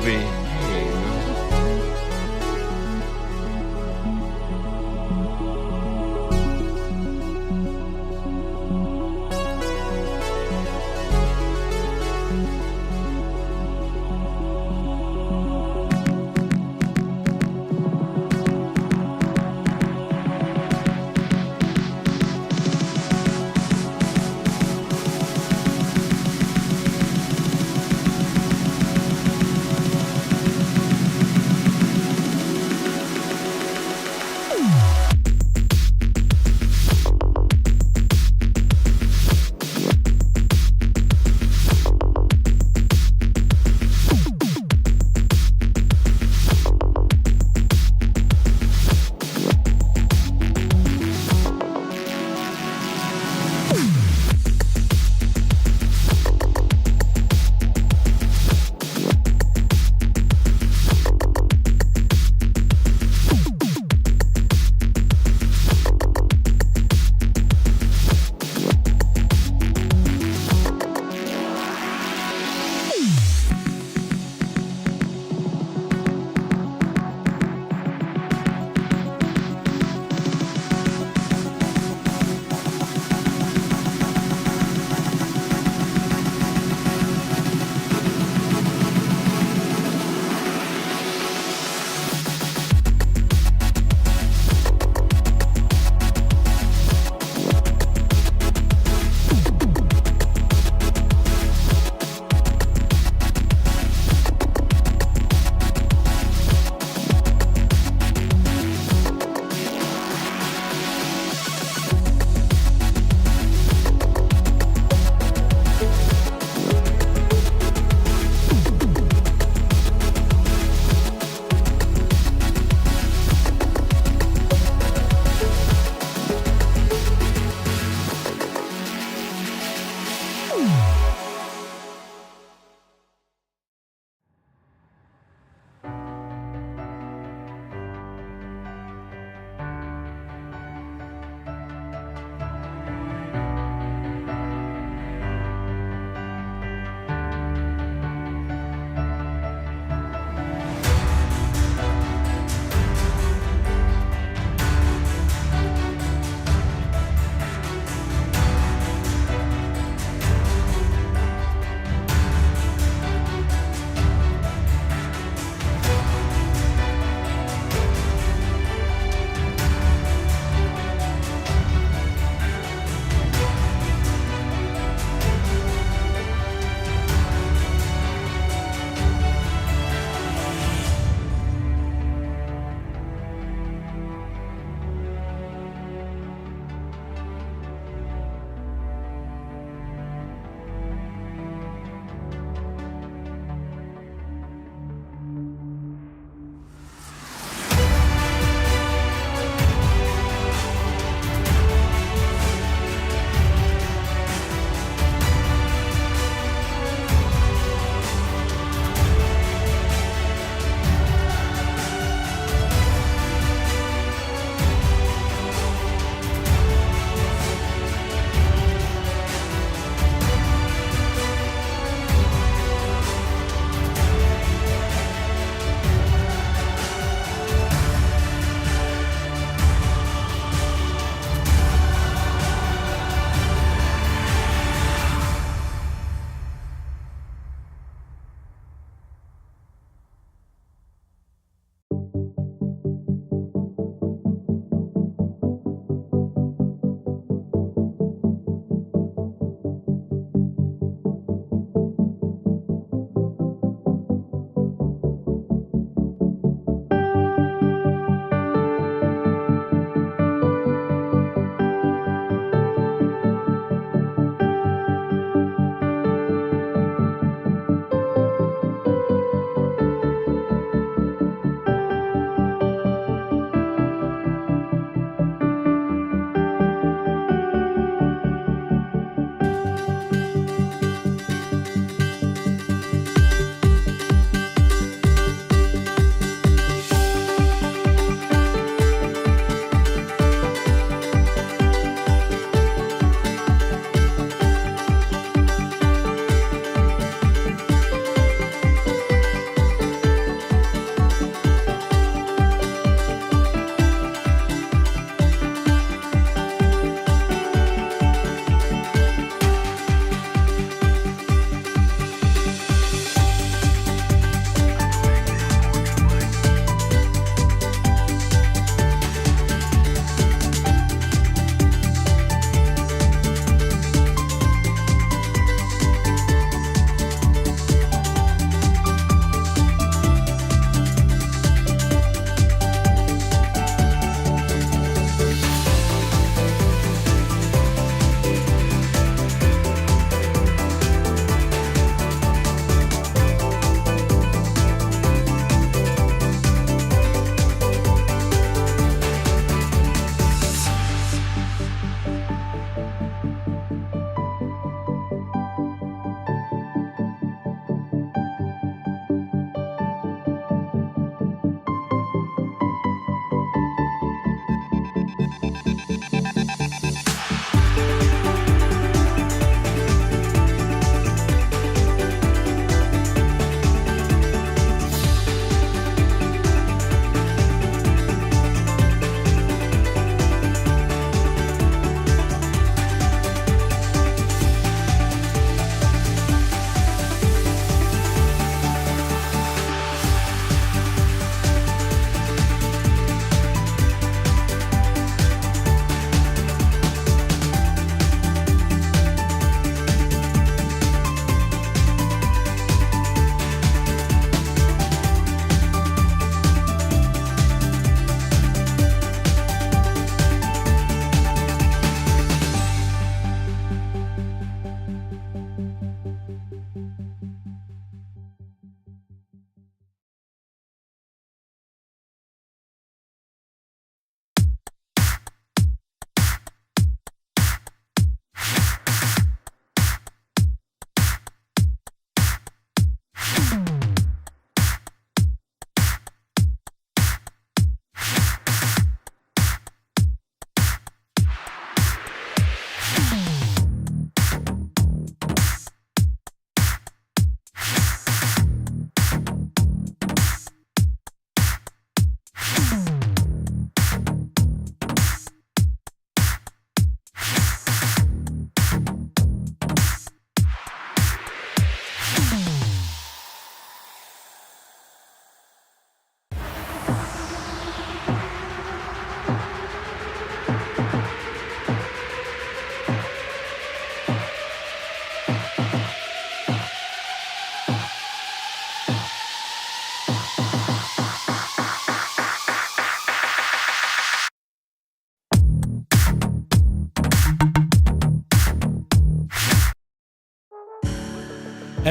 behave.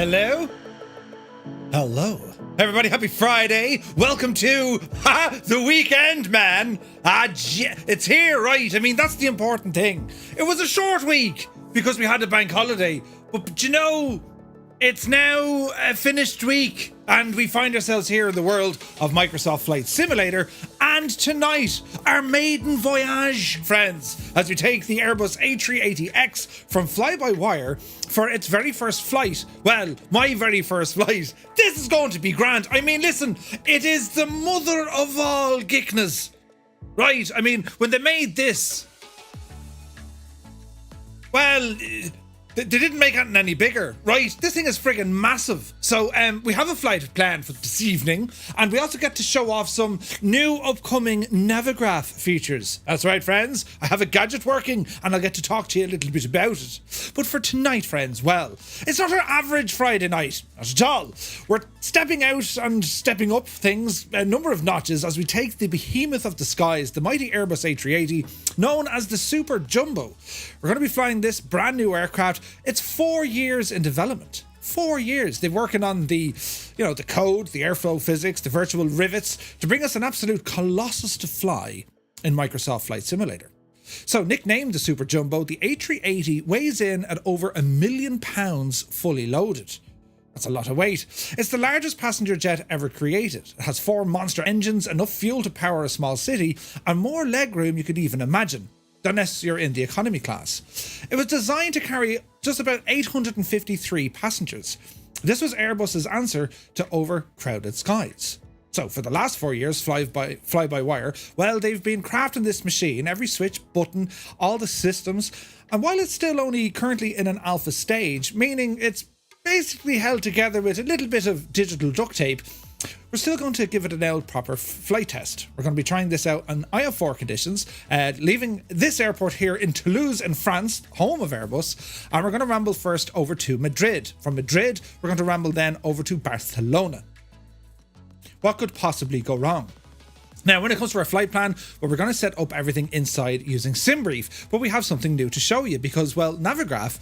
Hello? Hello. Everybody, happy Friday. Welcome to the weekend, man. It's here, right? I mean, that's the important thing. It was a short week because we had a bank holiday. But you know, it's now a finished week and we find ourselves here in the world of Microsoft Flight Simulator. And tonight, our maiden voyage, friends, as we take the Airbus A380X from FlyByWire for its very first flight. Well, my very first flight. This is going to be grand. I mean, listen, it is the mother of all geekness. Right? I mean, when they made this, well, they didn't make it any bigger, right? This thing is friggin' massive. So we have a flight planned for this evening, and we also get to show off some new upcoming Navigraph features. That's right, friends. I have a gadget working, and I'll get to talk to you a little bit about it. But for tonight, friends, well, it's not our average Friday night. Not at all. We're stepping out and stepping up things a number of notches as we take the behemoth of the skies, the mighty Airbus A380, known as the Superjumbo. We're going to be flying this brand new aircraft. It's 4 years in development. 4 years. They're working on the code, the airflow physics, the virtual rivets to bring us an absolute colossus to fly in Microsoft Flight Simulator. So, nicknamed the Superjumbo, the A380 weighs in at over £1 million fully loaded. That's a lot of weight. It's the largest passenger jet ever created. It has 4 monster engines, enough fuel to power a small city, and more legroom you could even imagine, unless you're in the economy class. It was designed to carry just about 853 passengers. This was Airbus's answer to overcrowded skies. So for the last 4 years, FlyByWire, well, they've been crafting this machine, every switch, button, all the systems, and while it's still only currently in an alpha stage, meaning it's basically held together with a little bit of digital duct tape, we're still going to give it an old proper flight test. We're going to be trying this out on IF4 conditions, leaving this airport here in Toulouse in France, home of Airbus, and we're going to ramble first over to Madrid. From Madrid, we're going to ramble then over to Barcelona. What could possibly go wrong? Now, when it comes to our flight plan, well, we're going to set up everything inside using SimBrief, but we have something new to show you because, well, Navigraph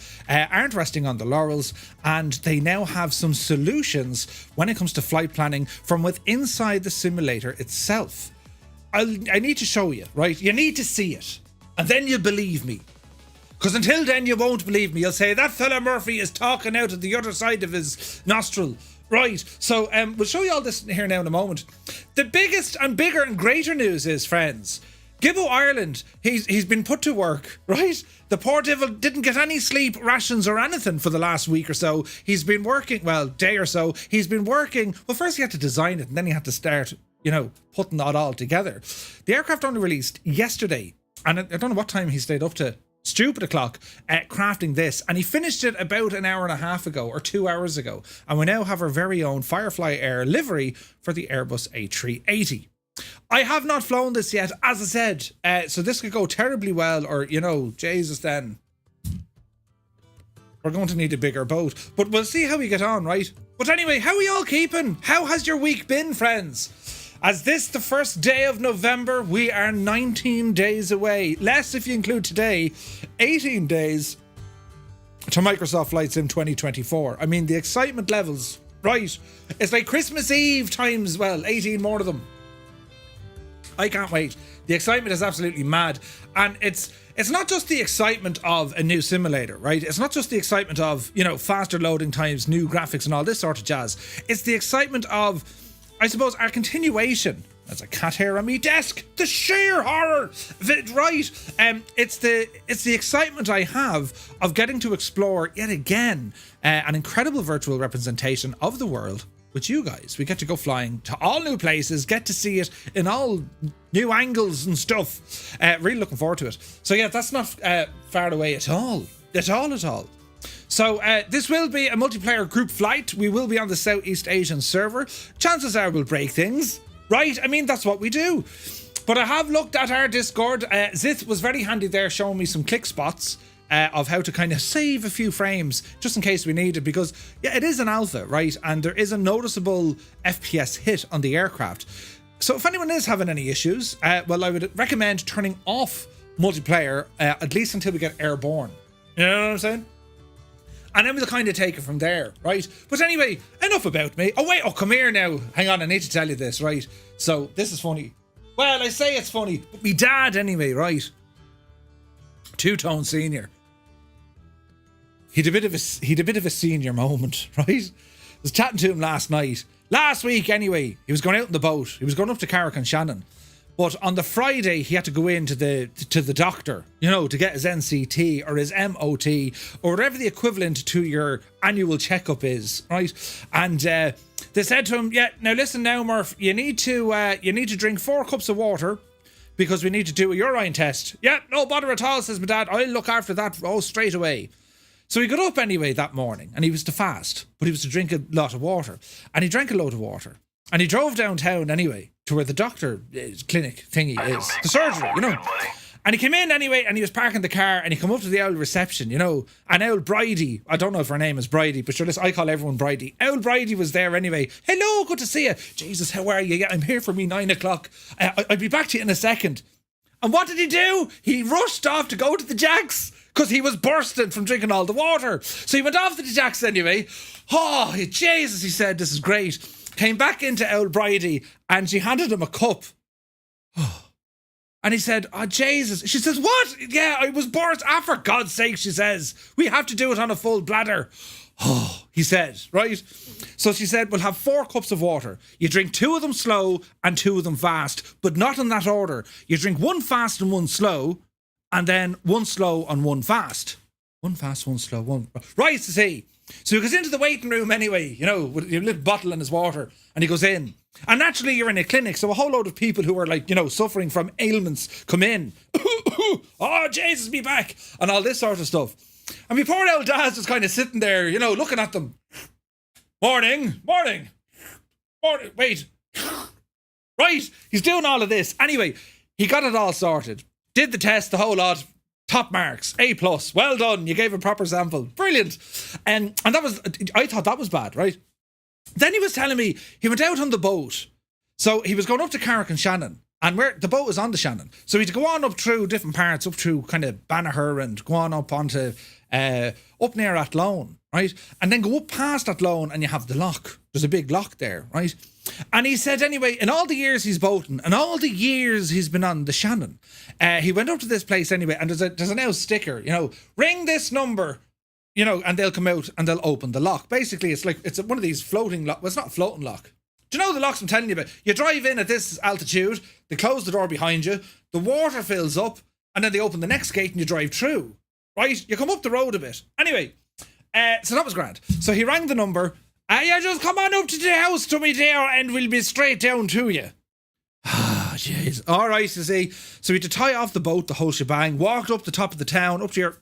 aren't resting on the laurels, and they now have some solutions when it comes to flight planning from within inside the simulator itself. I need to show you, right? You need to see it, and then you believe me. Because until then, you won't believe me. You'll say, that fella Murphy is talking out of the other side of his nostril. Right, so we'll show you all this here now in a moment. The biggest and bigger and greater news is, friends, Gibbo Ireland, he's been put to work, right? The poor devil didn't get any sleep, rations or anything for the last week or so. He's been working, well, day or so. He's been working, well, first he had to design it and then he had to start, putting that all together. The aircraft only released yesterday, and I don't know what time he stayed up to. Stupid o'clock crafting this, and he finished it about an hour and a half ago or 2 hours ago, and we now have our very own Firefly Air livery for the Airbus A380. I have not flown this yet, as I said, so this could go terribly well, or Jesus, then we're going to need a bigger boat, but we'll see how we get on, right? But anyway, how are we all keeping? How has your week been, friends? As this the first day of November, we are 19 days away. Less if you include today, 18 days to Microsoft Flight Sim 2024. I mean, the excitement levels, right? It's like Christmas Eve times, well, 18 more of them. I can't wait. The excitement is absolutely mad. And it's not just the excitement of a new simulator, right? It's not just the excitement of, faster loading times, new graphics and all this sort of jazz. It's the excitement of, I suppose, our continuation. There's a cat hair on me desk. The sheer horror of it, right? It's the excitement I have of getting to explore yet again an incredible virtual representation of the world with you guys. We get to go flying to all new places, get to see it in all new angles and stuff. Really looking forward to it. So yeah, that's not far away at all. At all. So this will be a multiplayer group flight. We will be on the Southeast Asian server. Chances are we'll break things, right? I mean, that's what we do. But I have looked at our Discord. Zith was very handy there showing me some click spots of how to kind of save a few frames just in case we need it, because yeah, it is an alpha, right? And there is a noticeable FPS hit on the aircraft. So if anyone is having any issues, well, I would recommend turning off multiplayer at least until we get airborne. You know what I'm saying? And then we'll kind of take it from there, right? But anyway, enough about me. Oh, wait, come here now. Hang on, I need to tell you this, right? So, this is funny. Well, I say it's funny, but me dad anyway, right? Two-tone senior. He'd a bit of a senior moment, right? I was chatting to him last week anyway. He was going out in the boat. He was going up to Carrick and Shannon. But on the Friday, he had to go in to the doctor, to get his NCT or his MOT or whatever the equivalent to your annual checkup is, right? And they said to him, yeah, now listen now, Murph, you need to drink 4 cups of water because we need to do a urine test. Yeah, no bother at all, says my dad. I'll look after that straight away. So he got up anyway that morning and he was to fast, but he was to drink a lot of water. And he drank a load of water. And he drove downtown anyway to where the doctor clinic thingy is, the surgery, And he came in anyway and he was parking the car and he come up to the old reception, and old Bridie, I don't know if her name is Bridie, but sure, listen, I call everyone Bridie. Old Bridie was there anyway. Hello, good to see you. Jesus, how are you? Yeah, I'm here for me 9 o'clock. I'll be back to you in a second. And what did he do? He rushed off to go to the Jacks because he was bursting from drinking all the water. So he went off to the Jacks anyway. Oh, Jesus, he said, this is great. Came back into old Bridie and she handed him a cup. And he said, oh, Jesus. She says, what? Yeah, I was burst. Ah, for God's sake, she says. We have to do it on a full bladder. Oh, he said, right? So she said, we'll have 4 cups of water. You drink 2 of them slow and 2 of them fast, but not in that order. You drink 1 fast and 1 slow, and then 1 slow and 1 fast. 1 fast, 1 slow, 1... Right, to see. So he goes into the waiting room anyway, with a little bottle and his water, and he goes in. And naturally, you're in a clinic, so a whole load of people who are suffering from ailments come in. Oh, Jesus, be back! And all this sort of stuff. And my poor old dad's just kind of sitting there, looking at them. Morning. Wait. Right, he's doing all of this. Anyway, he got it all sorted. Did the test, the whole lot. Top marks, A+. Well done. You gave a proper sample. Brilliant. And I thought that was bad, right? Then he was telling me he went out on the boat. So he was going up to Carrick and Shannon. And where the boat was on the Shannon. So he had to go on up through different parts, up through kind of Banagher and go on up onto up near Athlone, right? And then go up past Athlone and you have the lock. There's a big lock there, right? And he said anyway, in all the years he's boating and all the years he's been on the Shannon, he went up to this place anyway, and there's a now sticker, ring this number, and they'll come out and they'll open the lock. Basically, it's one of these floating lock. Well, it's not a floating lock. Do you know the locks I'm telling you about? You drive in at this altitude, they close the door behind you, the water fills up, and then they open the next gate and you drive through, right? You come up the road a bit. Anyway, so that was grand. So he rang the number. Yeah, just come on up to the house to me there and we'll be straight down to you. Ah, jeez. All right, you see. So we had to tie off the boat, the whole shebang, walked up the top of the town, up to your...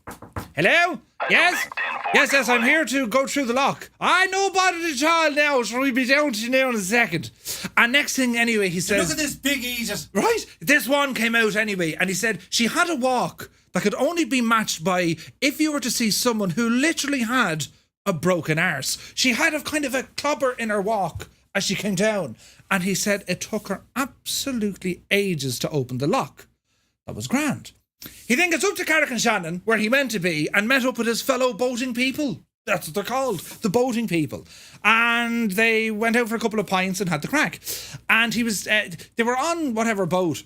Hello? Yes? Yes, I'm here to go through the lock. I know about it at all now, so we'll be down to you now in a second. And next thing, anyway, he says... Look at this big Aegis. Right? This one came out anyway, and he said she had a walk that could only be matched by if you were to see someone who literally had a broken arse. She had a kind of a clobber in her walk as she came down. And he said it took her absolutely ages to open the lock. That was grand. He then gets up to Carrick and Shannon, where he meant to be, and met up with his fellow boating people. That's what they're called, the boating people. And they went out for a couple of pints and had the crack. And he was, they were on whatever boat.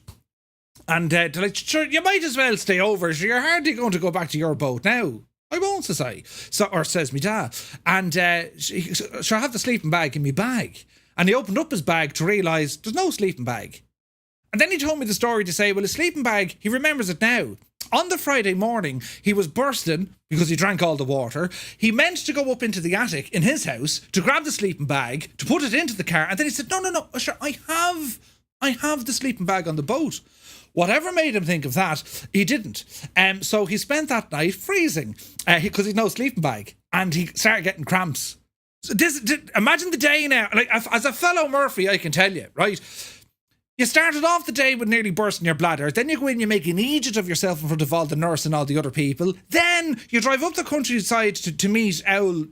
And they're like, sure, you might as well stay over. So you're hardly going to go back to your boat now. I won't, says I. So, or says me dad. And so I have the sleeping bag in me bag. And he opened up his bag to realise there's no sleeping bag. And then he told me the story to say, well, his sleeping bag, he remembers it now. On the Friday morning, he was bursting because he drank all the water. He meant to go up into the attic in his house to grab the sleeping bag, to put it into the car. And then he said, no, sure, I have the sleeping bag on the boat. Whatever made him think of that, he didn't. So he spent that night freezing because he'd no sleeping bag. And he started getting cramps. So imagine the day now. Like, as a fellow Murphy, I can tell you, right? You started off the day with nearly bursting your bladder. Then you go in, you make an idiot of yourself in front of all the nurse and all the other people. Then you drive up the countryside to meet Owl,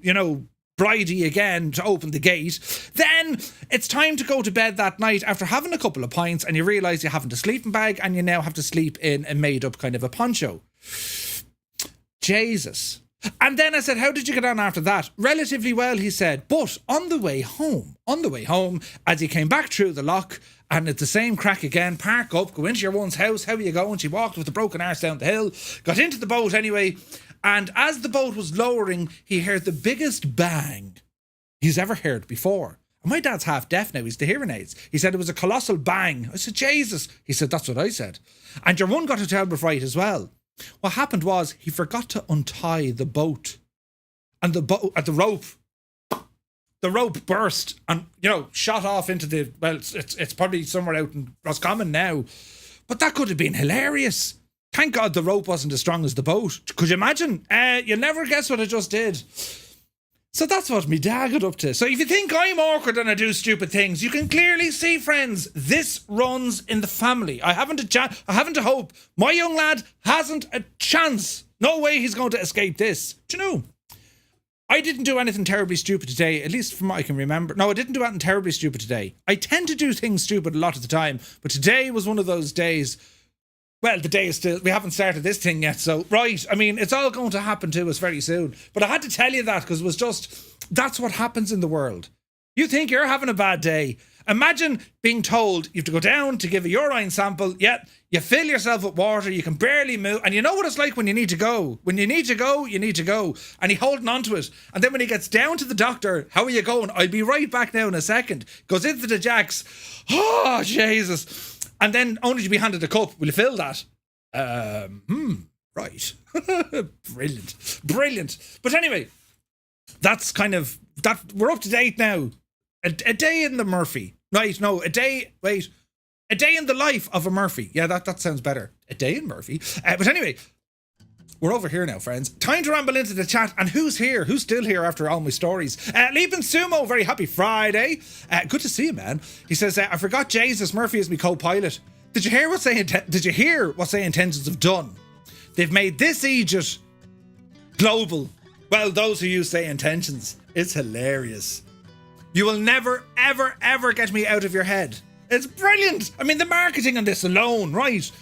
Bridie again to open the gate. Then it's time to go to bed that night after having a couple of pints, and you realise you haven't a sleeping bag and you now have to sleep in a made up kind of a poncho. Jesus. And then I said, how did you get on after that? Relatively well, he said. But on the way home, as he came back through the lock, and it's the same crack again, park up, go into your one's house, how are you going? She walked with the broken arse down the hill, got into the boat anyway, and as the boat was lowering, he heard the biggest bang he's ever heard before. And my dad's half deaf now, he's the hearing aids. He said it was a colossal bang. I said, Jesus. He said, that's what I said. And your one got it out right as well. What happened was he forgot to untie the boat, and the rope burst and, shot off into the, well, it's probably somewhere out in Roscommon now, but that could have been hilarious. Thank God the rope wasn't as strong as the boat. Could you imagine? You'll never guess what I just did. So that's what me dad got up to. So if you think I'm awkward and I do stupid things, you can clearly see, friends, this runs in the family. I haven't a hope. My young lad hasn't a chance. No way he's going to escape this. Do you know? I didn't do anything terribly stupid today, at least from what I can remember. No, I didn't do anything terribly stupid today. I tend to do things stupid a lot of the time, but today was one of those days. Well, the day is still, we haven't started this thing yet, so, right, I mean, it's all going to happen to us very soon. But I had to tell you that because it was just, that's what happens in the world. You think you're having a bad day. Imagine being told you have to go down to give a urine sample, yet you fill yourself with water, you can barely move, and you know what it's like when you need to go. When you need to go, you need to go. And he's holding on to it. And then when he gets down to the doctor, how are you going? I'll be right back now in a second. Goes into the jacks. Oh, Jesus. And then only to be handed a cup. Will you fill that? Right. Brilliant. But anyway, that's kind of, that. We're up to date now. A day in the Murphy. Right, no, a day in the life of a Murphy. Yeah, that sounds better. A day in Murphy. But anyway, we're over here now, friends. Time to ramble into the chat. And who's here? Who's still here after all my stories? Lieben Sumo, very happy Friday. Good to see you, man. He says, I forgot Jesus Murphy is my co-pilot. Did you hear what say intentions have done? They've made this Egypt global. Well, those who use say intentions. It's hilarious. You will never, ever, ever get me out of your head. It's brilliant. I mean, the marketing on this alone, right?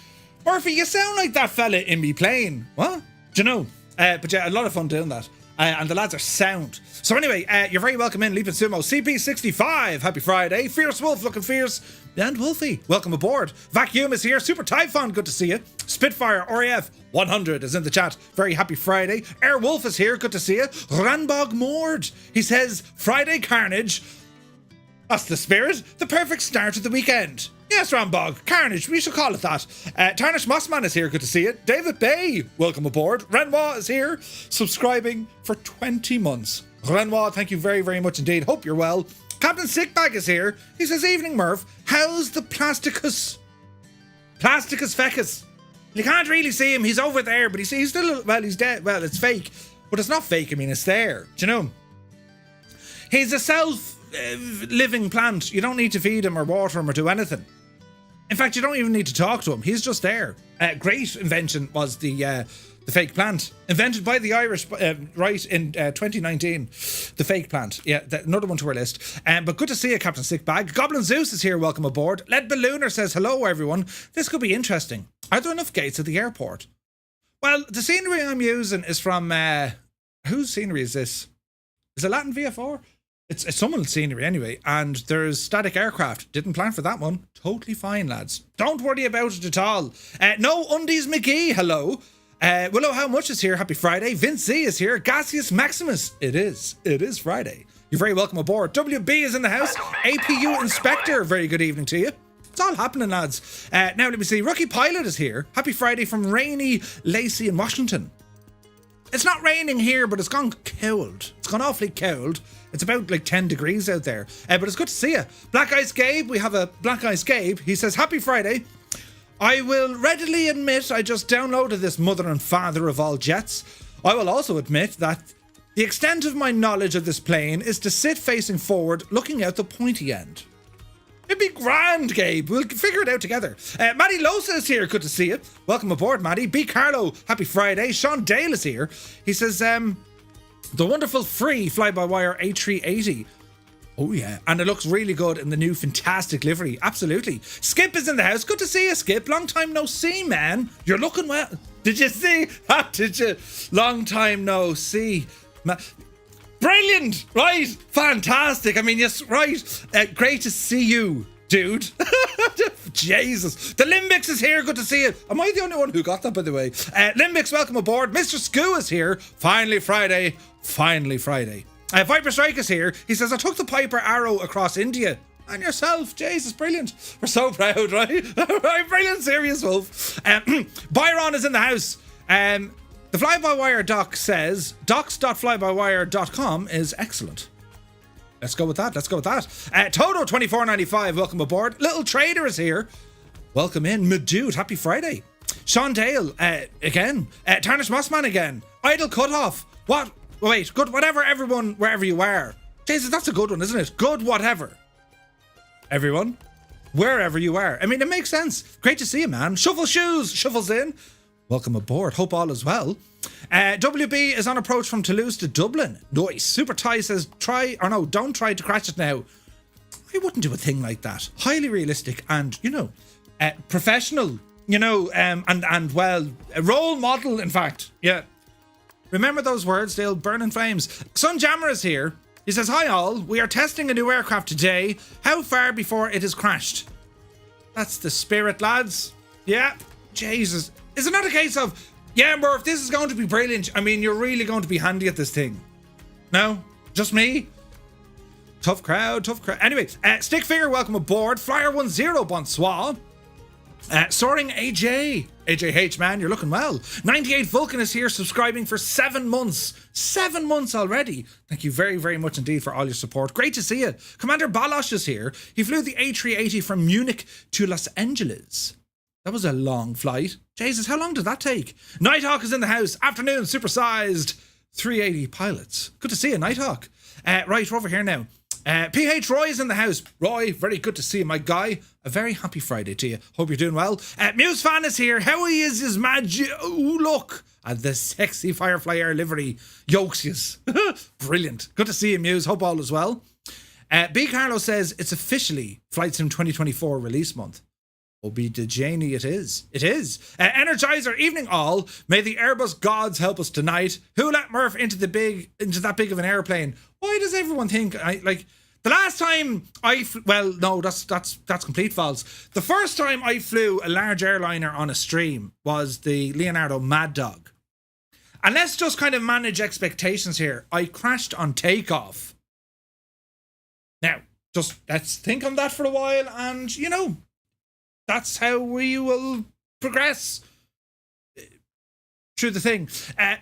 Murphy, you sound like that fella in me plane. What? Do you know? But yeah, a lot of fun doing that. And the lads are sound. So anyway, you're very welcome in, Leaping Sumo. CP65, happy Friday. Fierce Wolf, looking fierce. And Wolfie, welcome aboard. Vacuum is here. Super Typhon, good to see you. Spitfire, RAF 100 is in the chat. Very happy Friday. Air Wolf is here, good to see you. Ranbog Mord, he says, Friday Carnage. That's the spirit. The perfect start of the weekend. Yes, Rambog. Carnage, we should call it that. Tarnish Mossman is here, good to see you. David Bay, welcome aboard. Renoir is here, subscribing for 20 months. Renoir, thank you very, very much indeed. Hope you're well. Captain Sickbag is here. He says, evening, Murph. How's the Plasticus fecus? You can't really see him. He's over there, but he's still, well, he's dead. Well, it's fake. But it's not fake. I mean, it's there. Do you know? He's a self-living plant. You don't need to feed him or water him or do anything. In fact, you don't even need to talk to him. He's just there. Great invention was the fake plant. Invented by the Irish, right, in 2019. The fake plant. Yeah, another one to our list. But good to see you, Captain Sickbag. Goblin Zeus is here. Welcome aboard. Led Ballooner says, hello, everyone. This could be interesting. Are there enough gates at the airport? Well, the scenery I'm using is from... whose scenery is this? Is it Latin VFR? It's someone's scenery anyway, and there's static aircraft. Didn't plan for that one. Totally fine, lads. Don't worry about it at all. No Undies McGee, hello. Willow How Much is here. Happy Friday. Vince Z is here. Gaseous Maximus. It is Friday. You're very welcome aboard. WB is in the house. APU Inspector. Very good evening to you. It's all happening, lads. Now let me see. Rookie Pilot is here. Happy Friday from rainy Lacey in Washington. It's not raining here, but it's gone cold. It's gone awfully cold. It's about like 10 degrees out there. But it's good to see you. Black Ice Gabe. We have a Black Ice Gabe. He says, happy Friday. I will readily admit I just downloaded this mother and father of all jets. I will also admit that the extent of my knowledge of this plane is to sit facing forward, looking out the pointy end. It'd be grand, Gabe. We'll figure it out together. Maddie Losa is here. Good to see you. Welcome aboard, Maddie. B. Carlo, happy Friday. Sean Dale is here. He says, the wonderful free FlyByWire A380. Oh, yeah. And it looks really good in the new fantastic livery. Absolutely. Skip is in the house. Good to see you, Skip. Long time no see, man. You're looking well. Did you see that? Did you? Long time no see. Brilliant, right? Fantastic. I mean, yes, right. Great to see you, dude. Jesus. The Limbix is here. Good to see you. Am I the only one who got that, by the way? Limbix, welcome aboard. Mr. Scoo is here. Finally Friday. Finally Friday. Viper Strike is here. He says, I took the Piper Arrow across India. And yourself. Jesus, brilliant. We're so proud, right? Right, brilliant, serious wolf. Byron is in the house. The FlyByWire doc says docs.flybywire.com is excellent. Let's go with that. Toto2495, welcome aboard. Little Trader is here. Welcome in. Madude, happy Friday. Sean Dale, again. Tarnish Mossman again. Idle Cutoff. What? Wait, good whatever, everyone, wherever you are. Jesus, that's a good one, isn't it? Good whatever. Everyone, wherever you are. I mean, it makes sense. Great to see you, man. Shuffle Shoes shuffles in. Welcome aboard. Hope all is well. WB is on approach from Toulouse to Dublin. Nice. Super Ty says, don't try to crash it now. I wouldn't do a thing like that. Highly realistic and, professional, and well, a role model, in fact. Yeah. Remember those words, they'll burn in flames. Sunjammer is here. He says, hi all, we are testing a new aircraft today. How far before it is crashed? That's the spirit, lads. Yeah, Jesus. Is it not a case of, yeah, Murph, this is going to be brilliant. I mean, you're really going to be handy at this thing. No? Just me? Tough crowd. Anyway, Stick Figure, welcome aboard. Flyer 10, bonsoir. Soaring AJH, man, you're looking well. 98 Vulcan is here, subscribing for 7 months. 7 months already. Thank you very, very much indeed for all your support. Great to see you. Commander Balosh is here. He flew the A380 from Munich to Los Angeles. That was a long flight. Jesus, how long did that take? Nighthawk is in the house. Afternoon, supersized 380 pilots. Good to see you, Nighthawk. Right, we're over here now. PH Roy is in the house. Roy, very good to see you, my guy. A very happy Friday to you. Hope you're doing well. Muse Fan is here. How he is magic. Oh, look at the sexy Firefly Air livery. Yokesius. Brilliant. Good to see you, Muse. Hope all is well. B. Carlo says it's officially Flight Sim 2024 release month. Obi de Janie, it is. It is. Energizer, evening all. May the Airbus gods help us tonight. Who let Murph into that big of an airplane? Why does everyone think the last time that's complete false. The first time I flew a large airliner on a stream was the Leonardo Mad Dog. And let's just kind of manage expectations here. I crashed on takeoff. Now, just let's think on that for a while and, that's how we will progress through the thing.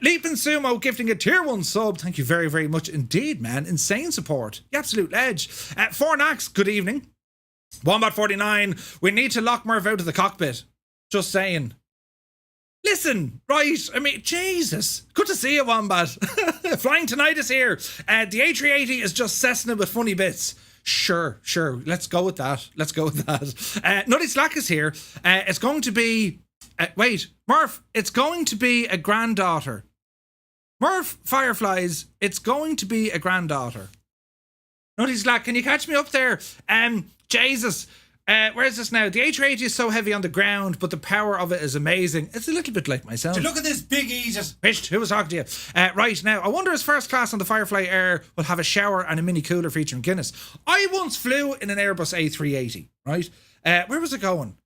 Leap and Sumo gifting a tier 1 sub. Thank you very, very much indeed, man. Insane support. The absolute edge. Fornax, good evening. Wombat49, we need to lock Murph out of the cockpit. Just saying. Listen, right, I mean, Jesus. Good to see you, Wombat. Flying Tonight is here. The A380 is just Cessna with funny bits. Sure. Let's go with that. Nutty Slack is here. It's going to be... Murph, it's going to be a granddaughter. Murph Fireflies, it's going to be a granddaughter. Nutty Slack, can you catch me up there? Jesus. Where is this now? The A380 is so heavy on the ground, but the power of it is amazing. It's a little bit like myself. So look at this big eater. Pished, who was talking to you? Right, now, I wonder if first class on the Firefly Air will have a shower and a mini cooler featuring Guinness. I once flew in an Airbus A380, right? Where was it going?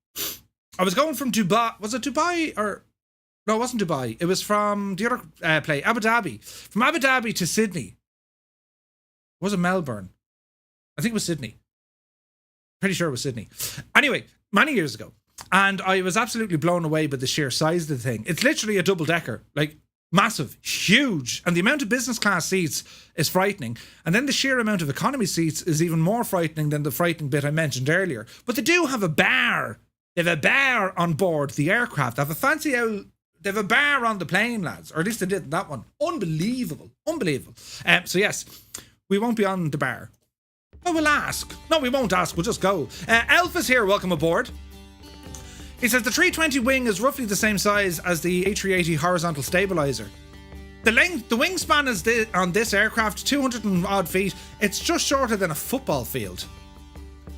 I was going from Dubai. Was it Dubai or... No, it wasn't Dubai. It was from the other place, Abu Dhabi. From Abu Dhabi to Sydney. Was it Melbourne? I think it was Sydney. Pretty sure it was Sydney. Anyway, many years ago. And I was absolutely blown away by the sheer size of the thing. It's literally a double decker. Like, massive, huge. And the amount of business class seats is frightening. And then the sheer amount of economy seats is even more frightening than the frightening bit I mentioned earlier. But they do have a bar. They have a bar on board the aircraft. They have a fancy old... They have a bar on the plane, lads. Or at least they did that one. Unbelievable. So yes, we won't be on the bar. Oh, we'll ask. No, we won't ask. We'll just go. Elf is here. Welcome aboard. He says the 320 wing is roughly the same size as the A380 horizontal stabilizer. The wingspan is on this aircraft 200 and odd feet. It's just shorter than a football field.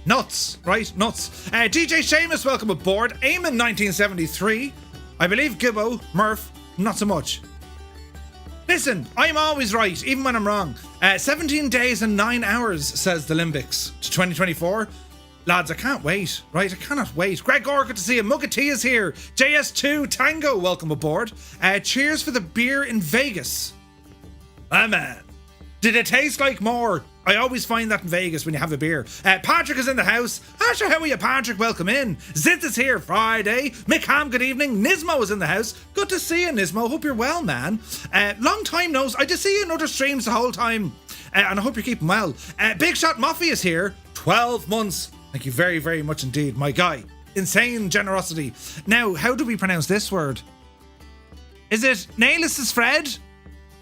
Nuts, right? Nuts. DJ Seamus, welcome aboard. Eamon 1973. I believe Gibbo, Murph, not so much. Listen, I'm always right, even when I'm wrong. 17 days and 9 hours, says the Limbics, to 2024. Lads, I can't wait, right? I cannot wait. Greg Gore, good to see you. Mugati is here. JS2 Tango, welcome aboard. Cheers for the beer in Vegas. Ah, man. Did it taste like more? I always find that in Vegas when you have a beer. Patrick is in the house. Asher, how are you, Patrick? Welcome in. Zith is here Friday. Mick Ham, good evening. Nismo is in the house. Good to see you, Nismo. Hope you're well, man. Long time no. I just see you in other streams the whole time. And I hope you're keeping well. Big Shot Muffy is here. 12 months. Thank you very, very much indeed, my guy. Insane generosity. Now, how do we pronounce this word? Is it Nailus is Fred?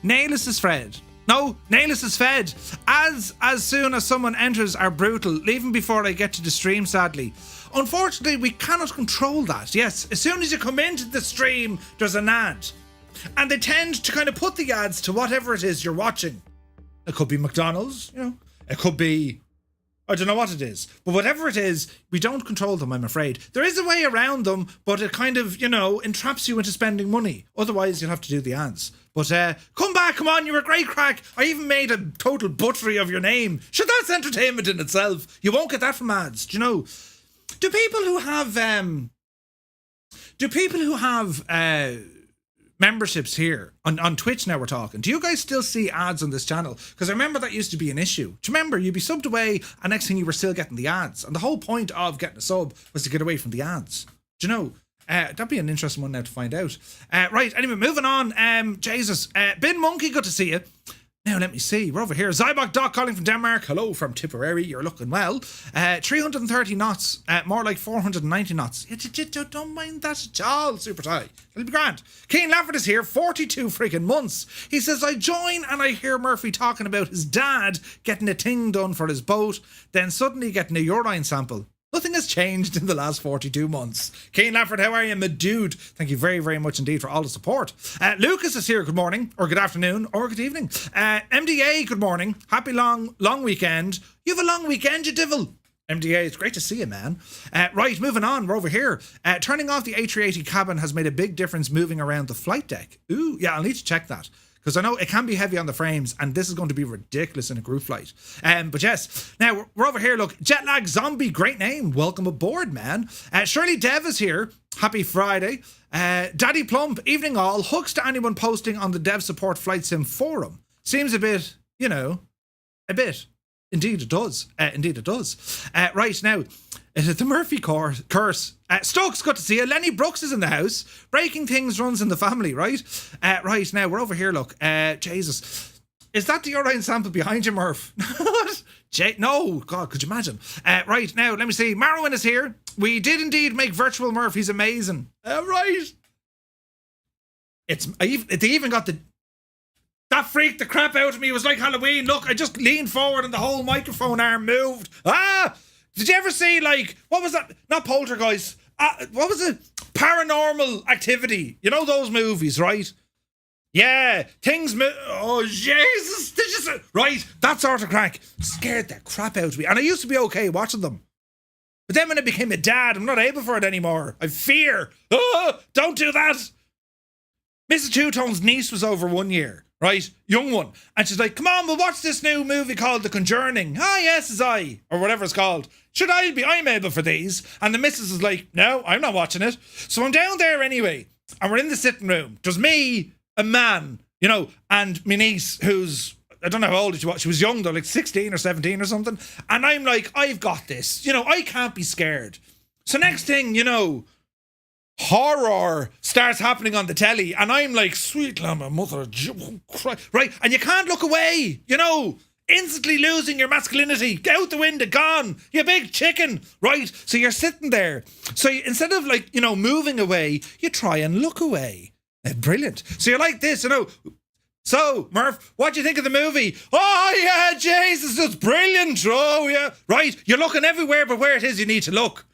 Nailus is Fred. No, Nailus is fed. As soon as someone enters are brutal, leaving before I get to the stream, sadly. Unfortunately, we cannot control that. Yes, as soon as you come into the stream, there's an ad. And they tend to kind of put the ads to whatever it is you're watching. It could be McDonald's, you know. It could be, I don't know what it is. But whatever it is, we don't control them, I'm afraid. There is a way around them, but it kind of, you know, entraps you into spending money. Otherwise, you'll have to do the ads. But come back, come on, you were a great crack. I even made a total buttery of your name. Sure, that's entertainment in itself. You won't get that from ads, do you know? Do people who have memberships here on Twitch now we're talking, do you guys still see ads on this channel? Because I remember that used to be an issue. Do you remember? You'd be subbed away and next thing you were still getting the ads. And the whole point of getting a sub was to get away from the ads. Do you know? That'd be an interesting one now to find out. Right, anyway, moving on. Jesus. Bin Monkey, good to see you. Now, let me see. We're over here. Zybok Doc calling from Denmark. Hello from Tipperary. You're looking well. 330 knots. More like 490 knots. Don't mind that at all, Super Tie. It'll be grand. Keen Lafford is here. 42 freaking months. He says, I join and I hear Murphy talking about his dad getting a thing done for his boat, then suddenly getting a urine sample. Nothing has changed in the last 42 months. Kane Lafford, how are you, my dude? Thank you very, very much indeed for all the support. Lucas is here. Good morning, or good afternoon, or good evening. MDA, good morning. Happy long weekend. You have a long weekend, you devil. MDA, it's great to see you, man. Right, moving on. We're over here. Turning off the A380 cabin has made a big difference moving around the flight deck. Ooh, yeah, I'll need to check that. Because I know it can be heavy on the frames, and this is going to be ridiculous in a group flight. But yes, now we're over here. Look, Jetlag Zombie, great name. Welcome aboard, man. Shirley Dev is here. Happy Friday. Daddy Plump, evening all. Hooks to anyone posting on the Dev Support Flight Sim forum. Seems a bit, you know, a bit. Indeed it does. Indeed it does. Right, now, it is the Murphy curse. Stokes, good to see you. Lenny Brooks is in the house. Breaking things runs in the family, right? Right, now, we're over here, look. Jesus. Is that the urine sample behind you, Murph? What? No, God, could you imagine? Right, now, let me see. Marwin is here. We did indeed make virtual Murph. He's amazing. Right. They even got the... That freaked the crap out of me. It was like Halloween. Look, I just leaned forward and the whole microphone arm moved. Ah! Did you ever see, like, what was that? Not Poltergeist. What was it? Paranormal Activity. You know those movies, right? Yeah. Things move. Oh, Jesus. Right. That sort of crack scared the crap out of me. And I used to be okay watching them. But then when I became a dad, I'm not able for it anymore. I fear. Oh, don't do that. Mrs. Two-Tone's niece was over 1 year. Right, young one, and she's like, come on, we'll watch this new movie called The Conjuring. Ah, yes, is I, or whatever it's called. I'm able for these. And the missus is like, no, I'm not watching it. So I'm down there anyway, and we're in the sitting room. There's me, a man, you know, and my niece, who's, I don't know how old she was. She was young though, like 16 or 17 or something. And I'm like, I've got this. You know, I can't be scared. So next thing, you know, horror starts happening on the telly, and I'm like, sweet lamb, mother, right? And you can't look away, you know, instantly losing your masculinity, get out the window, gone, you big chicken, right? So you're sitting there. So instead of, like, you know, moving away, you try and look away. Brilliant. So you're like this, you know. So, Murph, what do you think of the movie? Oh, yeah, Jesus, it's brilliant. Oh, yeah. Right, you're looking everywhere but where it is you need to look.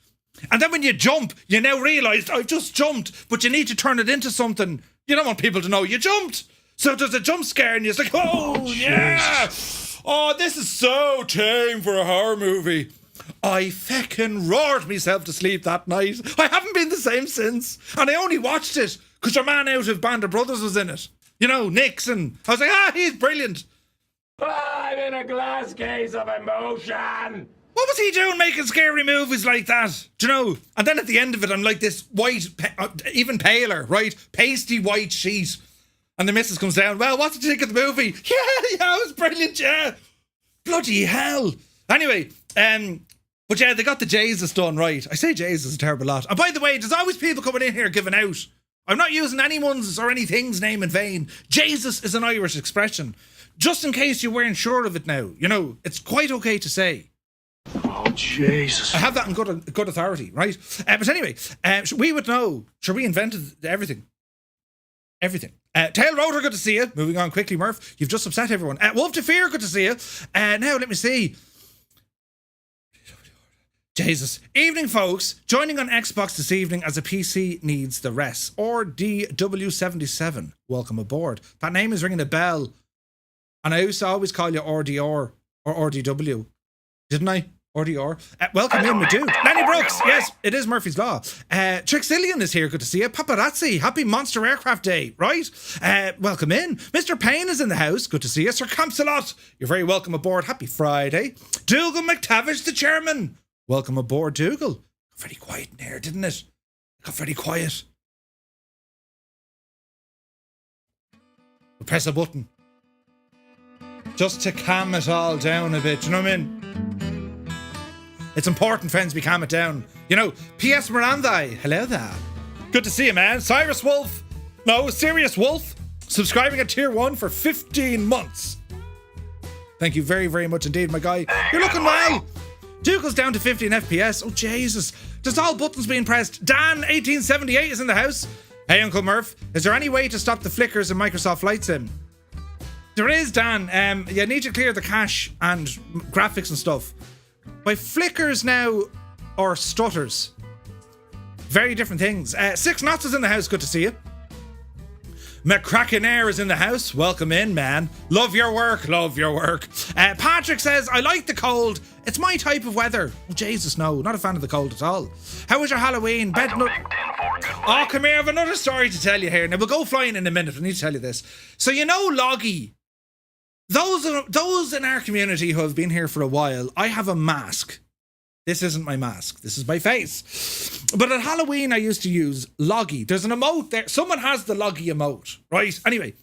And then when you jump, you now realise, I've just jumped, but you need to turn it into something. You don't want people to know you jumped. So there's a jump scare and you're like, oh, yeah. Oh, this is so tame for a horror movie. I feckin' roared myself to sleep that night. I haven't been the same since. And I only watched it because your man out of Band of Brothers was in it. You know, Nixon. I was like, he's brilliant. I'm in a glass case of emotion. What was he doing making scary movies like that? Do you know? And then at the end of it, I'm like this white, even paler, right? Pasty white sheet. And the missus comes down. Well, what did you think of the movie? Yeah, it was brilliant, yeah. Bloody hell. Anyway, but yeah, they got the Jesus done right. I say Jesus a terrible lot. And by the way, there's always people coming in here giving out. I'm not using anyone's or anything's name in vain. Jesus is an Irish expression. Just in case you weren't sure of it now. You know, it's quite okay to say. Oh, Jesus. I have that in good authority, right? But anyway, we would know. Sure, we invented everything. Everything. Tail Rotor, good to see you. Moving on quickly, Murph. You've just upset everyone. Wolf to Fear, good to see you. Now, let me see. Jesus. Evening, folks. Joining on Xbox this evening as a PC needs the rest. Or DW77. Welcome aboard. That name is ringing a bell. And I used to always call you RDR or RDW. Didn't I? RDR. Welcome in, my dude. Lenny Brooks. Yes, it is Murphy's Law. Trixillian is here. Good to see you. Paparazzi. Happy Monster Aircraft Day, right? Welcome in. Mr. Payne is in the house. Good to see you. Sir Campsalot. You're very welcome aboard. Happy Friday. Dougal McTavish, the chairman. Welcome aboard, Dougal. Got very quiet in here, didn't it? Got very quiet. We'll press a button. Just to calm it all down a bit, you know what I mean? It's important, friends, we calm it down. You know, P.S. Mirandai, hello there. Good to see you, man. Cyrus Wolf, no, Serious Wolf, subscribing at tier 1 for 15 months. Thank you very, very much indeed, my guy. You're looking well. Dougal's down to 15 FPS. Oh, Jesus. There's all buttons being pressed. Dan, 1878, is in the house. Hey, Uncle Murph, is there any way to stop the flickers in Microsoft Flight Sim? There is, Dan. You need to clear the cache and graphics and stuff. By flickers now, or stutters. Very different things. 6 Knots is in the house. Good to see you. McCrackenair is in the house. Welcome in, man. Love your work. Love your work. Patrick says, I like the cold. It's my type of weather. Oh, Jesus, no. Not a fan of the cold at all. How was your Halloween? Oh, come here. I have another story to tell you here. Now, we'll go flying in a minute. I need to tell you this. So, you know Loggy. Those in our community who have been here for a while, I have a mask. This isn't my mask. This is my face. But at Halloween, I used to use Loggy. There's an emote there. Someone has the Loggy emote, right? Anyway,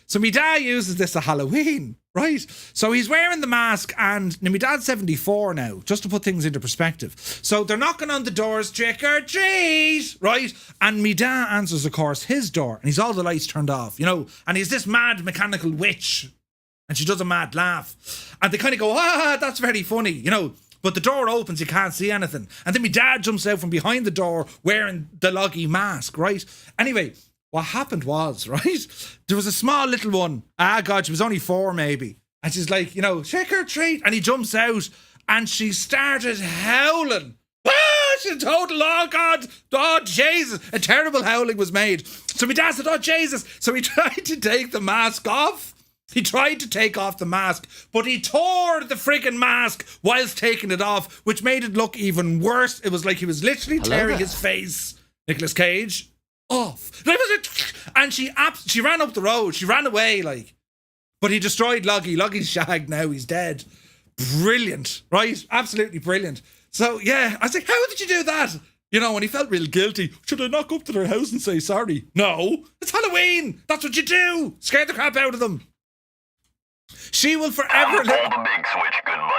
so my dad uses this at Halloween, right? So he's wearing the mask, and now my dad's 74 now, just to put things into perspective. So they're knocking on the doors, trick or treat, right? And my dad answers, of course, his door, and he's all the lights turned off, you know? And he's this mad mechanical witch, and she does a mad laugh. And they kind of go, that's very funny, you know? But the door opens, you can't see anything. And then my dad jumps out from behind the door wearing the Loggy mask, right? Anyway, what happened was, right? There was a small little one. God, she was only 4 maybe. And she's like, you know, trick or treat. And he jumps out and she started howling. She's total, oh God, oh Jesus. A terrible howling was made. So my dad said, oh Jesus. So he tried to take the mask off. He tried to take off the mask, but he tore the friggin' mask whilst taking it off, which made it look even worse. It was like he was literally tearing his face, Nicolas Cage, off. And she ran up the road. She ran away, like. But he destroyed Loggy. Loggy's shagged now. He's dead. Brilliant, right? Absolutely brilliant. So, yeah, I was like, how did you do that? You know, and he felt real guilty. Should I knock up to their house and say sorry? No, it's Halloween. That's what you do. Scare the crap out of them. She will forever live.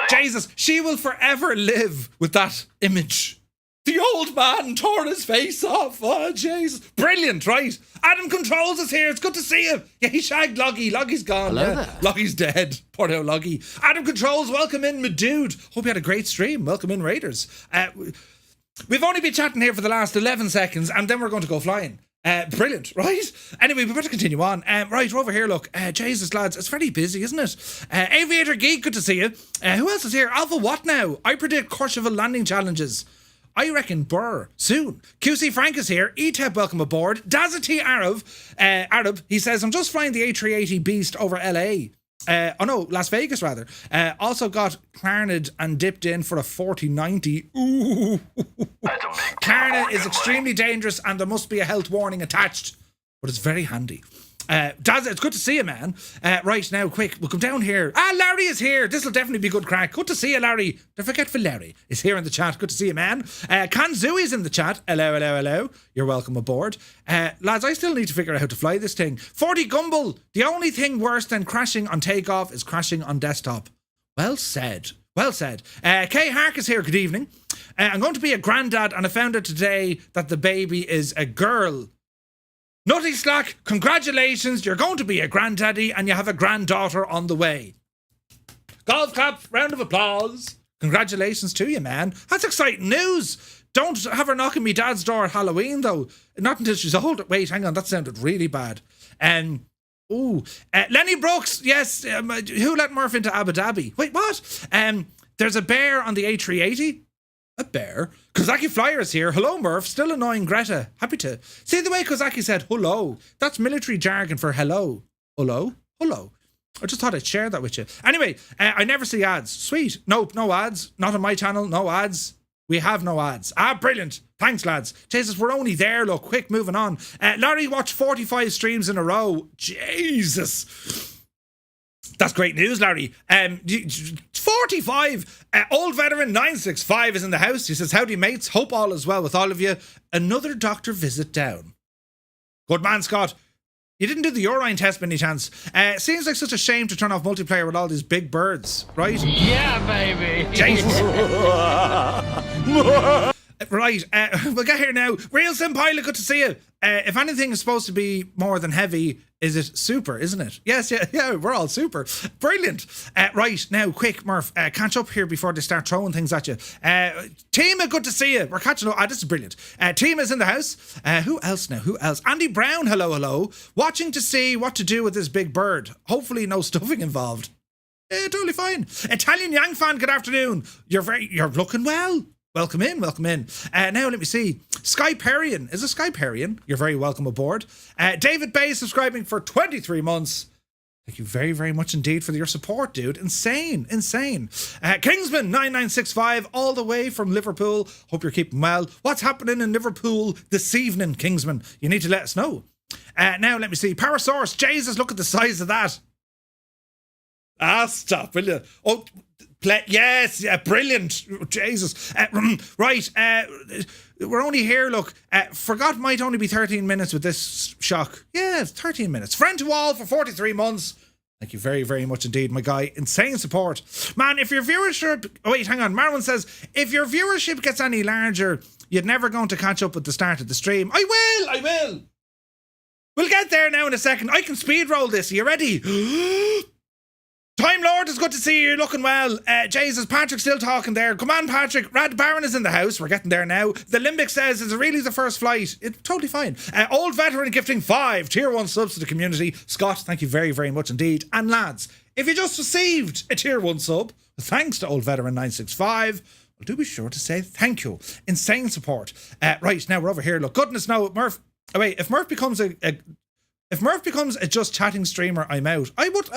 Jesus, she will forever live with that image. The old man tore his face off. Oh, Jesus. Brilliant, right? Adam Controls is here. It's good to see him. Yeah, he shagged Loggy. Loggy's gone. Hello yeah. there. Loggy's dead. Poor old Loggy. Adam Controls, welcome in, my dude. Hope you had a great stream. Welcome in, Raiders. We've only been chatting here for the last 11 seconds, and then we're going to go flying. Brilliant, right? Anyway, we better continue on. Right, we're over here, look. Jesus, lads, it's very busy, isn't it? Aviator Geek, good to see you. Who else is here? Alpha what now? I predict Courchevel landing challenges. I reckon Burr, soon. QC Frank is here. ETEP, welcome aboard. Dazati Arab, he says, I'm just flying the A380 Beast over LA. Las Vegas rather. Also got Klarna and dipped in for a 4090. Ooh. Klarna is extremely dangerous and there must be a health warning attached, but it's very handy. Daz, it's good to see you, man. Right, now, quick, we'll come down here. Larry is here. This will definitely be good crack. Good to see you, Larry. Don't forget for Larry is here in the chat. Good to see you, man. Kanzui's in the chat. Hello, hello, hello. You're welcome aboard. Lads, I still need to figure out how to fly this thing. 40 Gumble. The only thing worse than crashing on takeoff is crashing on desktop. Well said. Well said. Kay Hark is here. Good evening. I'm going to be a granddad and I found out today that the baby is a girl. Nutty Slack, congratulations, you're going to be a granddaddy and you have a granddaughter on the way. Golf clap, round of applause. Congratulations to you, man. That's exciting news. Don't have her knocking me dad's door at Halloween, though. Not until she's older. Wait, hang on, that sounded really bad. Lenny Brooks, yes, who let Murph into Abu Dhabi? Wait, what? There's a bear on the A380. A bear? Kozaki Flyer is here. Hello, Murph. Still annoying Greta. Happy to. See the way Kozaki said hello? That's military jargon for hello. Hello? Hello. I just thought I'd share that with you. Anyway, I never see ads. Sweet. Nope, no ads. Not on my channel. No ads. We have no ads. Brilliant. Thanks, lads. Jesus, we're only there. Look, quick, moving on. Larry watched 45 streams in a row. Jesus. That's great news, Larry. 45. Old veteran 965 is in the house. He says, howdy, mates. Hope all is well with all of you. Another doctor visit down. Good man, Scott. You didn't do the urine test by any chance. Seems like such a shame to turn off multiplayer with all these big birds, right? Yeah, baby. Jesus. Right, we'll get here now. Real Sim Pilot, good to see you. If anything is supposed to be more than heavy, is it super, isn't it? Yes, yeah, we're all super. Brilliant. Right, now, quick, Murph, catch up here before they start throwing things at you. Tima, good to see you. We're catching up. This is brilliant. Tima's in the house. Who else now? Who else? Andy Brown, hello, hello. Watching to see what to do with this big bird. Hopefully no stuffing involved. Totally fine. Italian Yang fan, good afternoon. You're looking well. Welcome in, welcome in. Now let me see. Skyperian. Is it Skyperian? You're very welcome aboard. David Bay subscribing for 23 months. Thank you very, very much indeed for your support, dude. Insane, insane. Kingsman 9965 all the way from Liverpool. Hope you're keeping well. What's happening in Liverpool this evening, Kingsman? You need to let us know. Now let me see. Power Source. Jesus, look at the size of that. Stop, will you? Oh, yes, yeah, brilliant. Jesus. Right, we're only here, look. Forgot might only be 13 minutes with this shock. Yeah, it's 13 minutes. Friend to all for 43 months. Thank you very, very much indeed, my guy. Insane support. Man, if your viewership... Oh, wait, hang on. Marwan says, if your viewership gets any larger, you're never going to catch up at the start of the stream. I will. We'll get there now in a second. I can speed roll this. Are you ready? Time Lord, it's good to see you. You're looking well. Jesus, Patrick's still talking there. Come on, Patrick. Rad Baron is in the house. We're getting there now. The Limbic says, is it really the first flight? It's totally fine. Old Veteran gifting 5 tier 1 subs to the community. Scott, thank you very, very much indeed. And lads, if you just received a tier 1 sub, thanks to Old Veteran 965, well, do be sure to say thank you. Insane support. Right, now we're over here. Look, goodness no, Murph. Oh wait, if Murph becomes a just chatting streamer, I'm out. I wouldn't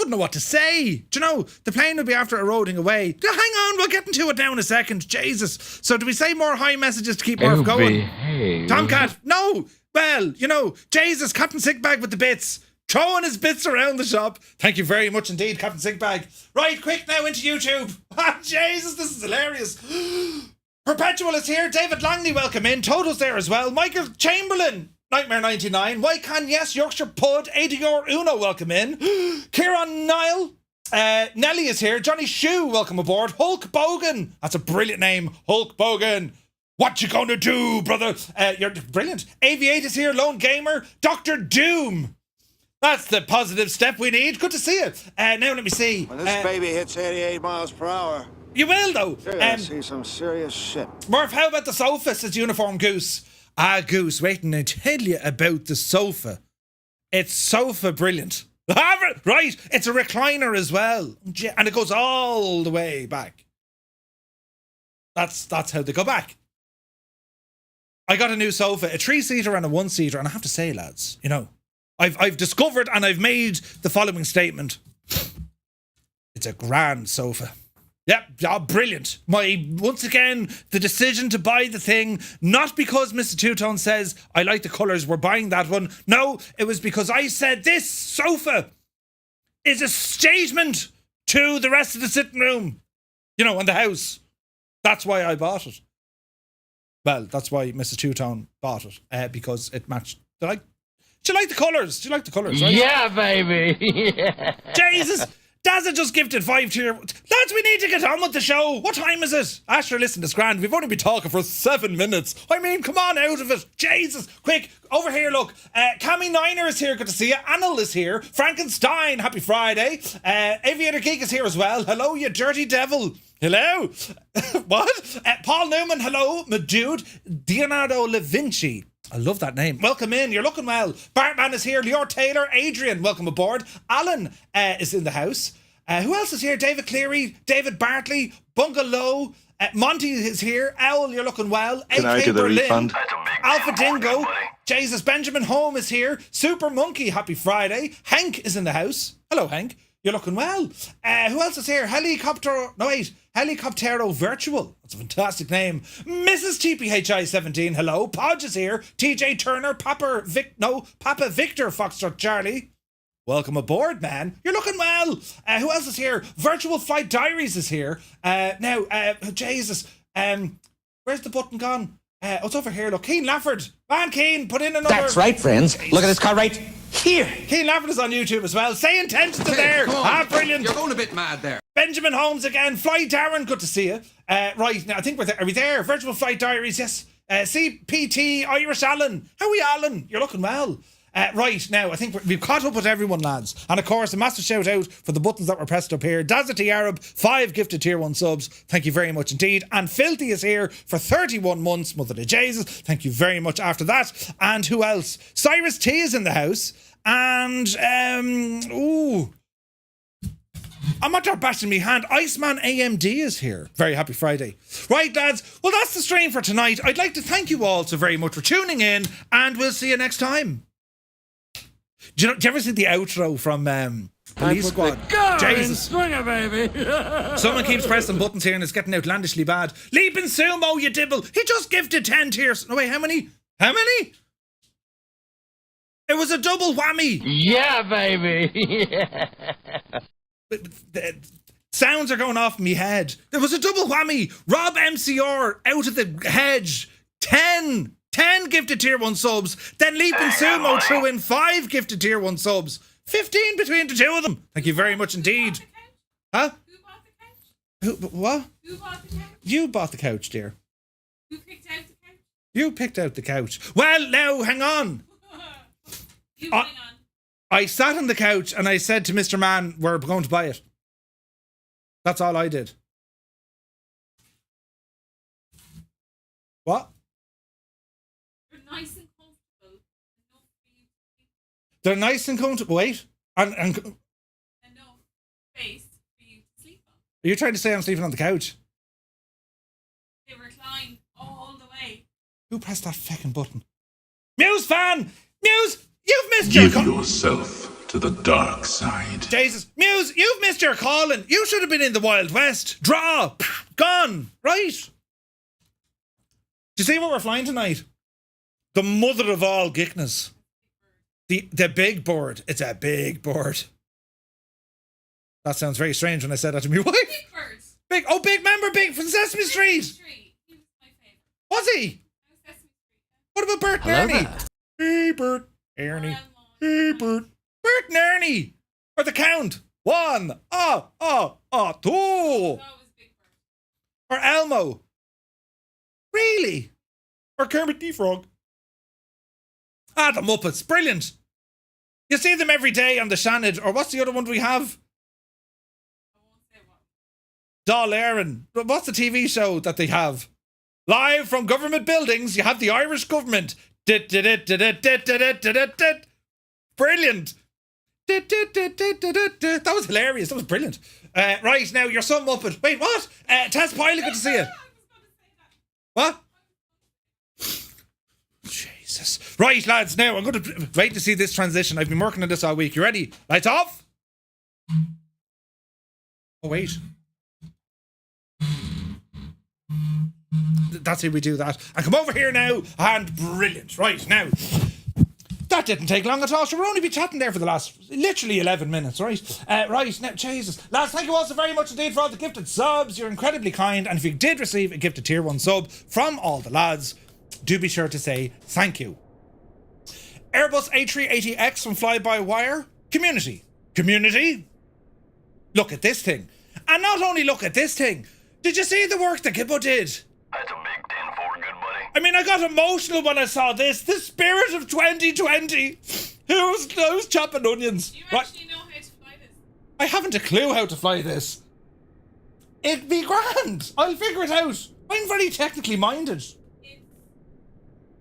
know what to say. Do you know, the plane would be after eroding away. Hang on, we'll get into it now in a second. Jesus. So do we say more high messages to keep Murph going? Behave. Tomcat, no. Well, you know, Jesus, Captain Sickbag with the bits. Throwing his bits around the shop. Thank you very much indeed, Captain Sickbag. Right, quick now into YouTube. Jesus, this is hilarious. Perpetual is here. David Langley, welcome in. Toto's there as well. Michael Chamberlain. Nightmare 99. Why can yes, Yorkshire Pud, ADR Uno, welcome in. Kieran Nile. Nelly is here. Johnny Shue, welcome aboard. Hulk Bogan. That's a brilliant name. Hulk Bogan. What you gonna do, brother? You're brilliant. AV8 is here. Lone Gamer. Dr. Doom. That's the positive step we need. Good to see you. Now let me see. When this baby hits 88 miles per hour, you will though. you're gonna see some serious shit. Murph, how about the sofa? Says Uniform Goose. Goose, waiting to tell you about the sofa. It's sofa brilliant. Right, it's a recliner as well. And it goes all the way back. That's how they go back. I got a new sofa, a 3-seater and a 1-seater, and I have to say, lads, you know, I've discovered and I've made the following statement. It's a grand sofa. Yep, oh, brilliant. Once again, the decision to buy the thing, not because Mr. Two-Tone says, I like the colours, we're buying that one. No, it was because I said this sofa is a statement to the rest of the sitting room, and the house. That's why I bought it. Well, that's why Mr. Two-Tone bought it, because it matched. Do you like the colours? Do you like the colours, right? Yeah, baby. Yeah. Jesus! Dazza just gifted 5 tier. Lads, we need to get on with the show. What time is it? Asher, listen, it's grand. We've only been talking for 7 minutes. I mean, come on out of it. Jesus. Quick, over here, look. Cammy Niner is here. Good to see you. Anil is here. Frankenstein, happy Friday. Aviator Geek is here as well. Hello, you dirty devil. Hello. What? Paul Newman, hello. My dude. Leonardo da Vinci. I love that name. Welcome in. You're looking well. Bartman is here. Lior Taylor. Adrian, welcome aboard. Alan is in the house. Who else is here? David Cleary. David Bartley. Bungalow. Monty is here. Owl, you're looking well. Can I AK do the Berlin. refund? Alpha Dingo. Jesus. Benjamin Home is here. Super Monkey. Happy Friday. Hank is in the house. Hello, Hank. You're looking well. Who else is here? Helicoptero Virtual. That's a fantastic name. Mrs. TPHI17, hello. Podge is here. TJ Turner, Papa Victor Foxtrot Charlie. Welcome aboard, man. You're looking well. Who else is here? Virtual Flight Diaries is here. Jesus. Where's the button gone? It's over here. Look, Keen Lafford. Man, Keen, put in another. That's right, friends. Look at this car right here. Keen Lafford is on YouTube as well. Say intentions are there. Brilliant. You're going a bit mad there. Benjamin Holmes again. Fly Darren, good to see you. Right, now I think we're there. Are we there? Virtual Flight Diaries, yes. CPT, Irish Alan. How are we, Alan? You're looking well. Right, now I think we've caught up with everyone, lads. And of course, a massive shout out for the buttons that were pressed up here. Dazati Arab, 5 gifted tier 1 subs. Thank you very much indeed. And Filthy is here for 31 months. Mother of Jesus. Thank you very much after that. And who else? Cyrus T is in the house. And, I'm not there bashing me hand. Iceman AMD is here. Very happy Friday. Right, lads. Well, that's the stream for tonight. I'd like to thank you all so very much for tuning in. And we'll see you next time. Do you ever see the outro from Police Squad? Jesus. Swinger, baby. Someone keeps pressing buttons here and it's getting outlandishly bad. Leaping Sumo, you dibble. He just gifted 10 tiers. No, wait, how many? How many? It was a double whammy. Yeah, baby. Yeah. The sounds are going off in me head. There was a double whammy. Rob MCR out of the hedge. 10 gifted tier 1 subs. Then Leaping Sumo threw in 5 gifted tier 1 subs. 15 between the two of them. Thank you very much indeed. Huh? Who bought the couch? What? Who bought the couch? You bought the couch, dear. Who picked out the couch? You picked out the couch. Well, now, hang on. You hang on. I sat on the couch and I said to Mr. Man, we're going to buy it. That's all I did. What? They're nice and comfortable. Enough for you to sleep. They're nice and comfortable. Wait. And Enough space for you to sleep on. are you trying to say I'm sleeping on the couch? They recline all the way. Who pressed that fucking button? Muse fan! Muse! You've missed your Give yourself to the dark side. Jesus. Muse, you've missed your calling. You should have been in the Wild West. Draw. Gone. Right. Do you see what we're flying tonight? The mother of all geekness. The big bird. It's a big bird. That sounds very strange when I said that to my wife. Big birds. Big from Sesame Street. He was my favourite. Was he? That was Sesame Street. What about Bert and Ernie? Hey, Bert. Ernie. Hey, Bert. Bert and Ernie. For the count. 1, 2. That was Big Bird. Or Elmo. Really? Or Kermit the Frog. Ah, the Muppets. Brilliant. You see them every day on the Shannon. Or what's the other one we have? I won't say what. Doll Aaron. What's the TV show that they have? Live from government buildings, you have the Irish government. Brilliant. That was hilarious. That was brilliant. Right, now, you're some Muppet. Wait, what? Tess Pilot, good to see you. I was going to say that. What? Jeez. Jesus. Right, lads, now I'm going to wait to see this transition. I've been working on this all week. You ready? Lights off? Oh, wait. That's how we do that. And come over here now, and brilliant. Right, now, that didn't take long at all. So we'll only be chatting there for the last, literally 11 minutes, right? Right, now, Jesus. Lads, thank you all so very much indeed for all the gifted subs. You're incredibly kind. And if you did receive a gifted tier 1 sub from all the lads, do be sure to say thank you. Airbus A380X from FlyByWire. Community. Look at this thing. And not only look at this thing. Did you see the work that Gibbo did? That's a big 10-4, good buddy. I mean, I got emotional when I saw this. The spirit of 2020. Who's chopping onions? Do you Right. actually know how to fly this? I haven't a clue how to fly this. It'd be grand. I'll figure it out. I'm very technically minded.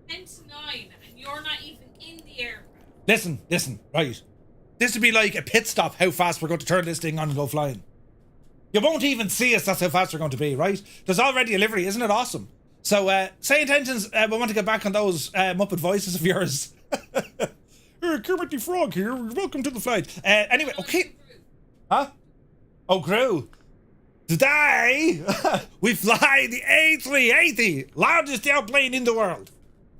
It's 10 to 9 and you're not even in the aircraft. Listen, right. This would be like a pit stop, how fast we're going to turn this thing on and go flying. You won't even see us, that's how fast we're going to be, right? There's already a livery, isn't it awesome? So, say intentions, we want to get back on those Muppet voices of yours. Kermit the Frog here, welcome to the flight. Anyway, okay. Huh? Oh, crew. Today, we fly the A380, largest airplane in the world.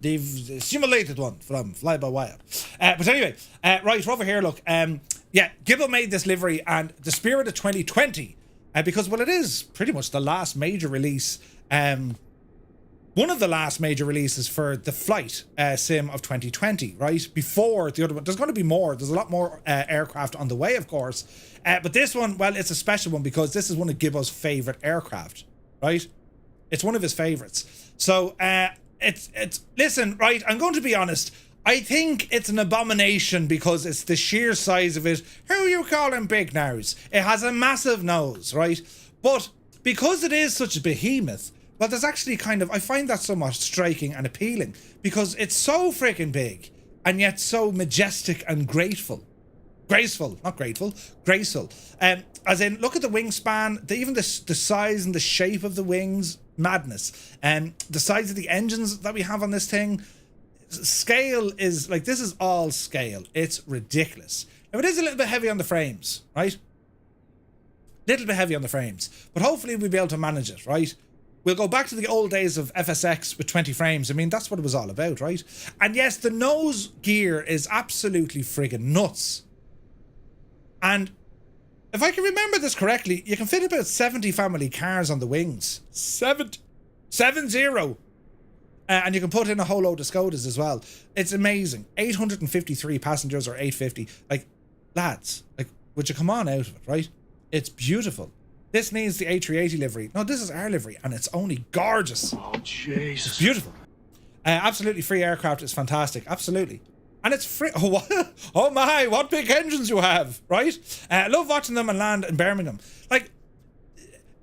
The simulated one from FlyByWire. But anyway, right, over here, look. Yeah, Gibbo made this livery, and the spirit of 2020, because, well, it is pretty much the last major release, one of the last major releases for the flight sim of 2020, right? Before the other one. There's going to be more. There's a lot more aircraft on the way, of course. But this one, well, it's a special one because this is one of Gibbo's favourite aircraft, right? It's one of his favourites. So, listen, right, I'm going to be honest. I think it's an abomination because it's the sheer size of it. Who are you calling big nose? It has a massive nose, right? But because it is such a behemoth, well, there's actually I find that somewhat striking and appealing because it's so freaking big and yet so majestic and graceful. Graceful. As in, look at the wingspan, even the size and the shape of the wings, madness. The size of the engines that we have on this thing, scale is, like, this is all scale. It's ridiculous. Now, it is a little bit heavy on the frames, right? Little bit heavy on the frames, but hopefully we'll be able to manage it, right? We'll go back to the old days of FSX with 20 frames. I mean, that's what it was all about, right? And yes, the nose gear is absolutely friggin' nuts. And if I can remember this correctly, you can fit about 70 family cars on the wings. 70. And you can put in a whole load of Skodas as well. It's amazing. 853 passengers or 850. Like, lads, like, would you come on out of it, right? It's beautiful. This needs the A380 livery. No, this is our livery, and it's only gorgeous. Oh, Jesus. It's beautiful. Absolutely free aircraft is fantastic. Absolutely. And it's free. Oh, what? Oh my, what big engines you have, right? I love watching them and land in Birmingham. Like,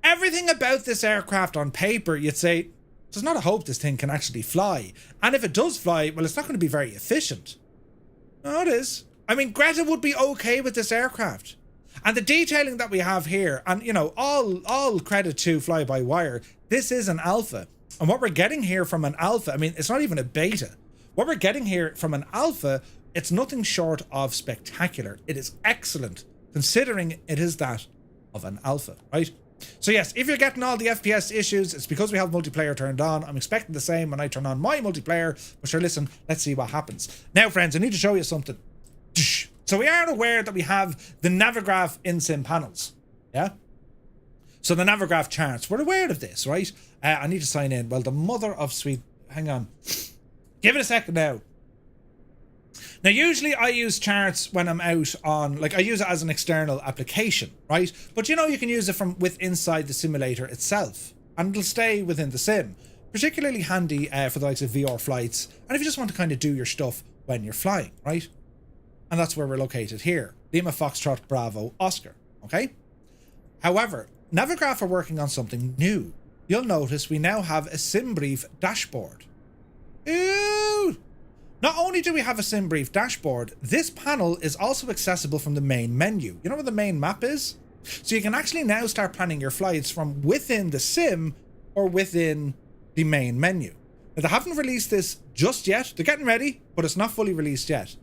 everything about this aircraft on paper, you'd say, there's not a hope this thing can actually fly. And if it does fly, well, it's not going to be very efficient. No, it is. I mean, Greta would be okay with this aircraft. And the detailing that we have here, and, you know, all credit to FlyByWire, this is an alpha. And what we're getting here from an alpha, I mean, it's not even a beta. What we're getting here from an alpha, it's nothing short of spectacular. It is excellent, considering it is that of an alpha, right? So yes, if you're getting all the FPS issues, it's because we have multiplayer turned on. I'm expecting the same when I turn on my multiplayer. But sure, listen, let's see what happens. Now, friends, I need to show you something. So we are aware that we have the Navigraph in-sim panels, yeah? So the Navigraph charts, we're aware of this, right? I need to sign in. Well, the mother of sweet... Hang on. Give it a second now. Now, usually I use charts when I'm out on... Like, I use it as an external application, right? But, you know, you can use it from inside the simulator itself. And it'll stay within the sim. Particularly handy for the likes of VR flights. And if you just want to kind of do your stuff when you're flying, right? And that's where we're located here. Lima Foxtrot Bravo Oscar, okay? However, Navigraph are working on something new. You'll notice we now have a SimBrief dashboard. Ew! Not only do we have a SimBrief dashboard, this panel is also accessible from the main menu. You know where the main map is? So you can actually now start planning your flights from within the sim or within the main menu. Now, they haven't released this just yet. They're getting ready, but it's not fully released yet.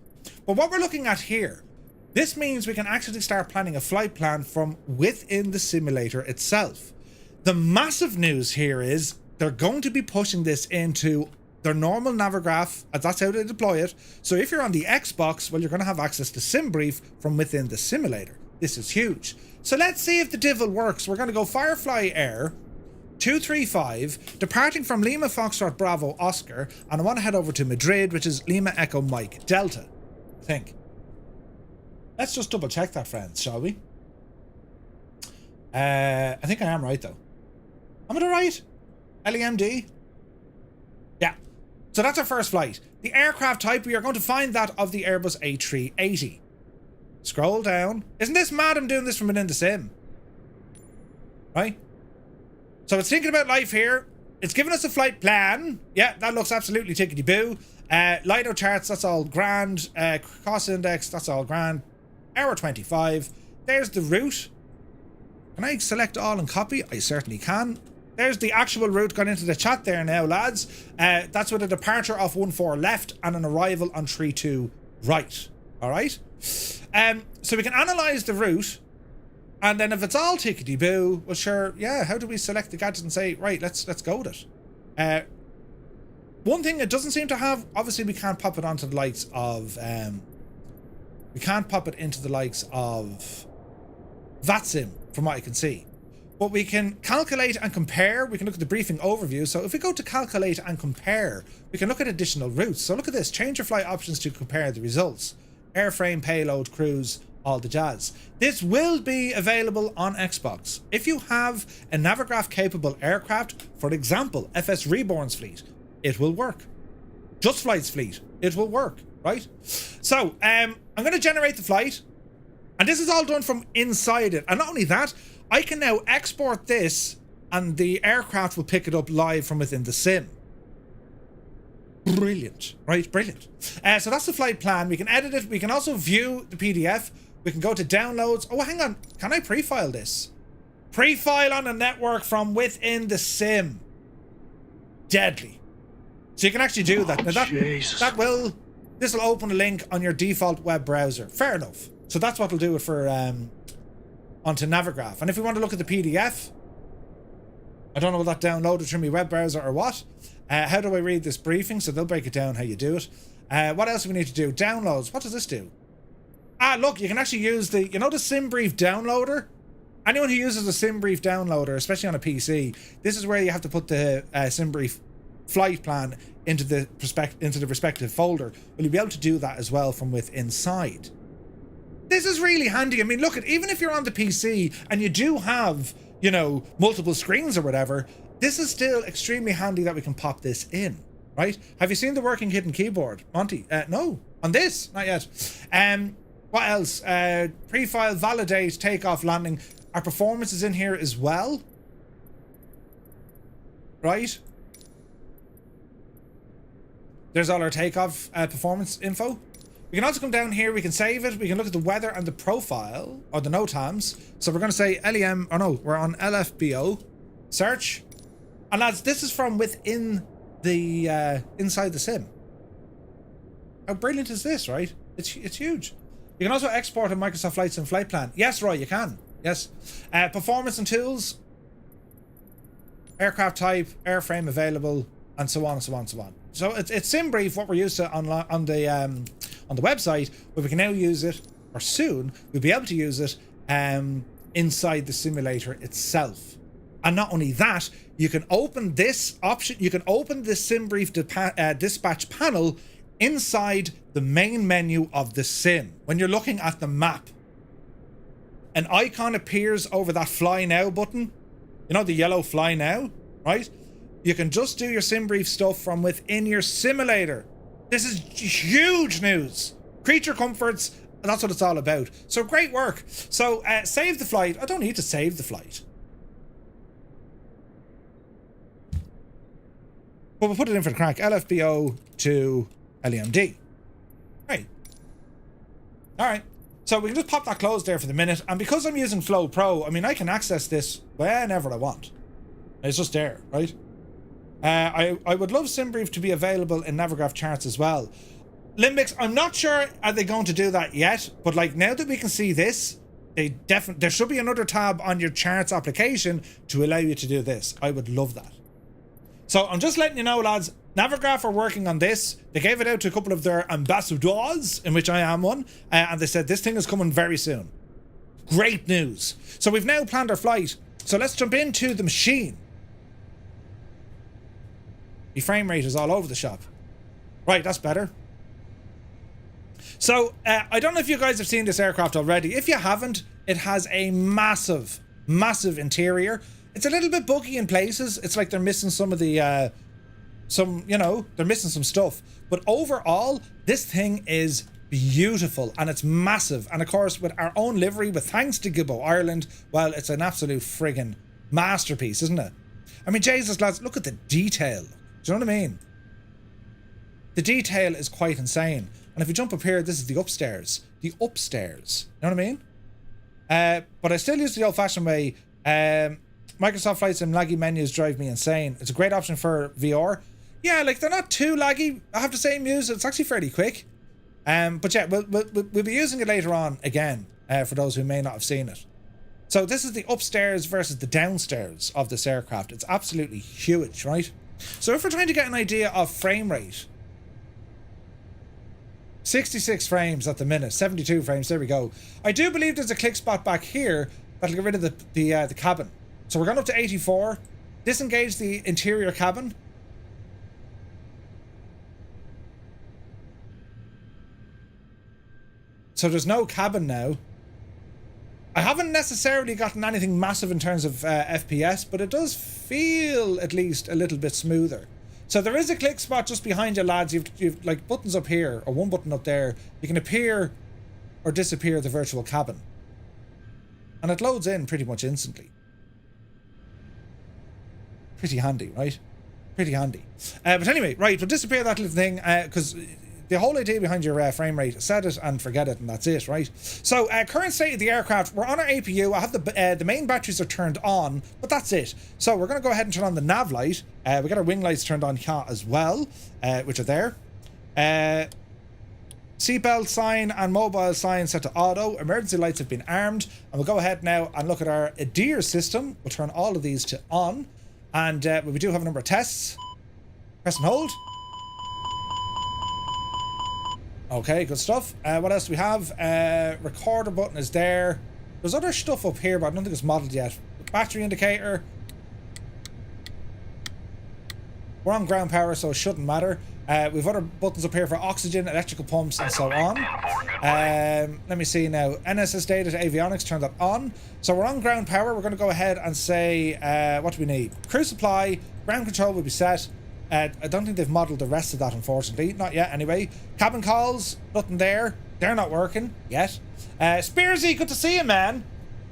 But what we're looking at here, this means we can actually start planning a flight plan from within the simulator itself. The massive news here is they're going to be pushing this into their normal Navigraph, as that's how they deploy it. So if you're on the Xbox, well, you're going to have access to SimBrief from within the simulator. This is huge. So let's see if the devil works. We're going to go Firefly Air 235, departing from Lima Foxtrot Bravo Oscar, and I want to head over to Madrid, which is Lima Echo Mike Delta, I think. Let's just double check that, friends, shall we? I think I am right, though. Am I right? LEMD? Yeah. So that's our first flight. The aircraft type, we are going to find that of the Airbus A380. Scroll down. Isn't this mad? I'm doing this from within the sim. Right? So it's thinking about life here. It's giving us a flight plan. Yeah, that looks absolutely tickety-boo. LIDO charts, that's all grand. Cost index, that's all grand. Hour 25. There's the route. Can I select all and copy? I certainly can. There's the actual route gone into the chat there now, lads. That's with a departure off 14 left and an arrival on 32 right. All right? So we can analyze the route, and then if it's all tickety-boo, well, sure, yeah, how do we select the gadget and say, right, let's go with it? One thing it doesn't seem to have, obviously we can't pop it onto the likes of, we can't pop it into the likes of VATSIM, from what I can see. But we can calculate and compare. We can look at the briefing overview. So if we go to calculate and compare, we can look at additional routes. So look at this, change your flight options to compare the results. Airframe, payload, cruise, all the jazz. This will be available on Xbox. If you have a Navigraph capable aircraft, for example, FS Reborn's fleet, it will work. Just Flight's fleet, it will work, right? So I'm going to generate the flight, and this is all done from inside it. And not only that, I can now export this and the aircraft will pick it up live from within the sim. Brilliant, right? Brilliant. So that's the flight plan. We can edit it. We can also view the PDF. We can go to downloads. Oh, hang on. Can I pre-file this? Pre-file on a network from within the sim. Deadly. So you can actually do that. Now this will open a link on your default web browser. Fair enough. So that's what will do it for onto Navigraph. And if we want to look at the PDF, I don't know will that download it through my web browser or what. How do I read this briefing? So they'll break it down how you do it. What else do we need to do? Downloads. What does this do? Ah, look, you can actually use the, you know, the SimBrief downloader? Anyone who uses a SimBrief downloader, especially on a PC, this is where you have to put the SimBrief flight plan into the respective folder. Will you be able to do that as well from within inside? This is really handy. I mean, look, even if you're on the PC and you do have, you know, multiple screens or whatever, this is still extremely handy that we can pop this in, right? Have you seen the working hidden keyboard, Monty? No, on this, not yet. What else? Pre-file, validate, takeoff, landing. Our performance is in here as well, right? There's all our takeoff performance info. We can also come down here, we can save it, we can look at the weather and the profile, or the NOTAMs. So we're going to say LEM, or no, we're on LFBO, search. And lads, this is from within the, inside the sim. How brilliant is this, right? It's huge. You can also export a Microsoft Flight Sim flight plan. Yes, Roy, you can. Yes. Performance and tools, aircraft type, airframe available, and so on and so on and so on. So it's SimBrief, what we're used to on the website, but we can now use it, or soon we'll be able to use it inside the simulator itself. And not only that, you can open this option, you can open the SimBrief dispatch panel inside the main menu of the sim. When you're looking at the map, an icon appears over that Fly Now button. You know, the yellow Fly Now, right? You can just do your SimBrief stuff from within your simulator. This is huge news. Creature comforts, that's what it's all about. So great work. So save the flight. I don't need to save the flight, but we'll put it in for the crack. LFBO to LEMD. Right. All right. So we can just pop that closed there for the minute. And because I'm using Flow Pro, I mean, I can access this whenever I want. It's just there, right? I would love SimBrief to be available in Navigraph charts as well. Limbics, I'm not sure are they going to do that yet, but like now that we can see this, there should be another tab on your charts application to allow you to do this. I would love that. So I'm just letting you know, lads, Navigraph are working on this. They gave it out to a couple of their ambassadors, in which I am one, and they said this thing is coming very soon. Great news. So we've now planned our flight. So let's jump into the machine. The frame rate is all over the shop. Right, that's better. So, I don't know if you guys have seen this aircraft already. If you haven't, it has a massive, massive interior. It's a little bit buggy in places. It's like they're missing some of the, they're missing some stuff. But overall, this thing is beautiful and it's massive. And of course, with our own livery, with thanks to Gibbo Ireland, well, it's an absolute friggin' masterpiece, isn't it? I mean, Jesus, lads, look at the detail. Do you know what I mean? The detail is quite insane. And if you jump up here, this is the upstairs. The upstairs. You know what I mean? But I still use the old-fashioned way. Microsoft Flight Sim laggy menus drive me insane. It's a great option for VR. Yeah, like they're not too laggy. I have to say, Muse, it's actually fairly quick. But yeah, we'll be using it later on again, for those who may not have seen it. So this is the upstairs versus the downstairs of this aircraft. It's absolutely huge, right? So if we're trying to get an idea of frame rate, 66 frames at the minute, 72 frames, there we go. I do believe there's a click spot back here that'll get rid of the cabin. So we're going up to 84, disengage the interior cabin. So there's no cabin now. I haven't necessarily gotten anything massive in terms of FPS, but it does feel at least a little bit smoother. So there is a click spot just behind you, lads. You've like buttons up here, or one button up there. You can appear or disappear the virtual cabin. And it loads in pretty much instantly. Pretty handy, right? Pretty handy. But anyway, right, we'll disappear that little thing, because the whole idea behind your frame rate, set it and forget it, and that's it, right? So, current state of the aircraft, we're on our APU. I have the main batteries are turned on, but that's it. So we're going to go ahead and turn on the nav light. We got our wing lights turned on here as well, which are there. Seatbelt sign and mobile sign set to auto. Emergency lights have been armed. And we'll go ahead now and look at our ADIR system. We'll turn all of these to on. And we do have a number of tests. Press and hold. Okay, good stuff. What else do we have? Recorder button is there. There's other stuff up here, but I don't think it's modeled yet. Battery indicator. We're on ground power, so it shouldn't matter. We've other buttons up here for oxygen, electrical pumps, and so on. Let me see now. NSS data to avionics, turn that on. So we're on ground power. We're going to go ahead and say, what do we need? Crew supply, ground control will be set. I don't think they've modelled the rest of that, unfortunately. Not yet, anyway. Cabin calls, nothing there. They're not working yet. Spearsy, good to see you, man.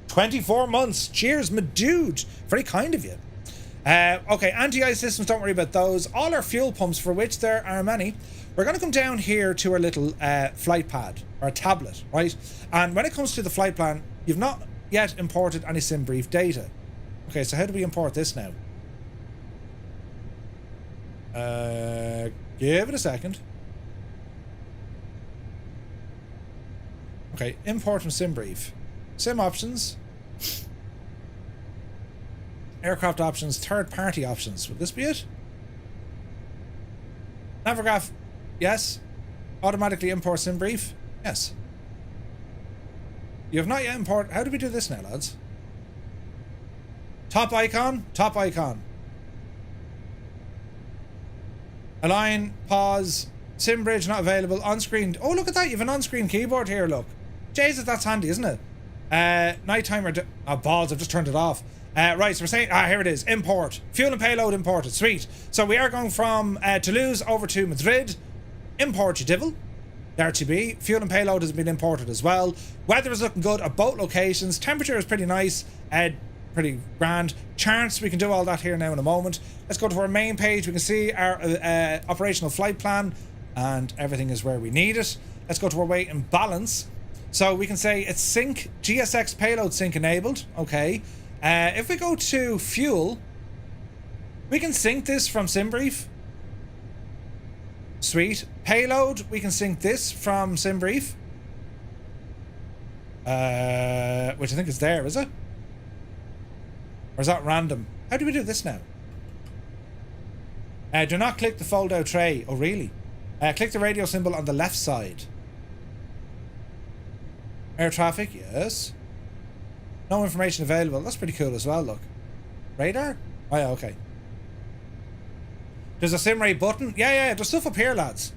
24 months. Cheers, my dude. Very kind of you. Okay, anti-ice systems, don't worry about those. All our fuel pumps, for which there are many. We're going to come down here to our little flight pad, or tablet, right? And when it comes to the flight plan, you've not yet imported any SimBrief data. Okay, so how do we import this now? Give it a second. Okay, import from SimBrief. Sim options. Aircraft options, third party options. Would this be it? Navigraph, yes. Automatically import SimBrief, yes. You have not yet imported. How do we do this now, lads? Top icon, top icon. Align, pause, SimBridge not available, on-screen. Oh, look at that, you have an on-screen keyboard here, look. Jesus, that's handy, isn't it? Night timer, balls, I've just turned it off. Right, so we're saying, here it is, import. Fuel and payload imported, sweet. So we are going from Toulouse over to Madrid. Import, you divil. There to be. Fuel and payload has been imported as well. Weather is looking good at both locations. Temperature is pretty nice. Pretty grand. Charts, we can do all that here now in a moment. Let's go to our main page. We can see our operational flight plan, and everything is where we need it. Let's go to our weight and balance. So we can say it's sync, GSX payload sync enabled. Okay. If we go to fuel, We can sync this from SimBrief. Sweet. Payload, we can sync this from SimBrief. Which I think is there, is it? Or is that random? How do we do this now? Do not click the fold out tray. Oh, really? Click the radio symbol on the left side. Air traffic, yes. No information available. That's pretty cool as well, look. Radar? Oh, yeah, okay. There's a SimRay button. Yeah, there's stuff up here, lads.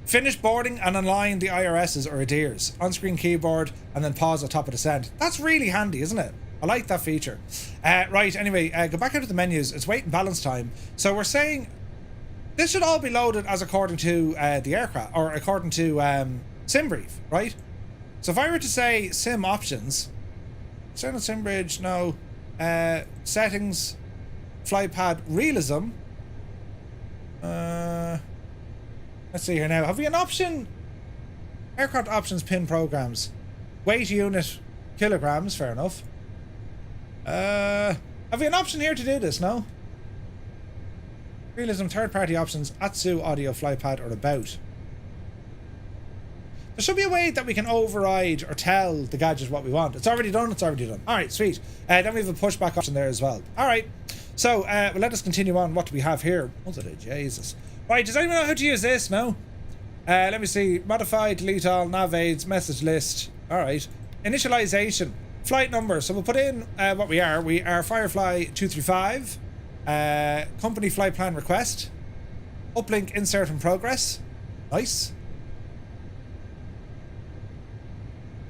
Finish boarding and align the IRSs or ADIRs. On-screen keyboard and then pause at top of descent. That's really handy, isn't it? I like that feature. Right, anyway, go back into the menus. It's wait and balance time. So we're saying this should all be loaded as according to the aircraft, or according to SimBrief, right? So if I were to say sim options, external sim bridge, no. Settings, flypad realism. Let's see here now. Have we an option? Aircraft options pin programs. Weight unit kilograms, fair enough. Have we an option here to do this? No? Realism, third party options, Atsu, audio, flypad, or about. There should be a way that we can override or tell the gadget what we want. It's already done, it's already done. Alright, sweet. Then we have a pushback option there as well. Alright, so well, let us continue on. What do we have here? What's it? Jesus. Right, does anyone know how to use this? No? Let me see. Modify, delete all, nav aids, message list. Alright. Initialization. Flight number. So we'll put in what we are. We are Firefly 235. Company flight plan request. Uplink insert in progress. Nice.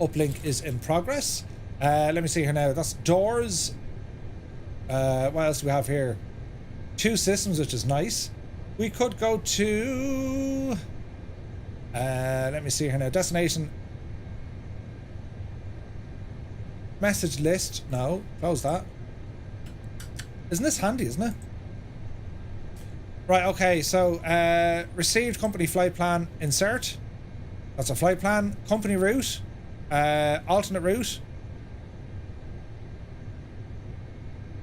Uplink is in progress. Let me see here now. That's doors. What else do we have here? 2 systems, which is nice. We could go to... let me see here now. Destination. Message list. No. Close that. Isn't this handy, isn't it? Right, okay. So, received company flight plan. Insert. That's a flight plan. Company route. Alternate route.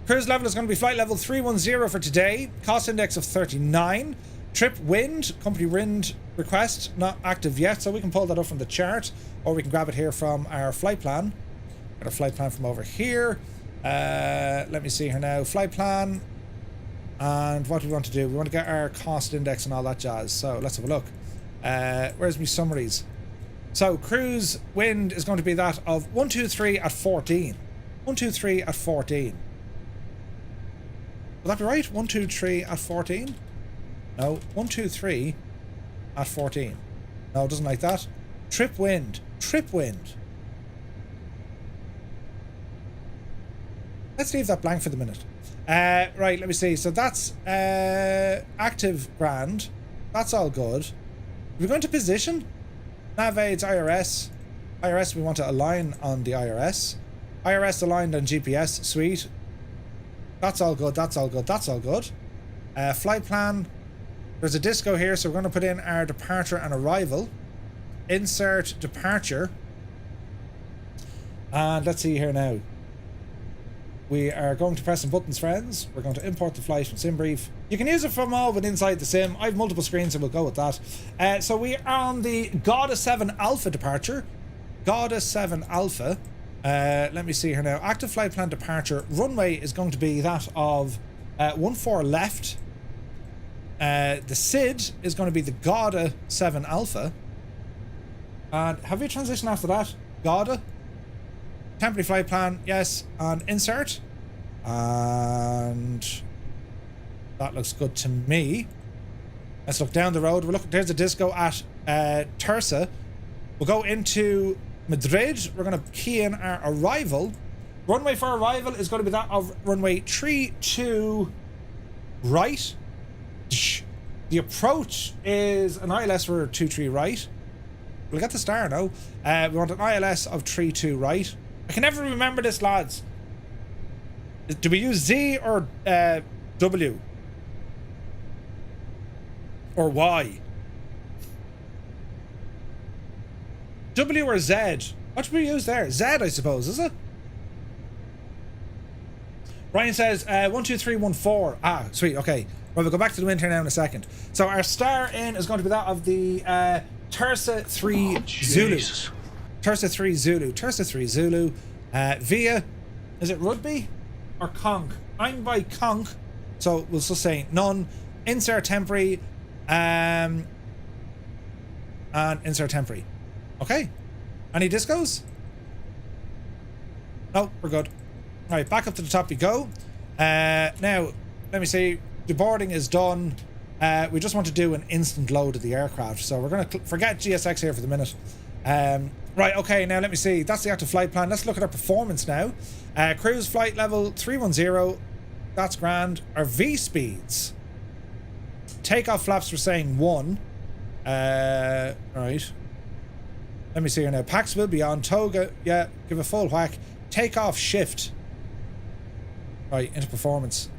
Cruise level is going to be flight level 310 for today. Cost index of 39. Trip wind, company wind request, not active yet, so we can pull that up from the chart, or we can grab it here from our flight plan. Got a flight plan from over here. Let me see here now. Flight plan. And what do we want to do? We want to get our cost index and all that jazz. So let's have a look. Where's my summaries? So cruise wind is going to be that of 123 at 14. 123 at 14. Will that be right? 123 at 14? No, 123 at 14. No, it doesn't like that. Trip wind. Trip wind. Let's leave that blank for the minute. Right, let me see. So that's active grand. That's all good. We're going to position. Nav aids, IRS. IRS, we want to align on the IRS. IRS aligned on GPS. Sweet. That's all good. That's all good. That's all good. Flight plan. There's a disco here, so we're going to put in our departure and arrival. Insert departure. And let's see here now. We are going to press some buttons, friends. We're going to import the flight from SimBrief. You can use it from all but inside the sim. I have multiple screens, so we'll go with that. So we are on the Gauda 7 Alpha departure. Gauda 7 Alpha. Let me see here now. Active flight plan departure. Runway is going to be that of 14 left. The SID is going to be the Gauda 7 Alpha. And have we transitioned after that? Gauda. Temporary flight plan, yes, and insert. And that looks good to me. Let's look down the road. We're looking, there's a disco at Tersa. We'll go into Madrid. We're going to key in our arrival. Runway for arrival is going to be that of runway 32 right. The approach is an ILS for 23 right. We'll get the star now. We want an ILS of 32 right. I can never remember this, lads. Do we use Z or W? Or Y? W or Z? What should we use there? Z, I suppose, is it? Ryan says 12314. Ah, sweet. Okay. Well, we'll go back to the wind here now in a second. So our star in is going to be that of the Tursa 3 Zulu. Tursa 3 Zulu. Tursa 3 Zulu. Via, is it rugby or conch? I'm by conch, so we'll still say none. Insert temporary, and insert temporary. Okay. Any discos? No, we're good. All right, back up to the top we go. Now, let me see. The boarding is done. We just want to do an instant load of the aircraft, so we're going to forget GSX here for the minute. Right, okay, now let me see. That's the active flight plan. Let's look at our performance now. Cruise flight level 310. That's grand. Our V speeds. Takeoff flaps, we're saying 1. Right. Let me see here now. Pax will be on. Toga, yeah, give a full whack. Takeoff shift. Right, into performance.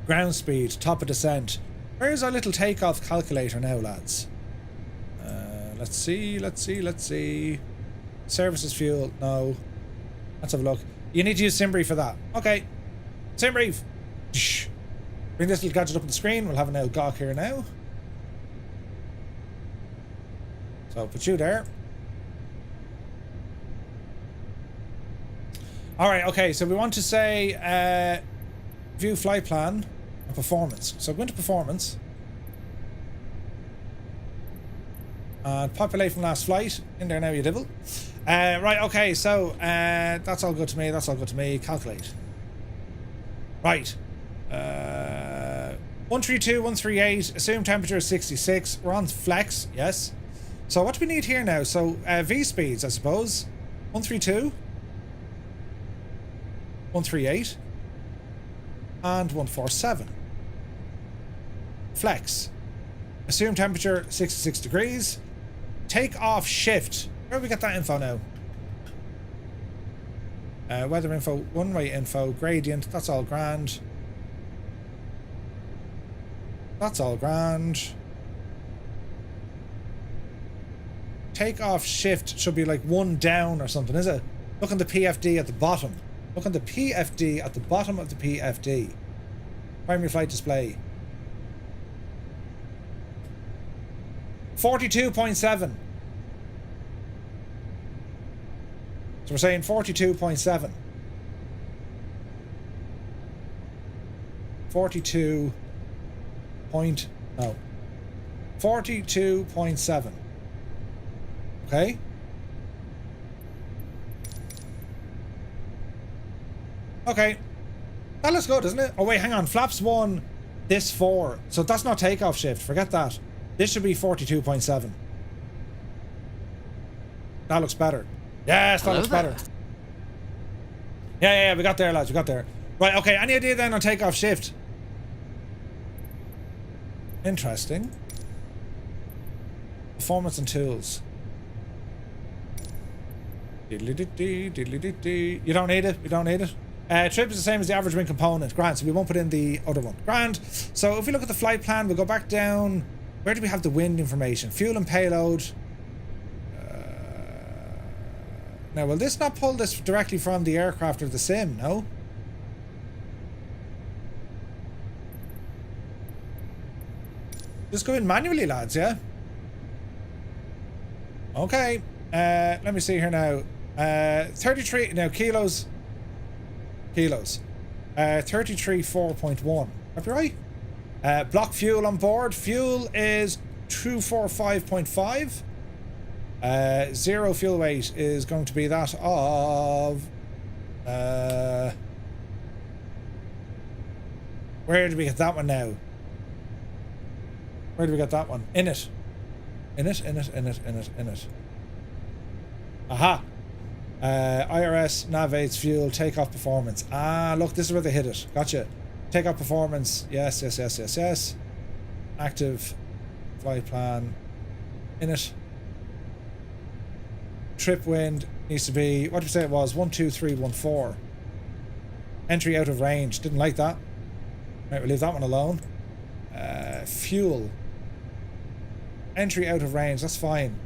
Ground speed, top of descent. Where's our little takeoff calculator now, lads? Let's see. Services fuel, no. Let's have a look. You need to use SimBrief for that. Okay. SimBrief. Bring this little gadget up on the screen. We'll have an old gawk here now. So put you there. Alright, okay, so we want to say view flight plan and performance. So go into performance. Populate from last flight. In there now, you devil. Right, okay, so that's all good to me. That's all good to me. Calculate. Right. 132, 138. Assume temperature is 66. We're on flex, yes. So what do we need here now? So V speeds, I suppose. 132. 138. And 147. Flex. Assume temperature 66 degrees. Take off shift. Where do we get that info now? Weather info, one-way info, gradient, that's all grand. That's all grand. Take off shift should be like 1 down or something, is it? Look on the PFD at the bottom. Look on the PFD at the bottom of the PFD. Primary flight display. 42.7. So we're saying 42.7. 42.7. Okay. Okay. That looks good, doesn't it? Oh wait, hang on. Flaps 1, this 4. So that's not takeoff shift. Forget that. This should be 42.7. That looks better. Yes, that looks better. Yeah, we got there, lads. We got there. Right, okay. Any idea then on takeoff shift? Interesting. Performance and tools. Diddly-dee-dee. You don't need it. You don't need it. Trip is the same as the average wing component. Grand. So we won't put in the other one. Grand. So if we look at the flight plan, we'll go back down. Where do we have the wind information? Fuel and payload. Now, will this not pull this directly from the aircraft or the sim? No? Just go in manually, lads, yeah? Okay. Let me see here now. 33, now kilos. 33 4.1. That'd be right. Block fuel on board. Fuel is 245.5. Zero fuel weight is going to be that of where did we get that one now? Where did we get that one? In it. Aha. IRS, nav aids, fuel, takeoff performance. Ah, look, this is where they hit it. Gotcha. Takeoff performance. Yes. Active flight plan. In it. Trip wind needs to be, what did we say it was? 12314. Entry out of range. Didn't like that. Right, we'll leave that one alone. Fuel. Entry out of range. That's fine.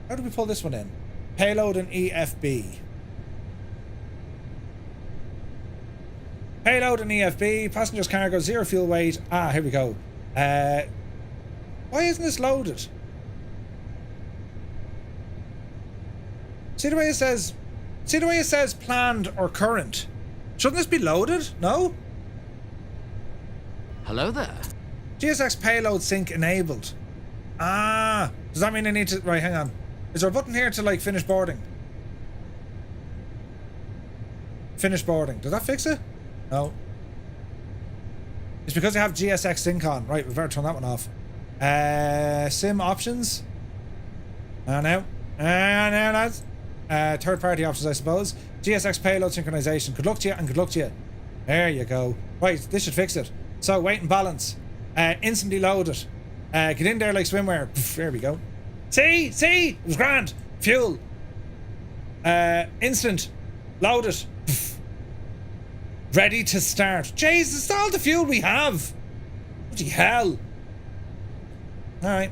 How do we pull this one in? Payload and EFB. Payload and EFB. Passengers cargo, 0 fuel weight. Ah, here we go. Why isn't this loaded? See the way it says planned or current? Shouldn't this be loaded? No? Hello there. GSX payload sync enabled. Ah, does that mean I need to... Right, hang on. Is there a button here to, like, finish boarding? Finish boarding. Does that fix it? No. It's because I have GSX sync on. Right, we better turn that one off. Sim options. Now, lads. Third party options, I suppose. GSX payload synchronization. Good luck to you and good luck to you. There you go. Right, this should fix it. So, weight and balance. Instantly load it. Get in there like swimwear. There we go. See? It was grand. Fuel. Instant. Load it. Ready to start. Jeez, it's all the fuel we have. Bloody hell. Alright.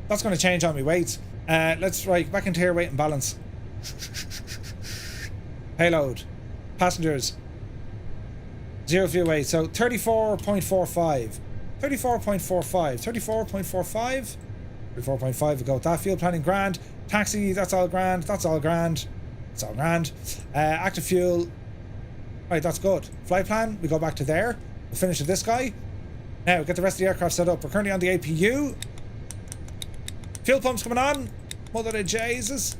That's going to change on me weights. Let's right back into here, weight and balance. Payload. Passengers. 0 fuel weight. So 34.45. 34.45. 34.45. 34.5 we go with that. Fuel planning grand. Taxi, that's all grand. That's all grand. That's all grand. Active fuel. Right, that's good. Flight plan, we go back to there. We'll finish with this guy. Now, get the rest of the aircraft set up. We're currently on the APU. Fuel pumps coming on. Mother of Jesus.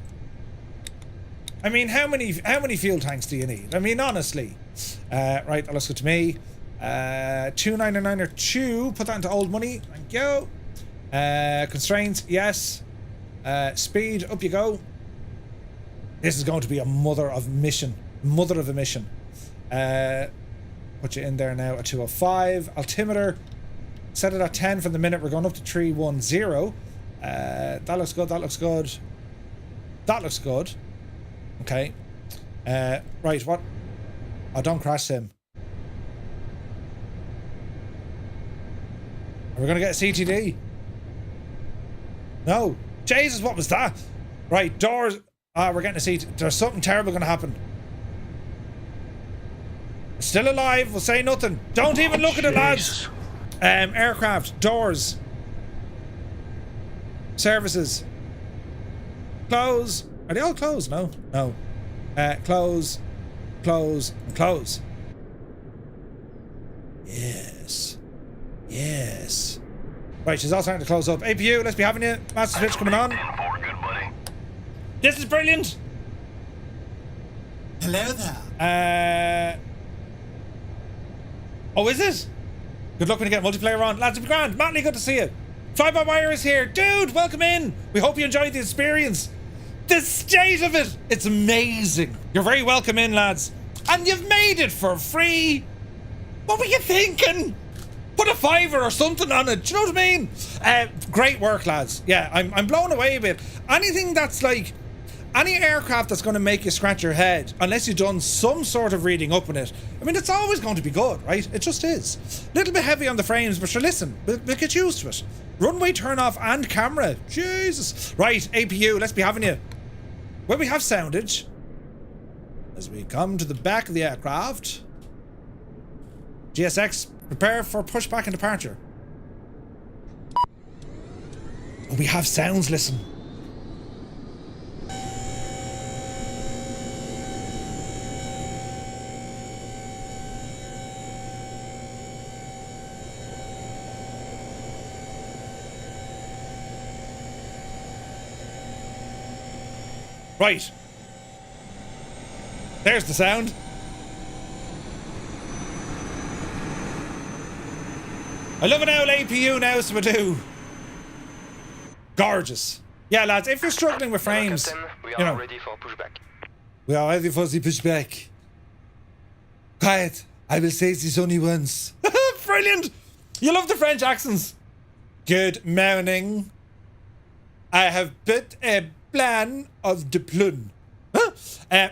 I mean, how many fuel tanks do you need? I mean, honestly. Right, that looks good to me. 299 or 2. Put that into old money. Thank you. Constraints, yes. Speed, up you go. This is going to be a mother of a mission. Put you in there now at 205. Altimeter, set it at 10 from the minute. We're going up to 310. That looks good. That looks good. That looks good. Okay. Right, what? Oh, don't crash him. Are we going to get a CTD? No. Jesus, what was that? Right, doors. Ah, we're getting a seat. There's something terrible going to happen. Still alive. We'll say nothing. Don't even look at it, lads. Aircraft. Doors. Services. Close. Are they all closed? No. No. Close. Close. And close. Yes. Yes. Right, she's all starting to close up. APU, let's be having you. Master switch coming on. This is brilliant. Hello there. Oh, is it? Good luck when you get multiplayer on. Lads, it'll be grand. Mattley, good to see you. FlyByWire is here. Dude, welcome in. We hope you enjoyed the experience. The state of it. It's amazing. You're very welcome in, lads. And you've made it for free. What were you thinking? Put a $5 or something on it. Do you know what I mean? Great work, lads. Yeah, I'm blown away a bit. Anything that's like... Any aircraft that's going to make you scratch your head, unless you've done some sort of reading up on it, I mean, it's always going to be good, right? It just is. A little bit heavy on the frames, but sure, listen, we'll get used to it. Runway turn off and camera. Jesus. Right, APU, let's be having you. Well, we have soundage. As we come to the back of the aircraft. GSX, prepare for pushback and departure. Oh, we have sounds, listen. Right. There's the sound. I love an old APU now, so I do. Gorgeous. Yeah, lads, if you're struggling with frames, Captain, we are ready for pushback. We are ready for the pushback. Quiet. I will say this only once. Brilliant. You love the French accents. Good morning. I have put a plan of the plun. Huh?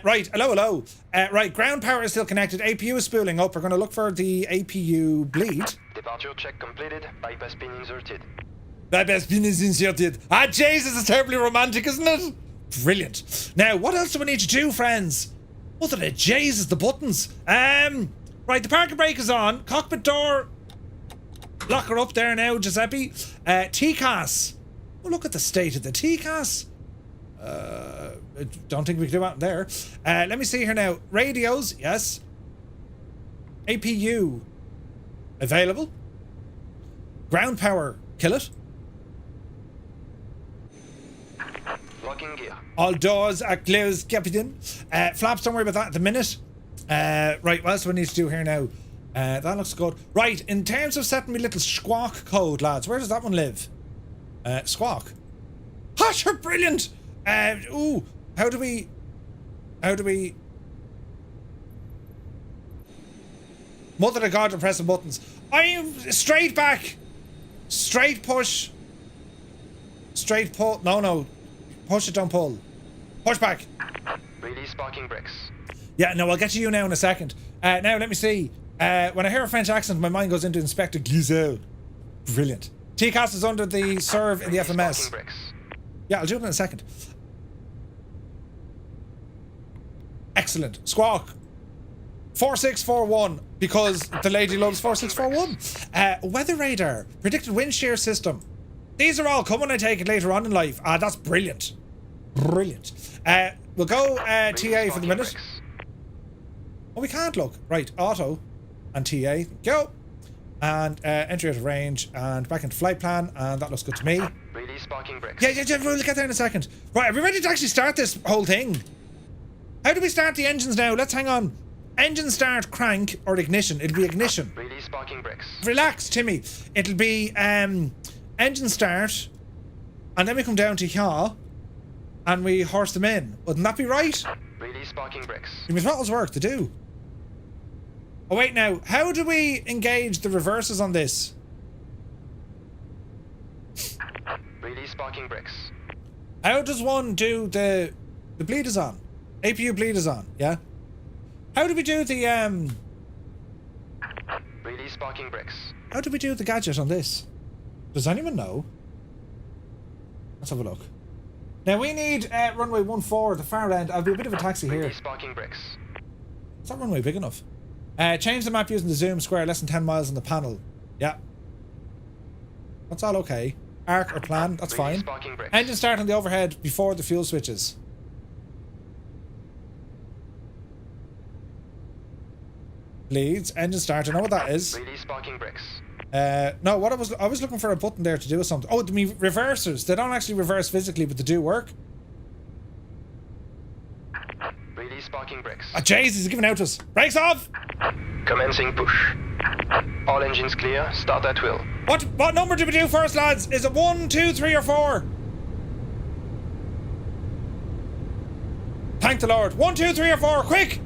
Right, hello. Right, ground power is still connected. APU is spooling up. We're going to look for the APU bleed. Departure check completed. Bypass pin inserted. Bypass pin is inserted. Ah, Jesus, it's terribly romantic, isn't it? Brilliant. Now, what else do we need to do, friends? Mother of Jesus, the buttons. Right, the parking brake is on. Cockpit door. Lock her up there now, Giuseppe. TCAS. Oh, look at the state of the TCAS. I don't think we can do that there. Let me see here now. Radios, yes. APU. Available. Ground power. Kill it. Locking gear. All doors are closed, Captain. Flaps, don't worry about that at the minute. Right, what else do I need to do here now? That looks good. Right, in terms of setting me little squawk code, lads, where does that one live? Squawk. Oh, you're brilliant! Ooh, how do we... Mother of God, I'm pressing buttons. I'm straight back. Straight push. Straight pull. No. Push it, don't pull. Push back. Release parking brakes. Yeah, no, I'll get to you now in a second. Now, let me see. When I hear a French accent, my mind goes into Inspector Glisel. Brilliant. TCAS is under the serve in the Release FMS. parking brakes. Yeah, I'll do it in a second. Excellent. Squawk. 4641, because the lady loves 4641. Weather radar. Predicted wind shear system. These are all coming, I take it, later on in life. That's brilliant. Brilliant. We'll go TA for the minute. Brakes. Oh, we can't look. Right, auto and TA. Go. And entry out of range and back into flight plan, and that looks good to me. Release parking brakes. Yeah, we'll get there in a second. Right, are we ready to actually start this whole thing? How do we start the engines now? Let's hang on. Engine start, crank, or ignition. It'll be ignition. Release parking brakes. Relax, Timmy. It'll be engine start, and then we come down to here, and we horse them in. Wouldn't that be right? Release parking brakes. Your throttles work, they do. Oh wait, now, how do we engage the reverses on this? Release parking brakes. How does one do the bleed is on? APU bleed is on, yeah? How do we do the Release parking brakes. how do we do the gadget on this? Does anyone know? Let's have a look. Now we need runway 14 at the far end. I'll be a bit of a taxi here. Release parking brakes. Is that runway big enough? Change the map using the zoom square, less than 10 miles on the panel. Yeah. That's all okay. Arc or plan, that's Release fine. parking brakes. Engine start on the overhead before the fuel switches. Leads, engine start, I know what that is. Release parking brakes. No, what I was looking for a button there to do something. Oh, the reversers. They don't actually reverse physically, but they do work. Release parking brakes. Ah, Jesus, he's giving out to us. Brakes off! Commencing push. All engines clear. Start at will. What number do we do first, lads? Is it 1, 2, 3, or 4? Thank the Lord. 1, 2, 3, or 4, quick!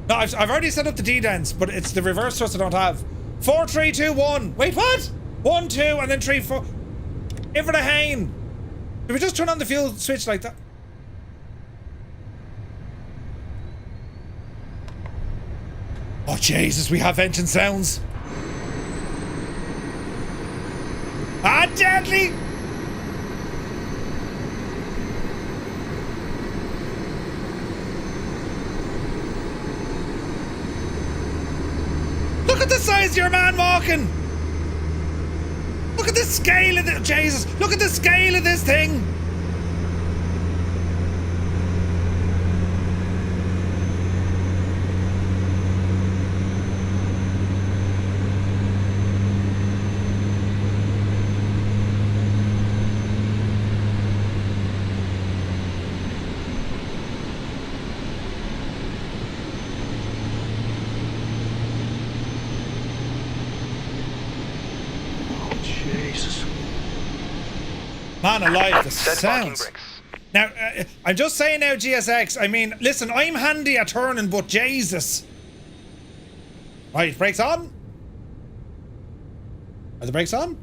No, I've already set up the D-dents, but it's the reverse thrust I don't have. 4, 3, 2, 1. Wait, what? 1, 2, and then 3, 4. In for the Hain. Did we just turn on the fuel switch like that? Oh, Jesus, we have engine sounds. Ah, deadly! Look at the size of your man walking! Look at the scale of this. Jesus, look at the scale of this thing! Man alive, the Set parking sounds. brakes. Now, I'm just saying now, GSX, I mean, listen, I'm handy at turning, but Jesus. Right, brakes on? Are the brakes on?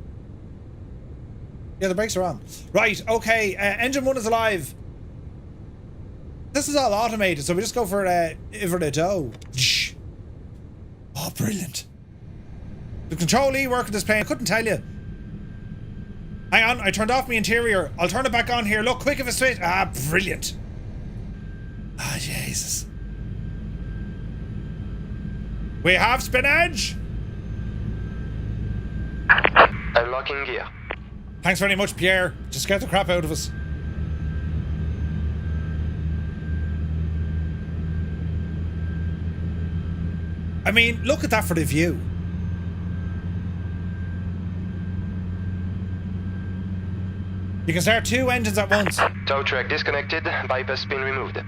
Yeah, the brakes are on. Right, okay, engine 1 is alive. This is all automated, so we just go for the dough. Oh, brilliant. The Control E work of this plane, I couldn't tell you. Hang on, I turned off my interior. I'll turn it back on here. Look, quick of a switch. Ah, brilliant. Ah, Jesus. We have spinach. I'm locking gear. Thanks very much, Pierre. Just scared the crap out of us. I mean, look at that for the view. You can start 2 engines at once. Tow track disconnected, bypass pin removed.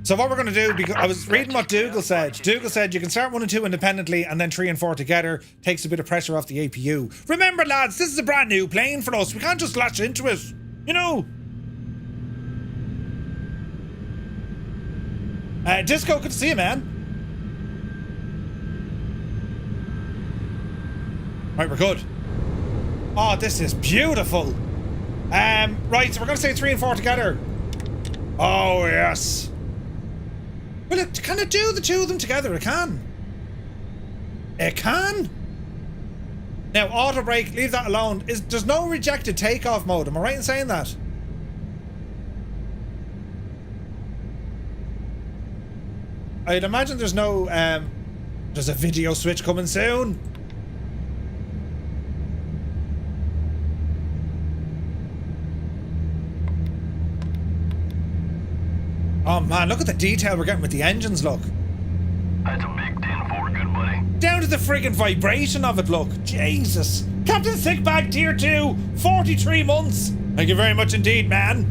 So what we're going to do, because I was reading what Dougal said. Dougal said you can start 1 and 2 independently and then 3 and 4 together. Takes a bit of pressure off the APU. Remember, lads, this is a brand new plane for us. We can't just latch into it. You know? Disco, good to see you, man. Right, we're good. Oh, this is beautiful. Right, so we're going to say 3 and 4 together. Oh, yes. Well, can it do the 2 of them together? It can. It can. Now, auto brake, leave that alone. There's no rejected takeoff mode. Am I right in saying that? I'd imagine there's no, there's a video switch coming soon. Oh man, look at the detail we're getting with the engines, look. That's a big 10-4, good buddy. Down to the friggin' vibration of it, look. Jesus. Captain Thickbag Tier 2, 43 months. Thank you very much indeed, man.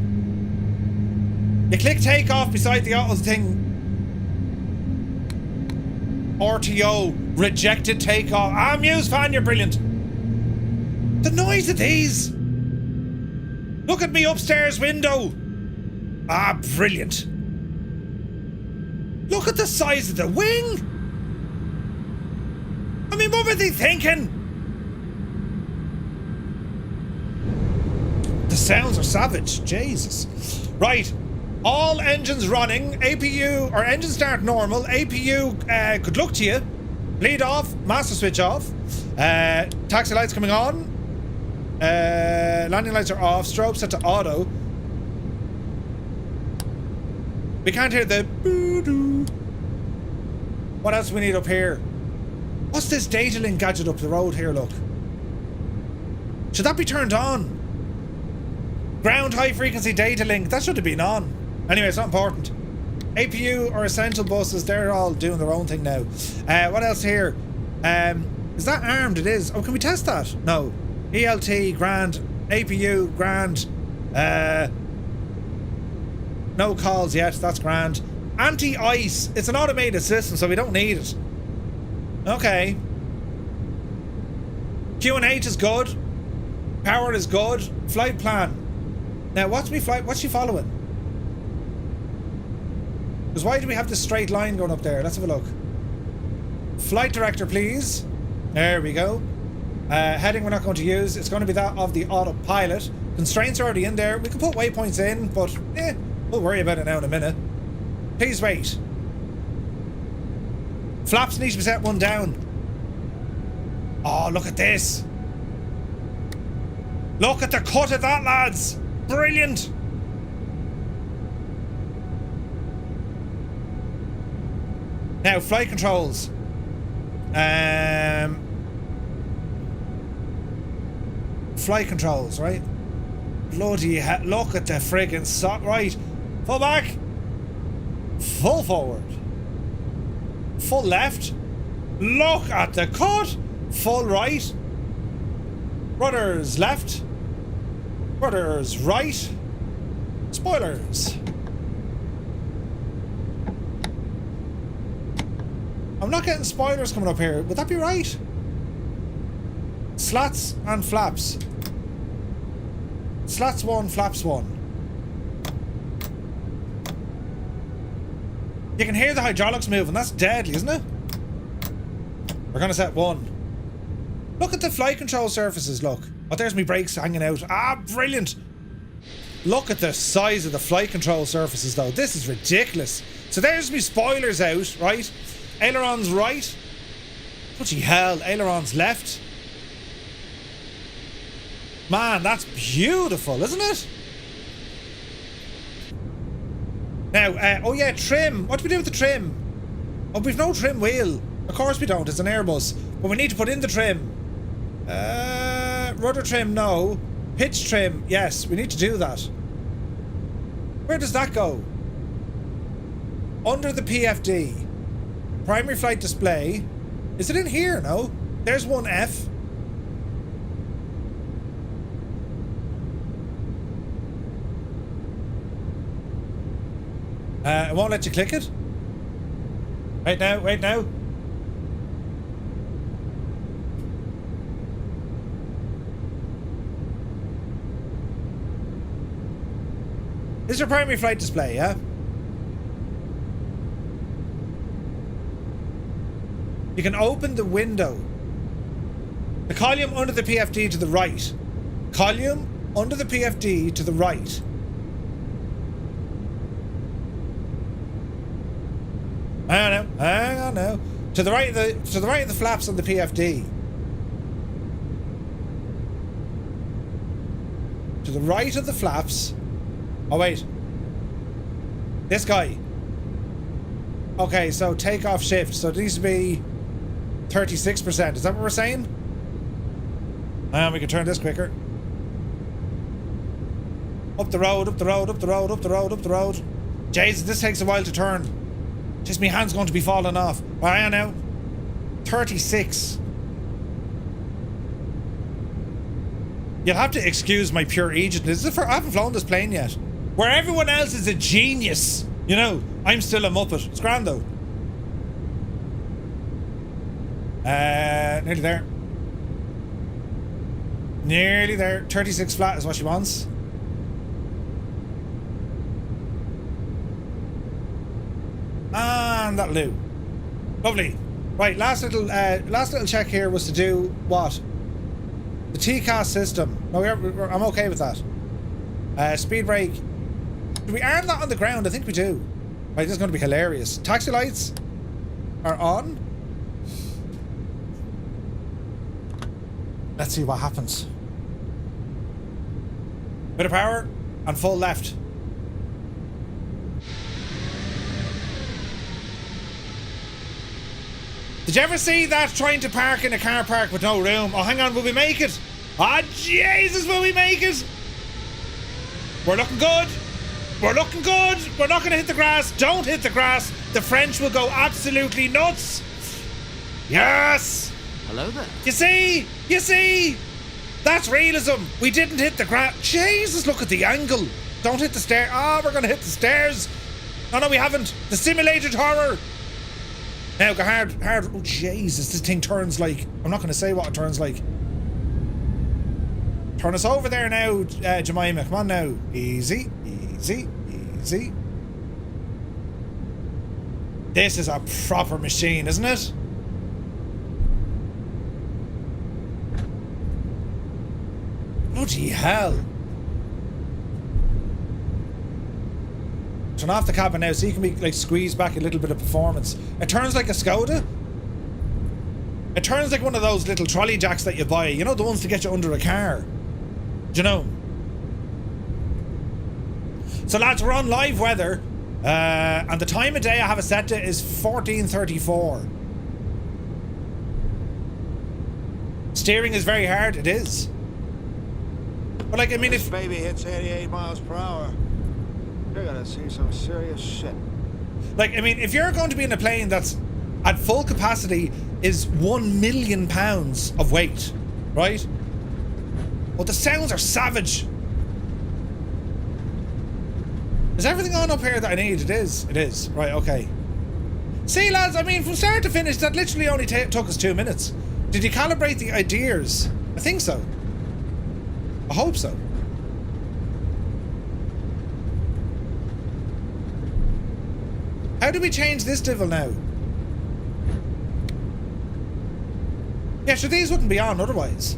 You click takeoff beside the auto thing. RTO, rejected takeoff. Ah, Muse fan, you're brilliant. The noise of these. Look at me upstairs window. Ah, brilliant. Look at the size of the wing! I mean, what were they thinking? The sounds are savage, Jesus. Right, all engines running, APU, or engine start normal, APU, good luck to you. Bleed off, master switch off. Taxi lights coming on. Landing lights are off, strobe set to auto. We can't hear the boo-doo. What else do we need up here? What's this data link gadget up the road here, look? Should that be turned on? Ground high frequency data link. That should have been on. Anyway, it's not important. APU or essential buses, they're all doing their own thing now. What else here? Is that armed? It is. Oh, can we test that? No. ELT, grand. APU, grand. No calls yet, that's grand. Anti-ice, it's an automated system, so we don't need it. Okay. Q&H is good. Power is good. Flight plan. Now, what's she following? Because why do we have this straight line going up there? Let's have a look. Flight director, please. There we go. Heading we're not going to use. It's going to be that of the autopilot. Constraints are already in there. We can put waypoints in, but we'll worry about it now in a minute. Please wait. Flaps need to be set 1 down. Oh, look at this. Look at the cut of that, lads. Brilliant. Now, flight controls. Flight controls, right? Bloody hell. Look at the friggin' right. Full back. Full forward. Full left. Look at the cut. Full right. Rudders left. Rudders right. Spoilers. I'm not getting spoilers coming up here. Would that be right? Slats and flaps. Slats 1, flaps 1. You can hear the hydraulics moving. That's deadly, isn't it? We're going to set 1. Look at the flight control surfaces, look. Oh, there's my brakes hanging out. Ah, brilliant. Look at the size of the flight control surfaces, though. This is ridiculous. So there's my spoilers out, right? Ailerons right. Bloody hell, ailerons left. Man, that's beautiful, isn't it? Now, oh yeah, trim. What do we do with the trim? Oh, we've no trim wheel. Of course we don't. It's an Airbus. But we need to put in the trim. Rudder trim, no. Pitch trim, yes. We need to do that. Where does that go? Under the PFD. Primary flight display. Is it in here? No. There's one F. It won't let you click it. Wait now, wait now. This is your primary flight display, yeah? You can open the window. The column under the PFD to the right. Column under the PFD to the right. Hang on now. To the right of the flaps on the PFD. To the right of the flaps. Oh wait. This guy. Okay, so takeoff shift. So it needs to be 36%. Is that what we're saying? And we can turn this quicker. Up the road, up the road, up the road, up the road, up the road. Jesus, this takes a while to turn. Just my hand's going to be falling off. Where are you now? 36. You'll have to excuse my pure Egyptness. I haven't flown this plane yet. Where everyone else is a genius, you know, I'm still a muppet. It's grand though. Nearly there. Nearly there. 36 flat is what she wants. And that'll do. Lovely. Right, last little check here was to do what? The TCAS system. No, I'm okay with that. Speed brake. Do we arm that on the ground? I think we do. Right, this is going to be hilarious. Taxi lights are on. Let's see what happens. Bit of power and full left. Did you ever see that trying to park in a car park with no room? Oh, hang on, will we make it? Ah, Jesus, will we make it? We're looking good. We're looking good. We're not going to hit the grass. Don't hit the grass. The French will go absolutely nuts. Yes. Hello there. You see? You see? That's realism. We didn't hit the grass. Jesus, look at the angle. Don't hit the stair. Ah, we're going to hit the stairs. No, we haven't. The simulated horror. Now go hard, hard. Oh, Jesus, this thing turns like... I'm not going to say what it turns like. Turn us over there now, Jemima. Come on now. Easy, easy, easy. This is a proper machine, isn't it? Bloody hell. Turn off the cabin now so you can be like squeeze back a little bit of performance. It turns like a Skoda. It turns like one of those little trolley jacks that you buy. You know, the ones to get you under a car. Do you know? So lads, we're on live weather. And the time of day I have it set to is 14:34. Steering is very hard. It is. But like, I mean, this if baby hits 88 miles per hour, you're gonna see some serious shit. Like, I mean, if you're going to be in a plane that's at full capacity is 1 million pounds of weight, right? Well, the sounds are savage. Is everything on up here that I need? It is. It is. Right, okay. See, lads, I mean, from start to finish, that literally only took us 2 minutes. Did you calibrate the ideas? I think so. I hope so. How do we change this devil now? Yeah, sure, these wouldn't be on otherwise.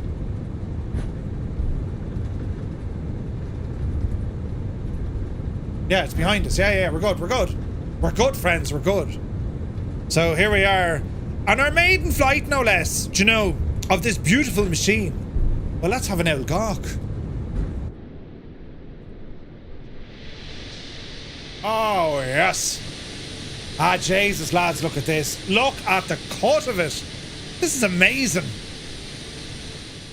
Yeah, it's behind us. Yeah, we're good, we're good. We're good, friends, we're good. So here we are. On our maiden flight, no less, do you know, of this beautiful machine. Well, let's have an old gawk. Oh, yes. Ah, Jesus, lads, look at this. Look at the cut of it. This is amazing.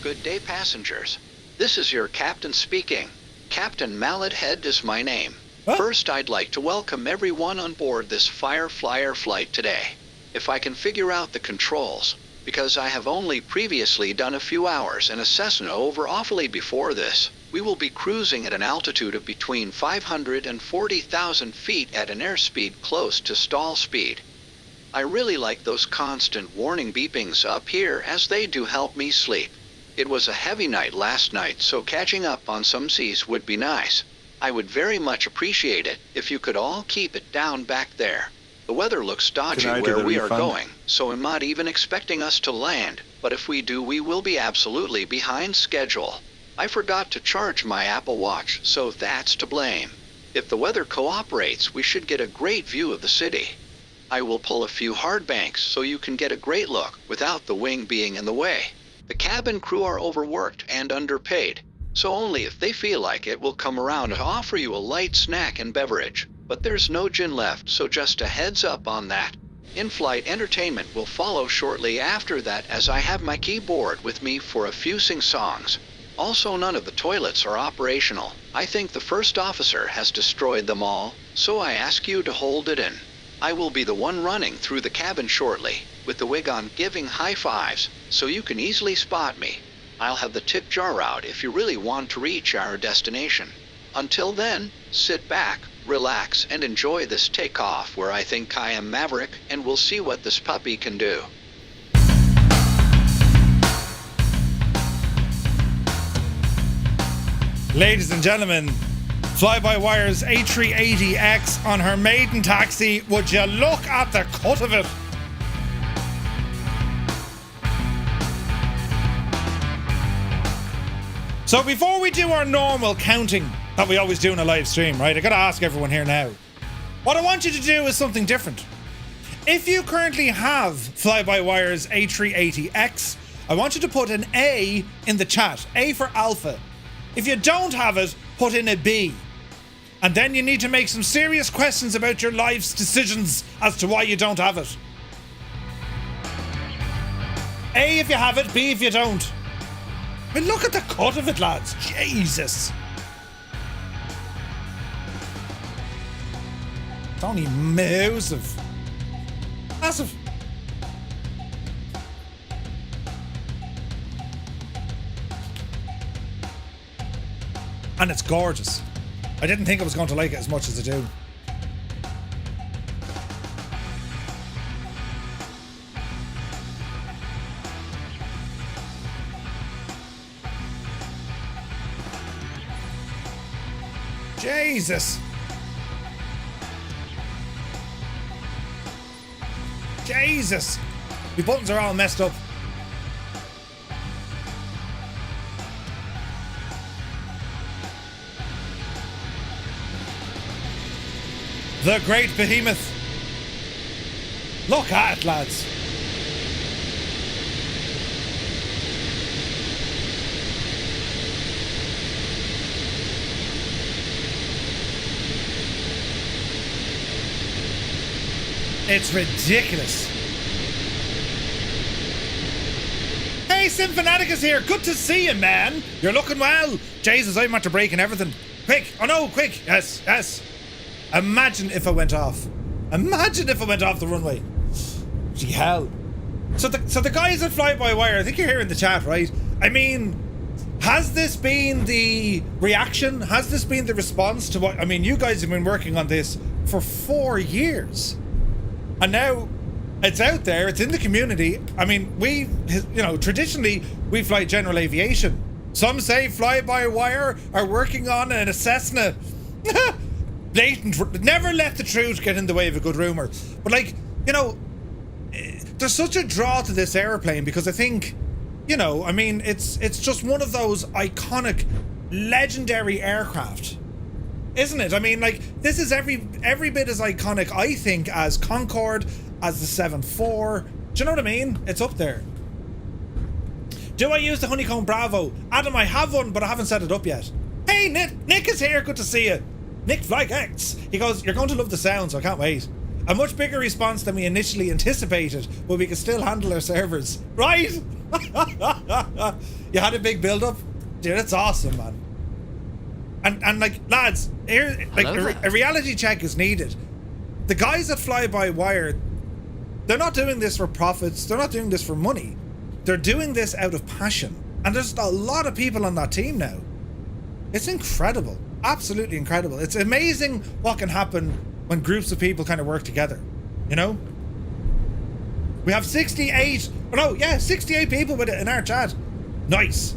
Good day, passengers. This is your captain speaking. Captain Mallet Head is my name. What? First, I'd like to welcome everyone on board this Fireflyer flight today. If I can figure out the controls, because I have only previously done a few hours in a Cessna over awfully before this, we will be cruising at an altitude of between 500 and 40,000 feet at an airspeed close to stall speed. I really like those constant warning beepings up here as they do help me sleep. It was a heavy night last night, so catching up on some seas would be nice. I would very much appreciate it if you could all keep it down back there. The weather looks dodgy where we are going, so I'm not even expecting us to land, but if we do, we will be absolutely behind schedule. I forgot to charge my Apple Watch, so that's to blame. If the weather cooperates, we should get a great view of the city. I will pull a few hard banks so you can get a great look without the wing being in the way. The cabin crew are overworked and underpaid, so only if they feel like it will come around to offer you a light snack and beverage. But there's no gin left, so just a heads up on that. In-flight entertainment will follow shortly after that, as I have my keyboard with me for a few sing-songs. Also, none of the toilets are operational. I think the first officer has destroyed them all, so I ask you to hold it in. I will be the one running through the cabin shortly, with the wig on giving high fives, so you can easily spot me. I'll have the tip jar out if you really want to reach our destination. Until then, sit back, relax, and enjoy this takeoff where I think I am Maverick, and we'll see what this puppy can do. Ladies and gentlemen, FlyByWire's A380X on her maiden taxi. Would you look at the cut of it? So before we do our normal counting that we always do in a live stream, right? I gotta ask everyone here now. What I want you to do is something different. If you currently have FlyByWire's A380X, I want you to put an A in the chat. A for alpha. If you don't have it, put in a B. And then you need to make some serious questions about your life's decisions as to why you don't have it. A if you have it, B if you don't. I mean, look at the cut of it, lads. Jesus. It's only massive. Massive. And it's gorgeous. I didn't think I was going to like it as much as I do. Jesus. Jesus. My buttons are all messed up. The great behemoth. Look at it, lads. It's ridiculous. Hey, Symphoniticus here. Good to see you, man. You're looking well. Jesus, I'm after breaking everything. Quick. Oh no, quick. Yes, yes. Imagine if I went off. Imagine if I went off the runway. Gee hell. So the guys at FlyByWire, I think you're here in the chat, right? I mean, has this been the reaction? Has this been the response to what... I mean, you guys have been working on this for 4 years. And now it's out there, it's in the community. I mean, we, you know, traditionally we fly general aviation. Some say FlyByWire are working on a Cessna. Blatant. Never let the truth get in the way of a good rumor. But like, you know, there's such a draw to this airplane because I think, you know, I mean, it's just one of those iconic, legendary aircraft. Isn't it? I mean, like, this is every bit as iconic, I think, as Concorde, as the 7-4. Do you know what I mean? It's up there. Do I use the Honeycomb Bravo? Adam, I have one, but I haven't set it up yet. Hey, Nick is here. Good to see you. Nick FlyX. He goes, you're going to love the sounds, I can't wait. A much bigger response than we initially anticipated, but we can still handle our servers. Right? You had a big build-up? Dude, that's awesome, man. And like, lads, here, like a reality check is needed. The guys at FlyByWire, they're not doing this for profits. They're not doing this for money. They're doing this out of passion. And there's a lot of people on that team now. It's incredible. Absolutely incredible. It's amazing what can happen when groups of people kind of work together. You know? We have 68 people with it in our chat. Nice.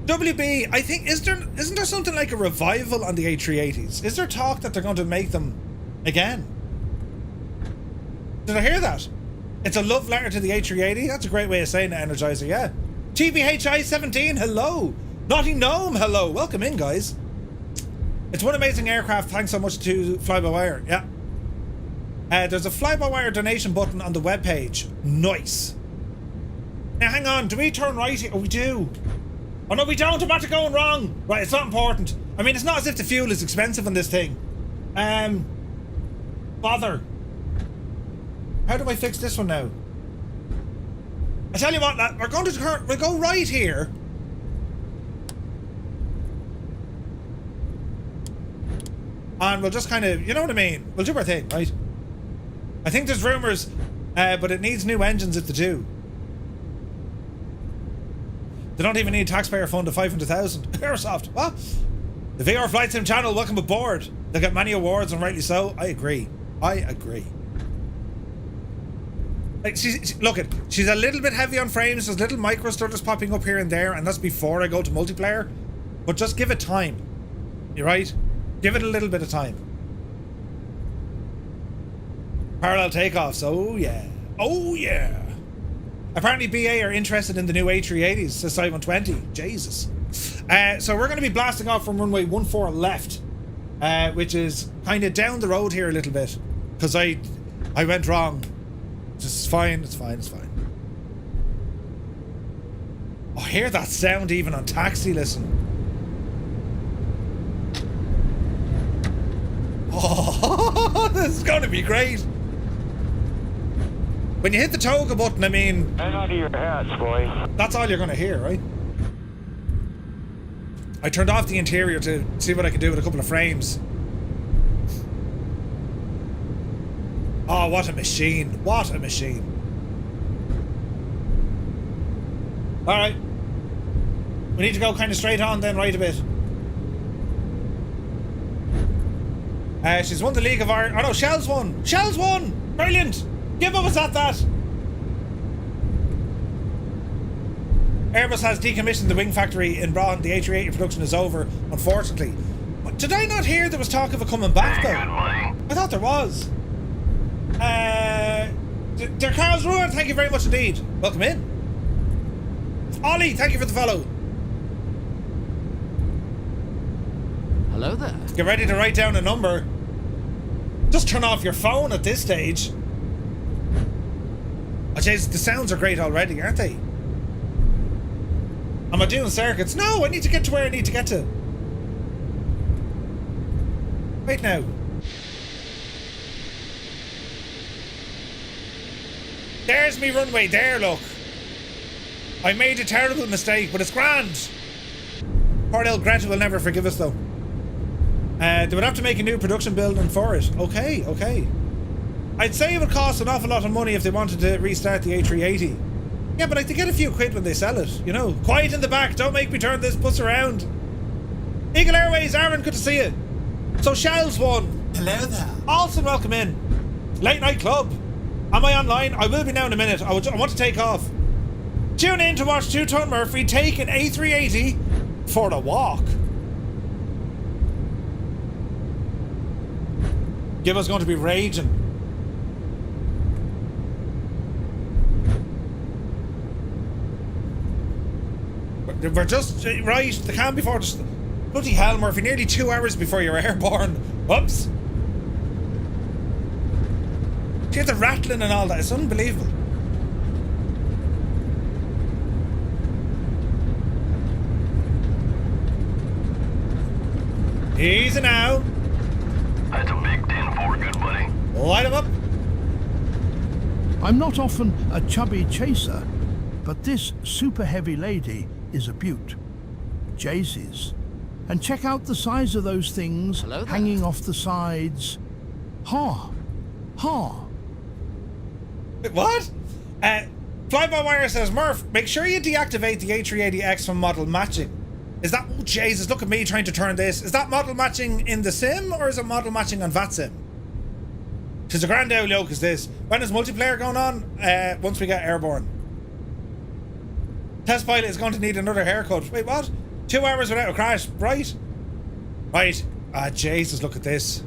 WB, I think, isn't there something like a revival on the A380s? Is there talk that they're going to make them again? Did I hear that? It's a love letter to the A380? That's a great way of saying it, Energizer, yeah. TBHI17, hello. Naughty Gnome, hello. Welcome in, guys. It's one amazing aircraft. Thanks so much to FlyByWire, yeah. There's a FlyByWire donation button on the webpage. Nice. Now, hang on. Do we turn right here? Oh, we do. Oh, no, we don't. I'm about to go wrong. Right, it's not important. I mean, it's not as if the fuel is expensive on this thing. Bother. How do I fix this one now? I tell you what, lad, we'll go right here. And we'll just kind of, you know what I mean? We'll do our thing, right? I think there's rumours, but it needs new engines if they do. They don't even need taxpayer fund of 500,000. Airsoft, what? The VR Flight Sim channel, welcome aboard. They get many awards, and rightly so. I agree. I agree. Like, she's a little bit heavy on frames. There's little micro stutters popping up here and there, and that's before I go to multiplayer. But just give it time. You right? Give it a little bit of time. Parallel takeoffs. Oh yeah. Oh yeah. Apparently BA are interested in the new A380s, says Side120. Jesus. So we're going to be blasting off from runway 14 left, which is kind of down the road here a little bit, because I went wrong. It's fine, it's fine, it's fine. Oh, hear that sound even on taxi, listen. Oh, this is going to be great. When you hit the toga button, I mean... Hang on to your hats, boy. That's all you're going to hear, right? I turned off the interior to see what I could do with a couple of frames. Oh, what a machine. What a machine. Alright. We need to go kind of straight on then, right a bit. She's won the League of Ireland. Oh no, Shell's won. Shell's won! Brilliant! Give us at that! Airbus has decommissioned the wing factory in Braun. The A380 production is over, unfortunately. But did I not hear there was talk of it coming back, though? Good money. I thought there was. Der Carl's Ruin, thank you very much indeed. Welcome in. Ollie, thank you for the follow. Hello there. Get ready to write down a number. Just turn off your phone at this stage. Oh, jeez, the sounds are great already, aren't they? Am I doing circuits? No, I need to get to where I need to get to. Wait now. There's me runway there, look. I made a terrible mistake, but it's grand. Poor little Greta will never forgive us, though. They would have to make a new production building for it. Okay, okay. I'd say it would cost an awful lot of money if they wanted to restart the A380. Yeah, but like, they get a few quid when they sell it, you know. Quiet in the back, don't make me turn this bus around. Eagle Airways, Aaron, good to see you. So Shell's won. Hello there. Alson, welcome in. Late Night Club. Am I online? I will be now in a minute. I want to take off. Tune in to watch Two-Tone Murphy take an A380 for a walk. Gibbo's going to be raging. We're just right. The calm before the bloody hell, Murphy. Nearly 2 hours before you're airborne. Whoops. Do you hear the rattling and all that? It's unbelievable. Easy now. That's a big 10-4, good buddy. Light him up. I'm not often a chubby chaser, but this super heavy lady is a beaut. Jaycees. And check out the size of those things Hello there. hanging off the sides. Ha! Ha! Wait, what? Fly-by-wire says, Murph, make sure you deactivate the A380X from model matching. Is that... Oh, Jesus, look at me trying to turn this. Is that model matching in the sim, or is it model matching on VATSIM? Because a grand old yoke is this. When is multiplayer going on? Once we get airborne. Test pilot is going to need another haircut. Wait, what? 2 hours without a crash. Right. Right. Ah, Jesus, look at this.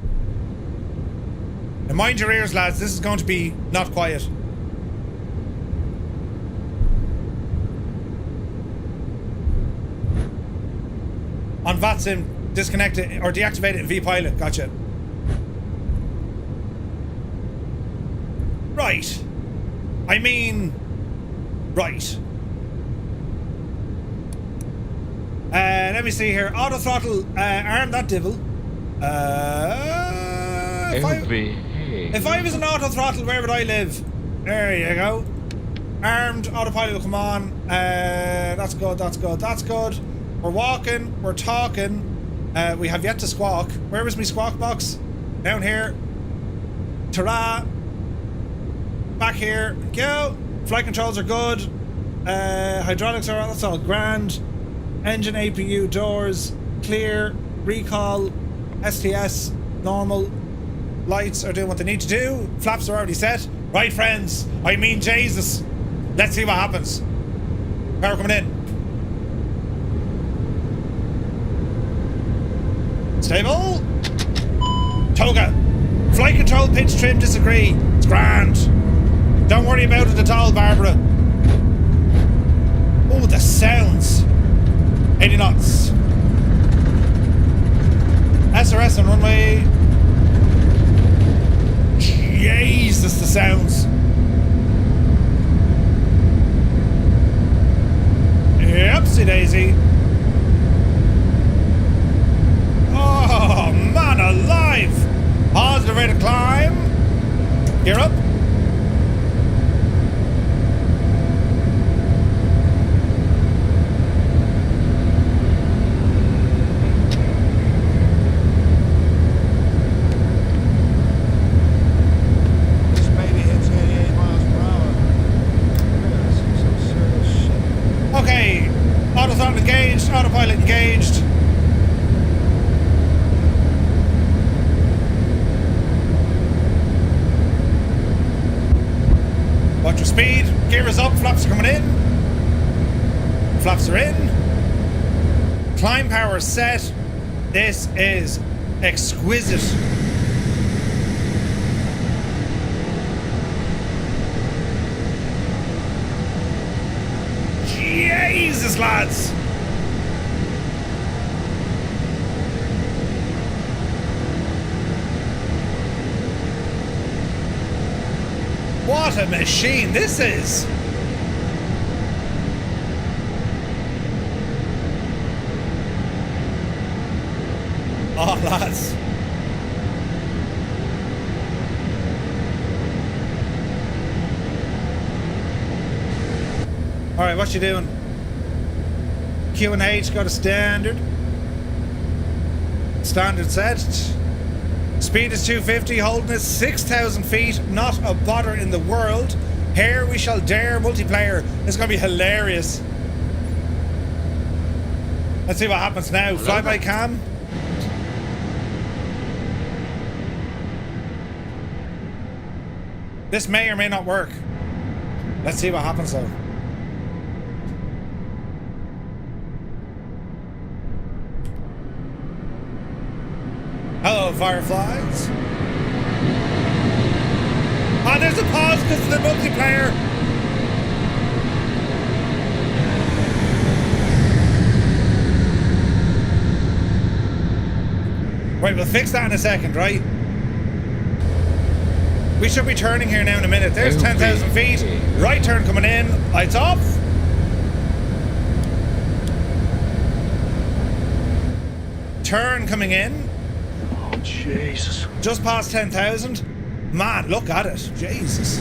Now mind your ears, lads. This is going to be not quiet. On VATSIM, disconnect it or deactivate it in V-Pilot. Gotcha. Right. I mean... Right. Let me see here. Auto throttle. Arm that devil. If I was an auto throttle, where would I live? There you go. Armed. Autopilot will come on. That's good. That's good. That's good. We're walking. We're talking. We have yet to squawk. Where was my squawk box? Down here. Ta-ra. Back here. Go. Flight controls are good. Hydraulics are... That's all grand. Engine, APU, doors, clear, recall, STS, normal. Lights are doing what they need to do. Flaps are already set. Right, friends. I mean, Jesus. Let's see what happens. Power coming in. Stable. Toga. Flight control, pitch, trim, disagree. It's grand. Don't worry about it at all, Barbara. Oh, the sounds. 80 knots. SRS on runway. Jesus, the sounds. Upsie daisy. Oh, man alive. Positive rate of climb. Gear up. Engaged, autopilot engaged. Watch your speed. Gear is up. Flaps are coming in. Flaps are in. Climb power set. This is exquisite. Jesus, lads. What a machine this is! Oh, lads. Alright, what you doing? Q and H got a standard. Standard set. Speed is 250, holding is 6,000 feet. Not a bother in the world. Here we shall dare multiplayer. It's going to be hilarious. Let's see what happens now. Flyby cam. This may or may not work. Let's see what happens though. Hello, Fireflies. Ah, there's a pause because of the multiplayer. Right, we'll fix that in a second, right? We should be turning here now in a minute. There's 10,000 feet. Right turn coming in. Lights off. turn coming in. Oh, Jesus. Just past 10,000. Man, look at it. Jesus.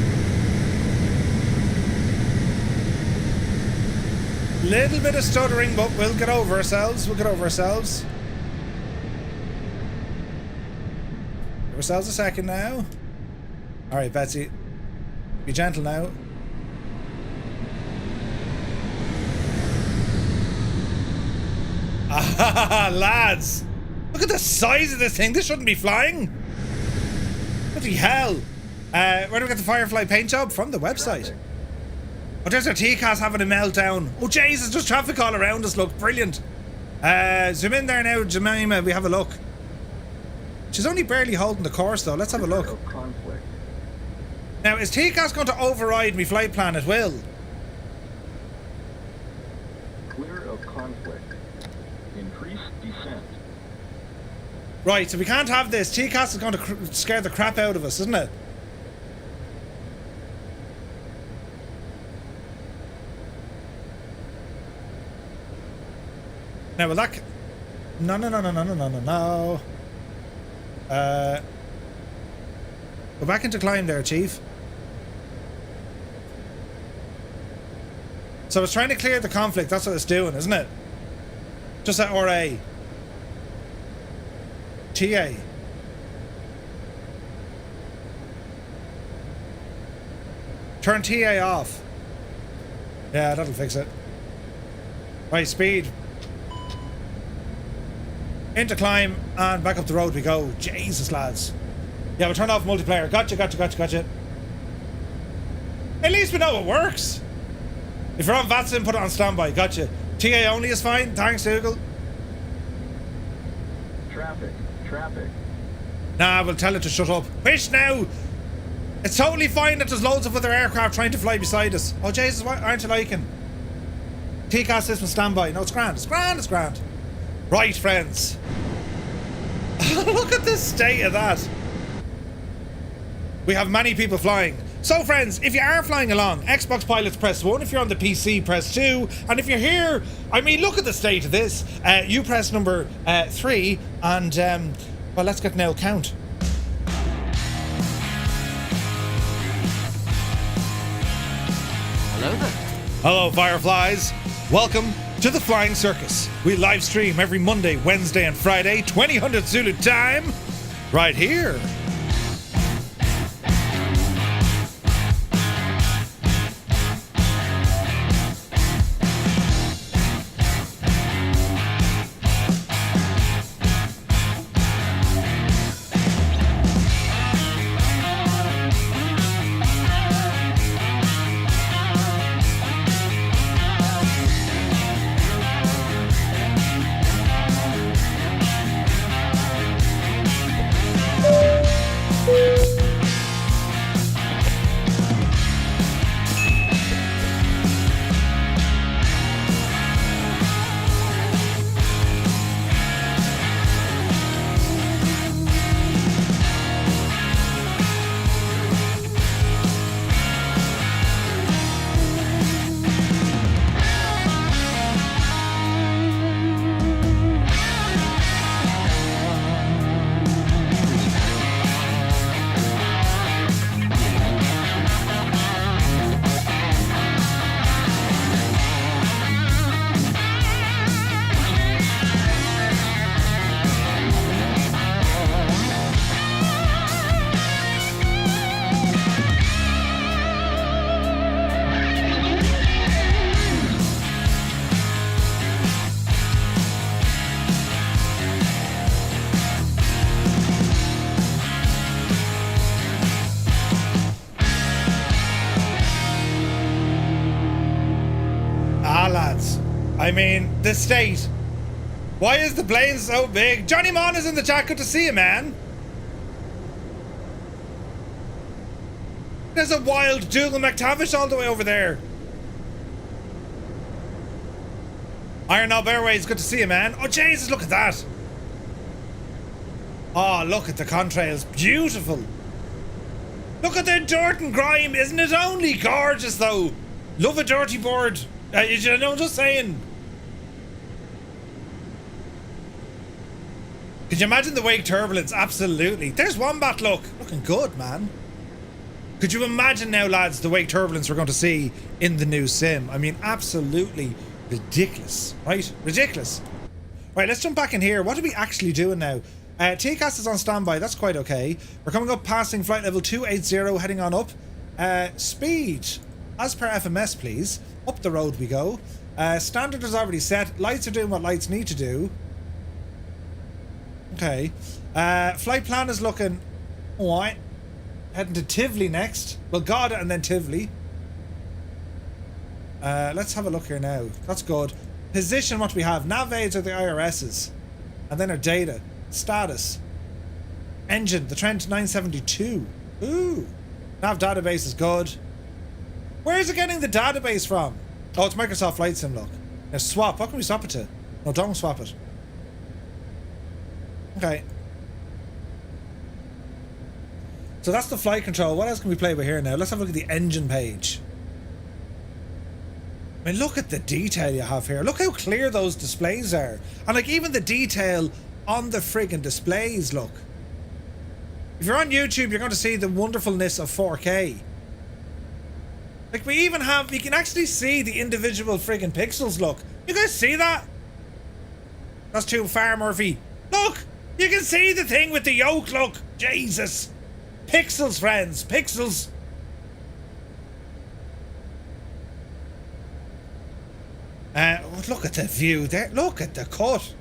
Little bit of stuttering, but we'll get over ourselves. Give ourselves a second now. All right, Betsy. Be gentle now. Ah, lads. Look at the size of this thing. This shouldn't be flying. Bloody hell. Where do we get the Firefly paint job? From the website. Oh, there's our TCAS having a meltdown. Oh, Jesus, there's traffic all around us. Look, brilliant. Zoom in there now, Jemima. We have a look. She's only barely holding the course, though. Let's have a look. Now, is TCAS going to override me flight plan at will? Clear of conflict. Increase descent. Right, so we can't have this. TCAS is going to scare the crap out of us, isn't it? Now, will that... No. Go back into climb there, Chief. So it's trying to clear the conflict. That's what it's doing, isn't it? Just that RA. TA. Turn TA off. Yeah, that'll fix it. Right, speed. Into climb and back up the road we go. Jesus, lads. Yeah, we'll turn off multiplayer. Gotcha. At least we know it works. If you're on VATSIM, put it on standby. Gotcha. TA only is fine. Thanks, Google. Traffic. Nah, we'll tell it to shut up. Wish now. It's totally fine that there's loads of other aircraft trying to fly beside us. Oh, Jesus, what aren't you liking? TCAS system standby. No, it's grand. Right, friends. Look at the state of that. We have many people flying. So, friends, if you are flying along, Xbox pilots press 1. If you're on the PC, press 2. And if you're here, I mean, look at the state of this. You press number 3. And, well, let's get now count. Hello there. Hello, Fireflies. Welcome to the Flying Circus. We live stream every Monday, Wednesday, and Friday, 2000 Zulu time, right here. I mean, the state. Why is the plane so big? Johnny Mon is in the chat. Good to see you, man. There's a wild Dougal McTavish all the way over there. Iron Knob Airways, good to see you, man. Oh, Jesus, look at that. Oh, look at the contrails. Beautiful. Look at the dirt and grime. Isn't it only gorgeous, though? Love a dirty board. You know, just saying. Could you imagine the wake turbulence? Absolutely. There's Wombat, look. Looking good, man. Could you imagine now, lads, the wake turbulence we're going to see in the new sim? I mean, absolutely ridiculous, right? Ridiculous. Right, let's jump back in here. What are we actually doing now? TCAS is on standby. That's quite okay. We're coming up, passing flight level 280, heading on up. Speed, as per FMS, please. Up the road we go. Standard is already set. Lights are doing what lights need to do. Okay. Flight plan is looking alright. Heading to Tivoli next. Well, Garda and then Tivoli. Let's have a look here now. That's good. Position, what do we have? Nav aids are the IRS's. And then our data. Status. Engine, the Trent 972. Ooh. Nav database is good. Where is it getting the database from? Oh, it's Microsoft Flight Sim, look. Now swap. What can we swap it to? No, don't swap it. Okay. So that's the flight control. What else can we play with here now? Let's have a look at the engine page. I mean, look at the detail you have here. Look how clear those displays are. And like even the detail on the friggin' displays, look. If you're on YouTube, you're going to see the wonderfulness of 4K. Like we even have, you can actually see the individual friggin' pixels, look. You guys see that? That's too far, Murphy. Look! You can see the thing with the yoke, look! Jesus! Pixels, friends, pixels! Look at the view there. Look at the cut.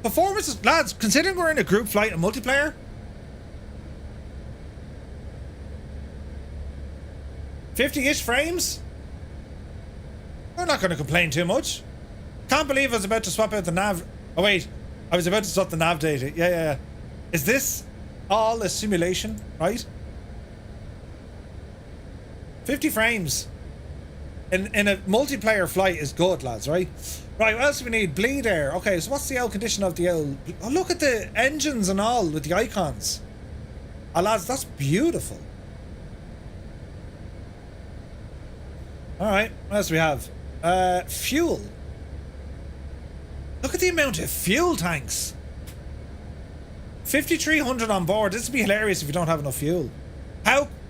Performances, lads, considering we're in a group flight and multiplayer. 50-ish frames? We're not going to complain too much. Can't believe I was about to swap out the nav. Oh wait, I was about to swap the nav data. Yeah. Is this all a simulation, right? 50 frames in a multiplayer flight is good, lads, right? Right, what else do we need? Bleed air. Okay, so what's the old condition of the old... Oh, look at the engines and all with the icons. Oh, lads, that's beautiful. Alright, what else do we have? Fuel. Look at the amount of fuel tanks. 5,300 on board. This would be hilarious if you don't have enough fuel.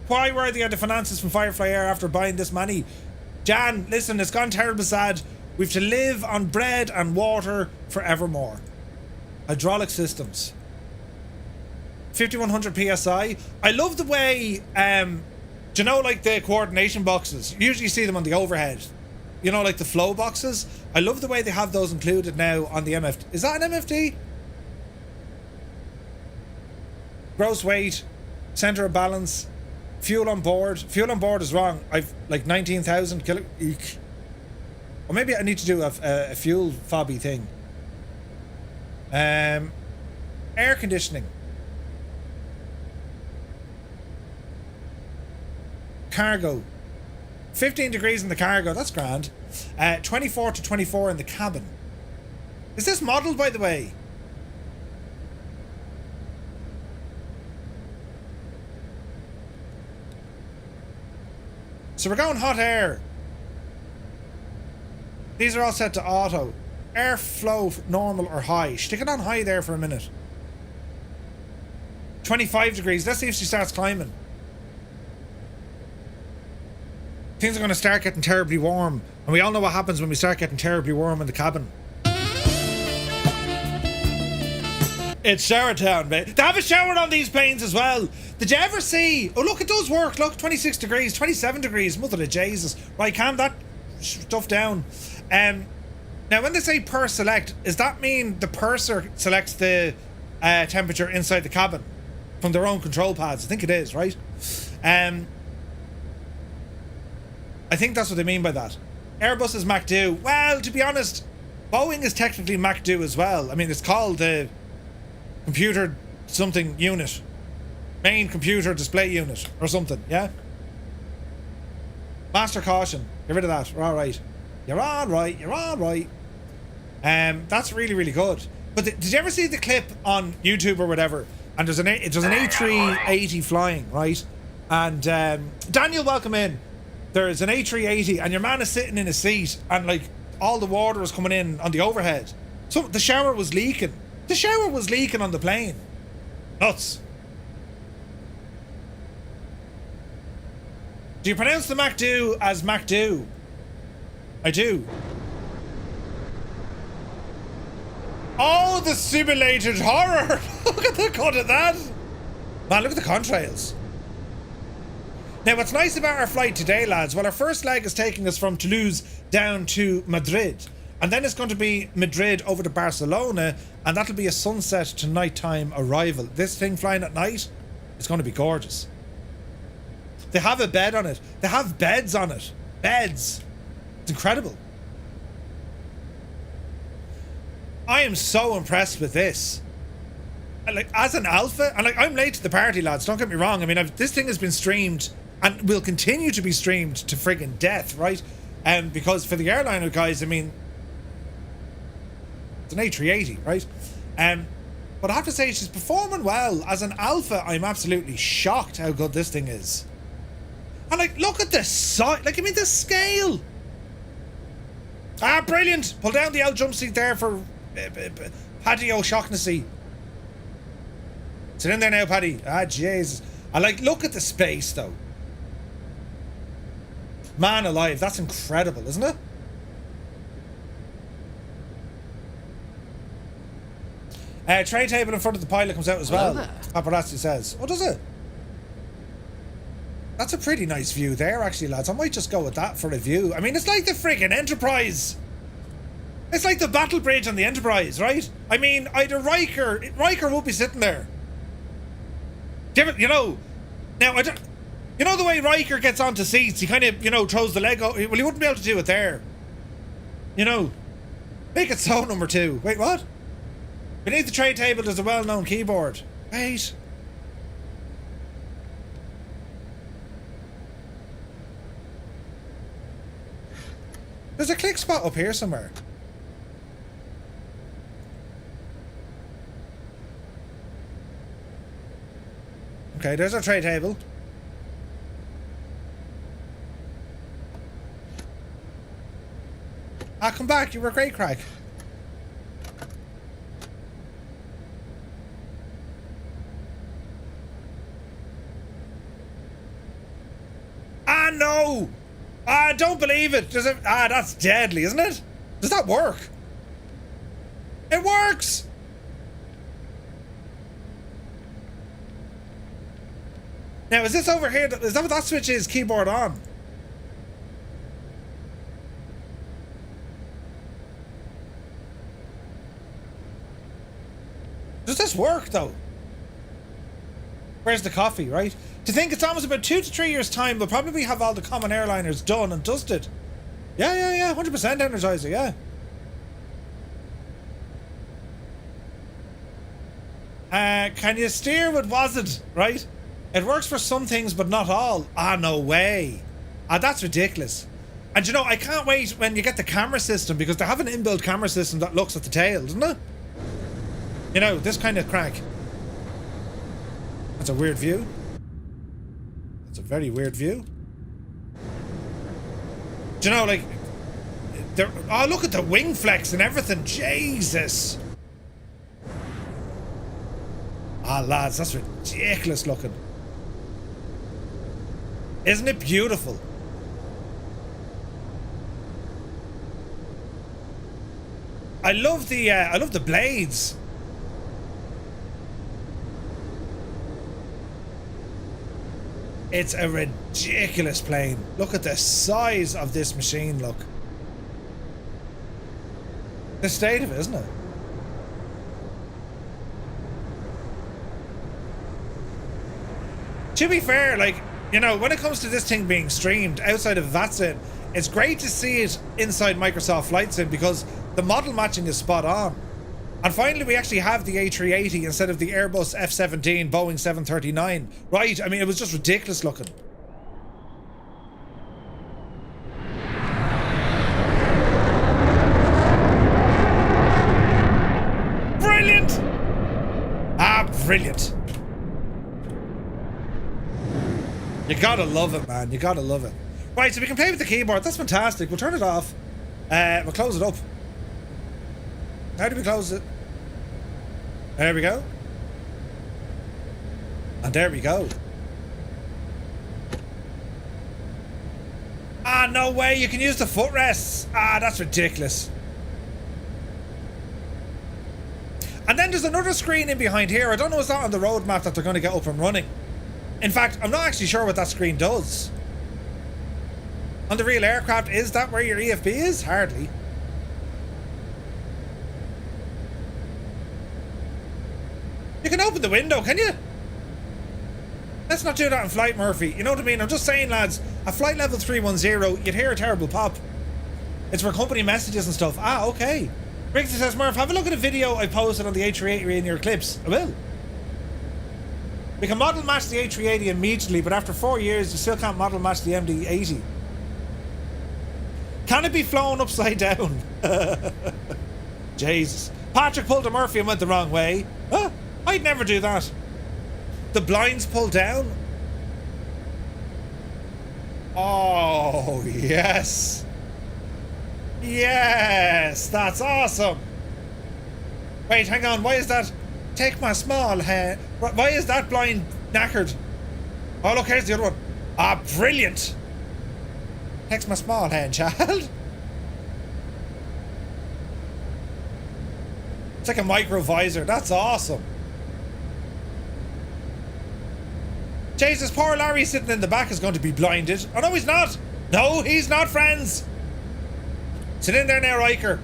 Why were the finances from Firefly Air after buying this money? Jan, listen, it's gone terrible sad. We've to live on bread and water forevermore. Hydraulic systems. 5,100 PSI. I love the way, do you know, like the coordination boxes? You usually see them on the overhead. You know, like the flow boxes. I love the way they have those included now on the MFD. Is that an MFD? Gross weight, center of balance, fuel on board. Fuel on board is wrong. I've like 19,000 kilo. Eek. Or maybe I need to do a fuel fobby thing. Air conditioning. Cargo. 15 degrees in the cargo, that's grand. 24 to 24 in the cabin. Is this modelled, by the way? So we're going hot air. These are all set to auto. Airflow normal or high. Stick it on high there for a minute. 25 degrees. Let's see if she starts climbing. Things are going to start getting terribly warm. And we all know what happens when we start getting terribly warm in the cabin. It's shower town, mate. They have a shower on these planes as well. Did you ever see... Oh, look, it does work. Look, 26 degrees, 27 degrees. Mother of Jesus. Right, calm that stuff down. Now, when they say per select, does that mean the purser selects the temperature inside the cabin from their own control pads? I think it is, right? I think that's what they mean by that. Airbus is MACD. Well, to be honest, Boeing is technically MACD as well. I mean, it's called the computer something unit. Main computer display unit or something, yeah? Master caution. Get rid of that. We're all right. You're all right. You're all right. That's really, really good. But did you ever see the clip on YouTube or whatever? And there's an A380 flying, right? And Daniel, welcome in. There's an A380 and your man is sitting in a seat and like all the water is coming in on the overhead. So the shower was leaking. The shower was leaking on the plane. Nuts. Do you pronounce the MacDo as MacDo? I do. Oh, the simulated horror! Look at the cut of that! Man, look at the contrails. Now, what's nice about our flight today, lads, well, our first leg is taking us from Toulouse down to Madrid. And then it's going to be Madrid over to Barcelona, and that'll be a sunset to nighttime arrival. This thing flying at night, it's going to be gorgeous. They have a bed on it. They have beds on it. Beds. It's incredible. I am so impressed with this. Like, as an alpha, and like, I'm late to the party, lads, don't get me wrong. I mean, this thing has been streamed and will continue to be streamed to friggin' death, right? Because for the airliner guys, I mean, it's an A380, right? But I have to say, she's performing well. As an alpha, I'm absolutely shocked how good this thing is. And like, look at the size, like, I mean, the scale. Ah, brilliant. Pull down the L jump seat there for Paddy O'Shaughnessy. Sit in there now, Paddy. Ah, Jesus. I like, look at the space, though. Man alive, that's incredible, isn't it? Tray table in front of the pilot comes out as well. Paparazzi says. Oh, does it? That's a pretty nice view there, actually, lads. I might just go with that for a view. I mean, it's like the friggin' Enterprise. It's like the battle bridge on the Enterprise, right? I mean, either Riker will be sitting there. You know, now, I don't, you know the way Riker gets onto seats, he kind of, you know, throws the leg out. Well, he wouldn't be able to do it there. You know, make it so, number 2. Wait, what? Beneath the tray table, there's a well-known keyboard. Wait. There's a click spot up here somewhere. Okay, there's our tray table. Ah, come back. You were great, Craig. Ah, no! Ah, I don't believe it. That's deadly, isn't it? Does that work? It works! Now, is this over here? Is that what that switch is? Keyboard on. Does this work, though? Where's the coffee, right? To think it's almost about 2 to 3 years' time, we'll probably have all the common airliners done and dusted. Yeah, 100% Energizer, yeah. Can you steer with WASD, right? It works for some things, but not all. Ah, no way. Ah, that's ridiculous. And you know, I can't wait when you get the camera system, because they have an inbuilt camera system that looks at the tail, doesn't it? You know, this kind of crack. That's a weird view. That's a very weird view. Do you know, like, oh, look at the wing flex and everything. Jesus. Ah, lads, that's ridiculous looking. Isn't it beautiful? I love the blades. It's a ridiculous plane. Look at the size of this machine, look. The state of it, isn't it? To be fair, like, you know, when it comes to this thing being streamed outside of VATSIM, it's great to see it inside Microsoft Flight Sim because the model matching is spot on. And finally, we actually have the A380 instead of the Airbus F-17 Boeing 739. Right, I mean, it was just ridiculous looking. Brilliant! Ah, brilliant. You gotta love it, man. You gotta love it. Right, so we can play with the keyboard. That's fantastic. We'll turn it off. We'll close it up. How do we close it? There we go. And there we go. Ah, no way, you can use the footrests. Ah, that's ridiculous. And then there's another screen in behind here. I don't know what's that on the roadmap that they're going to get up and running. In fact, I'm not actually sure what that screen does. On the real aircraft, is that where your EFB is? Hardly. You can open the window, can you? Let's not do that in flight, Murphy. You know what I mean? I'm just saying, lads, at flight level 310, you'd hear a terrible pop. It's for company messages and stuff. Ah, okay. Briggsy says, Murph, have a look at a video I posted on the A380 in your clips. I will. We can model match the A380 immediately, but after 4 years, you still can't model match the MD-80. Can it be flown upside down? Jesus. Patrick pulled a Murphy and went the wrong way. Huh? I'd never do that. The blinds pull down? Oh, yes. Yes, that's awesome. Wait, hang on. Why is that? Take my small hand. Why is that blind knackered? Oh, look, here's the other one. Ah, brilliant. Takes my small hand, child. It's like a micro visor. That's awesome. Jesus, poor Larry sitting in the back is going to be blinded. Oh, no, he's not. No, he's not, friends. Sit in there now, Riker.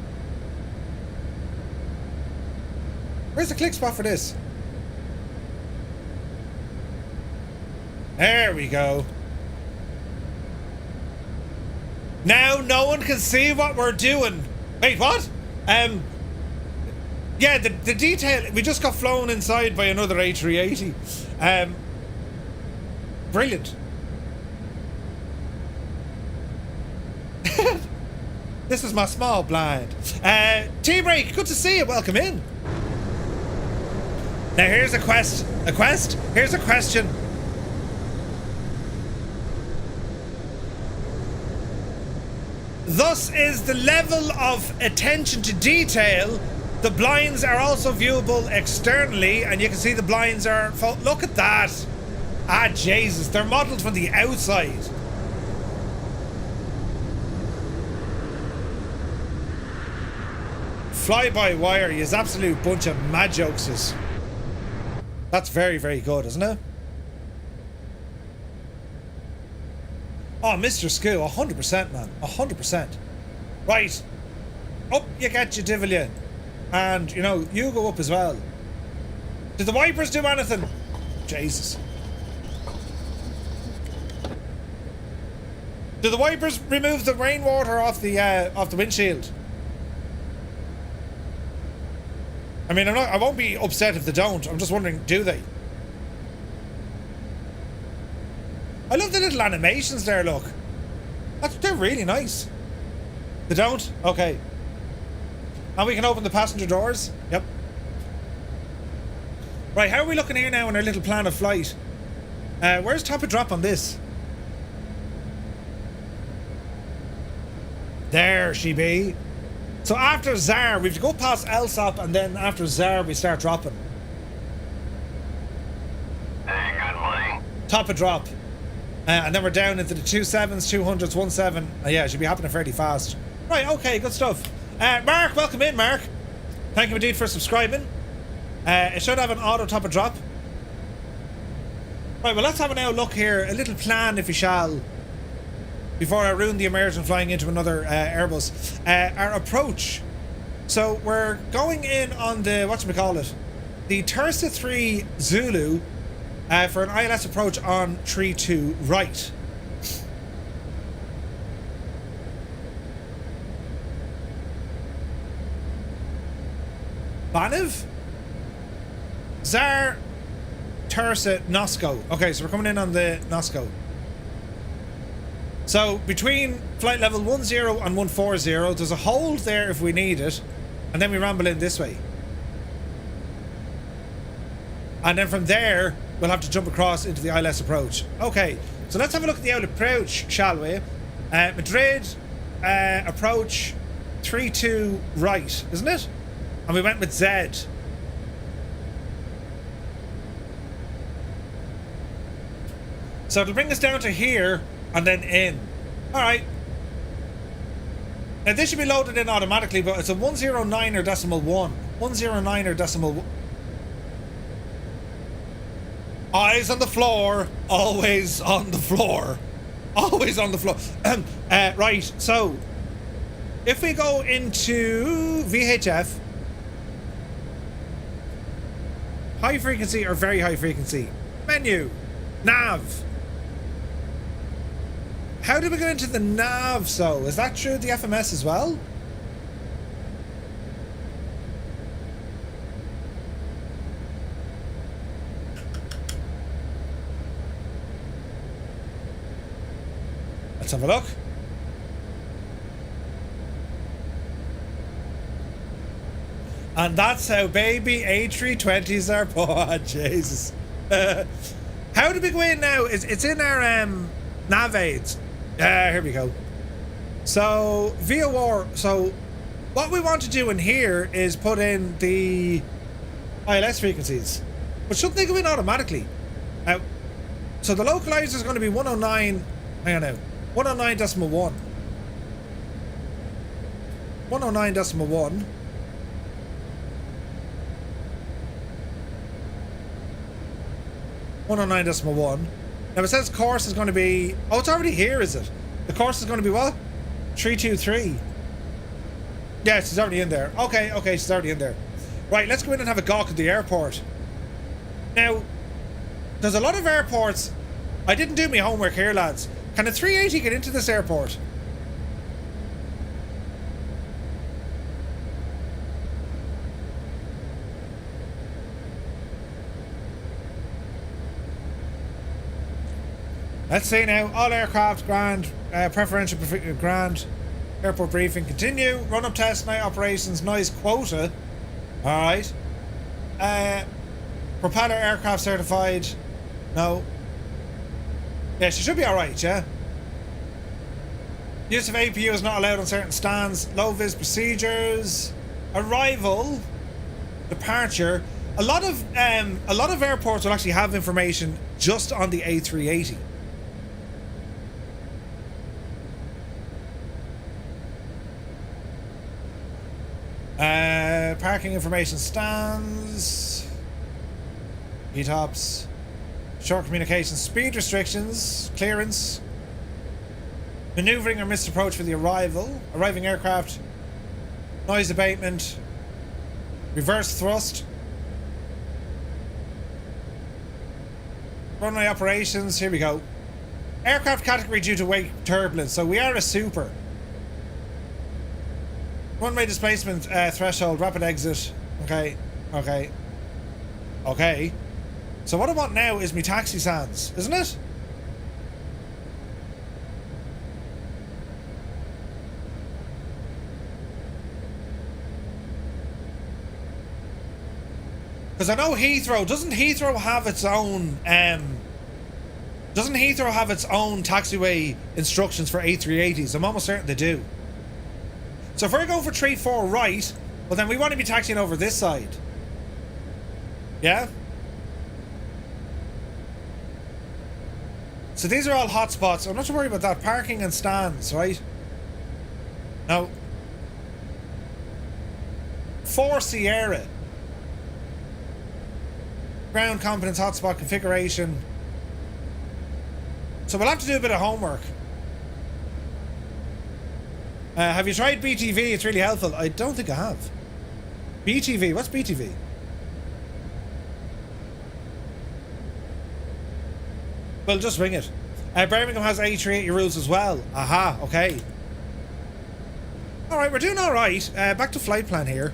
Where's the click spot for this? There we go. Now no one can see what we're doing. Wait, what? Yeah, the detail. We just got flown inside by another A380. Brilliant. This is my small blind. T-Break, good to see you. Welcome in. Now here's a quest. A quest? Here's a question. Thus is the level of attention to detail. The blinds are also viewable externally, and you can see the blinds are... Look at that. Ah, Jesus. They're modelled from the outside. Fly-by-wire is absolute bunch of mad jokes. That's very, very good, isn't it? Oh, Mr. School, 100%, man. 100%. Right. Up you get you, Divilian. And, you know, you go up as well. Did the wipers do anything? Jesus. Did the wipers remove the rainwater off the windshield? I mean, I won't be upset if they don't. I'm just wondering, do they? I love the little animations there, look. They're really nice. They don't? Okay. And we can open the passenger doors? Yep. Right, how are we looking here now in our little plan of flight? Where's top of drop on this? There she be. So after ZAR, we have to go past LSOP, and then after ZAR, we start dropping. Hey, good buddy. Top of drop. And then we're down into the 27s, 200s, 17. Yeah, it should be happening fairly fast. Right, okay, good stuff. Mark, welcome in, Mark. Thank you indeed for subscribing. It should have an auto top of drop. Right, well, let's have a now look here. A little plan, if you shall, before I ruin the immersion flying into another Airbus. Our approach. So we're going in on the, whatchamacallit, the Tursa 3 Zulu for an ILS approach on 3-2 right. Baniv? ZAR Tursa Nosco. Okay, so we're coming in on the Nosco. So between flight level 10 and 140, there's a hold there if we need it, and then we ramble in this way. And then from there, we'll have to jump across into the ILS approach. Okay, so let's have a look at the out approach, shall we? Madrid approach 3-2 right, isn't it? And we went with Z. So it'll bring us down to here and then in. Alright. Now this should be loaded in automatically, but it's a 109er decimal 1. 109er decimal 1. Eyes on the floor. Always on the floor. Always on the floor. Right, so if we go into VHF, high frequency or very high frequency, menu, nav. How do we get into the nav? So is that through the FMS as well? Let's have a look. And that's how baby A320s are. Oh, Jesus. How do we go in now? It's in our nav aids. Here we go. So, VOR. So, what we want to do in here is put in the ILS frequencies. But shouldn't they go in automatically? So the localizer is going to be 109. Hang on now. 109.1. 109.1. 109.1. Now it says course is going to be... Oh, it's already here, is it? The course is going to be what? 323. Yes, it's already in there. Okay, she's already in there. Right, let's go in and have a gawk at the airport. Now, there's a lot of airports... I didn't do my homework here, lads. Can a 380 get into this airport? Let's see now. All aircraft, grand. Preferential, grand. Airport briefing, continue. Run-up test, night operations, noise quota. Alright. Propeller aircraft certified. No. Yeah, she should be alright, yeah? Use of APU is not allowed on certain stands. Low-vis procedures. Arrival. Departure. A lot of airports will actually have information just on the A380. Parking information stands, ETOPS, short communication, speed restrictions, clearance, maneuvering or missed approach for the arriving aircraft, noise abatement, reverse thrust, runway operations. Here we go. Aircraft category due to wake turbulence. So we are a super. Runway displacement threshold, rapid exit. Okay. So what I want now is me taxi sands, isn't it? Because I know Heathrow, doesn't Heathrow have its own taxiway instructions for A380s? I'm almost certain they do. So if we're going for 3-4 right, well then we want to be taxiing over this side. Yeah? So these are all hot spots. I'm not too worried about that. Parking and stands, right? Now, 4 Sierra. Ground competence hotspot configuration. So we'll have to do a bit of homework. Have you tried BTV? It's really helpful. I don't think I have. BTV? What's BTV? Well, just ring it. Birmingham has A380 rules as well. Aha, okay. Alright, we're doing alright. Back to flight plan here.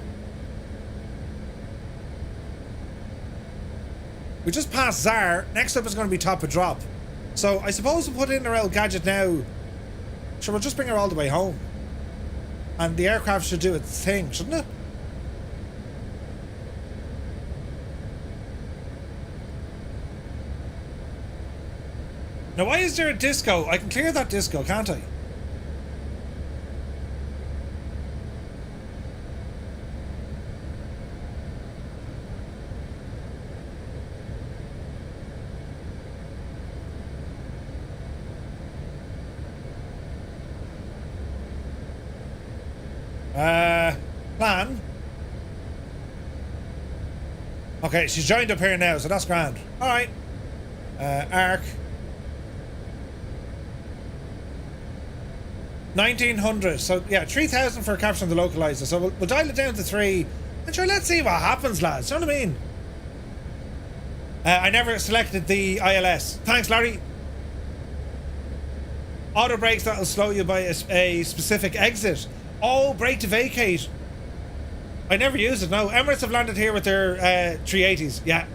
We just passed Zar. Next up is going to be top of drop. So I suppose we'll put in our old gadget now. Sure, we'll just bring her all the way home. And the aircraft should do its thing, shouldn't it? Now, why is there a disco? I can clear that disco, can't I? Plan. Okay, she's joined up here now, so that's grand. Alright. Arc. 1900. So, yeah, 3,000 for capturing the localizer. So we'll dial it down to 3. And sure, let's see what happens, lads. You know what I mean? I never selected the ILS. Thanks, Larry. Auto brakes, that'll slow you by a specific exit. Oh, brake to vacate. I never use it, no. Emirates have landed here with their 380s. Yeah.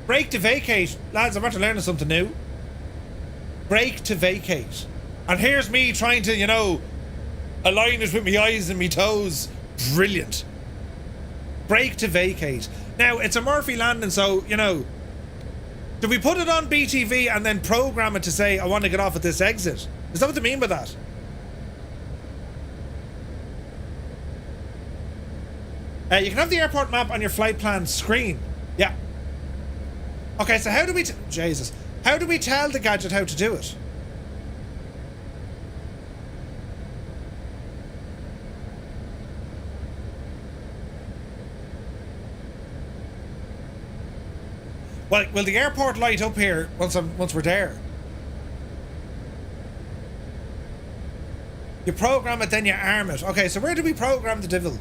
Brake to vacate. Lads, I'm after learning something new. Brake to vacate. And here's me trying to, you know, align it with my eyes and my toes. Brilliant. Brake to vacate. Now, it's a Murphy landing, so, you know, do we put it on BTV and then program it to say, I want to get off at this exit? Is that what they mean by that? You can have the airport map on your flight plan screen. Yeah. Okay, so how do we... Jesus. How do we tell the gadget how to do it? Well, will the airport light up here once we're there? You program it, then you arm it. Okay, so where do we program the devil?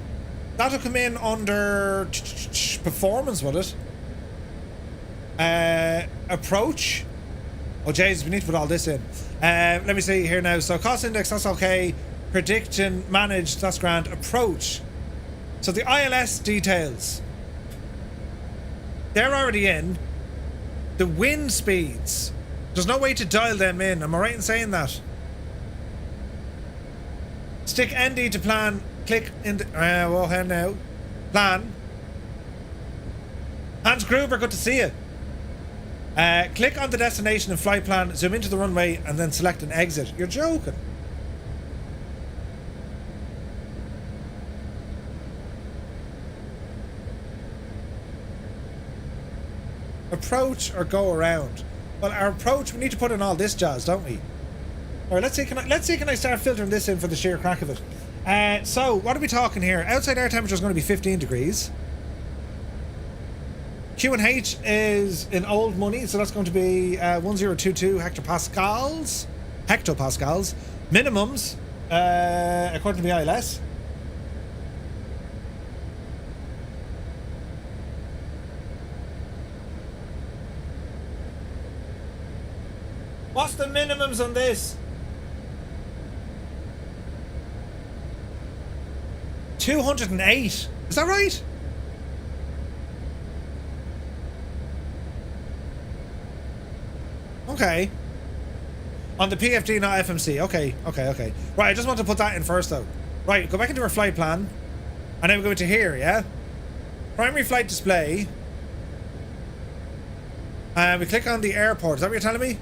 That'll come in under performance, will it? Approach. Oh, Jesus, we need to put all this in. Let me see here now. So cost index, that's okay. Prediction, managed, that's grand. Approach. So the ILS details. They're already in. The wind speeds. There's no way to dial them in. Am I right in saying that? Stick ND to plan. Click in the... well, here now. Plan. Hans Gruber, good to see you. Click on the destination and flight plan, zoom into the runway, and then select an exit. You're joking. Approach or go around? Well, our approach, we need to put in all this jazz, don't we? All right, let's see. Can I start filtering this in for the sheer crack of it? So, what are we talking here? Outside air temperature is going to be 15 degrees. Q&H is in old money, so that's going to be 1022 hectopascals. Minimums, according to the ILS. What's the minimums on this? 208. Is that right? Okay. On the PFD, not FMC. Okay. Right, I just want to put that in first, though. Right, go back into our flight plan. And then we go into here, yeah? Primary flight display. And we click on the airport. Is that what you're telling me?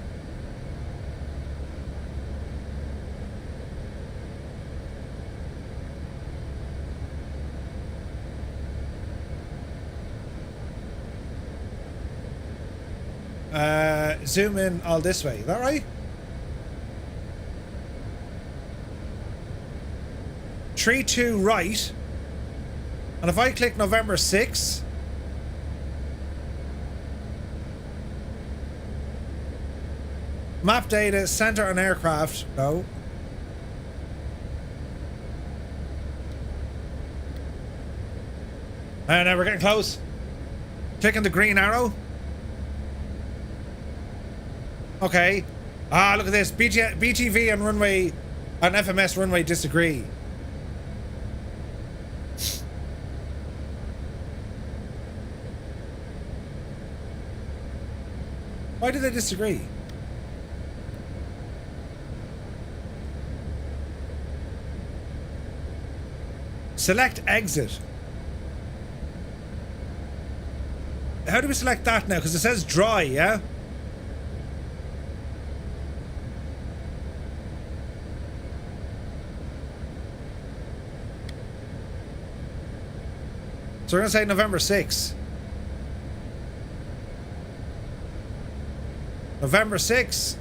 Zoom in all this way. Is that right? 3-2 right. And if I click November 6. Map data, center on aircraft. No. And now we're getting close. Click on the green arrow. Okay. Ah, look at this. BTV and runway and FMS runway disagree. Why do they disagree? Select exit. How do we select that now? Because it says dry, yeah? So we're going to say November 6. November 6.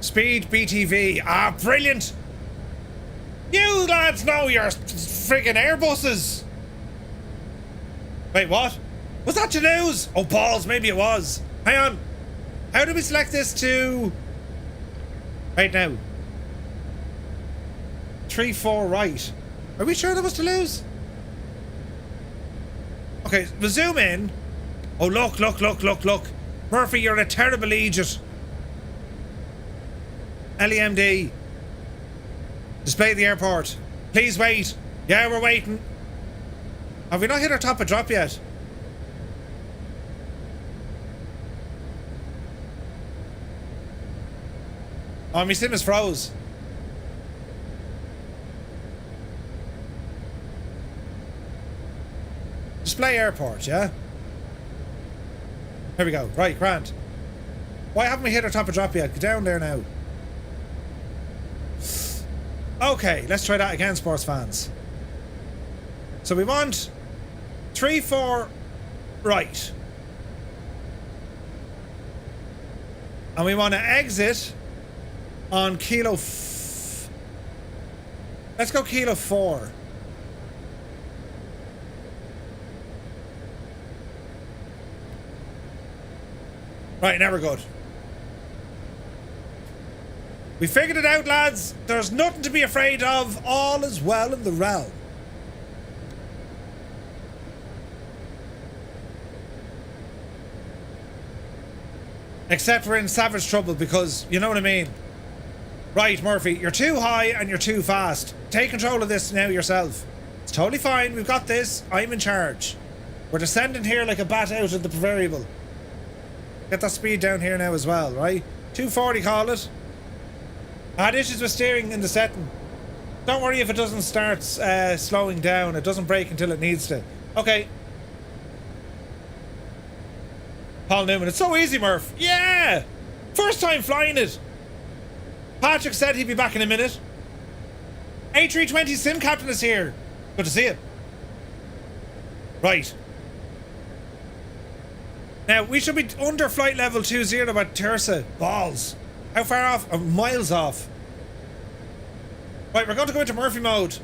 Speed BTV. Ah, brilliant. You lads know your friggin' Airbuses. Wait, what? Was that Toulouse? Oh, balls, maybe it was. Hang on. How do we select this to... Right now. 3-4 right. Are we sure that was Toulouse? Okay, we'll zoom in. Oh, look, look, look, look, look. Murphy, you're a terrible idiot. LEMD. Display at the airport. Please wait. Yeah, we're waiting. Have we not hit our top of drop yet? Oh, my sim is froze. Display airport, yeah? Here we go. Right, grand. Why haven't we hit our top of drop yet? Get down there now. Okay, let's try that again, sports fans. So we want 3-4 right. And we want to exit on kilo... Let's go kilo 4. Right, now we're good. We figured it out, lads. There's nothing to be afraid of. All is well in the realm. Except we're in savage trouble because, you know what I mean? Right, Murphy, you're too high and you're too fast. Take control of this now yourself. It's totally fine. We've got this. I'm in charge. We're descending here like a bat out of the proverbial. Get that speed down here now as well, right? 240, call it. I had issues with steering in the setting. Don't worry if it doesn't start slowing down. It doesn't brake until it needs to. Okay. Paul Newman, it's so easy, Murph. Yeah! First time flying it. Patrick said he'd be back in a minute. A380 sim captain is here. Good to see you. Right. Now, we should be under flight level 20 at Tersa. Balls. How far off? Miles off. Right, we're going to go into Murphy mode.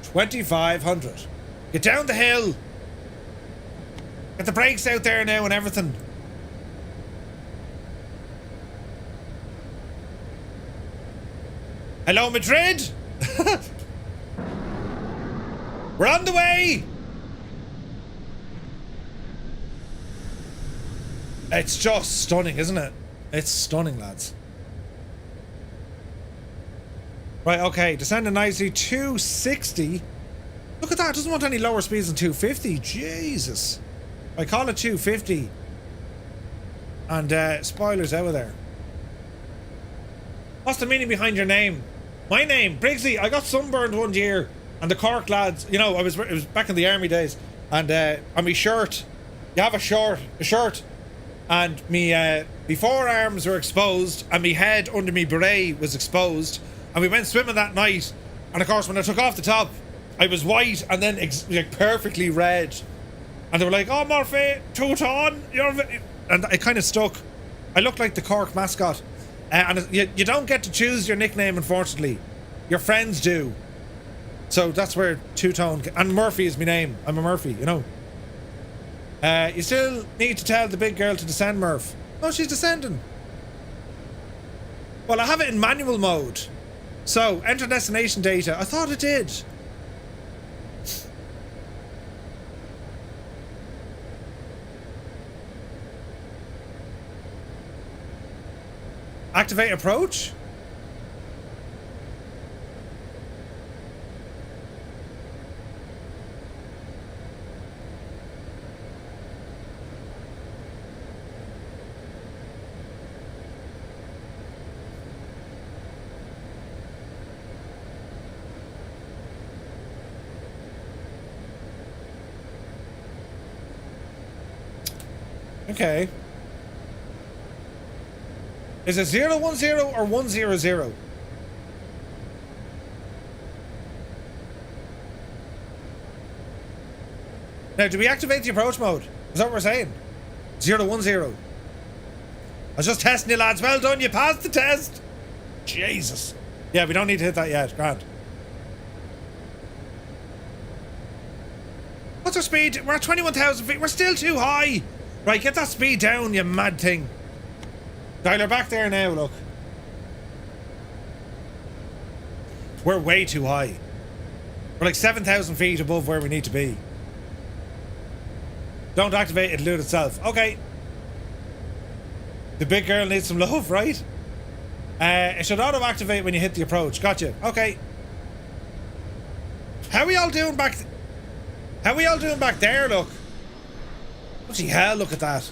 2500. Get down the hill. Get the brakes out there now and everything. Hello, Madrid. We're on the way. It's just stunning, isn't it? It's stunning, lads. Right, okay, descending nicely, 260. Look at that, it doesn't want any lower speeds than 250. Jesus. I call it 250. And spoilers out of there. What's the meaning behind your name? My name, Briggsy. I got sunburned one year, and the Cork lads, you know, it was back in the army days, and on my shirt, you have a shirt, and me forearms were exposed, and my head under my beret was exposed, and we went swimming that night, and of course when I took off the top, I was white and then like perfectly red, and they were like, "Oh, Murphy, Teuton, and it kind of stuck. I looked like the Cork mascot. And you don't get to choose your nickname, unfortunately. Your friends do. So that's where Two-Tone... And Murphy is my name. I'm a Murphy, you know. You still need to tell the big girl to descend, Murph. Oh, she's descending. Well, I have it in manual mode. So, enter destination data. I thought it did. Activate approach? Okay. Is it 010 or 100? Now, do we activate the approach mode? Is that what we're saying? 010. I was just testing you, lads. Well done, you passed the test. Jesus. Yeah, we don't need to hit that yet. Grand. What's our speed? We're at 21,000 feet. We're still too high. Right, get that speed down, you mad thing. Dial her back there now, look. We're way too high. We're like 7,000 feet above where we need to be. Don't activate, it'll do it itself. Okay. The big girl needs some love, right? It should auto-activate when you hit the approach. Gotcha. Okay. How are we all doing back... How are we all doing back there, look? Bloody hell, look at that.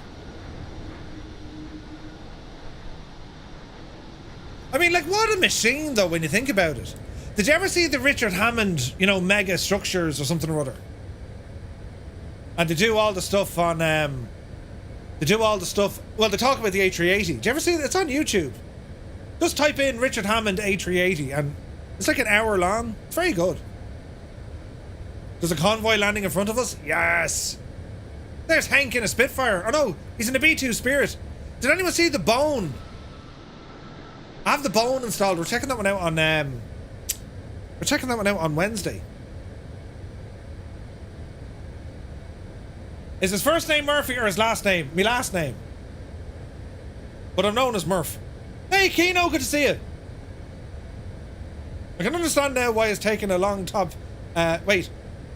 I mean, like, what a machine, though, when you think about it. Did you ever see the Richard Hammond, you know, mega structures or something or other? And they do all the stuff on, they do all the stuff... Well, they talk about the A380. Did you ever see it? It's on YouTube. Just type in Richard Hammond A380 and it's like an hour long. It's very good. There's a convoy landing in front of us. Yes. There's Hank in a Spitfire. Oh no, he's in a B2 Spirit. Did anyone see the bone? I have the bone installed. We're checking that one out on Wednesday. Is his first name Murphy or his last name? Me last name. But I'm known as Murph. Hey Kino, good to see you. I can understand now why it's taken a long top. Wait.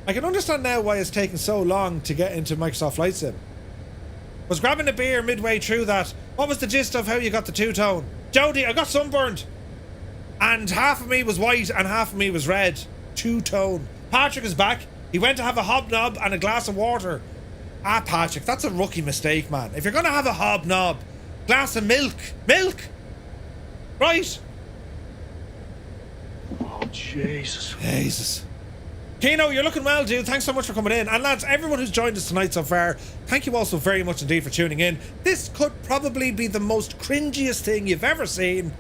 I can understand now why it's taken so long to get into Microsoft Flight Sim. Was grabbing a beer midway through that. What was the gist of how you got the two-tone? Jody, I got sunburned. And half of me was white and half of me was red. Two-tone. Patrick is back. He went to have a hobnob and a glass of water. Ah, Patrick, that's a rookie mistake, man. If you're going to have a hobnob, glass of milk. Milk! Right. Oh, Jesus. Jesus. Kino, you're looking well, dude. Thanks so much for coming in. And lads, everyone who's joined us tonight so far, thank you all so very much indeed for tuning in. This could probably be the most cringiest thing you've ever seen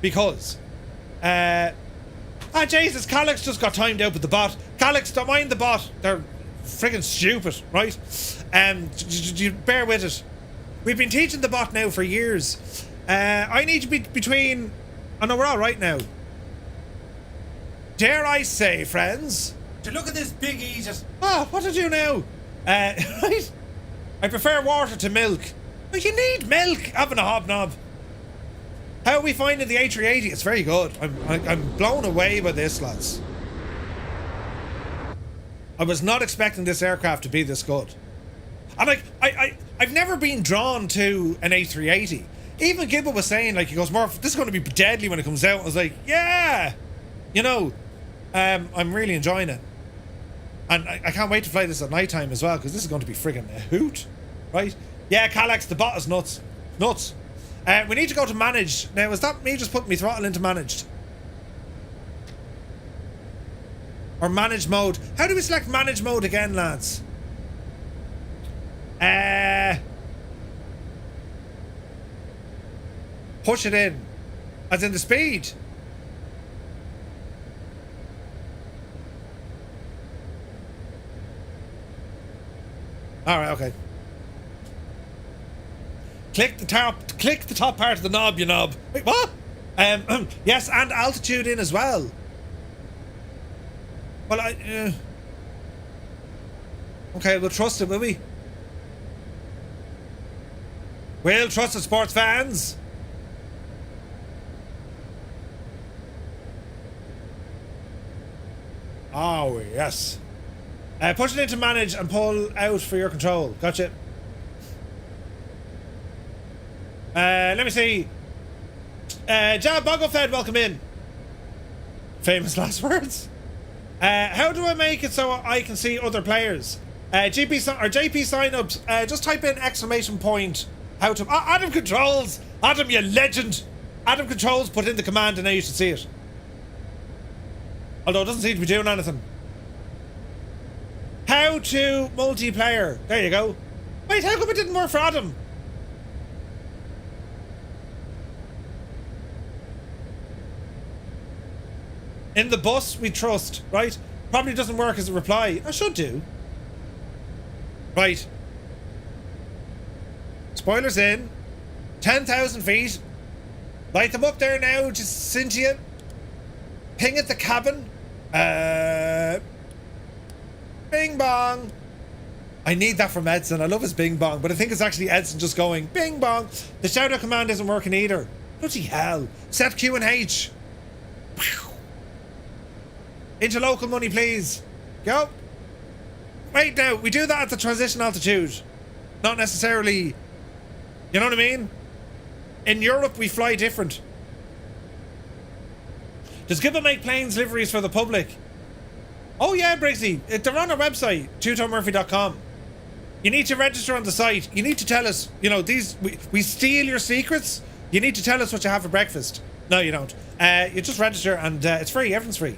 because... Jesus, Calix just got timed out with the bot. Calix, don't mind the bot. They're friggin' stupid, right? Bear with it. We've been teaching the bot now for years. I need to be between... Oh no, we're all right now. Dare I say, friends... To look at this big Egypt. Oh, what to do now? Right? I prefer water to milk. But you need milk having a hobnob. How are we finding the A380? It's very good. I'm blown away by this, lads. I was not expecting this aircraft to be this good. And like, I've never been drawn to an A380. Even Gibble was saying, like, he goes, Murph, this is going to be deadly when it comes out. I was like, yeah! You know, I'm really enjoying it. And I can't wait to fly this at night time as well, because this is going to be friggin' a hoot. Right? Yeah, Calax, the bot is nuts. Nuts. We need to go to managed. Now, is that me just putting my throttle into managed? Or managed mode? How do we select managed mode again, lads? Push it in. As in the speed. Alright, okay. Click the top part of the knob, you knob. Wait, what? Yes, and altitude in as well. Well, okay, we'll trust it, will we? We'll trust it, sports fans. Oh, yes. Push it into manage and pull out for your control. Gotcha. Let me see. Jab Bogglefed, welcome in. Famous last words. How do I make it so I can see other players? JP signups. Just type in exclamation point. How to? Adam Controls. Adam, you legend. Adam Controls put in the command and now you should see it. Although it doesn't seem to be doing anything. How to multiplayer. There you go. Wait, how come it didn't work for Adam? In the bus, we trust, right? Probably doesn't work as a reply. I should do. Right. Spoilers in. 10,000 feet. Light them up there now, just Cynthia. Ping at the cabin. Bing bong. I need that from Edson. I love his bing bong, but I think it's actually Edson just going bing bong. The shout out command isn't working either. Bloody hell. Set Q and H. Into local money, please. Go. Wait now, we do that at the transition altitude. Not necessarily, you know what I mean? In Europe, we fly different. Does Gibba make planes liveries for the public? Oh yeah, Briggsy. They're on our website, tutomurphy.com. You need to register on the site. You need to tell us, you know, we steal your secrets. You need to tell us what you have for breakfast. No, you don't. You just register and it's free. Everything's free.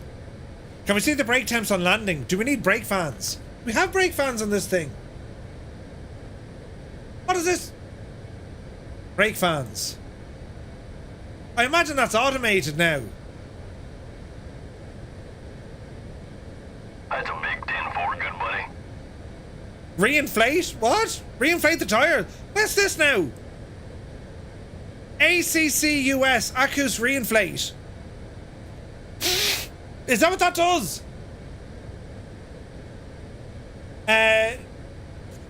Can we see the brake temps on landing? Do we need brake fans? We have brake fans on this thing. What is this? Brake fans. I imagine that's automated now. That's a big 10-4, good buddy. Reinflate? What? Reinflate the tire? What's this now? ACCUS, Accus Reinflate. Is that what that does?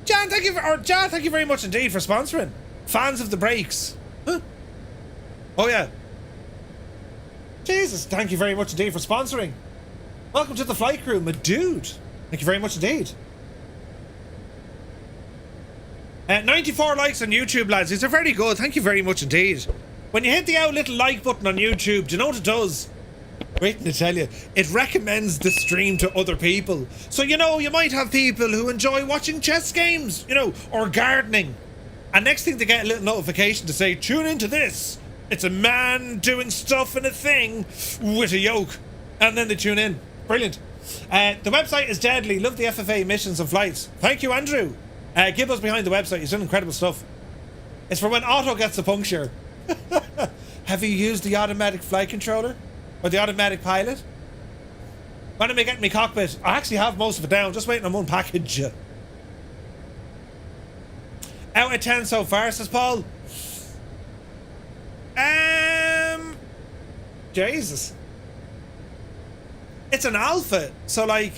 Jan, thank you very much indeed for sponsoring. Fans of the brakes. Huh? Oh yeah. Jesus, thank you very much indeed for sponsoring. Welcome to the flight crew, my dude. Thank you very much indeed. 94 likes on YouTube, lads. These are very good. Thank you very much indeed. When you hit the out little like button on YouTube, do you know what it does? Waiting to tell you, it recommends the stream to other people. So, you know, you might have people who enjoy watching chess games, you know, or gardening. And next thing they get a little notification to say, tune into this. It's a man doing stuff in a thing with a yoke. And then they tune in. Brilliant. The website is deadly. Love the FFA missions and flights. Thank you, Andrew. Give us behind the website. He's done incredible stuff. It's for when Otto gets a puncture. Have you used the automatic flight controller? Or the automatic pilot? When am I getting my cockpit? I actually have most of it down. Just waiting on one package. Out of 10 so far, says Paul. Jesus. It's an alpha, so like,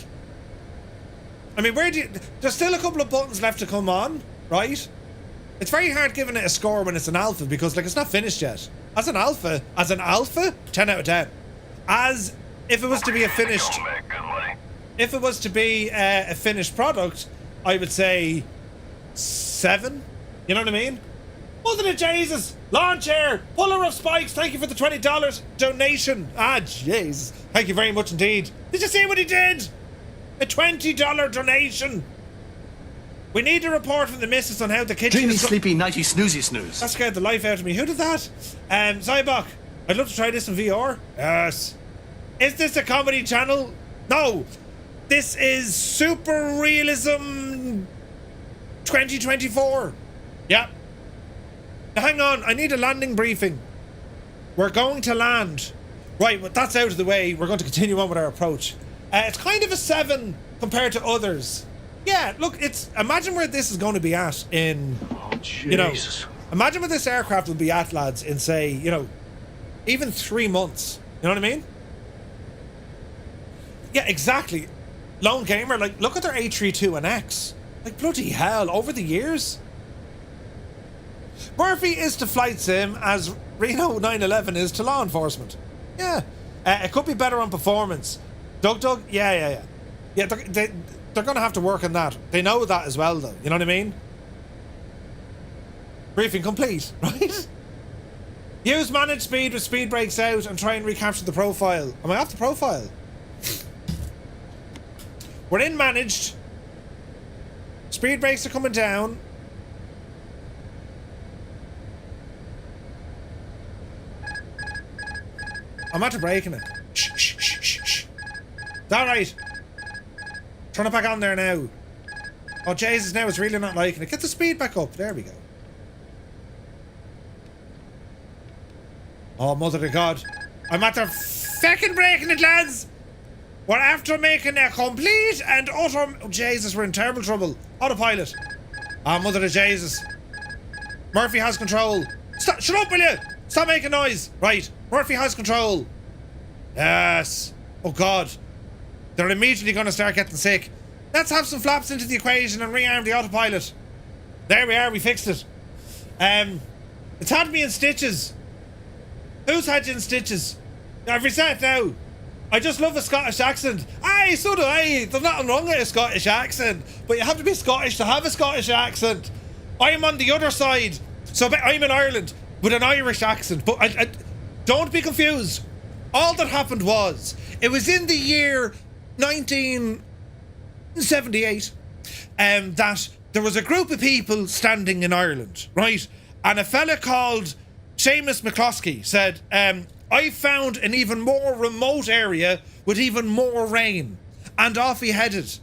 I mean, there's still a couple of buttons left to come on, right? It's very hard giving it a score when it's an alpha because like it's not finished yet. As an alpha, 10 out of 10. As if it was to be a finished, if it was to be a finished product, I would say 7. You know what I mean? Mother of Jesus! Lawn chair! Puller of spikes! Thank you for the $20 donation! Ah, jeez. Thank you very much indeed. Did you see what he did? A $20 donation! We need a report from the missus on how the kitchen Dreamy, is... sleepy, nighty, snoozy, snooze. That scared the life out of me. Who did that? Zybok. I'd love to try this in VR. Yes. Is this a comedy channel? No. This is Super Realism 2024. Yeah. Now hang on, I need a landing briefing. We're going to land. Right, well, that's out of the way. We're going to continue on with our approach. It's kind of a 7 compared to others. Yeah, look, imagine where this is going to be at in, you know, imagine where this aircraft will be at, lads, in say, you know, even 3 months. You know what I mean? Yeah, exactly. Lone Gamer, like, look at their A380X. Like, bloody hell, over the years. Murphy is to flight sim as Reno 911 is to law enforcement. Yeah. It could be better on performance. Doug? Yeah. Yeah, they're going to have to work on that. They know that as well, though. You know what I mean? Briefing complete, right? Use managed speed with speed brakes out and try and recapture the profile. Am I off the profile? We're in managed. Speed brakes are coming down. I'm after braking it. Shh. Is that right? Turn it back on there now. Oh, Jesus, now it's really not liking it. Get the speed back up. There we go. Oh, mother of God. I'm after fucking braking it, lads. We're after making a complete and utter... Oh, Jesus, we're in terrible trouble. Autopilot. Oh, mother of Jesus. Murphy has control. Stop. Shut up, will you? Stop making noise. Right. Murphy has control. Yes. Oh God. They're immediately going to start getting sick. Let's have some flaps into the equation and rearm the autopilot. There we are. We fixed it. It's had me in stitches. Who's had you in stitches? I've reset now. I just love a Scottish accent. Aye, so do I. There's nothing wrong with a Scottish accent. But you have to be Scottish to have a Scottish accent. I'm on the other side. So I'm in Ireland with an Irish accent. But I don't be confused. All that happened was, it was in the year 1978 that there was a group of people standing in Ireland, right? And a fella called Seamus McCloskey said, I found an even more remote area with even more rain. And off he headed.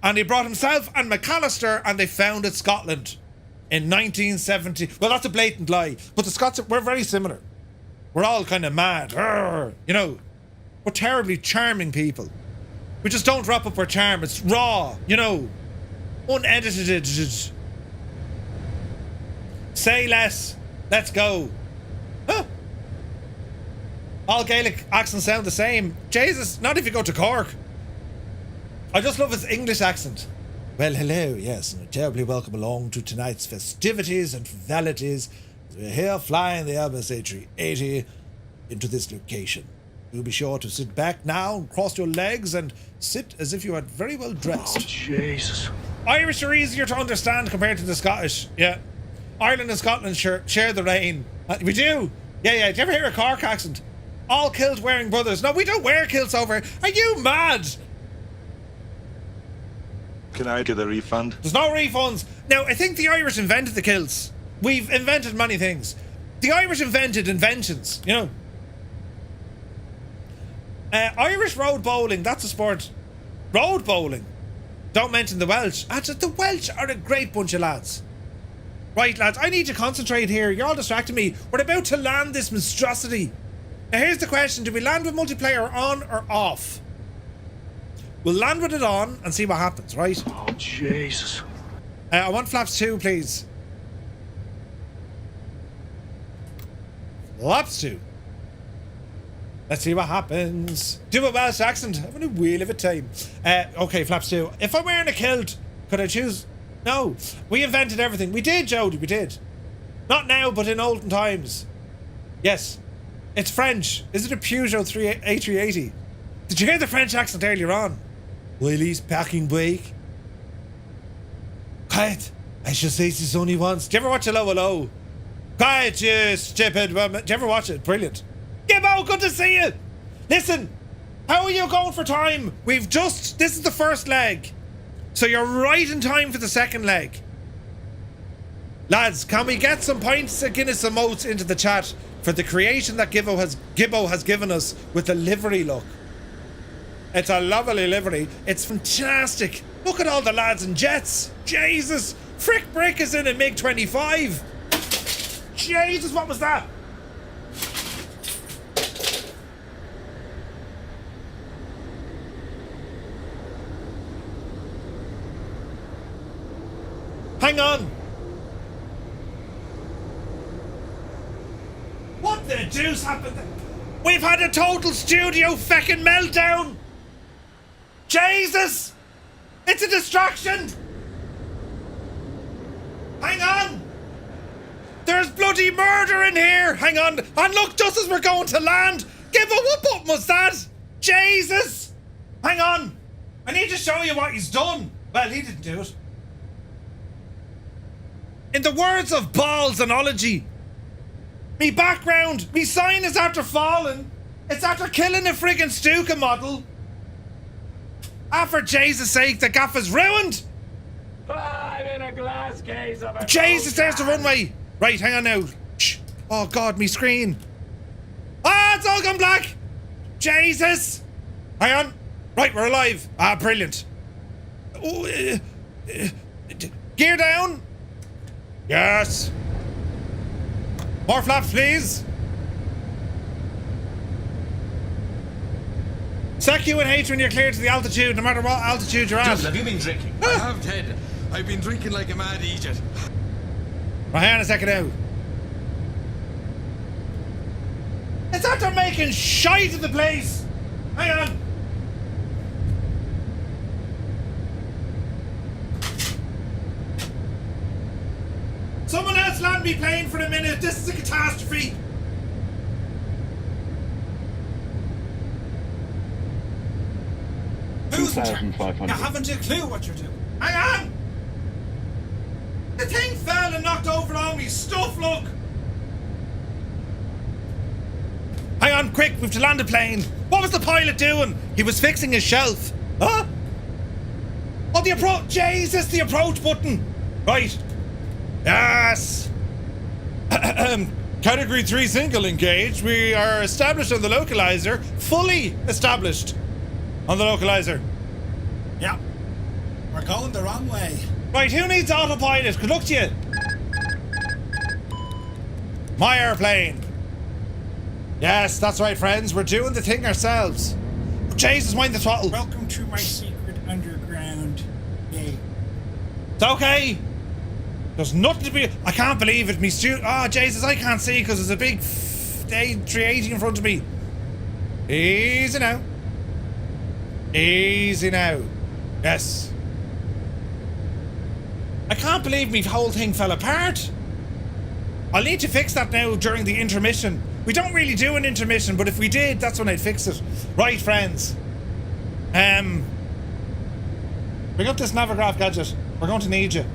And he brought himself and McAllister and they founded Scotland in 1970. Well, that's a blatant lie. But the Scots, we're very similar. We're all kind of mad. You know, we're terribly charming people. We just don't wrap up our charm. It's raw, you know, unedited. Say less. Let's go. Huh? All Gaelic accents sound the same. Jesus, not if you go to Cork. I just love his English accent. Well, hello, yes, and terribly welcome along to tonight's festivities and frivolities. We're here flying the Airbus A380 into this location. You'll be sure to sit back now and cross your legs and sit as if you are very well dressed. Oh, Jesus. Irish are easier to understand compared to the Scottish, yeah. Ireland and Scotland share the rain. We do? Yeah. Do you ever hear a Cork accent? All kilt wearing brothers. No, we don't wear kilts over. Are you mad? Can I get a refund? There's no refunds. Now, I think the Irish invented the kilts. We've invented many things. The Irish invented inventions, you know. Irish road bowling, that's a sport. Road bowling. Don't mention the Welsh. The Welsh are a great bunch of lads. Right, lads, I need to concentrate here. You're all distracting me. We're about to land this monstrosity. Now, here's the question. Do we land with multiplayer on or off? We'll land with it on and see what happens, right? Oh, Jesus. I want flaps 2, please. Flaps 2. Let's see what happens. Do a Welsh accent. I'm having a wheel of a time. Okay, flaps 2. If I'm wearing a kilt, could I choose? No. We invented everything. We did, Jody, we did. Not now, but in olden times. Yes. It's French. Is it a Peugeot A380? Did you hear the French accent earlier on? While he's packing brake. Quiet. I should say this only once. Do you ever watch Hello? Quiet, you stupid woman. Do you ever watch it? Brilliant. Gibbo, good to see you. Listen, how are you going for time? This is the first leg. So you're right in time for the second leg. Lads, can we get some pints of Guinness and Moats into the chat for the creation that Gibbo has given us with the livery look? It's a lovely livery. It's fantastic. Look at all the lads in jets. Jesus. Frick Brick is in a MiG-25. Jesus, what was that? Hang on. What the deuce happened? We've had a total studio feckin' meltdown. Jesus! It's a distraction! Hang on! There's bloody murder in here! Hang on! And look, just as we're going to land! Give a what button was that? Jesus! Hang on! I need to show you what he's done. Well, he didn't do it. In the words of Ball's analogy, me background, me sign is after falling. It's after killing a friggin' Stuka model. For Jesus' sake, the gaff is ruined! I'm in a glass case of a Jesus, there's the runway! Right, hang on now. Shh. Oh God, me screen. It's all gone black! Jesus! Hang on. Right, we're alive. Brilliant. Gear down. Yes. More flaps, please. Sec you and H when you're clear to the altitude, no matter what altitude you're at. Just, have you been drinking? I have, Ted. I've been drinking like a mad idiot. Right, hang on a second now. It's after making shite of the place. Hang on. Someone else land me plane for a minute. This is a catastrophe. Who's in charge? 2,500. You haven't a clue what you're doing. Hang on! The thing fell and knocked over all me stuff, look! Hang on, quick, we've to land the plane. What was the pilot doing? He was fixing his shelf. Huh? Oh, the approach. Jesus, the approach button. Right. Yes. Category 3 single engage. We are established on the localizer. Fully established on the localizer. Yeah. We're going the wrong way. Right, who needs autopilot? Good luck to you. My airplane. Yes, that's right, friends. We're doing the thing ourselves. Oh, Jesus, mind the throttle. Welcome to my secret underground bay. It's okay. There's nothing to be. I can't believe it. Me oh, Jesus, I can't see because there's a big A380 in front of me. Easy now. Easy now. Yes. I can't believe me whole thing fell apart. I'll need to fix that now during the intermission. We don't really do an intermission, but if we did, that's when I'd fix it. Right, friends. Bring up this Navigraph gadget. We're going to need you.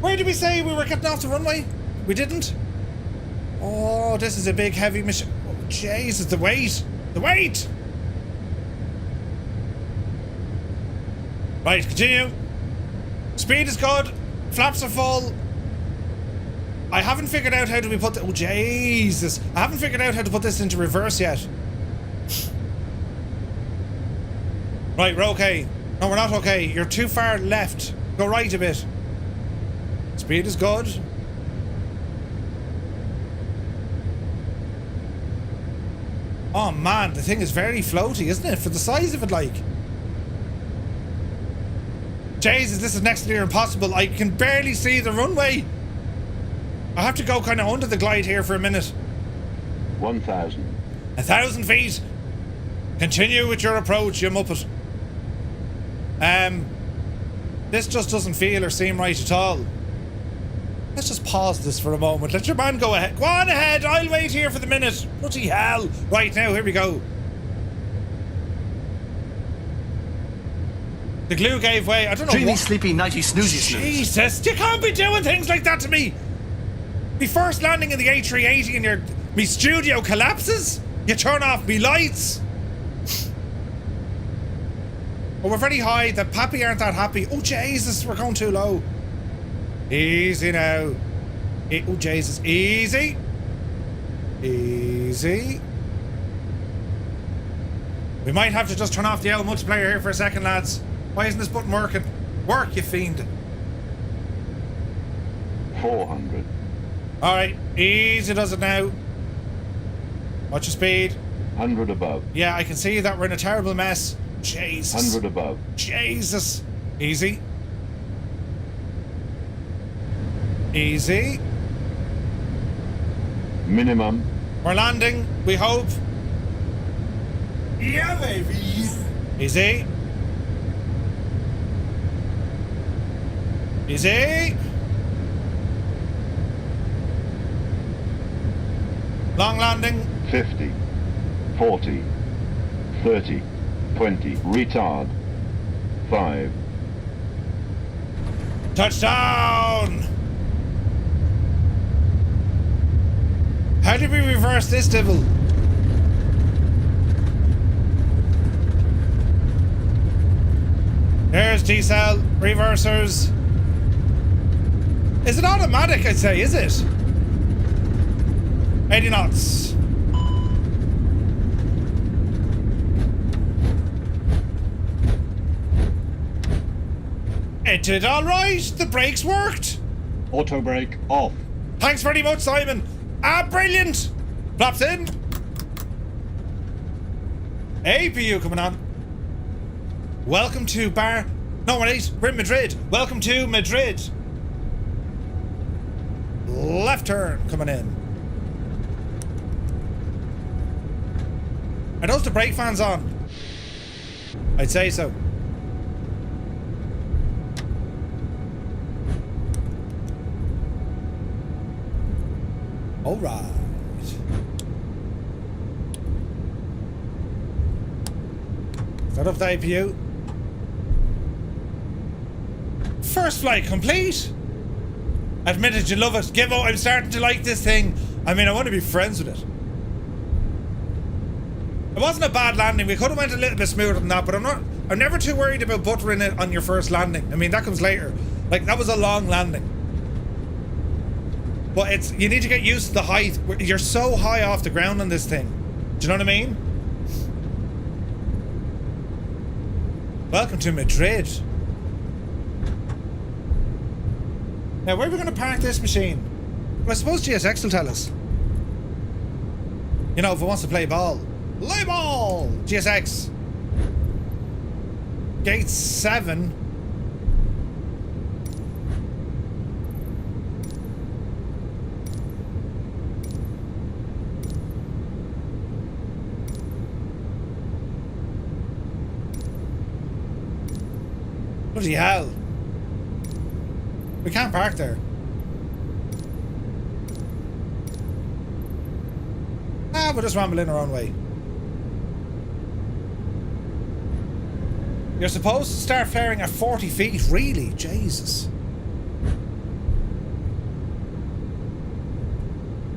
Where did we say we were getting off the runway? We didn't? Oh, this is a big heavy machine. Oh, Jesus, the weight. The weight! Right, continue. Speed is good. Flaps are full. I haven't figured out how do we put the, oh Jesus. I haven't figured out how to put this into reverse yet. Right, we're okay. No, we're not okay. You're too far left. Go right a bit. Speed is good. Oh man, the thing is very floaty, isn't it? For the size of it, like. Jesus, this is next to near impossible. I can barely see the runway. I have to go kind of under the glide here for a minute. 1,000. 1,000 feet. Continue with your approach, you muppet. This just doesn't feel or seem right at all. Let's just pause this for a moment. Let your man go ahead. Go on ahead. I'll wait here for the minute. Bloody hell. Right, now, here we go. The glue gave way. I don't know Dreamy, what. sleepy, nighty, snoozy, snooze. Jesus, you can't be doing things like that to me. Me first landing in the A380 and me studio collapses. You turn off me lights. Oh, we're very high. The pappy aren't that happy. Oh, Jesus, we're going too low. Easy now. Oh, Jesus. Easy. Easy. We might have to just turn off the L multiplayer here for a second, lads. Why isn't this button working? Work, you fiend. 400. Alright, easy does it now. Watch your speed. 100 above. Yeah, I can see that we're in a terrible mess. Jesus. 100 above. Jesus. Easy. Easy. Minimum. We're landing, we hope. Yeah, baby. Easy. Easy. Long landing. 50. 40. 30. 20. Retard. 5. Touchdown! How did we reverse this, devil? There's T-cell, reversers. Is it automatic, I'd say, is it? 80 knots. It did alright, the brakes worked. Auto brake off. Thanks very much, Simon. Ah, brilliant. Flaps in. APU coming on. Welcome to No, we're in Madrid. Welcome to Madrid. Left turn coming in. Are those the brake fans on? I'd say so. All right. Start up the APU. First flight complete. Admitted you love it. Gibbo, I'm starting to like this thing. I mean, I want to be friends with it. It wasn't a bad landing. We could have went a little bit smoother than that, but I'm never too worried about buttering it on your first landing. I mean, that comes later. Like, that was a long landing. But you need to get used to the height. You're so high off the ground on this thing. Do you know what I mean? Welcome to Madrid. Now, where are we going to park this machine? Well, I suppose GSX will tell us. You know, if it wants to play ball. Play ball! GSX. Gate 7. Bloody hell. We can't park there. Ah, we'll just ramble in our own way. You're supposed to start flaring at 40 feet, really? Jesus.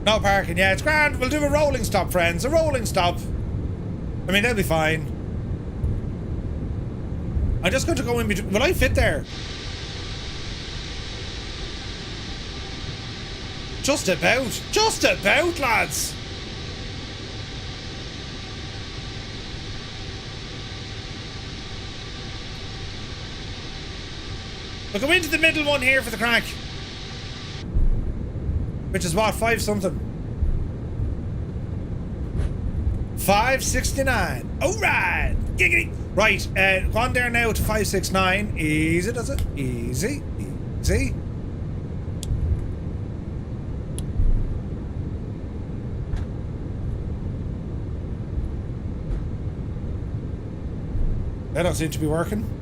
No parking, yeah, it's grand. We'll do a rolling stop, friends. A rolling stop. I mean, they'll be fine. I'm just going to go in between. Will I fit there? Just about. Just about, lads. We'll go into the middle one here for the crack. Which is what, 5 something? 569. Alright! Giggity! Right, go on there now to 569. Easy, does it? Easy. Easy. They don't seem to be working.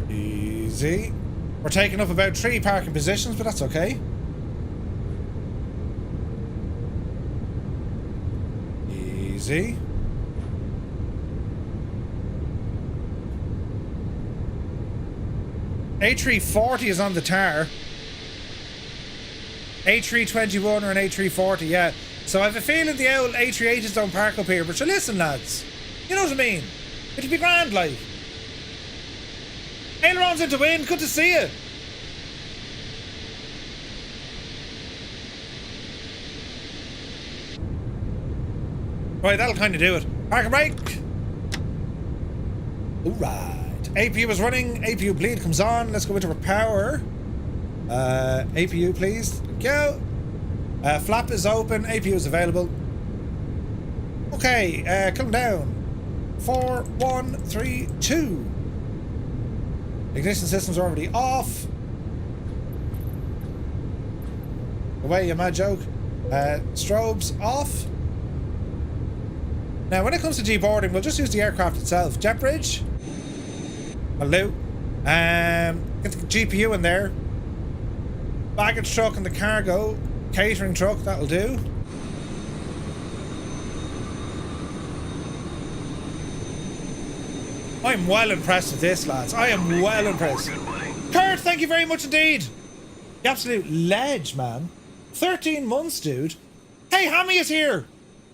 Easy. We're taking up about 3 parking positions, but that's okay. Easy. A340 is on the tar. A321 or an A340, yeah. So I have a feeling the old A380s don't park up here, but so listen, lads. You know what I mean? It'll be grand, like. Ailerons into wind, good to see you. Right, that'll kind of do it. Park and brake. Alright. APU is running. APU bleed comes on. Let's go into power. APU, please. Go. Flap is open. APU is available. Okay, come down. 4, 1, 3, 2. Ignition systems are already off. Away, you mad joke. Strobes off. Now, when it comes to deboarding, we'll just use the aircraft itself. Jet bridge. Hello. Get the GPU in there. Baggage truck and the cargo. Catering truck, that'll do. I'm well impressed with this, lads. I am well impressed. Kurt, thank you very much indeed. The absolute ledge, man. 13 months, dude. Hey, Hammy is here.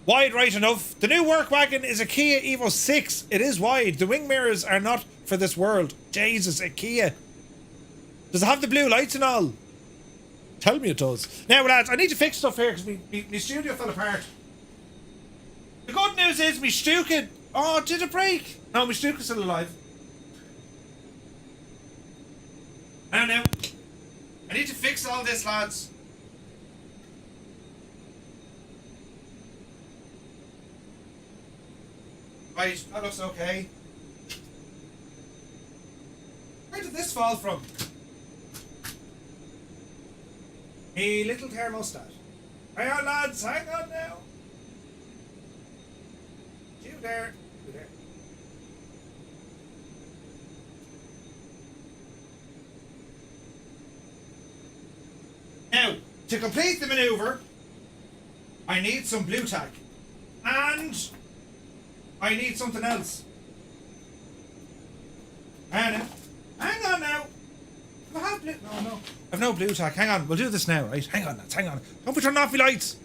Wide right enough. The new work wagon is a Kia Evo 6. It is wide. The wing mirrors are not for this world. Jesus, a Kia. Does it have the blue lights and all? Tell me it does. Now, lads, I need to fix stuff here because my studio fell apart. The good news is my Stuka... Oh, did it break? No, my Stuka's still alive. Now. I need to fix all this, lads. Right, that looks okay. Where did this fall from? A little thermostat. Hang on, lads. Hang on now. You there. You there. Now, to complete the maneuver, I need some blue tack. And I need something else. Hang on now. Do I have blue? No. I've no blue tack. Hang on, we'll do this now, right? Hang on, lads, hang on. Don't be turning off your lights.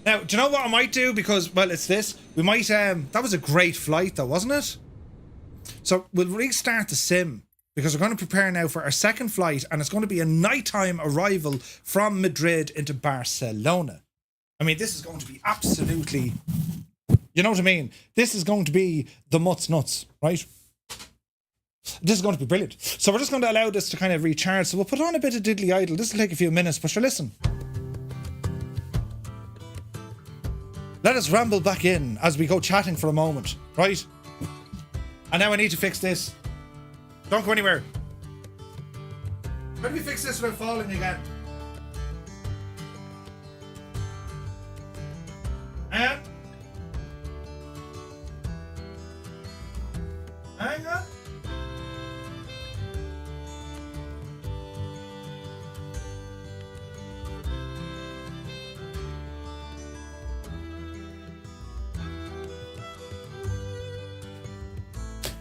Now, do you know what I might do? Because, well, it's this. We might, that was a great flight though, wasn't it? So we'll restart the sim because we're going to prepare now for our second flight and it's going to be a nighttime arrival from Madrid into Barcelona. I mean, this is going to be absolutely, you know what I mean? This is going to be the mutts nuts, right? This is going to be brilliant. So we're just going to allow this to kind of recharge. So we'll put on a bit of diddly idle. This will take a few minutes, but sure, listen. Let us ramble back in as we go chatting for a moment, right? And now I need to fix this. Don't go anywhere. How do we fix this without falling again? Hang on.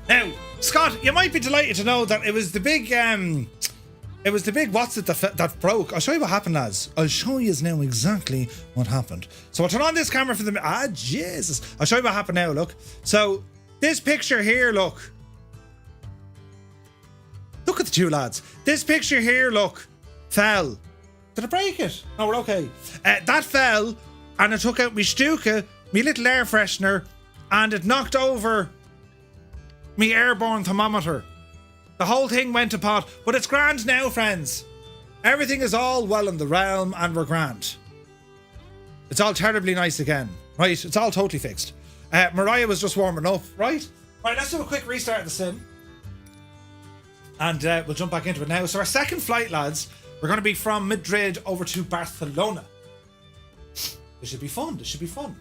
Now, Scott, you might be delighted to know that it was the big, what's it that broke. I'll show you what happened, lads. I'll show you now exactly what happened. So I'll turn on this camera for the, Jesus. I'll show you what happened now, look. So, this picture here, look. Look at the two lads. This picture here, look, fell. Did I break it? No, we're okay. That fell, and it took out my Stuka, my little air freshener, and it knocked over me airborne thermometer. The whole thing went to pot, but it's grand now, friends. Everything is all well in the realm, and we're grand. It's all terribly nice again, right? It's all totally fixed. Mariah was just warming up, right? Right, let's do a quick restart of the sim. And we'll jump back into it now. So our second flight, lads, we're going to be from Madrid over to Barcelona. This should be fun. This should be fun.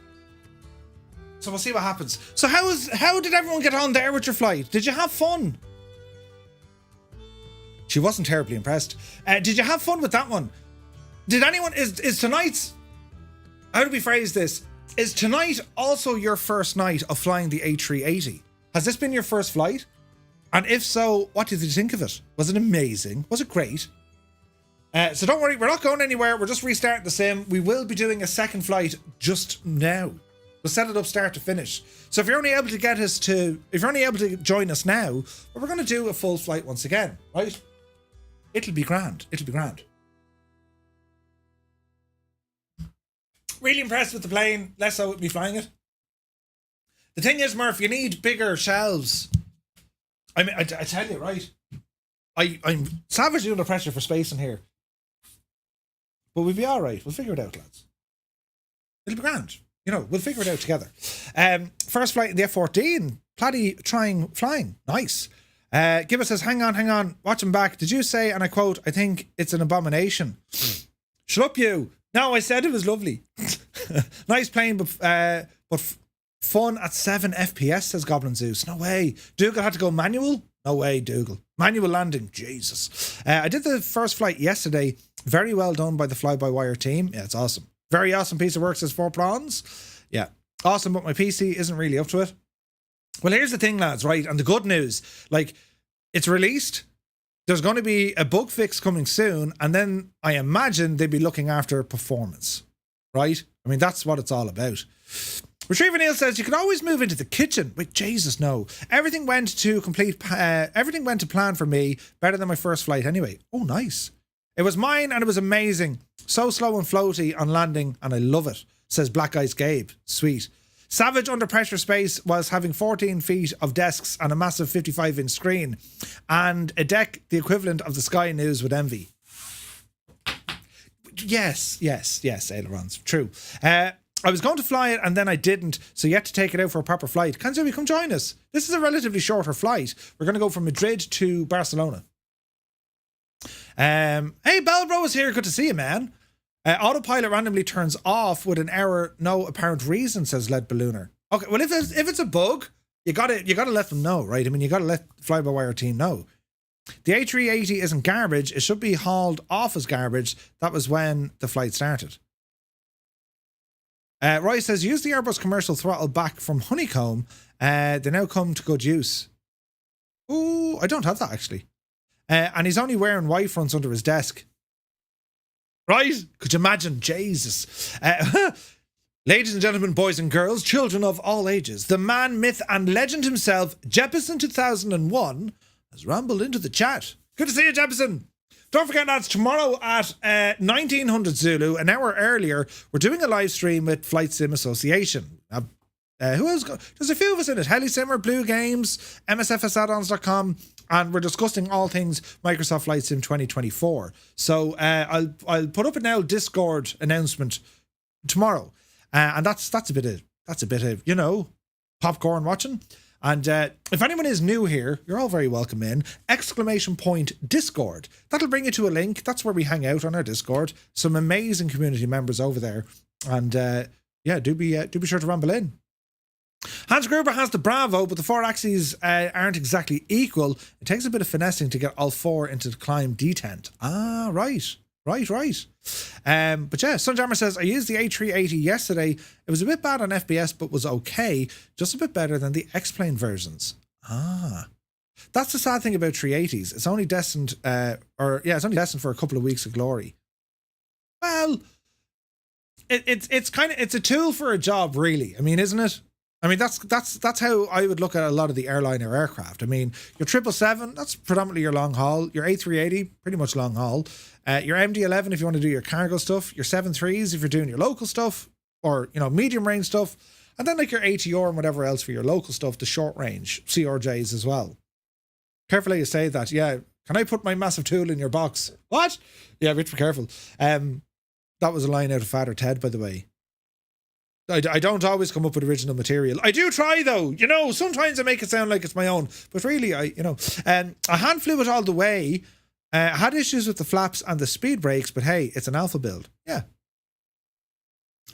So we'll see what happens. So how did everyone get on there with your flight? Did you have fun? She wasn't terribly impressed. Did you have fun with that one? Did anyone, is tonight's, how do we phrase this? Is tonight also your first night of flying the A380? Has this been your first flight? And if so, what did you think of it? Was it amazing? Was it great? So don't worry, we're not going anywhere. We're just restarting the sim. We will be doing a second flight just now. We'll set it up start to finish. So if you're only able to join us now, we're going to do a full flight once again, right? It'll be grand. It'll be grand. Really impressed with the plane, less so with me flying it. The thing is, Murph, you need bigger shelves. I mean, I tell you, right? I'm savagely under pressure for space in here. But we'll be all right. We'll figure it out, lads. It'll be grand. You know, we'll figure it out together. First flight in the F-14. Platy trying flying. Nice. Gibbet says, hang on. Watch him back. Did you say, and I quote, I think it's an abomination. Shut up, you. No, I said it was lovely. Nice plane, but fun at 7 FPS, says Goblin Zeus. No way. Dougal had to go manual? No way, Dougal. Manual landing. Jesus. I did the first flight yesterday. Very well done by the FlyByWire team. Yeah, it's awesome. Very awesome piece of work, says 4 Prawns. Yeah. Awesome, but my PC isn't really up to it. Well, here's the thing, lads, right? And the good news, like, it's released. There's going to be a bug fix coming soon. And then I imagine they'd be looking after performance, right? I mean, that's what it's all about. Retriever Neil says, you can always move into the kitchen. Wait, Jesus, no. Everything went to plan for me. Better than my first flight anyway. Oh, nice. It was mine and it was amazing. So slow and floaty on landing and I love it, says Black Ice Gabe. Sweet. Savage under pressure space was having 14 feet of desks and a massive 55-inch screen and a deck the equivalent of the Sky News with envy. Yes, ailerons. True. I was going to fly it and then I didn't, so you had to take it out for a proper flight. Kanzumi, come join us. This is a relatively shorter flight. We're going to go from Madrid to Barcelona. Hey, Belbro is here. Good to see you, man. Autopilot randomly turns off with an error, no apparent reason, says Lead Ballooner. Okay, well, if it's a bug, you gotta let them know, right? I mean, you gotta let the Fly-by-Wire team know. The A380 isn't garbage. It should be hauled off as garbage. That was when the flight started. Roy says, use the Airbus commercial throttle back from Honeycomb. They now come to good use. Ooh, I don't have that, actually. And he's only wearing Y fronts under his desk. Right? Could you imagine? Jesus. Ladies and gentlemen, boys and girls, children of all ages, the man, myth, and legend himself, Jeppesen 2001, has rambled into the chat. Good to see you, Jeppesen. Don't forget, lads, tomorrow at 1900 Zulu, an hour earlier, we're doing a live stream with Flight Sim Association. Who else? There's a few of us in it. Helisimmer, Blue Games, MSFSaddons.com, and we're discussing all things Microsoft Flight Sim 2024. So I'll put up a now Discord announcement tomorrow, and that's a bit of popcorn watching. And if anyone is new here, you're all very welcome in. ! Discord. That'll bring you to a link. That's where we hang out on our Discord. Some amazing community members over there, and do be sure to ramble in. Hans Gruber has the Bravo, but the four axes aren't exactly equal. It takes a bit of finessing to get all four into the climb detent. Ah, right. But yeah, Sunjammer says, I used the A380 yesterday. It was a bit bad on FPS, but was okay. Just a bit better than the X-Plane versions. Ah. That's the sad thing about 380s. It's only destined, for a couple of weeks of glory. Well, it's a tool for a job, really. I mean, isn't it? I mean, that's how I would look at a lot of the airliner aircraft. I mean, your 777, that's predominantly your long haul. Your A380, pretty much long haul. Your MD-11 if you want to do your cargo stuff. Your 73s if you're doing your local stuff, or medium range stuff. And then like your ATR and whatever else for your local stuff, the short range CRJs as well. Carefully you say that. Yeah, can I put my massive tool in your box? What? Yeah, be careful. That was a line out of Father Ted, by the way. I don't always come up with original material. I do try, though. Sometimes I make it sound like it's my own. But really, I hand flew it all the way. I had issues with the flaps and the speed brakes, but hey, it's an alpha build. Yeah.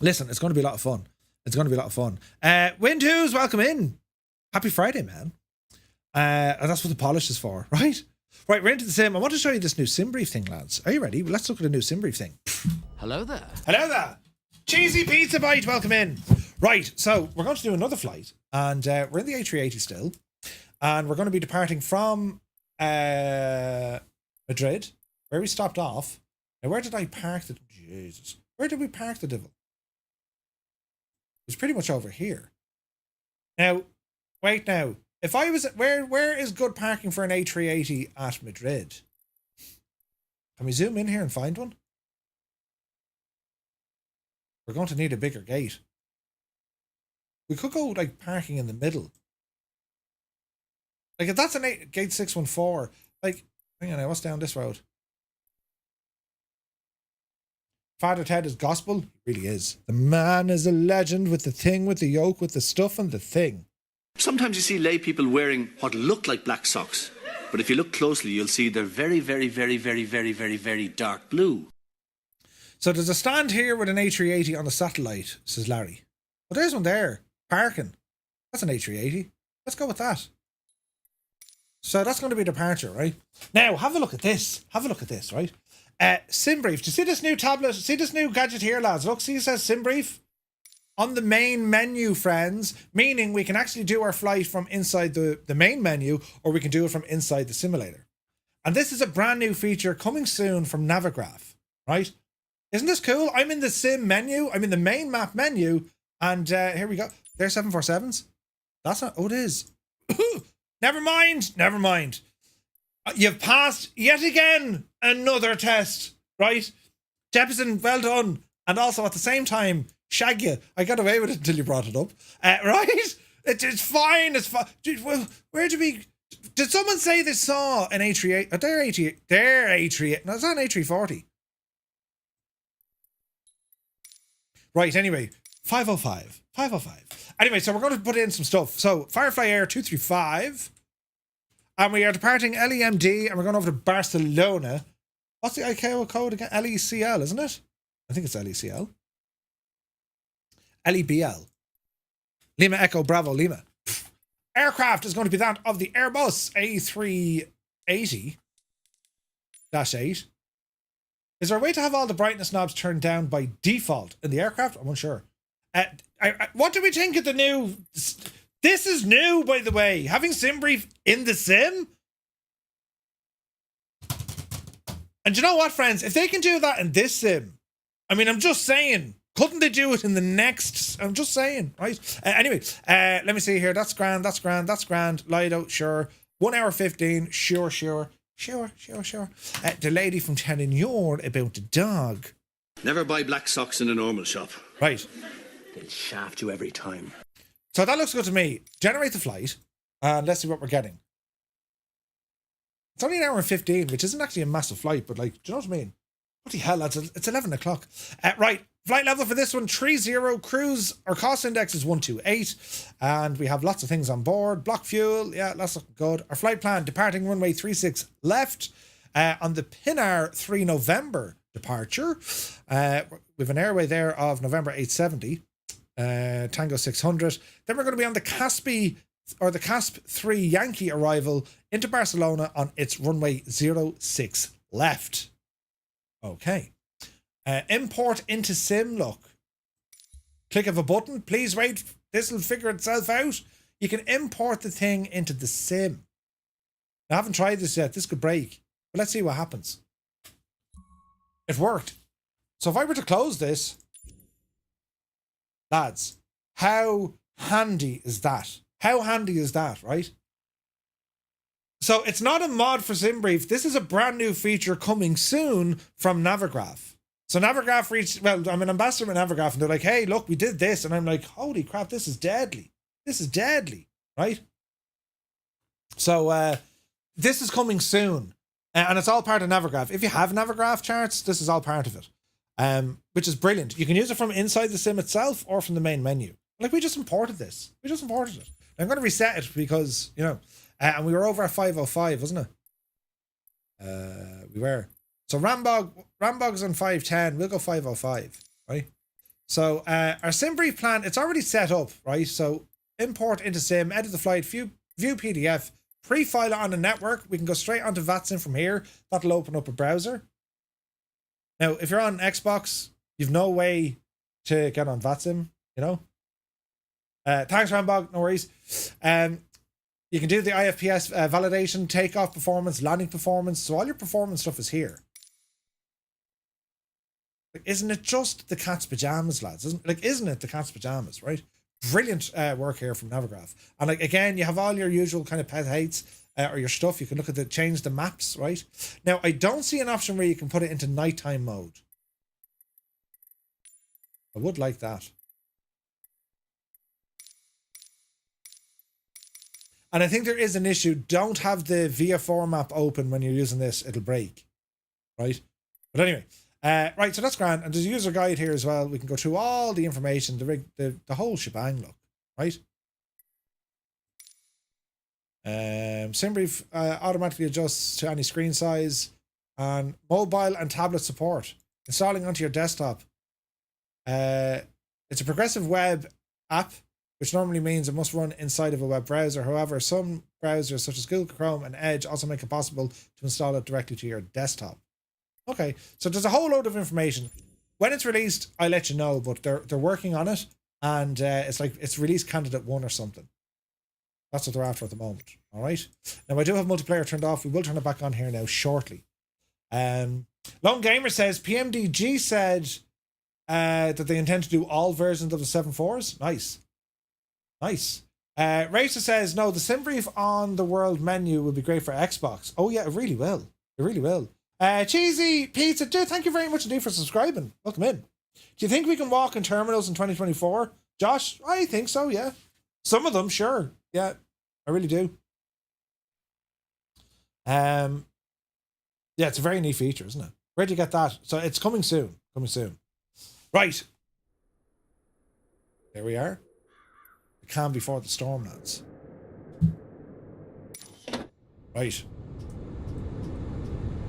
Listen, it's going to be a lot of fun. Win2s, welcome in. Happy Friday, man. And that's what the polish is for, right? Right, we're into the sim. I want to show you this new sim brief thing, lads. Are you ready? Well, let's look at the new sim brief thing. Hello there. Cheesy Pizza Bite, welcome in. Right, so we're going to do another flight, and we're in the A380 still, and we're going to be departing from Madrid, where we stopped off. Now, where did I park the... Jesus. Where did we park the devil? It was pretty much over here. Now, wait now. If I was... Where is good parking for an A380 at Madrid? Can we zoom in here and find one? We're going to need a bigger gate. We could go like parking in the middle. Like if that's an gate 614, like, hang on now, what's down this road? Father Ted is gospel? He really is. The man is a legend with the thing, with the yoke, with the stuff and the thing. Sometimes you see lay people wearing what look like black socks. But if you look closely, you'll see they're very, very, very, very, very, very, very dark blue. So there's a stand here with an A380 on the satellite, says Larry. Well, there's one there. Parking. That's an A380. Let's go with that. So that's going to be departure, right? Now, have a look at this. Right? Sim brief. Do you see this new tablet? See this new gadget here, lads? Look, see it says sim brief on the main menu, friends. Meaning we can actually do our flight from inside the main menu, or we can do it from inside the simulator. And this is a brand new feature coming soon from Navigraph, right? Isn't this cool? I'm in the sim menu. I'm in the main map menu. And here we go. There's 747s. That's not... Oh, it is. Never mind. You've passed yet again another test, right? Jeppesen, well done. And also at the same time, shag you. I got away with it until you brought it up. Right? It's fine. Well, where did we... Did someone say they saw an A380? Their A380. No, it's not an A340. Right, anyway, 505. Anyway, so we're going to put in some stuff. So, Firefly Air 235. And we are departing LEMD, and we're going over to Barcelona. What's the ICAO code again? LECL, isn't it? I think it's LECL. LEBL. Lima Echo Bravo Lima. Aircraft is going to be that of the Airbus A380-8. Is there a way to have all the brightness knobs turned down by default in the aircraft? I'm unsure. What do we think of the new... This is new, by the way. Having SimBrief in the sim? And you know what, friends? If they can do that in this sim, I mean, I'm just saying, couldn't they do it in the next? I'm just saying, right? Anyway, let me see here. That's grand. Lido, sure. 1 hour 15, sure. The lady from telling you about the dog. Never buy black socks in a normal shop. Right. They'll shaft you every time. So that looks good to me. Generate the flight, and let's see what we're getting. It's only an hour and 15, which isn't actually a massive flight, but like, do you know what I mean? What the hell, lads? It's 11 o'clock. Right, flight level for this one, 30. Cruise, our cost index is 128, and we have lots of things on board. Block fuel, yeah, that's looking good. Our flight plan, departing runway 36 left, on the Pinar 3 November departure. We have an airway there of November 870, Tango 600. Then we're going to be on the Caspi, or the CASP 3 Yankee arrival into Barcelona on its runway 06 left. Okay. Import into sim, look. Click of a button. Please wait. This will figure itself out. You can import the thing into the sim. I haven't tried this yet. This could break. But let's see what happens. It worked. So if I were to close this, lads, how handy is that? How handy is that, right? So it's not a mod for SimBrief. This is a brand new feature coming soon from Navigraph. So Navigraph reached, well, I'm an ambassador with Navigraph, and they're like, hey, look, we did this. And I'm like, holy crap, this is deadly. This is deadly, right? So this is coming soon. And it's all part of Navigraph. If you have Navigraph charts, this is all part of it, which is brilliant. You can use it from inside the sim itself or from the main menu. Like, we just imported this. We just imported it. I'm going to reset it because, you know, and we were over at 505, wasn't it? We were. So Rambog's on 510. We'll go 505, right? So our SimBrief plan, it's already set up, right? So import into sim, edit the flight, view PDF, pre-file it on the network. We can go straight onto VATSIM from here. That'll open up a browser. Now, if you're on Xbox, you've no way to get on VATSIM, you know? Thanks, Rambog, no worries. You can do the IFPS validation, takeoff performance, landing performance. So all your performance stuff is here. Like, isn't it just the cat's pajamas, lads? Isn't it the cat's pajamas, right? Brilliant work here from Navigraph. And like, again, you have all your usual kind of pet hates or your stuff. You can look at change the maps, right? Now, I don't see an option where you can put it into nighttime mode. I would like that. And I think there is an issue. Don't have the VF4 map open when you're using this. It'll break. Right? But anyway. Right, so that's grand. And there's a user guide here as well. We can go through all the information, the whole shebang, look. Right? SimBrief automatically adjusts to any screen size. And mobile and tablet support. Installing onto your desktop. It's a progressive web app, which normally means it must run inside of a web browser. However, some browsers such as Google Chrome and Edge also make it possible to install it directly to your desktop. Okay, so there's a whole load of information. When it's released, I'll let you know, but they're working on it, and it's like it's release candidate 1 or something. That's what they're after at the moment. All right. Now I do have multiplayer turned off. We will turn it back on here now shortly. Lone Gamer says PMDG said that they intend to do all versions of the 7.4s. Nice. Nice. Racer says, no, the SimBrief on the world menu would be great for Xbox. Oh, yeah, it really will. It really will. Cheesy Pizza, dude, thank you very much indeed for subscribing. Welcome in. Do you think we can walk in terminals in 2024? Josh, I think so, yeah. Some of them, sure. Yeah, I really do. Yeah, it's a very neat feature, isn't it? Where'd you get that? So it's coming soon. Coming soon. Right. There we are. The calm before the storm, lads. Right.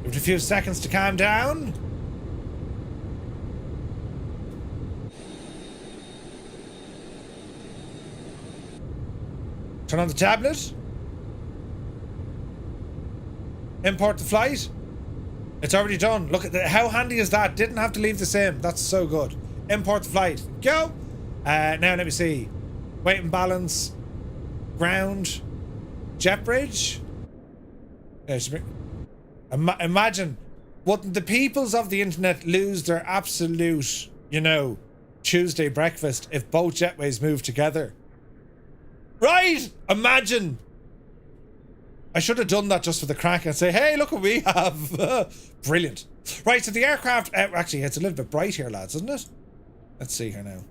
Give it a few seconds to calm down. Turn on the tablet. Import the flight. It's already done. Look at how handy is that? Didn't have to leave the sim. That's so good. Import the flight. Go. Now let me see. Weight and balance. Ground. Jet bridge. Imagine, wouldn't the peoples of the internet lose their absolute, you know, Tuesday breakfast if both jetways moved together? Right? Imagine. I should have done that just for the crack and say, hey, look what we have. Brilliant. Right, so the aircraft, actually, it's a little bit bright here, lads, isn't it? Let's see here now.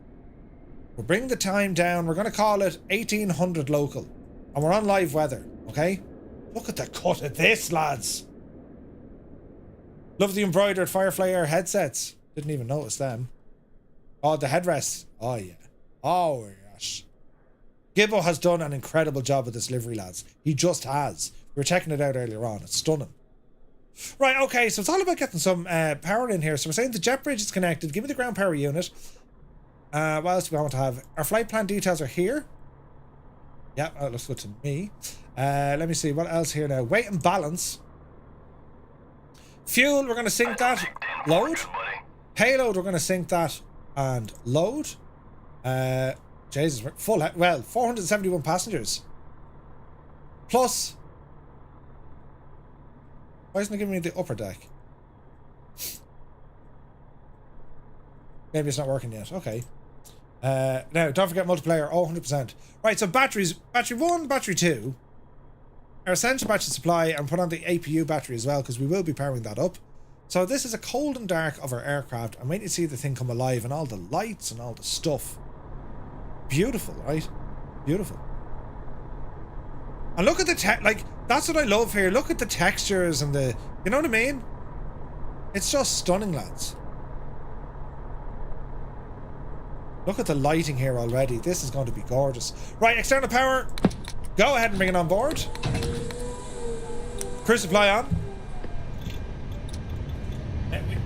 We'll bring the time down. We're going to call it 1800 local. And we're on live weather, okay? Look at the cut of this, lads. Love the embroidered Firefly Air headsets. Didn't even notice them. Oh, the headrests. Oh, yeah. Oh, gosh. Gibbo has done an incredible job with this livery, lads. He just has. We were checking it out earlier on. It's stunning. Right, okay, so it's all about getting some power in here. So we're saying the jet bridge is connected. Give me the ground power unit. What else do we want to have? Our flight plan details are here. Yeah, that looks good to me. Let me see, what else here now? Weight and balance. Fuel, we're going to sync that. Load. Payload, we're going to sync that and load. Jesus, we're full. Well, 471 passengers. Plus. Why isn't it giving me the upper deck? Maybe it's not working yet. Okay. Now, don't forget multiplayer. Oh, 100%. Right, so batteries. Battery 1, battery 2. Our essential battery supply, and put on the APU battery as well, because we will be powering that up. So this is a cold and dark of our aircraft. I'm waiting to see the thing come alive and all the lights and all the stuff. Beautiful, right? Beautiful. And look at the like, that's what I love here. Look at the textures and the, you know what I mean? It's just stunning, lads. Look at the lighting here already. This is going to be gorgeous. Right, external power. Go ahead and bring it on board. Crew supply on.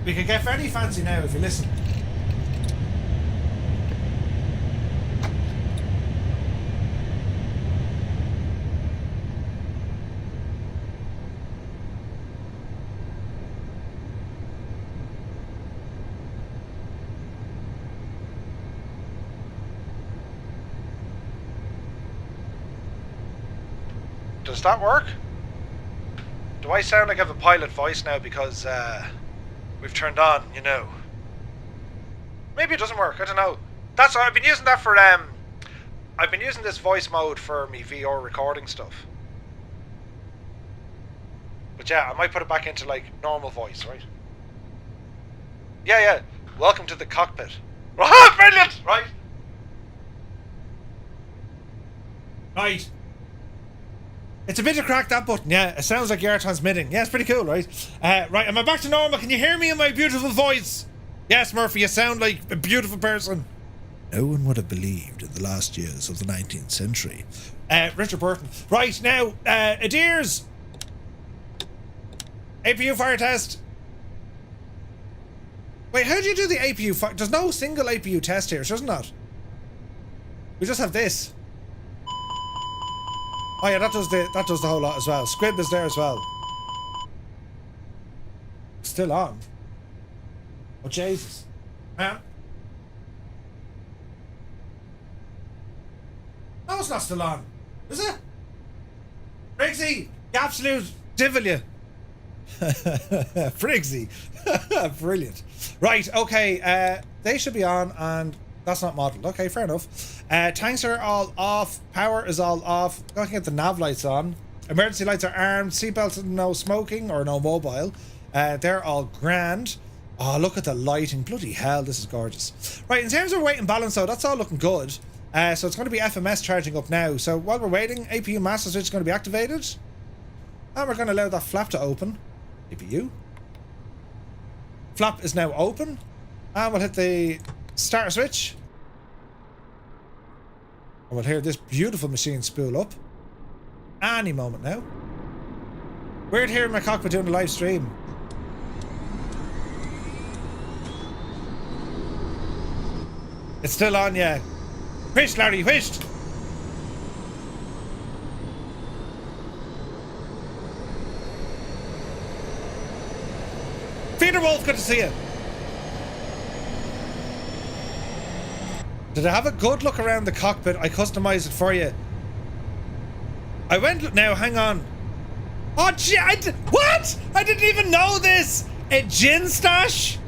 We could get fairly fancy now if you listen. Does that work? Do I sound like I have a pilot voice now because we've turned on, you know? Maybe it doesn't work, I don't know. That's I've been using that for I've been using this voice mode for me VR recording stuff. But yeah, I might put it back into like normal voice, right? Yeah. Welcome to the cockpit. Oh, brilliant! Right. Right. It's a bit of crack, that button. Yeah, it sounds like you are transmitting. Yeah, it's pretty cool, right? Right, am I back to normal? Can you hear me in my beautiful voice? Yes, Murphy, you sound like a beautiful person. No one would have believed in the last years of the 19th century. Richard Burton. Right, now, Adirs. APU fire test. Wait, how do you do the APU fire? There's no single APU test here, doesn't it? We just have this. Oh yeah, that does the whole lot as well. Squib is there as well. Still on. Oh Jesus. Man. No, it's not still on. Is it? Briggsy, the absolute devil you. Briggsy. Brilliant. Right, okay, they should be on and that's not modelled. Okay, fair enough. Tanks are all off. Power is all off. Got to get the nav lights on. Emergency lights are armed. Seatbelts, no smoking or no mobile. They're all grand. Oh, look at the lighting. Bloody hell, this is gorgeous. Right, in terms of weight and balance though, that's all looking good. So it's going to be FMS charging up now. So while we're waiting, APU master switch is going to be activated. And we're going to allow that flap to open. APU. Flap is now open. And we'll hit the starter switch. And we'll hear this beautiful machine spool up. Any moment now. Weird here in my cockpit doing a live stream. It's still on, yeah. Whisht, Larry, whisht! Wolf, good to see you. Did I have a good look around the cockpit? I customized it for you. I went... Now, hang on. Oh, gee, what? I didn't even know this. A gin stash?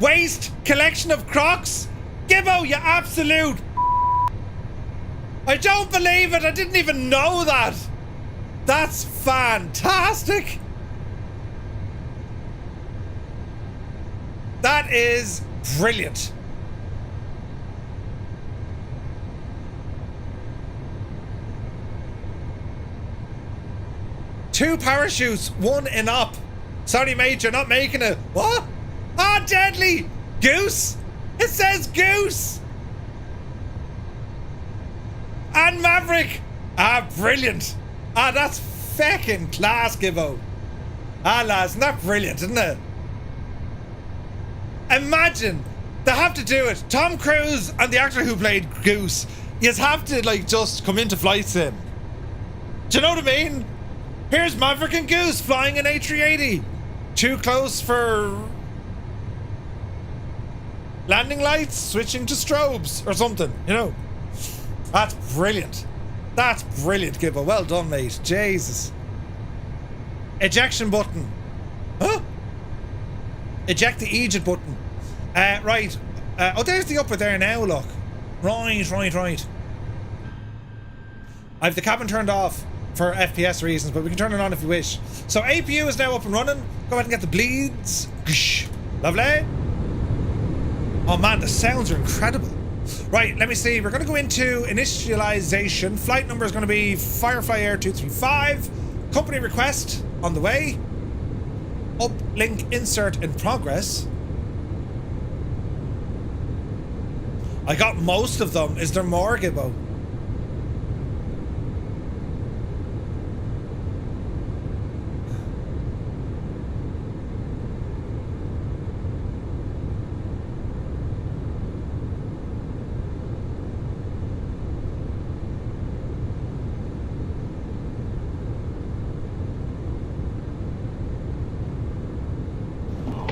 Waste collection of Crocs? Gibbo, you absolute... I don't believe it. I didn't even know that. That's fantastic. That is brilliant. Two parachutes, one in up. Sorry, mate, you're not making it. What? Ah, deadly! Goose! It says Goose! And Maverick! Ah, brilliant. Ah, that's feckin' class, Gibbo. Ah, lads, isn't that brilliant, isn't it? Imagine, they have to do it. Tom Cruise and the actor who played Goose, you have to, like, just come into flight sim. Do you know what I mean? Here's Maverick and Goose flying an A380. Too close for landing lights, switching to strobes or something, you know. That's brilliant. That's brilliant, Gibbo. Well done, mate. Jesus. Ejection button. Huh? Eject the eject button. Right. Oh, there's the upper there now, look. Right. I have the cabin turned off for FPS reasons, but we can turn it on if you wish. So APU is now up and running. Go ahead and get the bleeds. Lovely. Oh man, the sounds are incredible. Right, let me see. We're going to go into initialization. Flight number is going to be Firefly Air 235. Company request on the way. Uplink insert in progress. I got most of them. Is there more, Gibbo?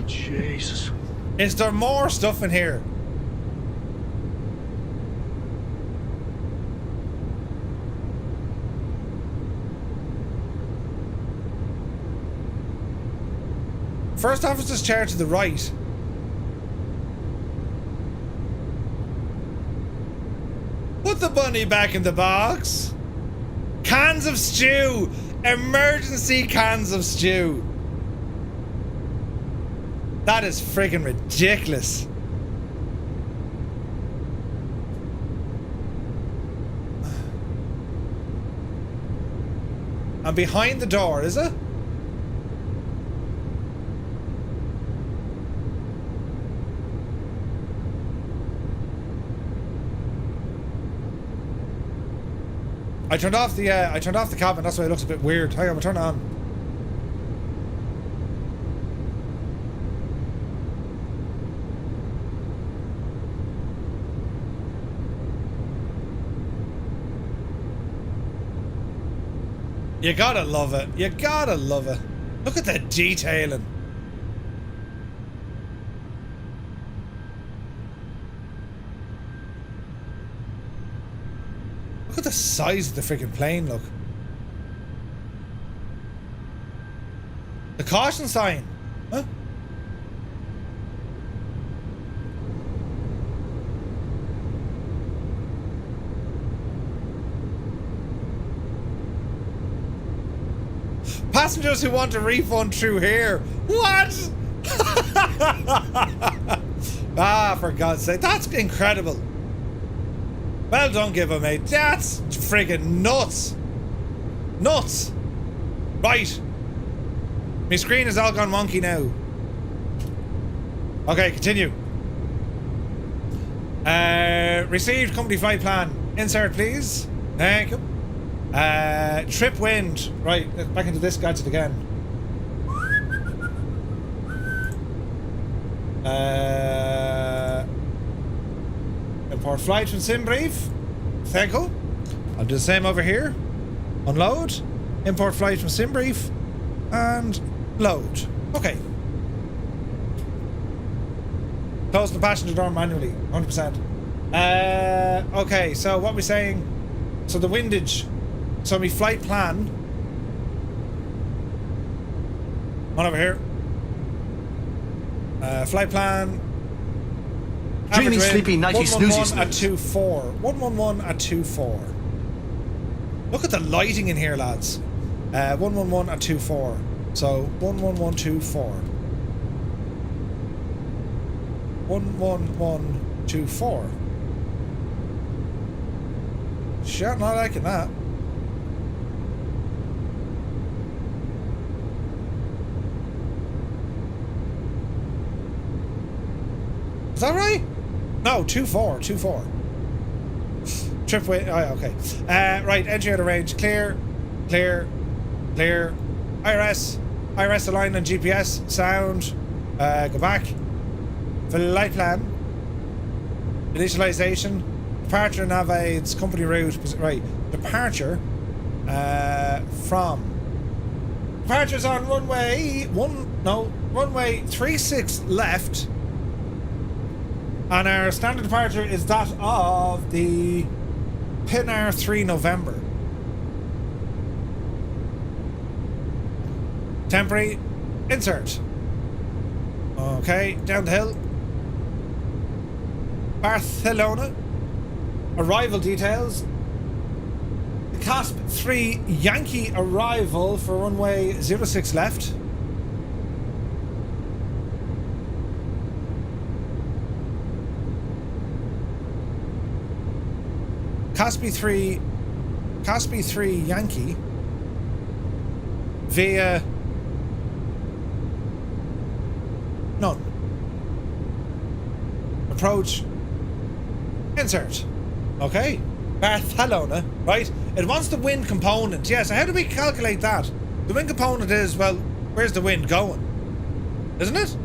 Jesus. Is there more stuff in here? First officer's chair to the right. Put the bunny back in the box. Cans of stew. Emergency cans of stew. That is friggin' ridiculous. And behind the door, is it? I turned off the cabin. That's why it looks a bit weird. Hang on, we'll turn it on. You gotta love it. You gotta love it. Look at the detailing. Look at the size of the freaking plane, look. The caution sign. Huh? Passengers who want a refund through here. What? Ah, for God's sake. That's incredible. Well done, Gibbo, mate. That's friggin' nuts. Nuts. Right. My screen is all gone wonky now. Okay, continue. Received company flight plan. Insert, please. Thank you. Trip wind. Right, back into this gadget again. Import flight from sim brief. Thank you. I'll do the same over here. Unload. Import flight from sim brief. And load. Okay. Close the passenger door manually, 100%. Okay, so what we're saying, so the windage, so my flight plan, one over here, flight plan, Dreamy, sleepy, nighty, snoozy, 111 at 24, 111 at 24. Look at the lighting in here, lads. 111 at 24, so 11124. 11124. Shit, not liking that. Is that right? No, 24. Trip way. Oh, yeah, okay. Right, entry out of range. Clear. IRS aligned on GPS. Sound. Go back. Flight plan. Initialization. Departure nav aids. Company route. Right. Departure. From. Departure's on runway runway 36 left. And our standard departure is that of the Pinar 3 November. Temporary insert. Okay, down the hill. Barcelona. Arrival details. The CASP 3 Yankee arrival for runway 06 left. Caspi 3 Yankee via none. Approach insert. Okay, Barcelona, right? It wants the wind component. Yes, how do we calculate that? The wind component is, well, where's the wind going? Isn't it?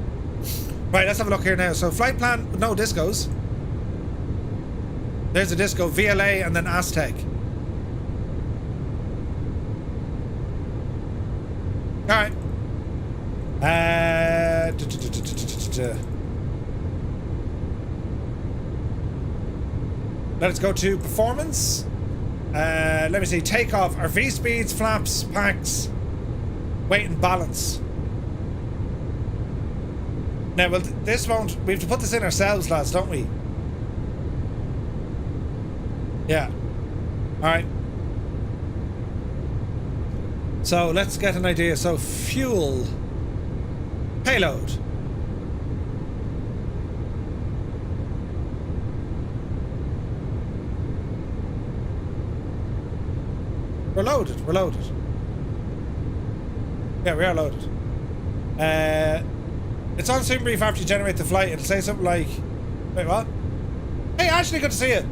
Right, let's have a look here now. So flight plan with no discos. There's a disco, VLA, and then Aztec. Alright. Let's go to performance. Let me see. Takeoff. Our V speeds, flaps, packs, weight and balance. Now, well, this won't. We have to put this in ourselves, lads, don't we? Yeah. Alright. So let's get an idea. So fuel. Payload. We're loaded. Yeah, we are loaded. It's on Sim Brief after you generate the flight. It'll say something like... Wait, what? Hey, Ashley, good to see you.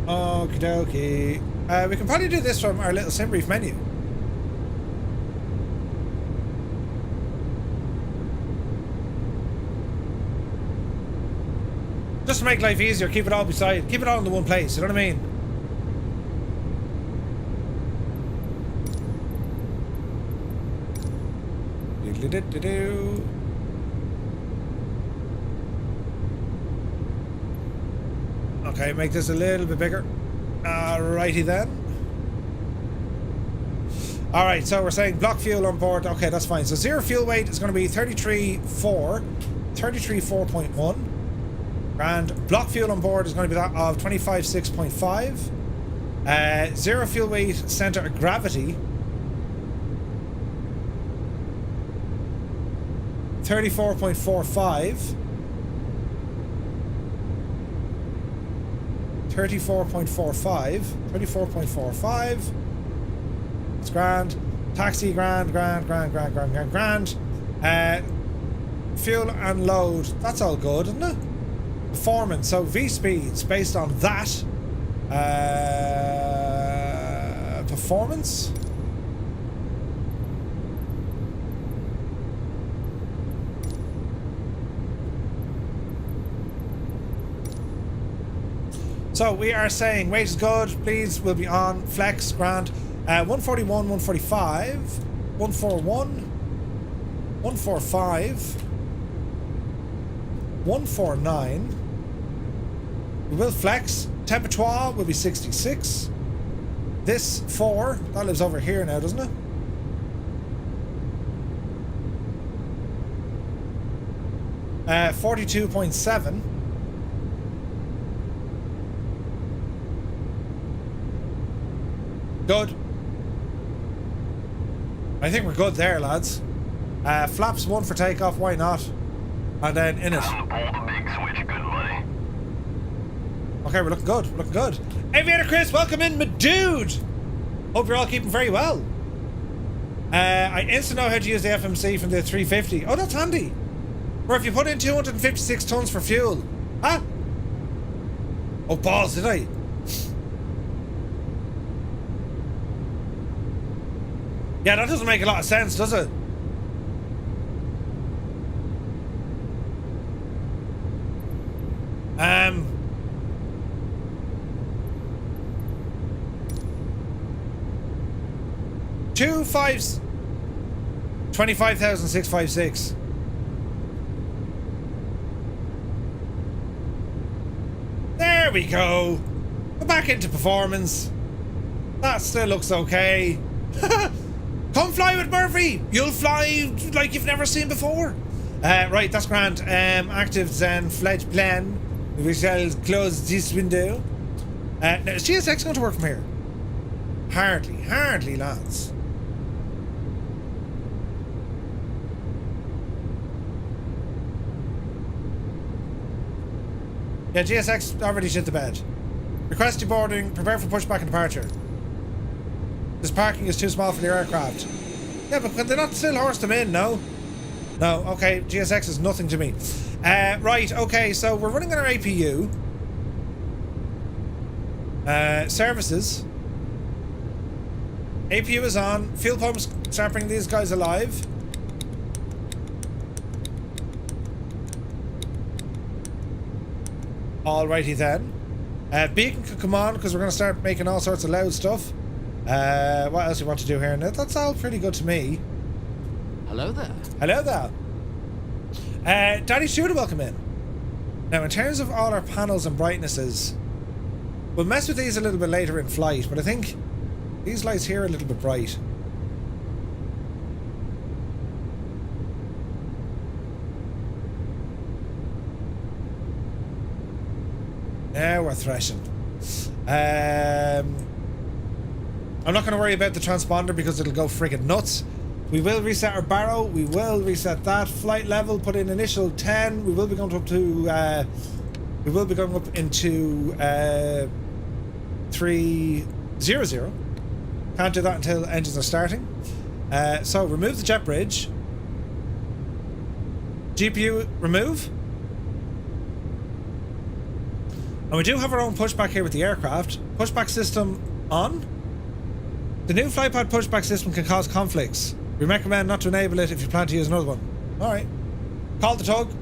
Okie dokie. We can probably do this from our little Sim Brief menu. Just to make life easier, keep it all beside, keep it all in the one place, you know what I mean? Okay, make this a little bit bigger. Alrighty then. Alright, so we're saying block fuel on board. Okay, that's fine. So zero fuel weight is going to be 33.4. And block fuel on board is going to be that of 25.6.5. Zero fuel weight center of gravity 34.45. 34.45. It's grand. Taxi, grand. Fuel and load. That's all good, isn't it? Performance. So V speeds based on that. Performance. So we are saying weight is good, please, will be on, flex, grand, 141, 145, 141, 145, 149. We will flex. Temperature will be 66. This 4, that lives over here now, doesn't it? Uh, 42.7. Good. I think we're good there, lads. Flaps 1 for takeoff, why not? And then in it. Time to pull the big switch, good buddy. Okay, we're looking good. We're looking good. Aviator Chris, welcome in, my dude. Hope you're all keeping very well. I instantly know how to use the FMC from the 350. Oh, that's handy. Or if you put in 256 tons for fuel. Huh? Oh, balls, did I? Yeah, that doesn't make a lot of sense, does it? Two fives. 25,656. There we go. We're back into performance. That still looks okay. Come fly with Murphy. You'll fly like you've never seen before. Right, that's grand. Active Zen flight plan. We shall close this window. Now, is GSX going to work from here? Hardly, lads. Yeah, GSX already shit the bed. Request deboarding. Prepare for pushback and departure. This parking is too small for the aircraft. Yeah, but can they not still horse them in? No? No, okay. GSX is nothing to me. Right, okay, so we're running on our APU. Services. APU is on. Fuel pumps start bringing these guys alive. Alrighty then. Beacon could come on because we're going to start making all sorts of loud stuff. What else do you want to do here? Now, that's all pretty good to me. Hello there. Hello there. Daddy Shooter, welcome in. Now, in terms of all our panels and brightnesses, we'll mess with these a little bit later in flight, but I think these lights here are a little bit bright. Now we're threshing. I'm not going to worry about the transponder because it'll go friggin' nuts. We will reset our barrow. We will reset that flight level. Put in initial 10. We will be going up to. We will be going up into 300. Can't do that until engines are starting. So remove the jet bridge. GPU remove. And we do have our own pushback here with the aircraft. Pushback system on. The new flypad pushback system can cause conflicts. We recommend not to enable it if you plan to use another one. Alright. Call the tug.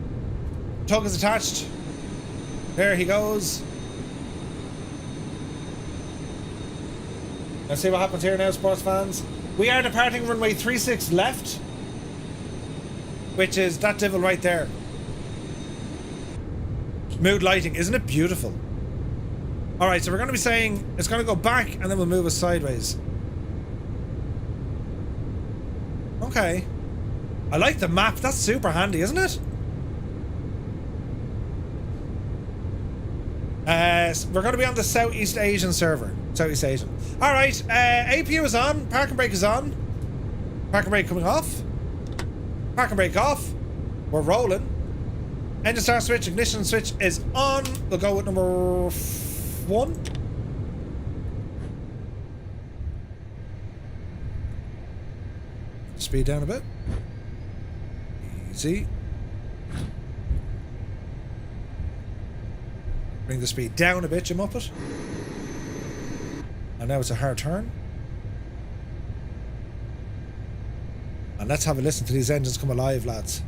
Tug is attached. There he goes. Let's see what happens here now, sports fans. We are departing runway 36 left, which is that devil right there. Mood lighting, isn't it beautiful? Alright, so we're going to be saying it's going to go back and then we'll move us sideways. Okay. I like the map, that's super handy, isn't it? We're going to be on the Southeast Asian server. Southeast Asian. Alright, APU is on, parking brake is on. Parking brake coming off. Parking brake off. We're rolling. Engine start switch, ignition switch is on. We'll go with number 1. Speed down a bit. Easy. Bring the speed down a bit, you muppet. And now it's a hard turn. And let's have a listen to these engines come alive, lads.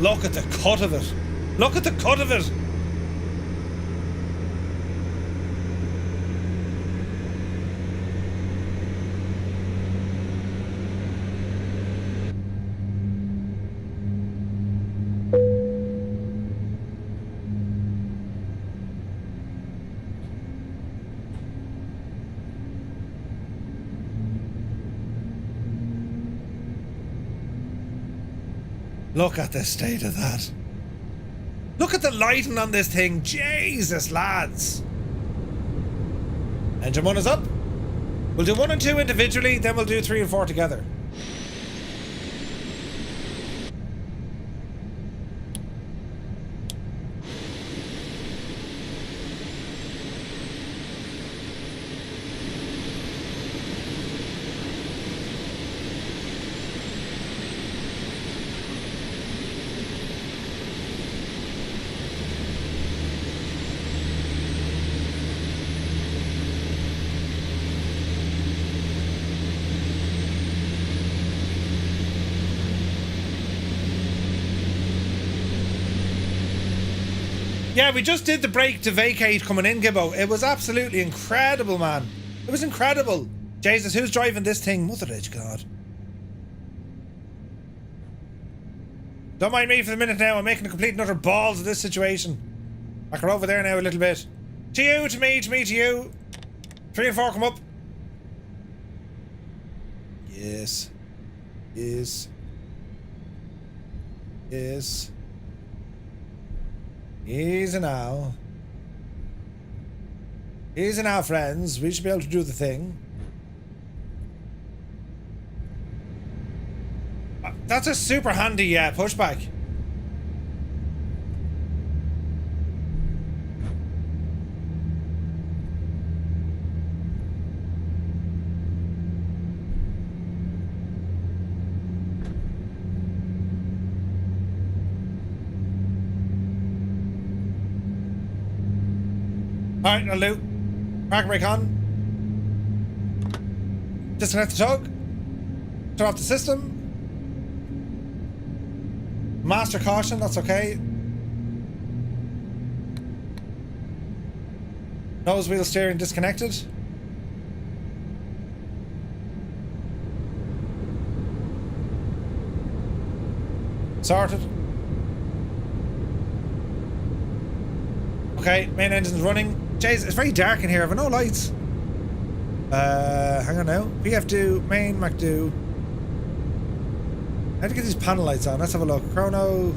Look at the cut of it. Look at the cut of it. Look at the state of that. Look at the lighting on this thing. Jesus, lads. Engine 1 is up. We'll do 1 and 2 individually, then we'll do 3 and 4 together. Yeah, we just did the break to vacate coming in, Gibbo. It was absolutely incredible, man. It was incredible. Jesus, who's driving this thing? Mother of God. Don't mind me for the minute now. I'm making a complete and utter balls of this situation. Back her over there now a little bit. To you, to me, to you. 3 and 4 come up. Yes. Yes. Yes. Easy now. Easy now, friends. We should be able to do the thing. That's a super handy pushback. Alright, I'll do. Park brake on. Disconnect the tug. Turn off the system. Master caution, that's okay. Nose wheel steering disconnected. Sorted. Okay, main engine's running. Jeez, it's very dark in here. Have no lights. Hang on now. PF do, main Mac do. How to get these panel lights on? Let's have a look. Chrono.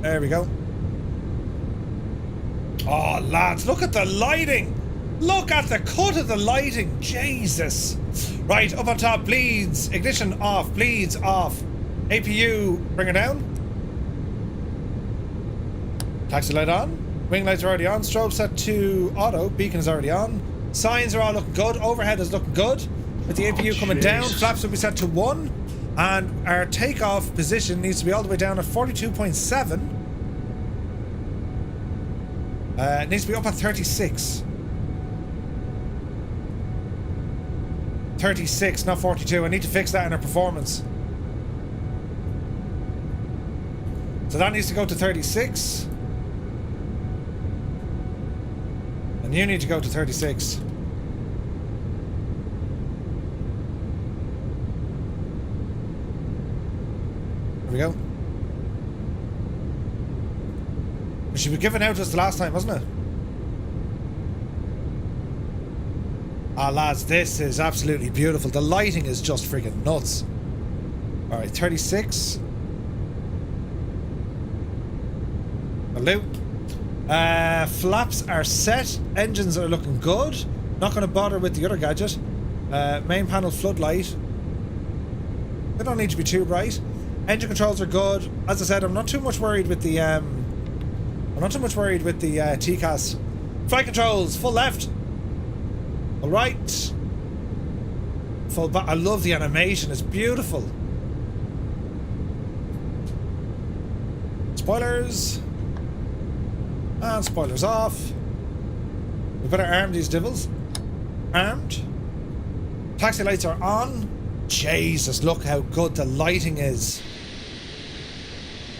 There we go. Oh, lads, look at the lighting. Look at the cut of the lighting. Jesus. Right, up on top, bleeds. Ignition off, bleeds off. APU, bring her down. Taxi light on. Wing lights are already on. Strobe set to auto. Beacon is already on. Signs are all looking good. Overhead is looking good. With the APU coming down, flaps will be set to 1. And our takeoff position needs to be all the way down at 42.7. It needs to be up at 36. 36, not 42. I need to fix that in our performance. So that needs to go to 36. And you need to go to 36. There we go. It should be given out to us the last time, wasn't it? Ah, lads, this is absolutely beautiful. The lighting is just freaking nuts. Alright, 36. Hello. Flaps are set. Engines are looking good. Not going to bother with the other gadget. Main panel floodlight. They don't need to be too bright. Engine controls are good. As I said, I'm not too much worried with the TCAS. Flight controls, full left. All right. Full back. I love the animation. It's beautiful. Spoilers. And spoilers off. We better arm these devils. Armed. Taxi lights are on. Jesus, look how good the lighting is.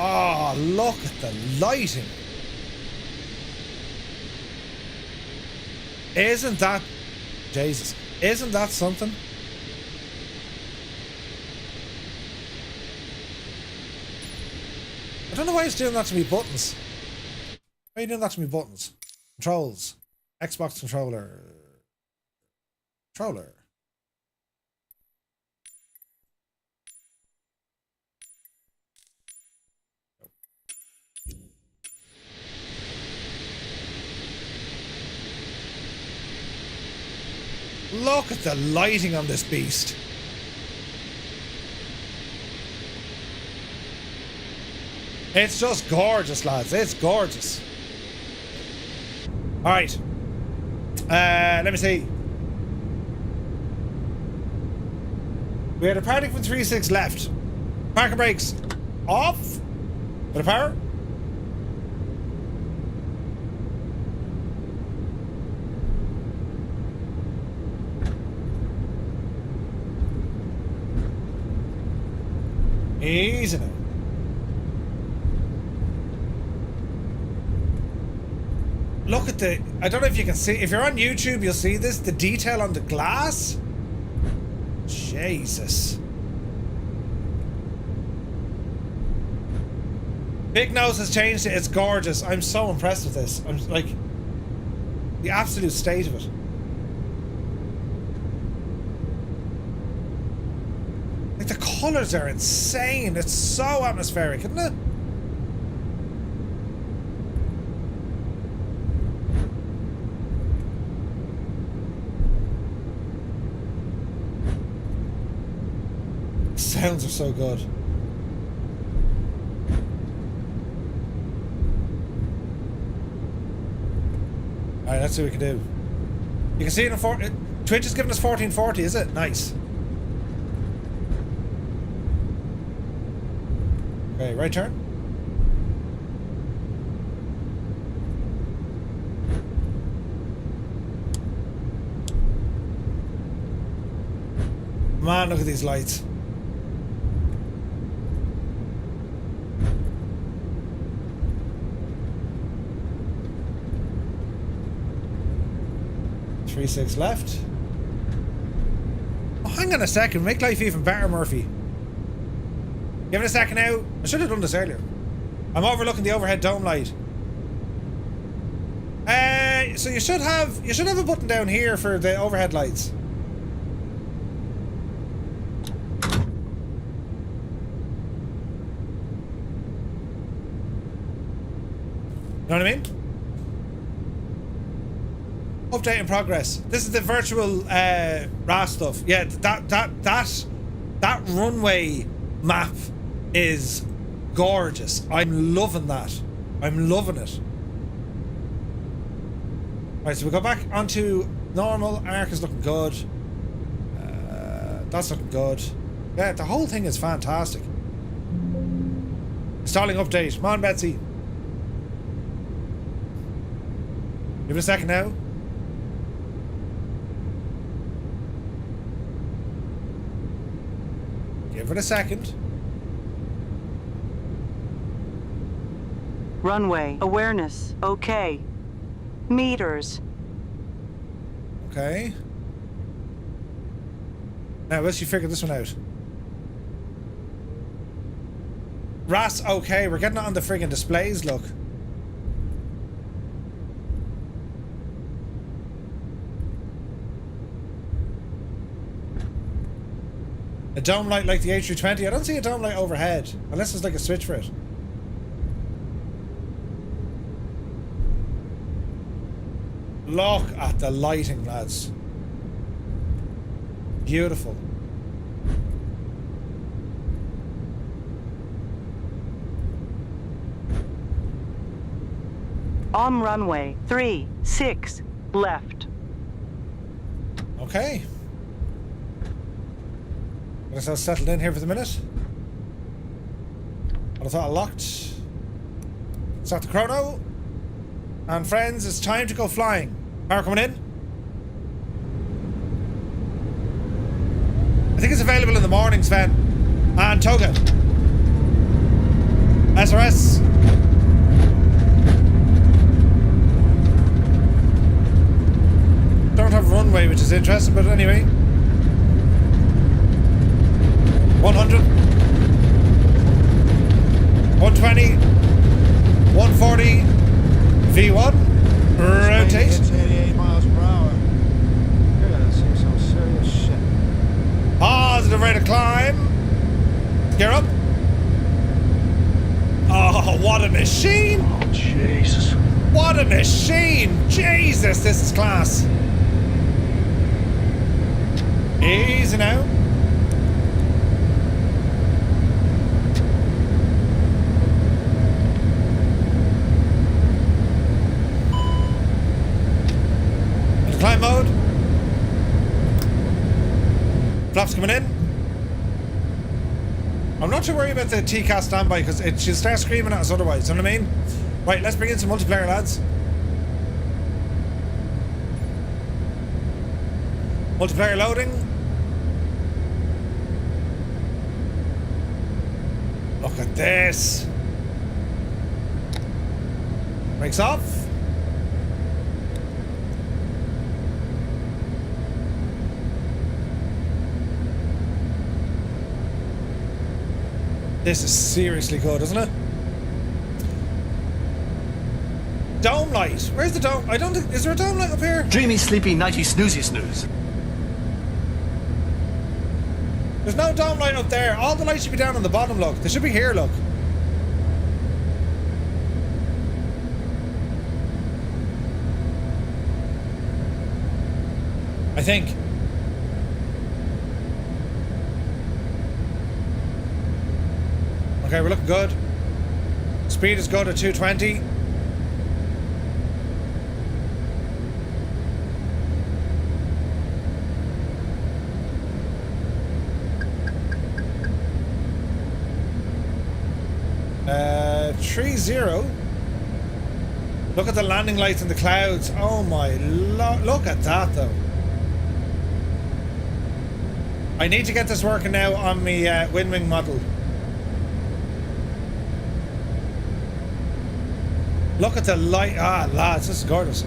Oh, look at the lighting. Isn't that... Jesus. Isn't that something? I don't know why it's doing that to me buttons. Why are you doing that to me buttons? Controls. Xbox controller. Controller. Look at the lighting on this beast. It's just gorgeous, lads. It's gorgeous. All right. Let me see. We are departing from 3-6 left. Parking brakes off. Bit of power. Easy now. Look at the, I don't know if you can see, if you're on YouTube, you'll see this, the detail on the glass. Jesus. Big Nose has changed it. It's gorgeous. I'm so impressed with this. I'm like, the absolute state of it. Like, the colors are insane. It's so atmospheric, isn't it? Sounds are so good. Alright, let's see what we can do. You can see it in Twitch is giving us 1440, is it? Nice. Okay, right turn. Man, look at these lights. Three, 6 left. Oh, hang on a second. Make life even better, Murphy. Give it a second now. I should have done this earlier. I'm overlooking the overhead dome light. So you should have a button down here for the overhead lights. Know what I mean? Update in progress. This is the virtual RAS stuff. Yeah, that runway map is gorgeous. I'm loving that. I'm loving it. Right, so we go back onto normal. Arc is looking good. That's looking good. Yeah, the whole thing is fantastic. Installing update. Come on, Betsy. Give it a second now. Give it a second. Runway awareness. Okay. Meters. Okay. Now let's you figure this one out. RAS okay. We're getting it on the friggin' displays. Look. A dome light like the A380. I don't see a dome light overhead. Unless there's like a switch for it. Look at the lighting, lads. Beautiful. On runway 36 left. Okay. I guess I'll settle in here for the minute. I thought I locked. Start the chrono. And friends, it's time to go flying. Power coming in. I think it's available in the morning, Sven. And Toga. SRS. Don't have runway, which is interesting, but anyway. 100. 120. 140. V1. Rotate. machine. Jesus, this is class. Easy now. Into climb mode. Flaps coming in. I'm not too worried about the TCAS standby because she'll start screaming at us otherwise, you know what I mean? Right, let's bring in some multiplayer, lads. Multiplayer loading. Look at this. Brakes off. This is seriously good, isn't it? Dome light. Where's the dome? I don't think... Is there a dome light up here? Dreamy, sleepy, nighty, snoozy, snooze. There's no dome light up there. All the lights should be down on the bottom, look. They should be here, look. I think. Okay, we're looking good. Speed is good at 220. .30. Look at the landing lights in the clouds. Oh my look at that though. I need to get this working now on my Windwing model. Look at the light. Ah, lads, this is gorgeous.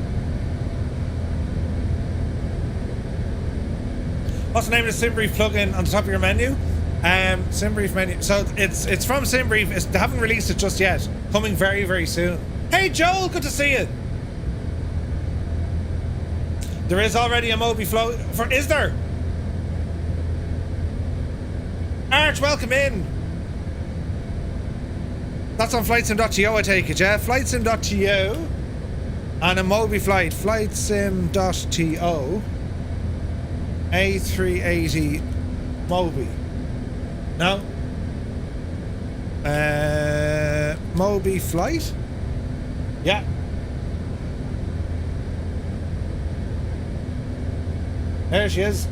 What's the name of the SimBrief plugin on the top of your menu? SimBrief menu. So it's from SimBrief. They haven't released it just yet. Coming very, very soon. Hey Joel, good to see you. There is already a Moby flow. Is there? Arch, welcome in. That's on flightsim.to, I take it, yeah? Flightsim.to and a Moby flight. Flightsim.to A380 Moby. No? Moby flight? Yeah. There she is.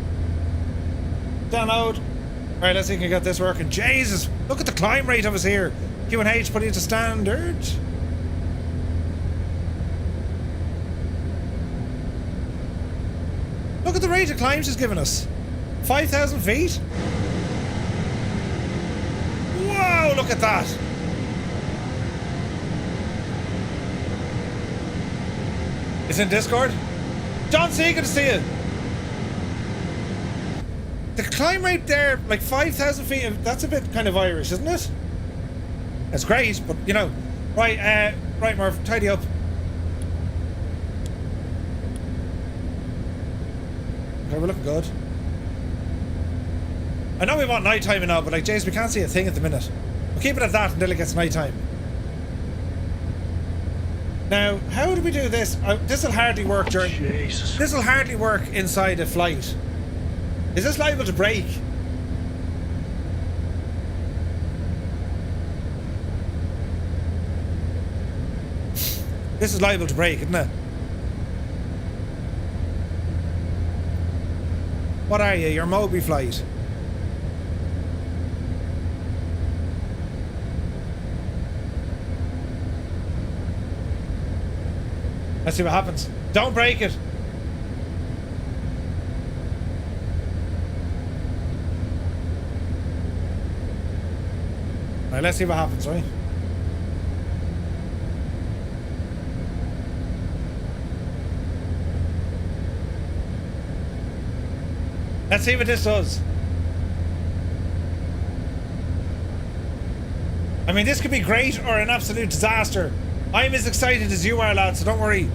Download. Alright, let's see if we can get this working. Jesus! Look at the climb rate of us here. Q&H put it to standard. Look at the rate of climb she's given us. 5,000 feet. Wow, look at that. It's in Discord. John C, good to see you. The climb rate there, like 5,000 feet, that's a bit kind of Irish, isn't it? That's great, but you know. Right, right, Murph, tidy up. Okay, we're looking good. I know we want night time and all, but like, Jace, we can't see a thing at the minute. We'll keep it at that until it gets night time. Now, how do we do this? This will hardly work during... Jesus. This will hardly work inside a flight. Is this liable to break? This is liable to break, isn't it? What are you? Your Moby flight? Let's see what happens. Don't break it. Alright, let's see what happens, right? Let's see what this does. I mean, this could be great or an absolute disaster. I'm as excited as you are, lads, so don't worry.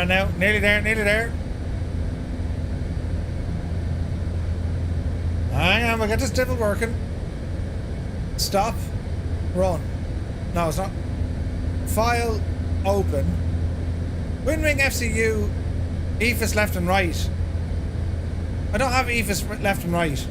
on now. Nearly there, nearly there. Hang on, we'll get this devil working. Stop. Run. No, it's not. File. Open. Windwing FCU. EFIS left and right. I don't have EFIS left and right.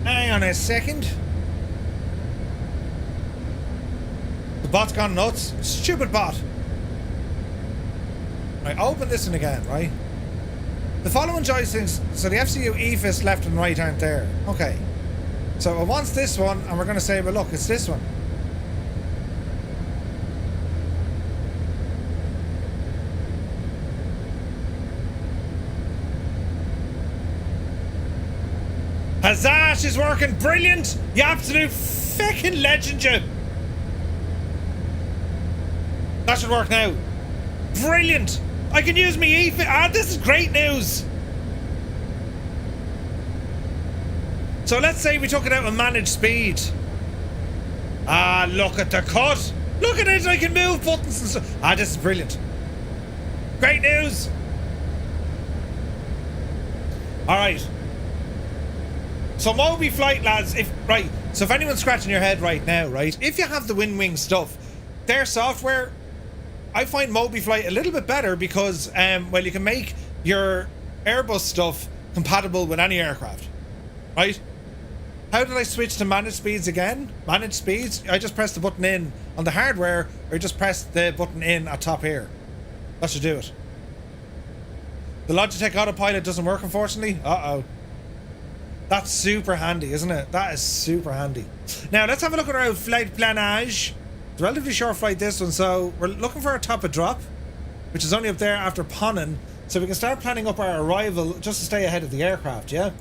Hang on a second. The bot's gone nuts. Stupid bot. Right, open this one again, right? The following joysticks, so the FCU EFIS left and right aren't there. Okay. So it wants this one, and we're going to say, well, look, it's this one. Huzzah, she's working brilliant! You absolute fucking legend, you! That should work now. Brilliant! I can use me EFIS. Ah, this is great news! So let's say we took it out with managed speed. Ah, look at the cut! Look at it, I can move buttons and stuff. Ah, this is brilliant. Great news! Alright. So Moby Flight, lads, so if anyone's scratching your head right now, right, if you have the Wing stuff, their software, I find Moby Flight a little bit better because, well, you can make your Airbus stuff compatible with any aircraft, right? How did I switch to managed speeds again? Managed speeds? I just press the button in on the hardware, or just press the button in at top here. That should do it. The Logitech Autopilot doesn't work, unfortunately. Uh-oh. That's super handy, isn't it? That is super handy. Now, let's have a look at our flight planage. It's a relatively short flight, this one, so we're looking for our top of drop, which is only up there after Ponnin, so we can start planning up our arrival just to stay ahead of the aircraft, yeah?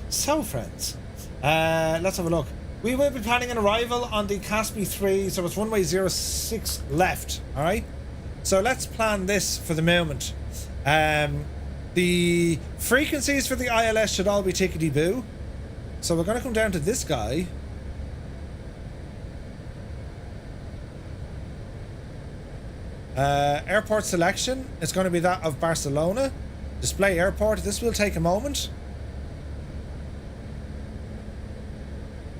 So, friends, let's have a look. We will be planning an arrival on the Caspi 3, so it's runway 06 left, alright? So let's plan this for the moment. The frequencies for the ILS should all be tickety-boo. So we're going to come down to this guy. Airport selection is going to be that of Barcelona. Display airport. This will take a moment.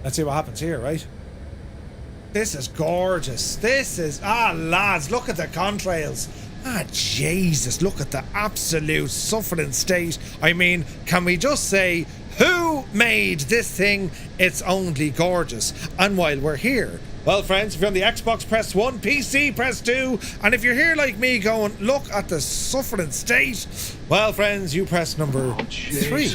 Let's see what happens here, right? This is gorgeous. This is... Ah, lads, look at the contrails. Ah, Jesus, look at the absolute suffering state. I mean, can we just say, who made this thing? It's only gorgeous. And while we're here, well, friends, if you're on the Xbox, press 1, PC, press 2, and if you're here like me going, look at the suffering state, well, friends, you press number 3.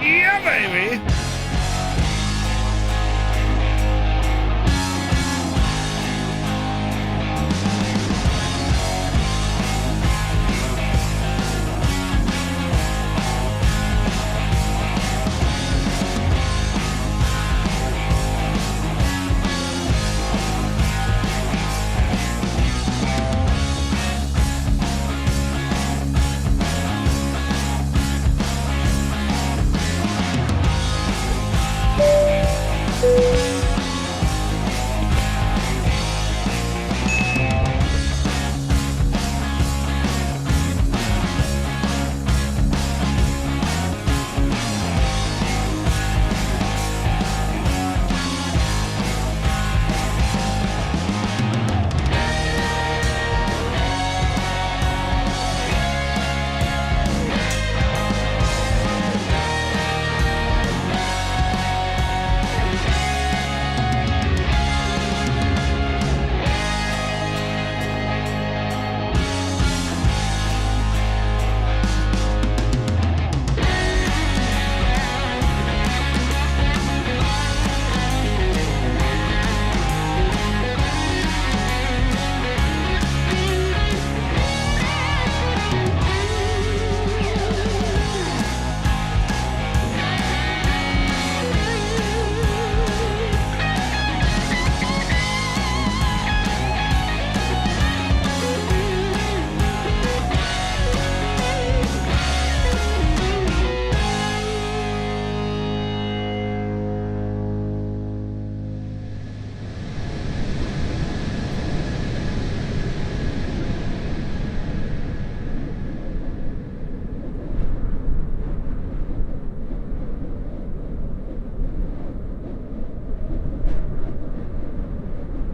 Yeah, baby!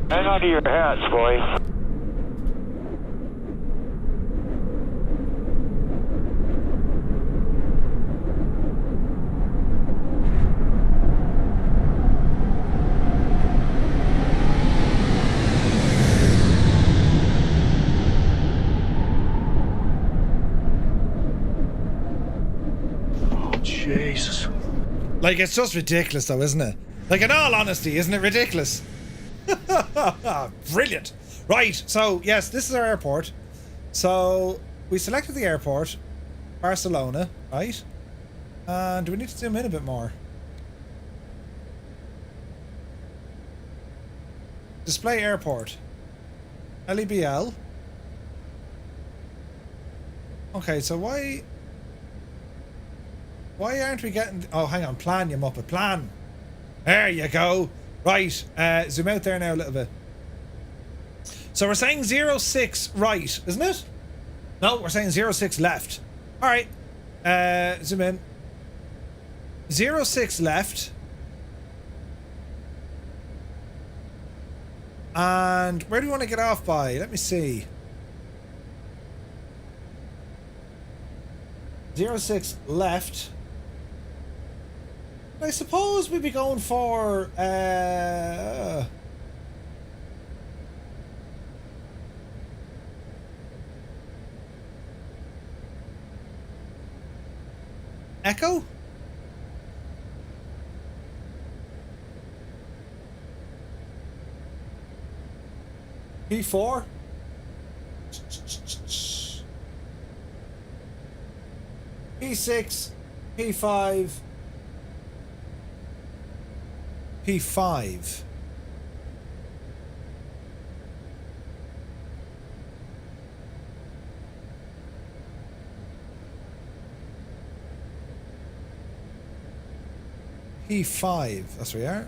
Hang on to your hats, boys. Jesus. Like, it's just ridiculous though, isn't it? Like, in all honesty, isn't it ridiculous? Brilliant. Right, so yes, this is our airport. So we selected the airport, Barcelona, right? And do we need to zoom in a bit more? Display airport. LEBL. Okay, so why aren't we getting... Oh, hang on. Plan, you muppet. Plan. There you go. Right. Zoom out there now a little bit. So we're saying 06 right, isn't it? No, we're saying 06 left. All right. Zoom in. 06 left. And where do we want to get off by? Let me see. 06 left. I suppose we'd be going for Echo? P4? P6, P5, P5. P5, that's where we are.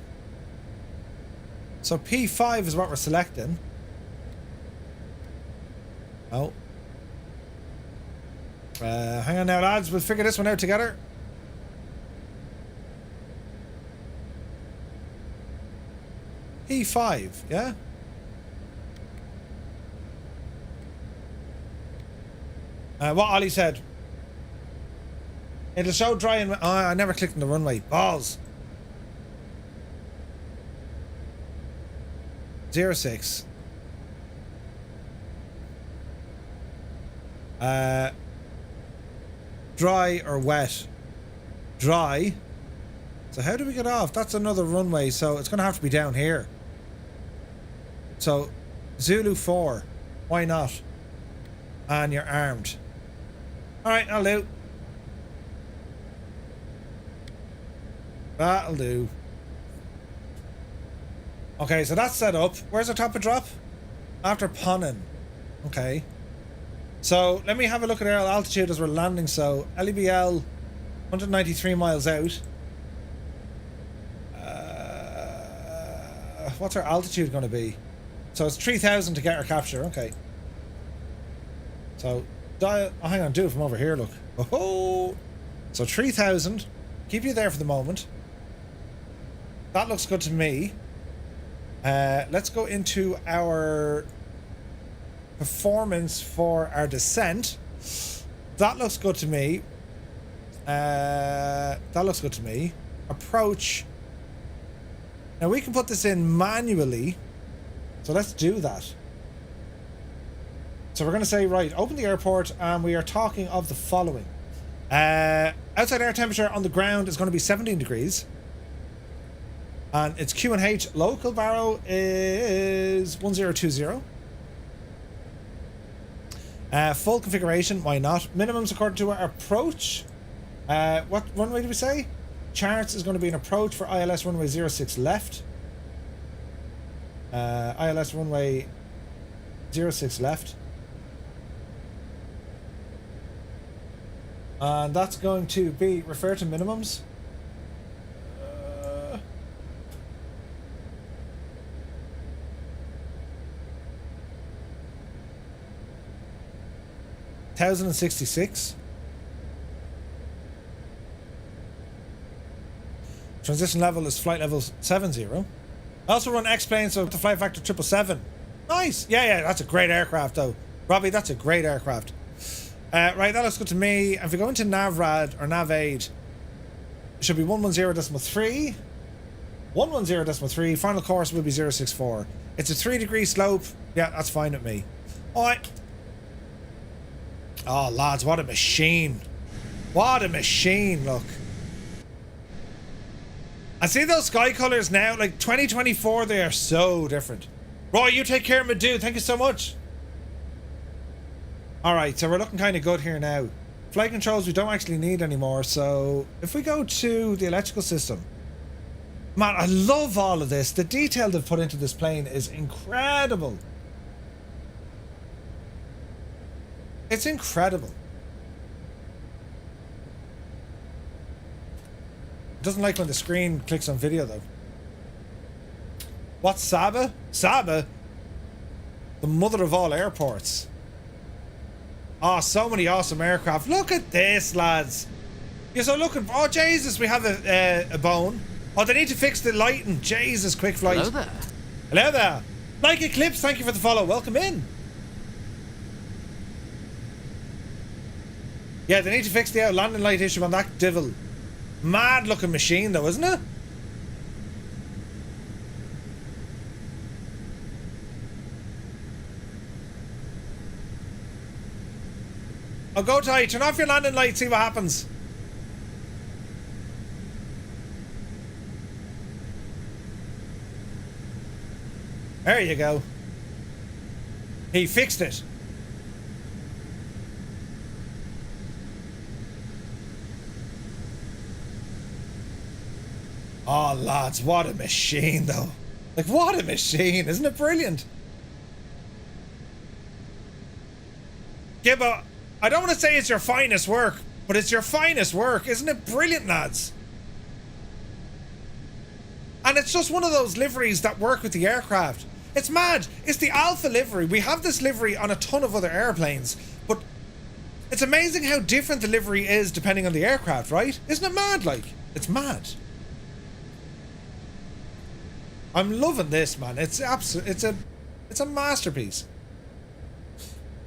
So P5 is what we're selecting. Oh. Hang on now, lads. We'll figure this one out together. P5, yeah? What Ollie said. It'll show dry and... Oh, I never clicked on the runway. Balls. 06. Dry or wet? Dry. So how do we get off? That's another runway, so it's going to have to be down here. So, Zulu 4. Why not? And you're armed. Alright, I'll do. That'll do. Okay, so that's set up. Where's our top of drop? After Ponin. Okay. So, let me have a look at our altitude as we're landing. So, LEBL, 193 miles out. What's our altitude going to be? So, it's 3,000 to get our capture. Okay. So, dial... Oh, hang on. Do it from over here, look. Oh! So, 3,000. Keep you there for the moment. That looks good to me. Let's go into our performance for our descent. That looks good to me. That looks good to me. Approach. Now we can put this in manually. So let's do that. So we're going to say, right, open the airport, and we are talking of the following. Outside air temperature on the ground is going to be 17 degrees. And its Q&H local baro is 1020. Full configuration, why not? Minimums according to our approach. What runway did we say? Charts is going to be an approach for ILS runway 06 left. ILS runway 06 left. And that's going to be refer to minimums. 1,066. Transition level is flight level 70. I also run X-planes, so to fly factor 777. Nice. Yeah, that's a great aircraft, though. Robbie, that's a great aircraft. Right, that looks good to me. If we go into NavRad or NavAid, it should be 110.3. 110.3. Final course will be 064. It's a 3-degree slope. Yeah, that's fine with me. Alright. Oh, lads, what a machine. What a machine, look. I see those sky colours now, like 2024, they are so different. Roy, you take care of me, dude. Thank you so much. Alright, so we're looking kind of good here now. Flight controls we don't actually need anymore, so if we go to the electrical system. Man, I love all of this. The detail they've put into this plane is incredible. It's incredible. It doesn't like when the screen clicks on video, though. What's Saba? Saba? The mother of all airports. Oh, so many awesome aircraft. Look at this, lads. You're so looking... Oh, Jesus, we have a bone. Oh, they need to fix the lighting. Jesus, quick flight. Hello there. Hello there. Like Eclipse, thank you for the follow. Welcome in. Yeah, they need to fix the landing light issue on that devil. Mad looking machine, though, isn't it? Oh, go Ty, turn off your landing light, see what happens. There you go. He fixed it. Oh, lads, what a machine, though. Like, what a machine. Isn't it brilliant? Gibbo, I don't want to say it's your finest work, but it's your finest work. Isn't it brilliant, lads? And it's just one of those liveries that work with the aircraft. It's mad. It's the Alpha livery. We have this livery on a ton of other airplanes, but it's amazing how different the livery is depending on the aircraft, right? Isn't it mad, like? It's mad. I'm loving this, man. It's a masterpiece.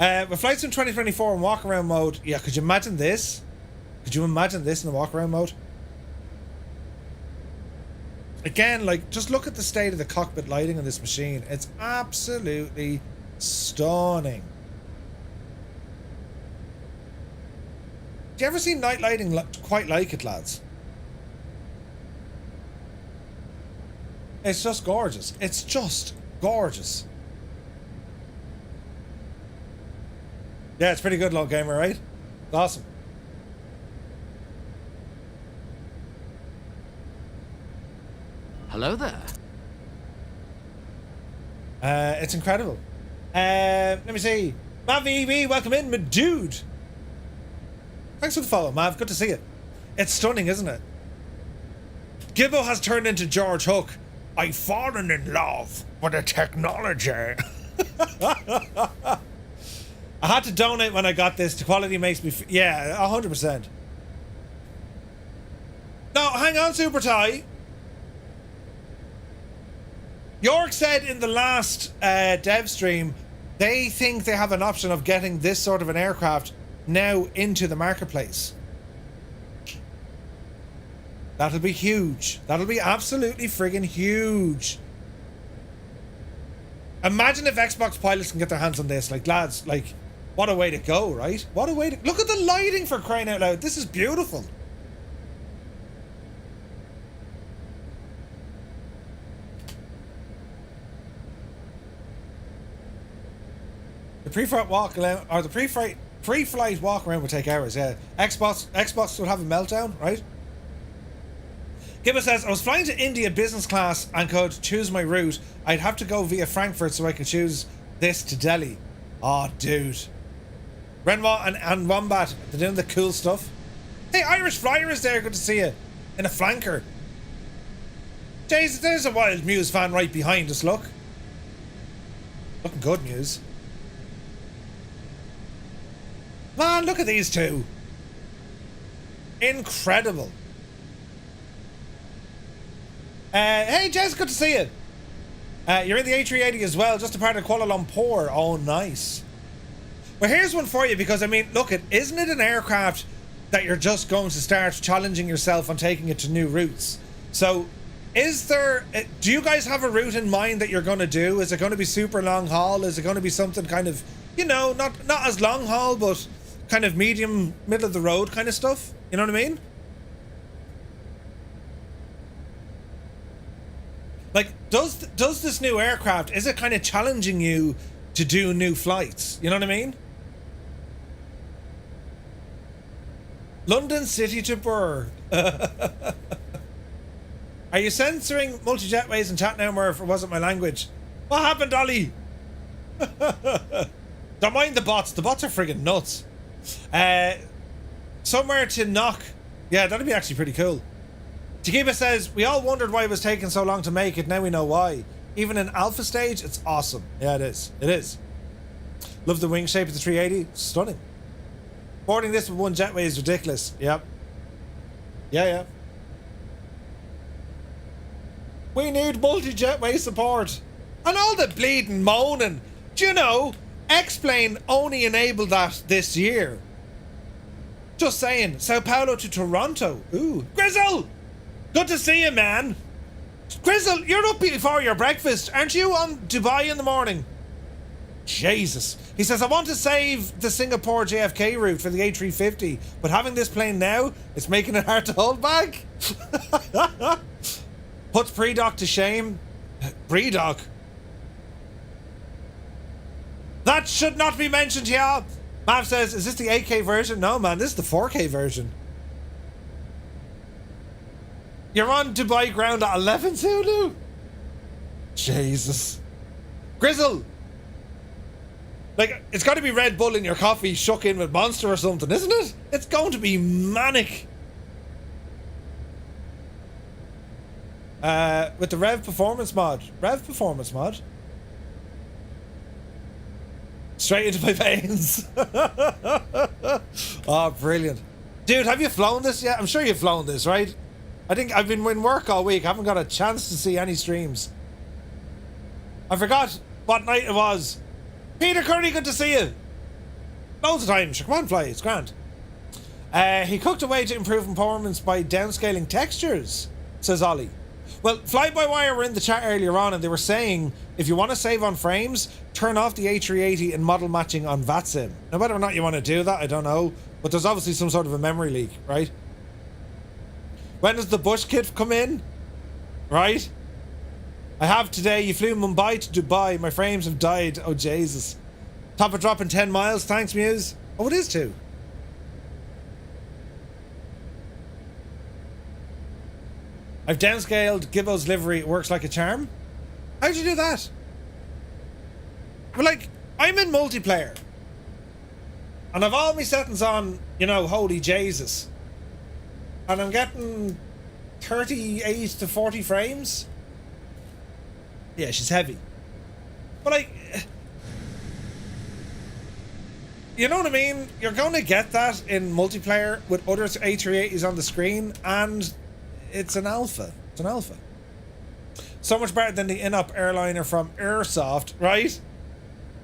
With flights in 2024 in walk around mode, yeah, could you imagine this? Could you imagine this in the walk around mode? Again, like, just look at the state of the cockpit lighting on this machine. It's absolutely stunning. Do you ever see night lighting quite like it, lads? It's just gorgeous. It's just gorgeous. Yeah, it's pretty good, Low Gamer, right? Awesome. Hello there. It's incredible. Let me see. Mav EB, welcome in, my dude. Thanks for the follow, Mav. Good to see you. It's stunning, isn't it? Gibbo has turned into George Hook. I've fallen in love with the technology. I had to donate when I got this. The quality makes me... yeah, 100%. No, hang on, Super Ty. York said in the last dev stream, they think they have an option of getting this sort of an aircraft now into the marketplace. That'll be huge. That'll be absolutely friggin' huge. Imagine if Xbox pilots can get their hands on this. Like, lads, like, what a way to go, right? What a way to... look at the lighting, for crying out loud. This is beautiful. The pre-flight walk around, or the pre-flight walk around would take hours, yeah. Xbox would have a meltdown, right? Gibba says, I was flying to India business class and could choose my route. I'd have to go via Frankfurt so I could choose this to Delhi. Oh, dude. Renoir and Wombat, they're doing the cool stuff. Hey, Irish Flyer is there. Good to see you. In a flanker. Jesus, there's a Wild Muse fan right behind us, look. Looking good, Muse. Man, look at these two. Incredible. Hey, Jez, good to see you. You're in the A380 as well, just a part of Kuala Lumpur. Oh, nice. Well, here's one for you, because I mean, look, isn't it an aircraft that you're just going to start challenging yourself on taking it to new routes? So, do you guys have a route in mind that you're going to do? Is it going to be super long haul? Is it going to be something kind of, you know, not as long haul, but kind of medium, middle of the road kind of stuff? You know what I mean? Like, does this new aircraft, is it kind of challenging you to do new flights? You know what I mean? London City to Burr. Are you censoring multi-jetways and chat now, Murph, or was it my language? What happened, Ollie? Don't mind the bots. The bots are friggin' nuts. Somewhere to knock. Yeah, that'd be actually pretty cool. Takiba says, we all wondered why it was taking so long to make it. Now we know why. Even in alpha stage, it's awesome. Yeah, it is. It is. Love the wing shape of the 380. Stunning. Boarding this with one jetway is ridiculous. Yep. Yeah. We need multi-jetway support. And all the bleeding moaning. Do you know, X-Plane only enabled that this year. Just saying. Sao Paulo to Toronto. Ooh. Grizzle! Good to see you, man. Grizzle, you're up before your breakfast. Aren't you on Dubai in the morning? Jesus. He says, I want to save the Singapore JFK route for the A350, but having this plane now, it's making it hard to hold back. Puts pre-doc to shame. Pre-doc? That should not be mentioned here. Mav says, is this the 8K version? No, man, this is the 4K version. You're on Dubai ground at 11, Zulu? Jesus. Grizzle! Like, it's got to be Red Bull in your coffee shook in with Monster or something, isn't it? It's going to be manic. With the Rev Performance mod. Rev Performance mod? Straight into my veins. Oh, brilliant. Dude, have you flown this yet? I'm sure you've flown this, right? I think I've been in work all week. I haven't got a chance to see any streams. I forgot what night it was. Peter Curry, good to see you. Loads of times. Come on, fly. It's grand. He cooked a way to improve performance by downscaling textures, says Ollie. Well, FlyByWire were in the chat earlier on and they were saying if you want to save on frames, turn off the A380 and model matching on VATSIM. Now, whether or not you want to do that, I don't know. But there's obviously some sort of a memory leak, right? When does the Bush kit come in? Right? I have today. You flew Mumbai to Dubai. My frames have died. Oh, Jesus. Top of drop in 10 miles. Thanks, Muse. Oh, it is too. I've downscaled Gibbo's livery. It works like a charm. How'd you do that? Well, like, I'm in multiplayer. And I've all my settings on, you know, holy Jesus. And I'm getting 38 to 40 frames. Yeah, she's heavy. But like, you know what I mean? You're going to get that in multiplayer with other A380s on the screen, and it's an alpha. It's an alpha. So much better than the in-up airliner from Airsoft, right?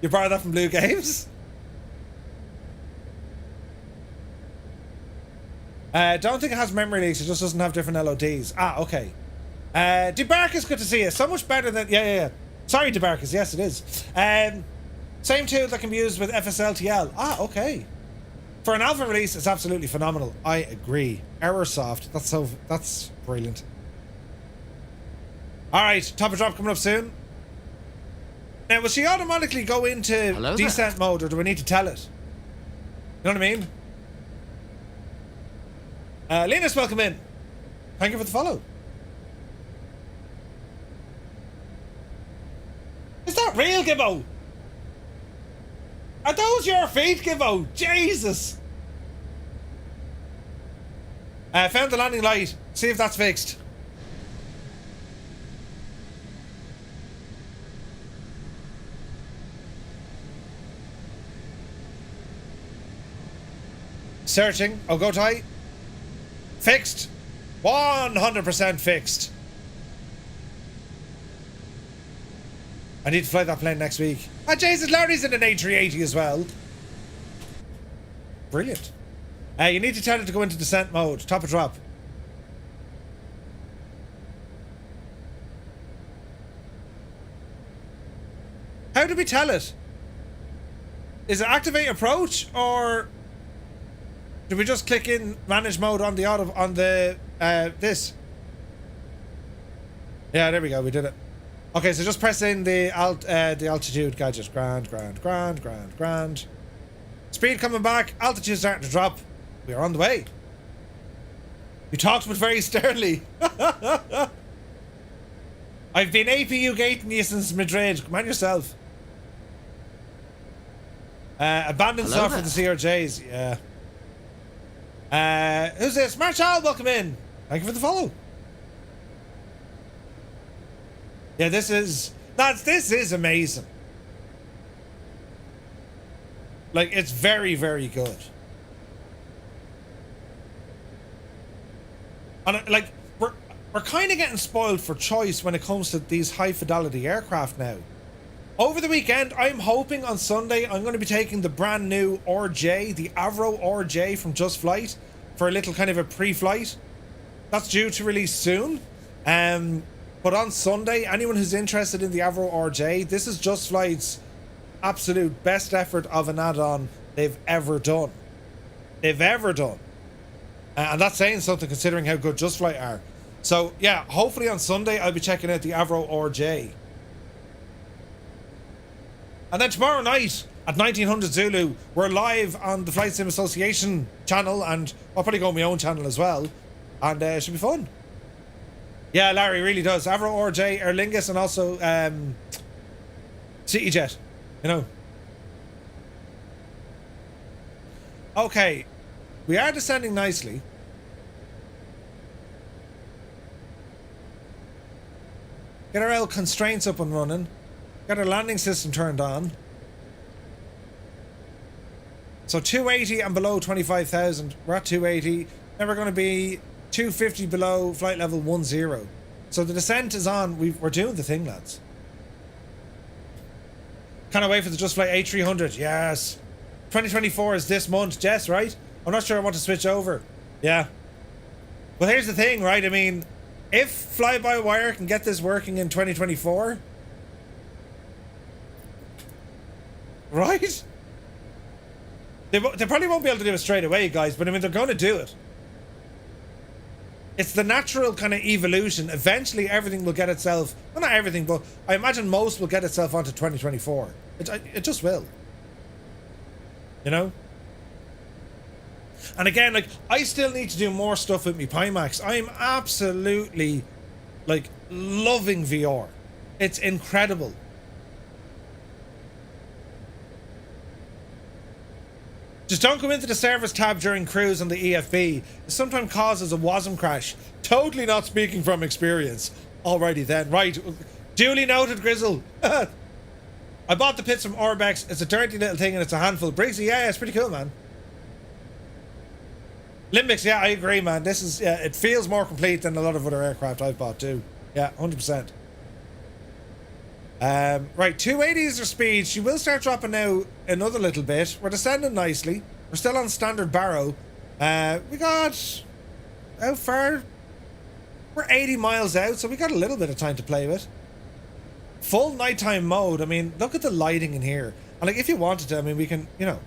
You borrowed that from Blue Games? Don't think it has memory leaks, it just doesn't have different LODs. Ah, okay. DeBarcus, good to see you. So much better than... Yeah. Sorry, DeBarcus. Yes, it is. Same tool that can be used with FSLTL. Ah, okay. For an alpha release, it's absolutely phenomenal. I agree. Airsoft. That's brilliant. Alright, top of drop coming up soon. Now, will she automatically go into descent mode, or do we need to tell it? You know what I mean? Linus, welcome in. Thank you for the follow. Is that real, Gibbo? Are those your feet, Gibbo? Jesus. Found the landing light. See if that's fixed. Searching. Oh, go tight. Fixed. 100% fixed. I need to fly that plane next week. Ah, Jesus, Larry's in an A380 as well. Brilliant. You need to tell it to go into descent mode. Top of drop. How do we tell it? Is it activate approach, or do we just click in manage mode on the auto on the this? Yeah, there we go. We did it. Okay, so just press in the altitude gadget. Grand. Speed coming back. Altitude starting to drop. We are on the way. You talked but very sternly. I've been APU gating you since Madrid. Come on yourself. Abandoned stuff for the CRJs. Yeah. Who's this? Marshall, welcome in. Thank you for the follow. Yeah, this is amazing. Like, it's very, very good. And like, we're kind of getting spoiled for choice when it comes to these high fidelity aircraft now. Over the weekend, I'm hoping on Sunday I'm going to be taking the brand new RJ, the Avro RJ from Just Flight, for a little kind of a pre-flight. That's due to release soon. But on Sunday, anyone who's interested in the Avro RJ, this is Just Flight's absolute best effort of an add-on they've ever done. And that's saying something considering how good Just Flight are. So yeah, hopefully on Sunday I'll be checking out the Avro RJ. And then tomorrow night at 1900 Zulu, we're live on the Flight Sim Association channel, and I'll probably go on my own channel as well. And it should be fun. Yeah, Larry really does. Avro RJ, Aer Lingus, and also CityJet, you know. Okay, we are descending nicely. Get our L constraints up and running. Got our landing system turned on. So 280 and below 25,000. We're at 280. Then we're going to be 250 below flight level 10. So the descent is on. We're doing the thing, lads. Can't wait for the Just Flight A300. Yes. 2024 is this month, Jess, right? I'm not sure I want to switch over. Yeah. Well, here's the thing, right? I mean, if FlyByWire can get this working in 2024... Right? They probably won't be able to do it straight away, guys, but I mean, they're going to do it. It's the natural kind of evolution. Eventually, everything will get itself... Well, not everything, but I imagine most will get itself onto 2024. It just will. You know? And again, like, I still need to do more stuff with me Pimax. I'm absolutely, like, loving VR. It's incredible. Just don't come into the service tab during cruise on the EFB. It sometimes causes a WASM crash. Totally not speaking from experience. Alrighty then, right. Duly noted, Grizzle. I bought the pits from Orbex. It's a dirty little thing and it's a handful. Briggsy, yeah, it's pretty cool, man. Limbix, yeah, I agree, man. This is, yeah, it feels more complete than a lot of other aircraft I've bought too. Yeah, 100%. Right, 280 is her speed. She will start dropping now another little bit. We're descending nicely. We're still on standard barrow. We got... How far? We're 80 miles out, so we got a little bit of time to play with. Full nighttime mode. I mean, look at the lighting in here. And like, if you wanted to, I mean, we can, you know...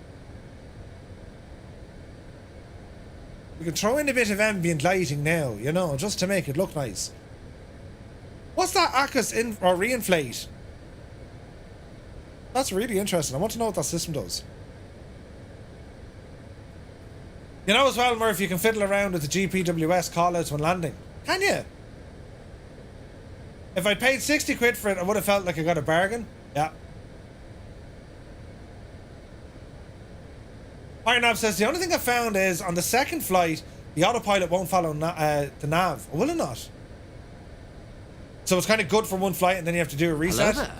We can throw in a bit of ambient lighting now, you know, just to make it look nice. What's that ACUS in or reinflate? That's really interesting. I want to know what that system does. You know as well, Murph, you can fiddle around with the GPWS callouts when landing. Can you? If I paid 60 quid for it, I would have felt like I got a bargain. Yeah. Iron Nav says, the only thing I found is on the second flight, the autopilot won't follow the nav. Or will it not? So it's kind of good for one flight and then you have to do a reset. Hello there.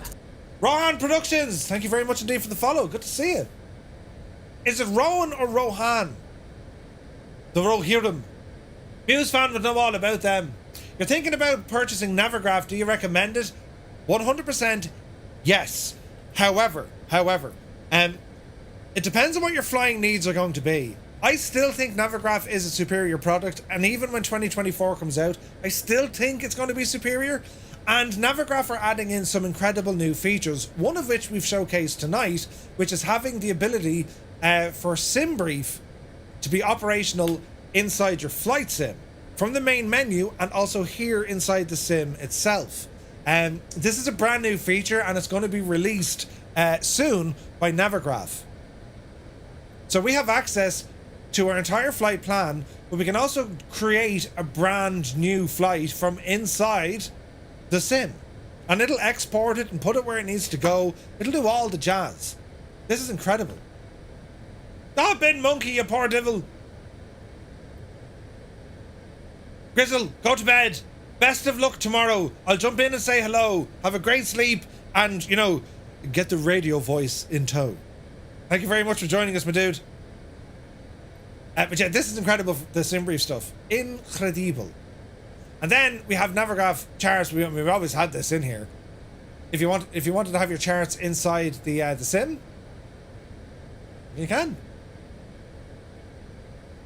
Rohan Productions, thank you very much indeed for the follow. Good to see you. Is it Rohan or Rohan? The Rohirrim. Muse fan would know all about them. You're thinking about purchasing Navigraph. Do you recommend it? 100% Yes. However, it depends on what your flying needs are going to be. I still think Navigraph is a superior product, and even when 2024 comes out, I still think it's going to be superior. And Navigraph are adding in some incredible new features, one of which we've showcased tonight, which is having the ability for SimBrief to be operational inside your flight sim from the main menu and also here inside the sim itself. This is a brand new feature, and it's going to be released soon by Navigraph. So we have access to our entire flight plan, but we can also create a brand new flight from inside the sim, and it'll export it and put it where it needs to go. It'll do all the jazz. This is incredible. Stop it, monkey, you poor devil. Grizzle, go to bed. Best of luck tomorrow. I'll jump in and say hello. Have a great sleep, and, you know, get the radio voice in tow. Thank you very much for joining us, my dude. But yeah, this is incredible, the SimBrief stuff. Incredible. And then we have Navigraph charts. We've always had this in here. If you wanted to have your charts inside the sim, you can.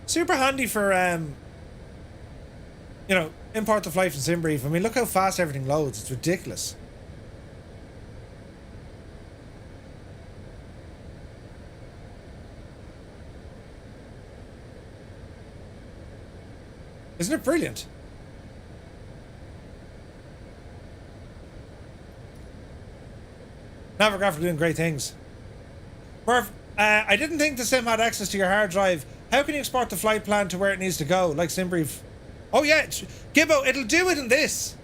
Super handy for you know, import the flight from SimBrief. I mean, look how fast everything loads. It's ridiculous. Isn't it brilliant? Navigraph are doing great things. Murph, I didn't think the sim had access to your hard drive. How can you export the flight plan to where it needs to go, like SimBrief? Oh yeah, Gibbo, it'll do it in this.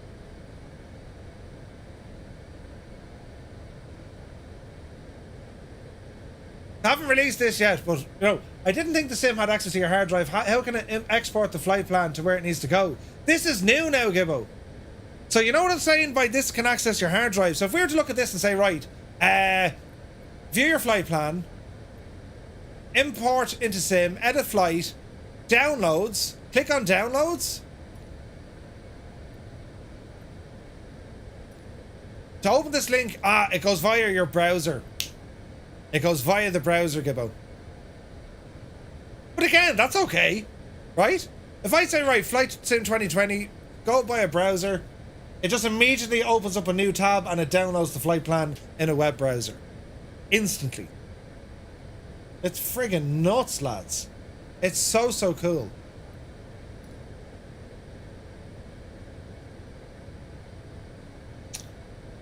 I haven't released this yet, but you know, I didn't think the sim had access to your hard drive. How can it export the flight plan to where it needs to go? This is new now, Gibbo. So you know what I'm saying by this can access your hard drive. So if we were to look at this and say, right, view your flight plan, import into sim, edit flight, downloads, click on downloads. To open this link, it goes via your browser. It goes via the browser, Gibbo. But again, that's okay, right? If I say, right, Flight Sim 2020, go by a browser, it just immediately opens up a new tab and it downloads the flight plan in a web browser. Instantly. It's friggin' nuts, lads. It's so, so cool.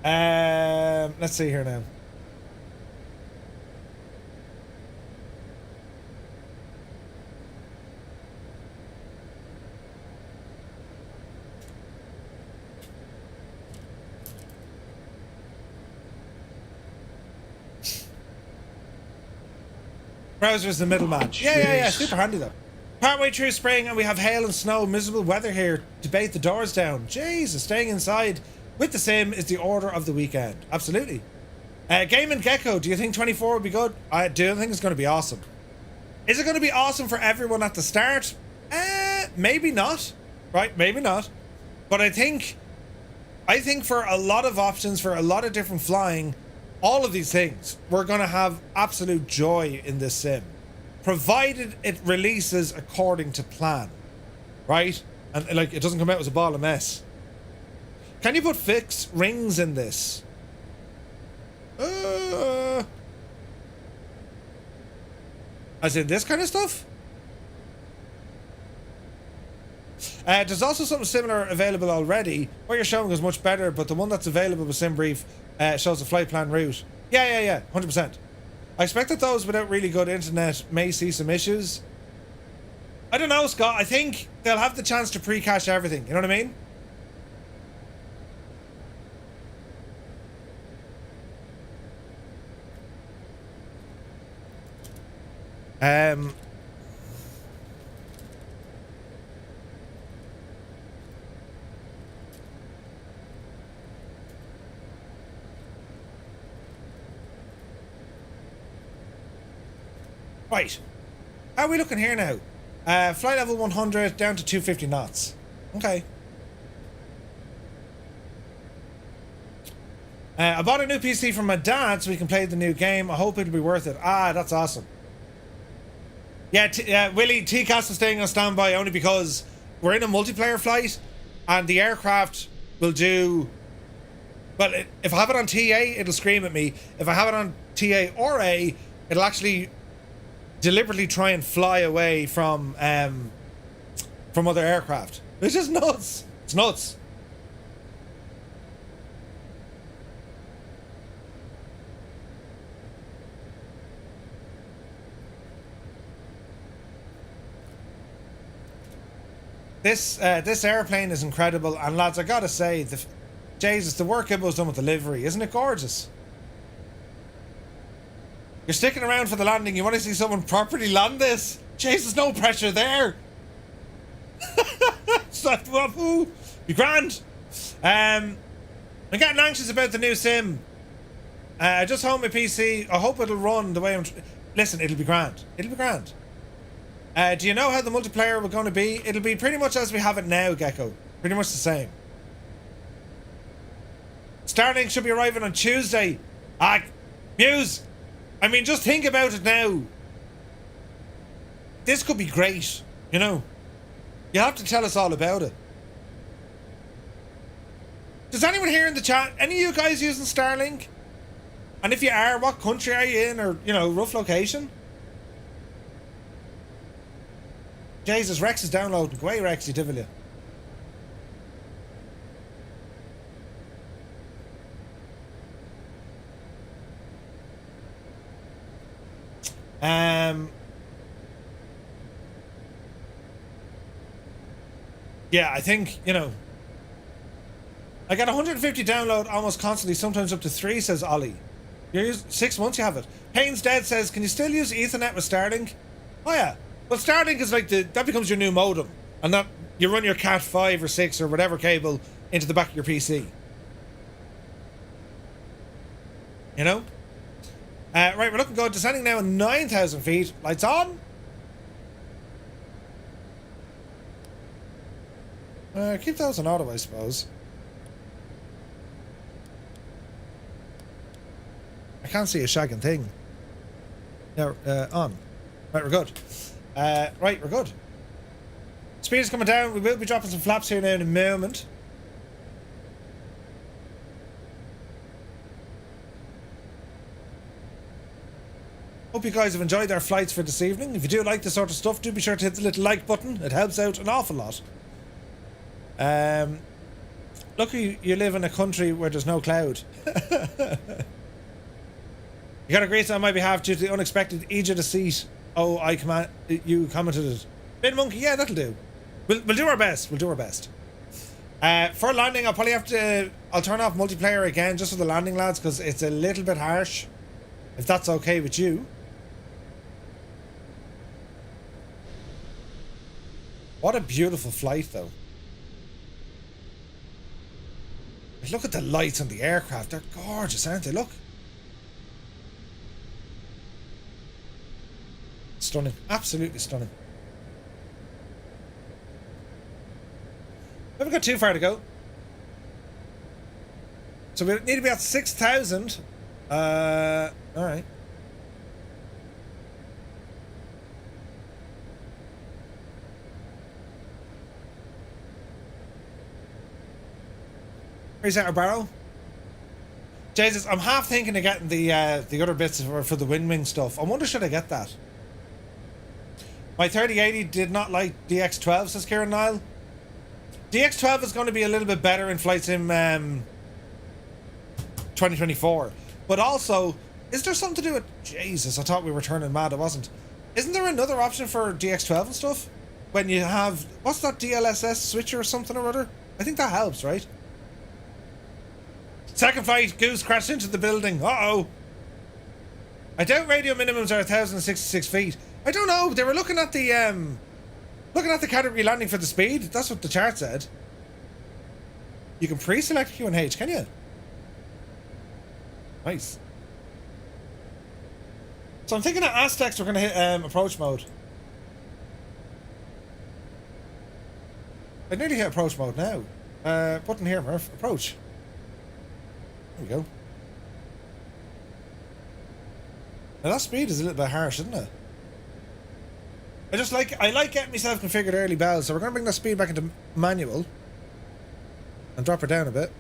Let's see here now. Browser's the middleman. Yeah. Super handy though. Partway through spring and we have hail and snow, miserable weather here. Debate the doors down. Jesus, staying inside with the sim is the order of the weekend. Absolutely. Game and Gecko, do you think 24 would be good? I do think it's going to be awesome. Is it going to be awesome for everyone at the start? Maybe not. Right, maybe not. But I think for a lot of options, for a lot of different flying, all of these things, we're going to have absolute joy in this sim, provided it releases according to plan, right? And like, it doesn't come out as a ball of mess. Can you put fixed rings in this? As in this kind of stuff? There's also something similar available already. What you're showing is much better, but the one that's available with SimBrief shows the flight plan route. Yeah, 100%. I expect that those without really good internet may see some issues. I don't know, Scott. I think they'll have the chance to pre-cache everything. You know what I mean? Right. How are we looking here now? Flight level 100 down to 250 knots. Okay. I bought a new PC from my dad so we can play the new game. I hope it'll be worth it. Ah, that's awesome. Yeah, Willie, TCAS is staying on standby only because we're in a multiplayer flight and the aircraft will do... Well, if I have it on TA, it'll scream at me. If I have it on TA or A, it'll actually deliberately try and fly away from other aircraft. It's just nuts. It's nuts. This airplane is incredible, and lads, I gotta say, Jesus, the work Gibbo's done with the livery, isn't it gorgeous? You're sticking around for the landing. You want to see someone properly land this? Jesus, no pressure there. Be grand. I'm getting anxious about the new sim. I just hope my PC. I hope it'll run the way I'm. Listen, it'll be grand. It'll be grand. Do you know how the multiplayer we're going to be? It'll be pretty much as we have it now, Gecko. Pretty much the same. Starlink should be arriving on Tuesday. Muse. I mean, just think about it now. This could be great, you know. You have to tell us all about it. Does anyone here in the chat, any of you guys using Starlink? And if you are, what country are you in, or, you know, rough location? Jesus, Rex is downloading. Go away, Rexy, Divillia. Yeah, I think, you know, I got 150 download almost constantly, sometimes up to 3, says Ollie. You're using 6 months you have it. Payne's Dead says, can you still use Ethernet with Starlink? Oh yeah. Well, Starlink is like that becomes your new modem, and that you run your Cat 5 or 6 or whatever cable into the back of your PC. You know? Right, we're looking good. Descending now at 9,000 feet. Lights on. Keep those on auto, I suppose. I can't see a shagging thing. Yeah, on. Right, we're good. Right, we're good. Speed is coming down. We will be dropping some flaps here now in a moment. Hope you guys have enjoyed our flights for this evening. If you do like this sort of stuff, do be sure to hit the little like button. It helps out an awful lot. Lucky you live in a country where there's no cloud. You got a great on my behalf due to the unexpected edge of the seat. Oh, you commented it. Bin Monkey, yeah, that'll do. We'll do our best. We'll do our best. For landing, I'll probably have to. I'll turn off multiplayer again just for the landing, lads, because it's a little bit harsh. If that's okay with you. What a beautiful flight, though. Look at the lights on the aircraft. They're gorgeous, aren't they? Look. Stunning. Absolutely stunning. We haven't got too far to go. So we need to be at 6,000. Alright. Where's our barrow? Jesus, I'm half thinking of getting the other bits for the wing stuff. I wonder should I get that? My 3080 did not like DX12, says Kieran Nile. DX12 is going to be a little bit better in Flight Sim 2024. But also, is there something to do with... Jesus, I thought we were turning mad. It wasn't. Isn't there another option for DX12 and stuff? When you have... What's that DLSS switcher or something or other? I think that helps, right? Second flight, Goose crashed into the building. Uh-oh. I doubt radio minimums are 1,066 feet. I don't know. They were looking at the category landing for the speed. That's what the chart said. You can pre-select QNH, can you? Nice. So I'm thinking at Aztecs we're going to hit approach mode. I nearly hit approach mode now. Button here, Murph. Approach. There we go. Now that speed is a little bit harsh, isn't it? I like getting myself configured early bells, so we're going to bring the speed back into manual and drop her down a bit.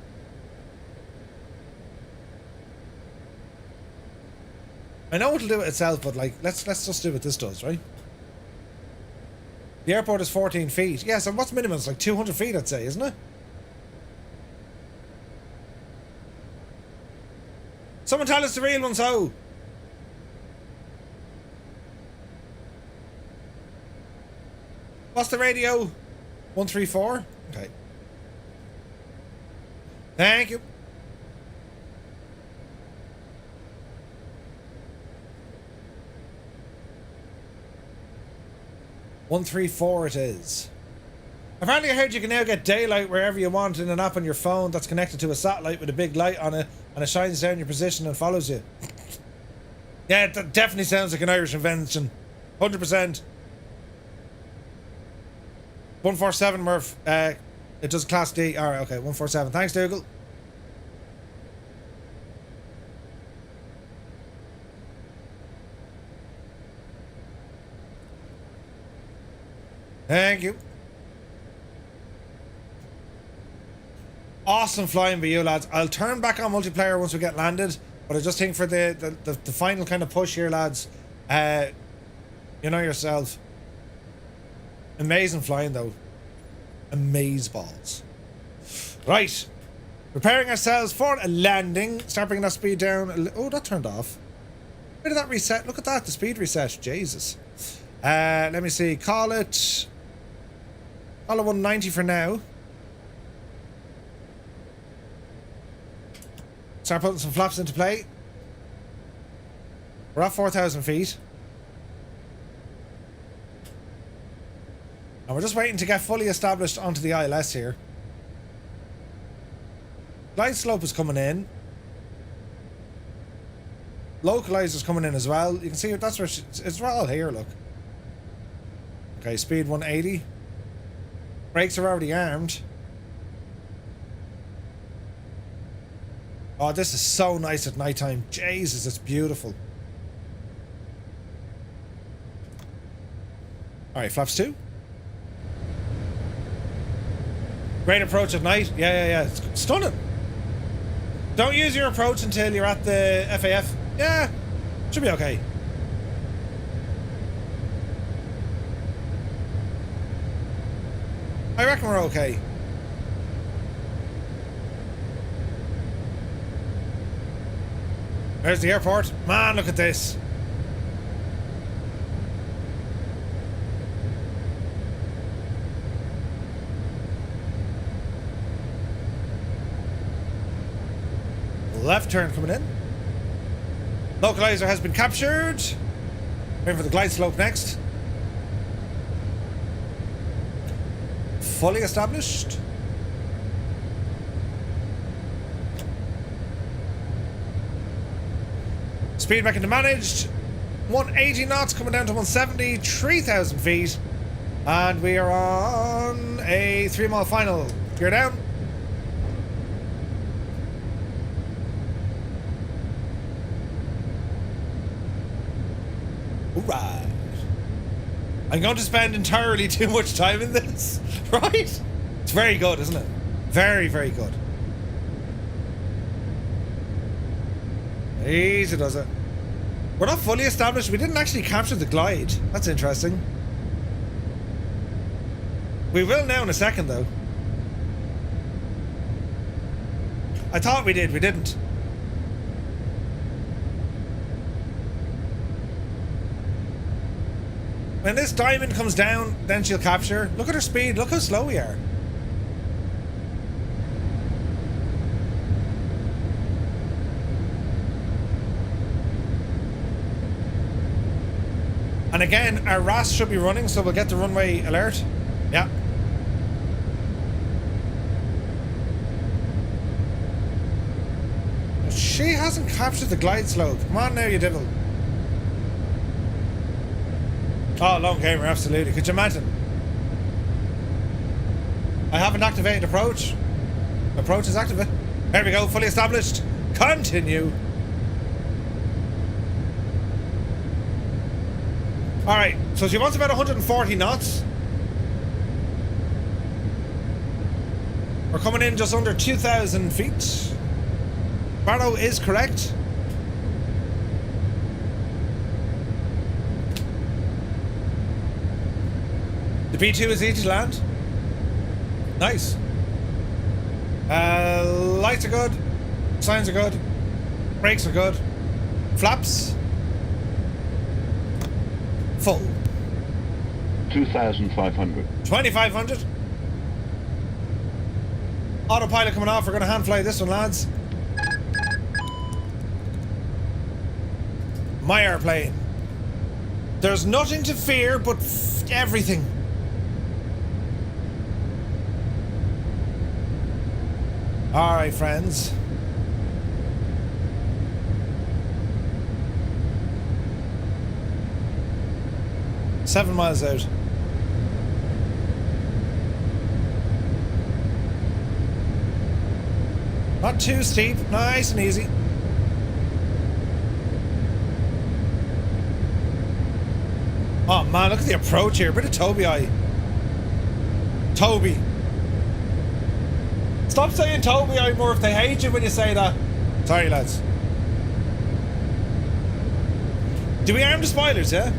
I know it'll do it itself, but like, let's just do what this does, right? The airport is 14 feet. Yeah, so what's minimum? It's like 200 feet, I'd say, isn't it? Someone tell us the real one, so. What's the radio? 134? Okay. Thank you. $134 it is. Apparently I heard you can now get daylight wherever you want in an app on your phone that's connected to a satellite with a big light on it, and it shines down your position and follows you. Yeah, that definitely sounds like an Irish invention. 100%. 147 Murph. It does Class D. Alright, okay, 147. Thanks, Dougal. Thank you. Awesome flying by you, lads. I'll turn back on multiplayer once we get landed, but I just think for the final kind of push here, lads, you know yourself. Amazing flying, though. Amaze balls. Right. Preparing ourselves for a landing. Start bringing that speed down. Oh, that turned off. Where did that reset? Look at that. The speed reset. Jesus. Let me see. Call it 190 for now. Start putting some flaps into play. We're at 4,000 feet. And we're just waiting to get fully established onto the ILS here. Glide slope is coming in. Localizer's coming in as well. You can see that's where it's all here, look. Okay, speed 180. Brakes are already armed. Oh, this is so nice at nighttime. Jesus, it's beautiful. Alright, flaps 2. Great approach at night. Yeah. It's stunning. Don't use your approach until you're at the FAF. Yeah, should be okay. I reckon we're okay. There's the airport. Man, look at this. Left turn coming in. Localizer has been captured. Waiting for the glide slope next. Fully established. Speed back into managed. 180 knots coming down to 170. 3,000 feet. And we are on a 3-mile final. Gear down. Alright. I'm going to spend entirely too much time in this, right? It's very good, isn't it? Very, very good. Easy does it. We're not fully established. We didn't actually capture the glide. That's interesting. We will now in a second, though. I thought we did. We didn't. When this diamond comes down, then she'll capture. Look at her speed. Look how slow we are. And again, our RAS should be running, so we'll get the runway alert. Yeah. She hasn't captured the glide slope. Come on now, you devil. Oh, long gamer, absolutely. Could you imagine? I haven't activated approach. Approach is activated. There we go, fully established. Continue. Alright, so she wants about 140 knots. We're coming in just under 2,000 feet. Barrow is correct. The B2 is easy to land. Nice. Lights are good. Signs are good. Brakes are good. Flaps. Full. 2,500. 2,500. Autopilot coming off. We're going to hand fly this one, lads. My airplane. There's nothing to fear but everything. Alright, friends. Seven miles out. Not too steep, nice and easy. Oh man, look at the approach here. Bit of Toby eye. Toby. Stop saying Toby eye more if they hate you when you say that. Sorry, lads. Do we arm the spoilers, yeah?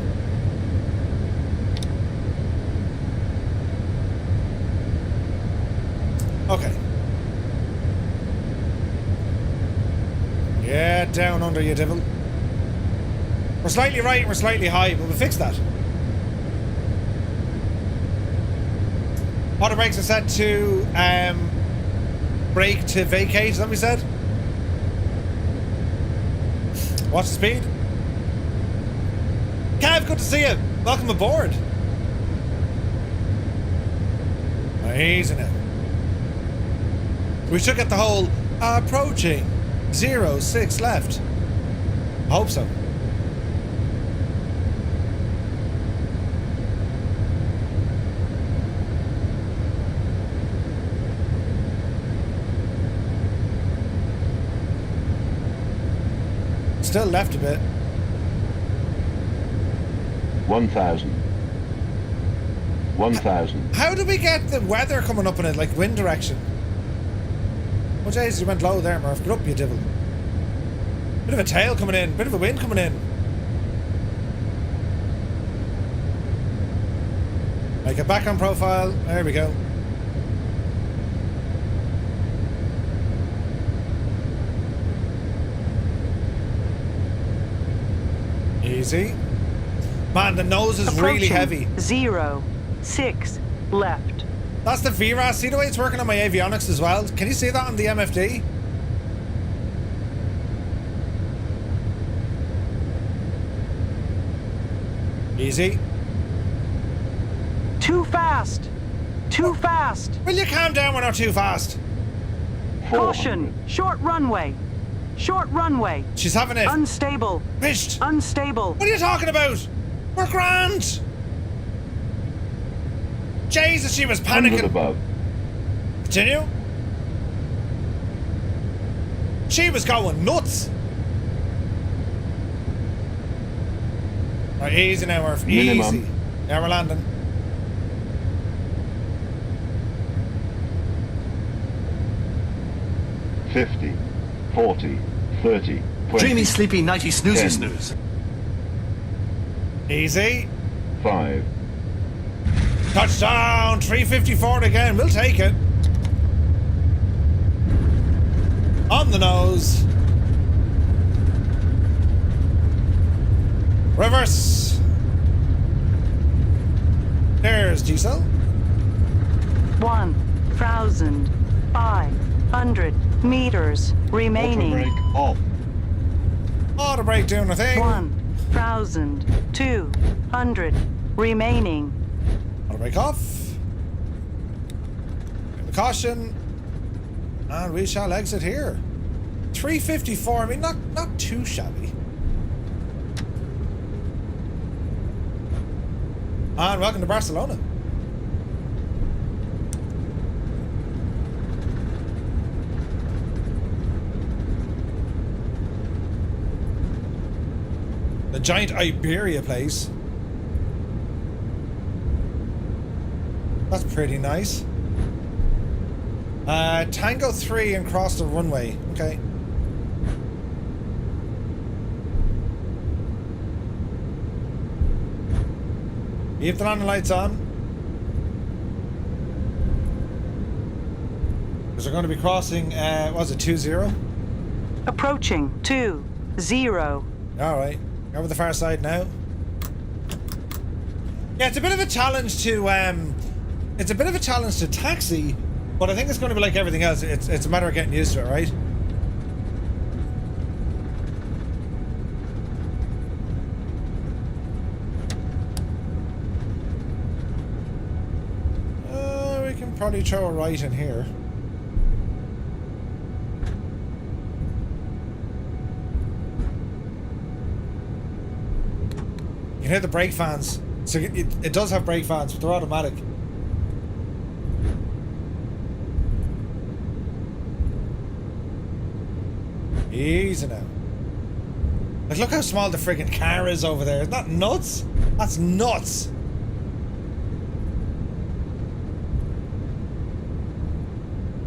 Okay. Yeah, down under you, devil. We're slightly right and we're slightly high, but we'll fix that. Auto brakes are set to brake to vacate, is that what we said? Watch the speed. Cav, good to see you. Welcome aboard. Easy now. We should get the whole approaching 06 left. I hope so. Still left a bit. 1,000. 1,000. How do we get the weather coming up in it, like wind direction? Oh jeez, you went low there, Murph. Get up, you devil. Bit of a tail coming in, bit of a wind coming in. Right, get back on profile. There we go. Easy. Man, the nose is really heavy. 06 left. That's the VRAS. See the way it's working on my avionics as well? Can you see that on the MFD? Easy. Too fast. Too fast. Will you calm down? We're not too fast. Caution. Short runway. Short runway. She's having it. Unstable. Pished. Unstable. What are you talking about? We're grand. Jesus, she was panicking. Above. Continue. She was going nuts. Right, easy now, Murph. Minimum. Easy. Yeah, we're landing. $50, $40, $30, $20. Dreamy, sleepy, nighty, snoozy, 10. snooze. Easy. 5. Touchdown. 354 again. We'll take it. On the nose. Reverse. There's diesel. 1,500 meters remaining. Auto brake off. Auto brake doing a thing. 1,200 remaining. Auto brake off. Give the caution. And we shall exit here. 354. I mean, not too shabby. And welcome to Barcelona. The giant Iberia place. That's pretty nice. Tango 3 and cross the runway. Okay. Keep the landing lights on. Because we're going to be crossing, what was it, 20? Approaching 20. Alright. Over the far side now. Yeah, it's a bit of a challenge to, taxi, but I think it's going to be like everything else. It's a matter of getting used to it, right? We can probably throw a right in here. You can hear the brake fans. So it does have brake fans, but they're automatic. Easy now. Like, look how small the friggin' car is over there. Isn't that nuts? That's nuts.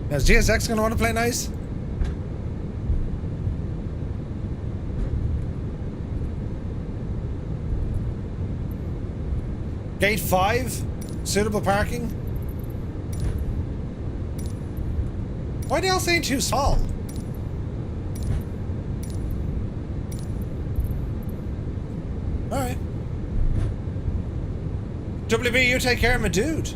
Now, is GSX gonna want to play nice? Gate 5, suitable parking. Why are they all saying too small? Alright. WB, you take care of my dude.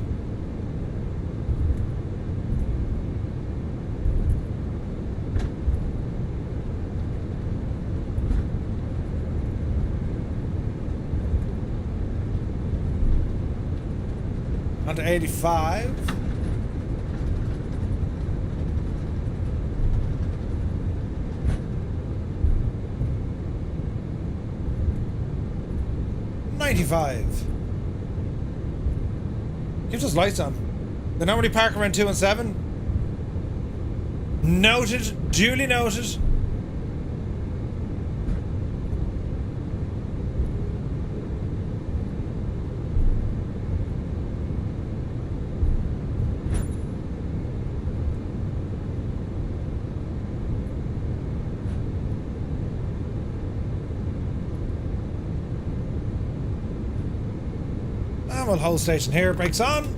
Onto 85. Keeps those lights on. They normally park around 2 and 7. Noted. Duly noted. We'll hold station here, brakes on.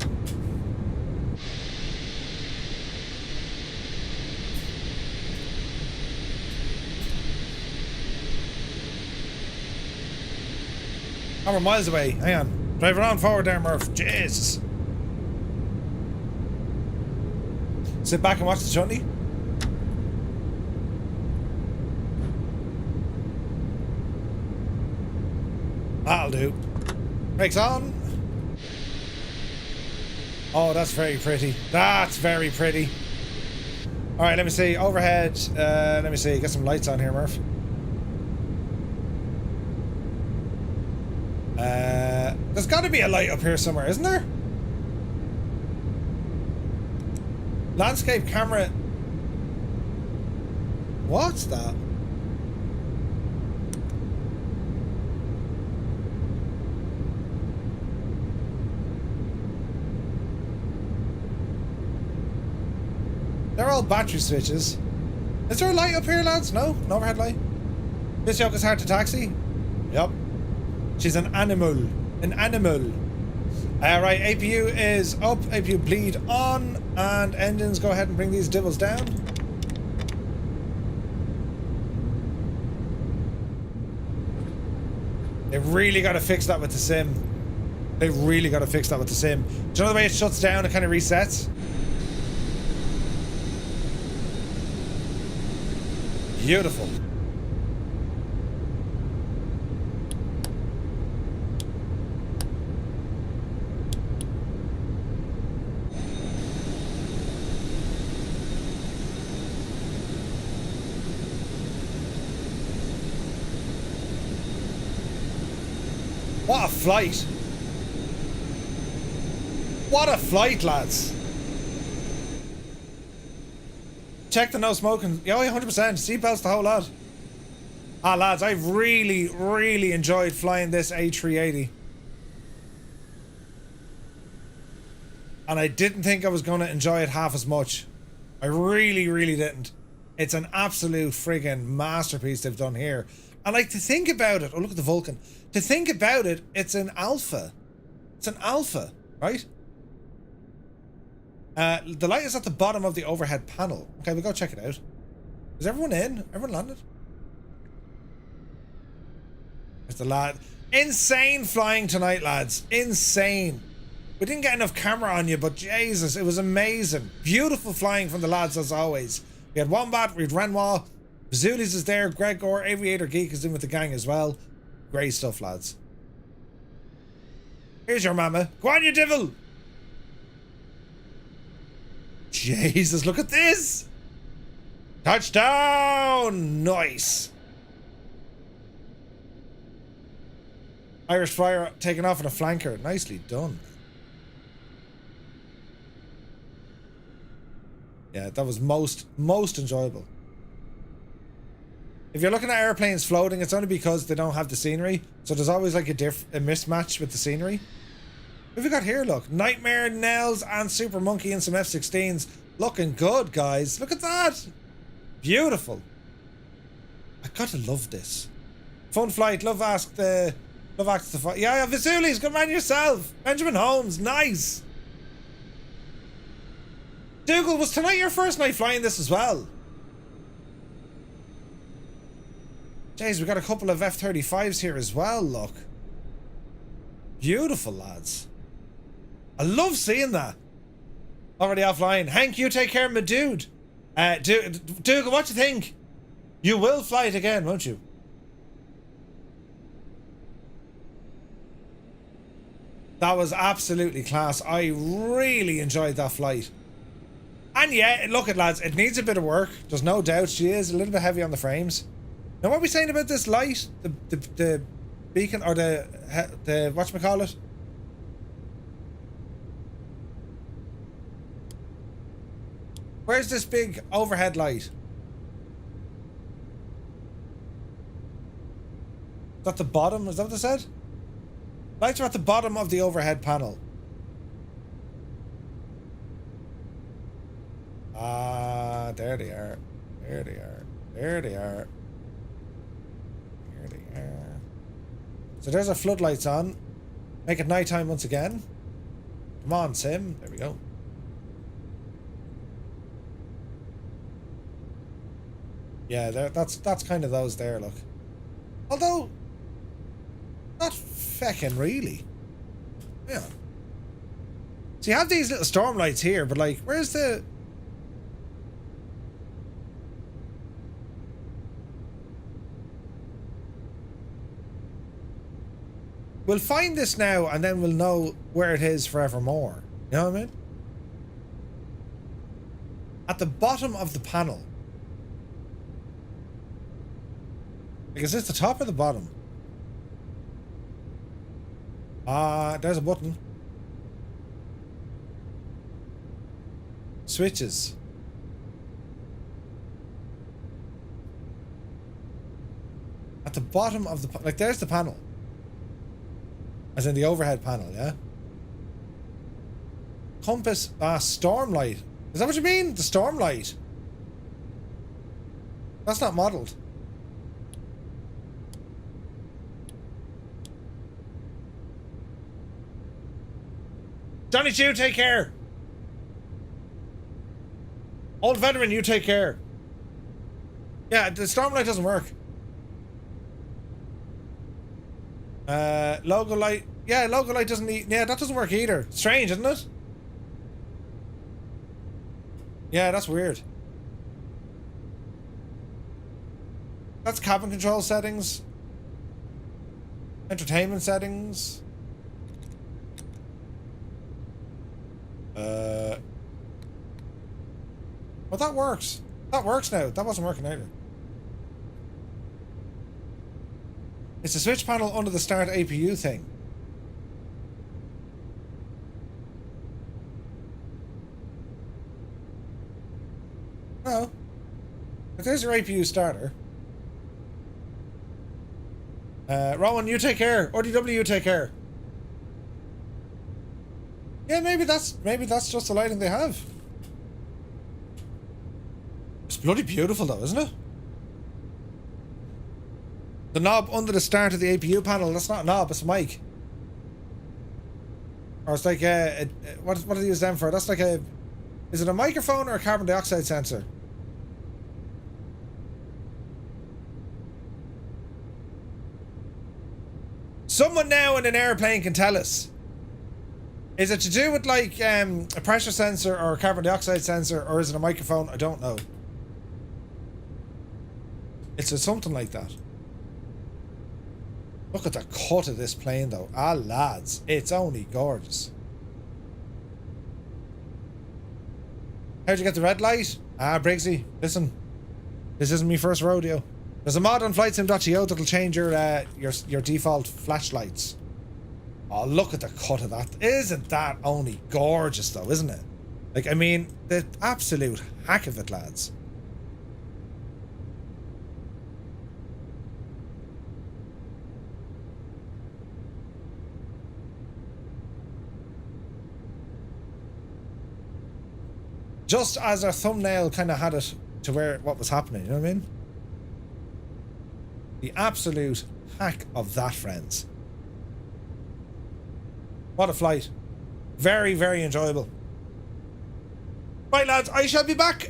Oh, we're miles away. Hang on. Drive it on forward there, Murph. Jesus. Sit back and watch the chutney. That'll do. Brakes on. Oh, that's very pretty. That's very pretty. Alright, let me see. Overhead. Let me see. Get some lights on here, Murph. There's got to be a light up here somewhere, isn't there? Landscape camera. What's that? They're all battery switches. Is there a light up here, lads? No? An overhead light? This yoke is hard to taxi? Yep. She's an animal. An animal. Right, APU is up. APU bleed on. And engines, go ahead and bring these devils down. They really got to fix that with the sim. They really got to fix that with the sim. Do you know the way it shuts down, it kind of resets? Beautiful. What a flight. What a flight, lads. Check the no smoking. Yeah, 100%. Seatbelts the whole lot. Ah, lads, I've really, really enjoyed flying this A380. and I didn't think I was going to enjoy it half as much. I really, really didn't. It's an absolute friggin' masterpiece they've done here. And like, to think about it, oh look at the Vulcan. To think about it, it's an alpha. It's an alpha, right? The light is at the bottom of the overhead panel. Okay, we'll go check it out. Is everyone in? Everyone landed? There's the lad. Insane flying tonight, lads. Insane. We didn't get enough camera on you, but Jesus, it was amazing. Beautiful flying from the lads as always. We had Wombat, we had Renoir, Bazoolis is there, Gregor, Aviator Geek is in with the gang as well. Great stuff, lads. Here's your mama. Go on, you devil! Jesus, look at this! Touchdown! Nice! Irish Flyer taking off on a flanker. Nicely done. Yeah, that was most enjoyable. If you're looking at airplanes floating, it's only because they don't have the scenery. So there's always like a mismatch with the scenery. What have we got here, look? Nightmare, Nels, and Super Monkey and some F-16s. Looking good, guys. Look at that. Beautiful. I gotta love this. Fun flight. Love ask the fight. Yeah, Vasulis, good man yourself. Benjamin Holmes, nice. Dougal, was tonight your first night flying this as well? Jeez, we got a couple of F-35s here as well, look. Beautiful, lads. I love seeing that. Already offline. Hank, you take care of my dude. Dougal, what do you think? You will fly it again, won't you? That was absolutely class. I really enjoyed that flight. And yeah, look at lads, it needs a bit of work. There's no doubt she is a little bit heavy on the frames. Now what are we saying about this light? The beacon, or the whatchamacallit? Where's this big overhead light? Is that the bottom? Is that what they said? Lights are at the bottom of the overhead panel. Ah, there they are. There they are. There they are. There they are. So there's our floodlights on. Make it nighttime once again. Come on, Sim. There we go. Yeah, that's kind of those there, look. Although, not feckin' really. Yeah. So you have these little storm lights here, but like, where's the... We'll find this now, and then we'll know where it is forevermore. You know what I mean? At the bottom of the panel. Like, is this the top or the bottom? There's a button. Switches. At the bottom of the... Like, there's the panel. As in the overhead panel, yeah? Compass... storm light. Is that what you mean? The storm light? That's not modelled. Johnny Chew, take care. Old veteran, you take care. Yeah, the storm light doesn't work. Logo light. Yeah, logo light doesn't need... Yeah, that doesn't work either. Strange, isn't it? Yeah, that's weird. That's cabin control settings. Entertainment settings. Well, that works. That works now. That wasn't working either. It's a switch panel under the start APU thing. No. But there's your APU starter. Rowan, you take care. RDW, you take care. Yeah, maybe that's just the lighting they have. It's bloody beautiful though, isn't it? The knob under the start of the APU panel, that's not a knob, it's a mic. Or it's like what do they use them for? That's like a, is it a microphone or a carbon dioxide sensor? Someone now in an airplane can tell us. Is it to do with like a pressure sensor or a carbon dioxide sensor, or is it a microphone? I don't know. It's something like that. Look at the cut of this plane though. Ah lads, it's only gorgeous. How'd you get the red light? Ah Briggsy, listen. This isn't my first rodeo. There's a mod on flightsim.io that'll change your default flashlights. Oh, look at the cut of that. Isn't that only gorgeous though, isn't it? Like, I mean, the absolute hack of it, lads. Just as our thumbnail kind of had it to where what was happening, you know what I mean? The absolute hack of that, friends. What a flight. Very, very enjoyable. Right, lads, I shall be back.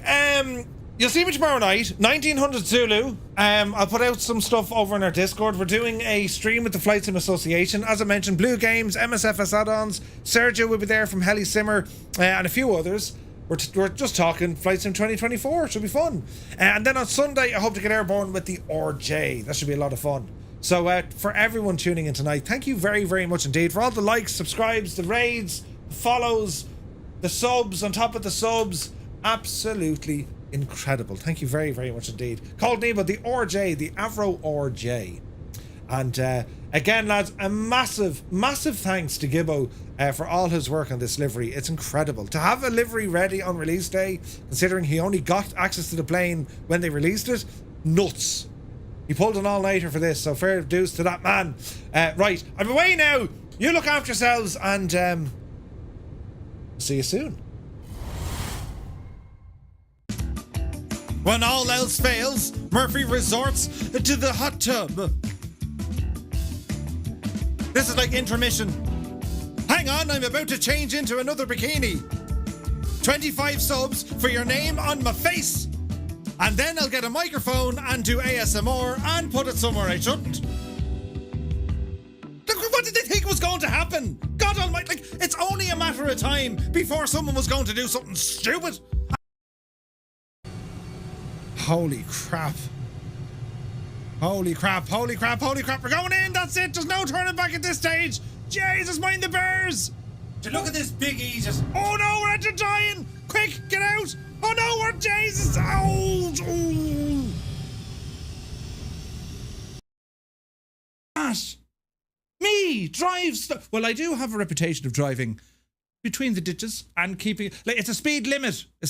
You'll see me tomorrow night, 1900 Zulu. I'll put out some stuff over in our Discord. We're doing a stream with the Flight Sim Association. As I mentioned, Blue Games, MSFS add-ons, Sergio will be there from Heli Simmer, and a few others. We're just talking Flight Sim 2024. It should be fun. And then on Sunday, I hope to get airborne with the RJ. That should be a lot of fun. So for everyone tuning in tonight, thank you very, very much indeed for all the likes, subscribes, the raids, the follows, the subs on top of the subs. Absolutely incredible. Thank you very, very much indeed. Called Nemo, the RJ, the Avro RJ. And again, lads, a massive, massive thanks to Gibbo for all his work on this livery. It's incredible. To have a livery ready on release day, considering he only got access to the plane when they released it, nuts. He pulled an all-nighter for this, so fair dues to that man. Right, I'm away now. You look after yourselves, and see you soon. When all else fails, Murphy resorts to the hot tub. This is like intermission. Hang on, I'm about to change into another bikini. 25 subs for your name on my face. And then I'll get a microphone and do ASMR and put it somewhere I shouldn't. Look, what did they think was going to happen? God almighty, like, it's only a matter of time before someone was going to do something stupid. Holy crap. Holy crap, holy crap, holy crap. We're going in, that's it. There's no turning back at this stage. Jesus, mind the bears. Look at this big E just... Oh no, we're into dying. Quick, get out. Oh no, we're... Jesus. Oh. Gosh. Me, drive stuff. Well, I do have a reputation of driving between the ditches and keeping... Like, it's a speed limit.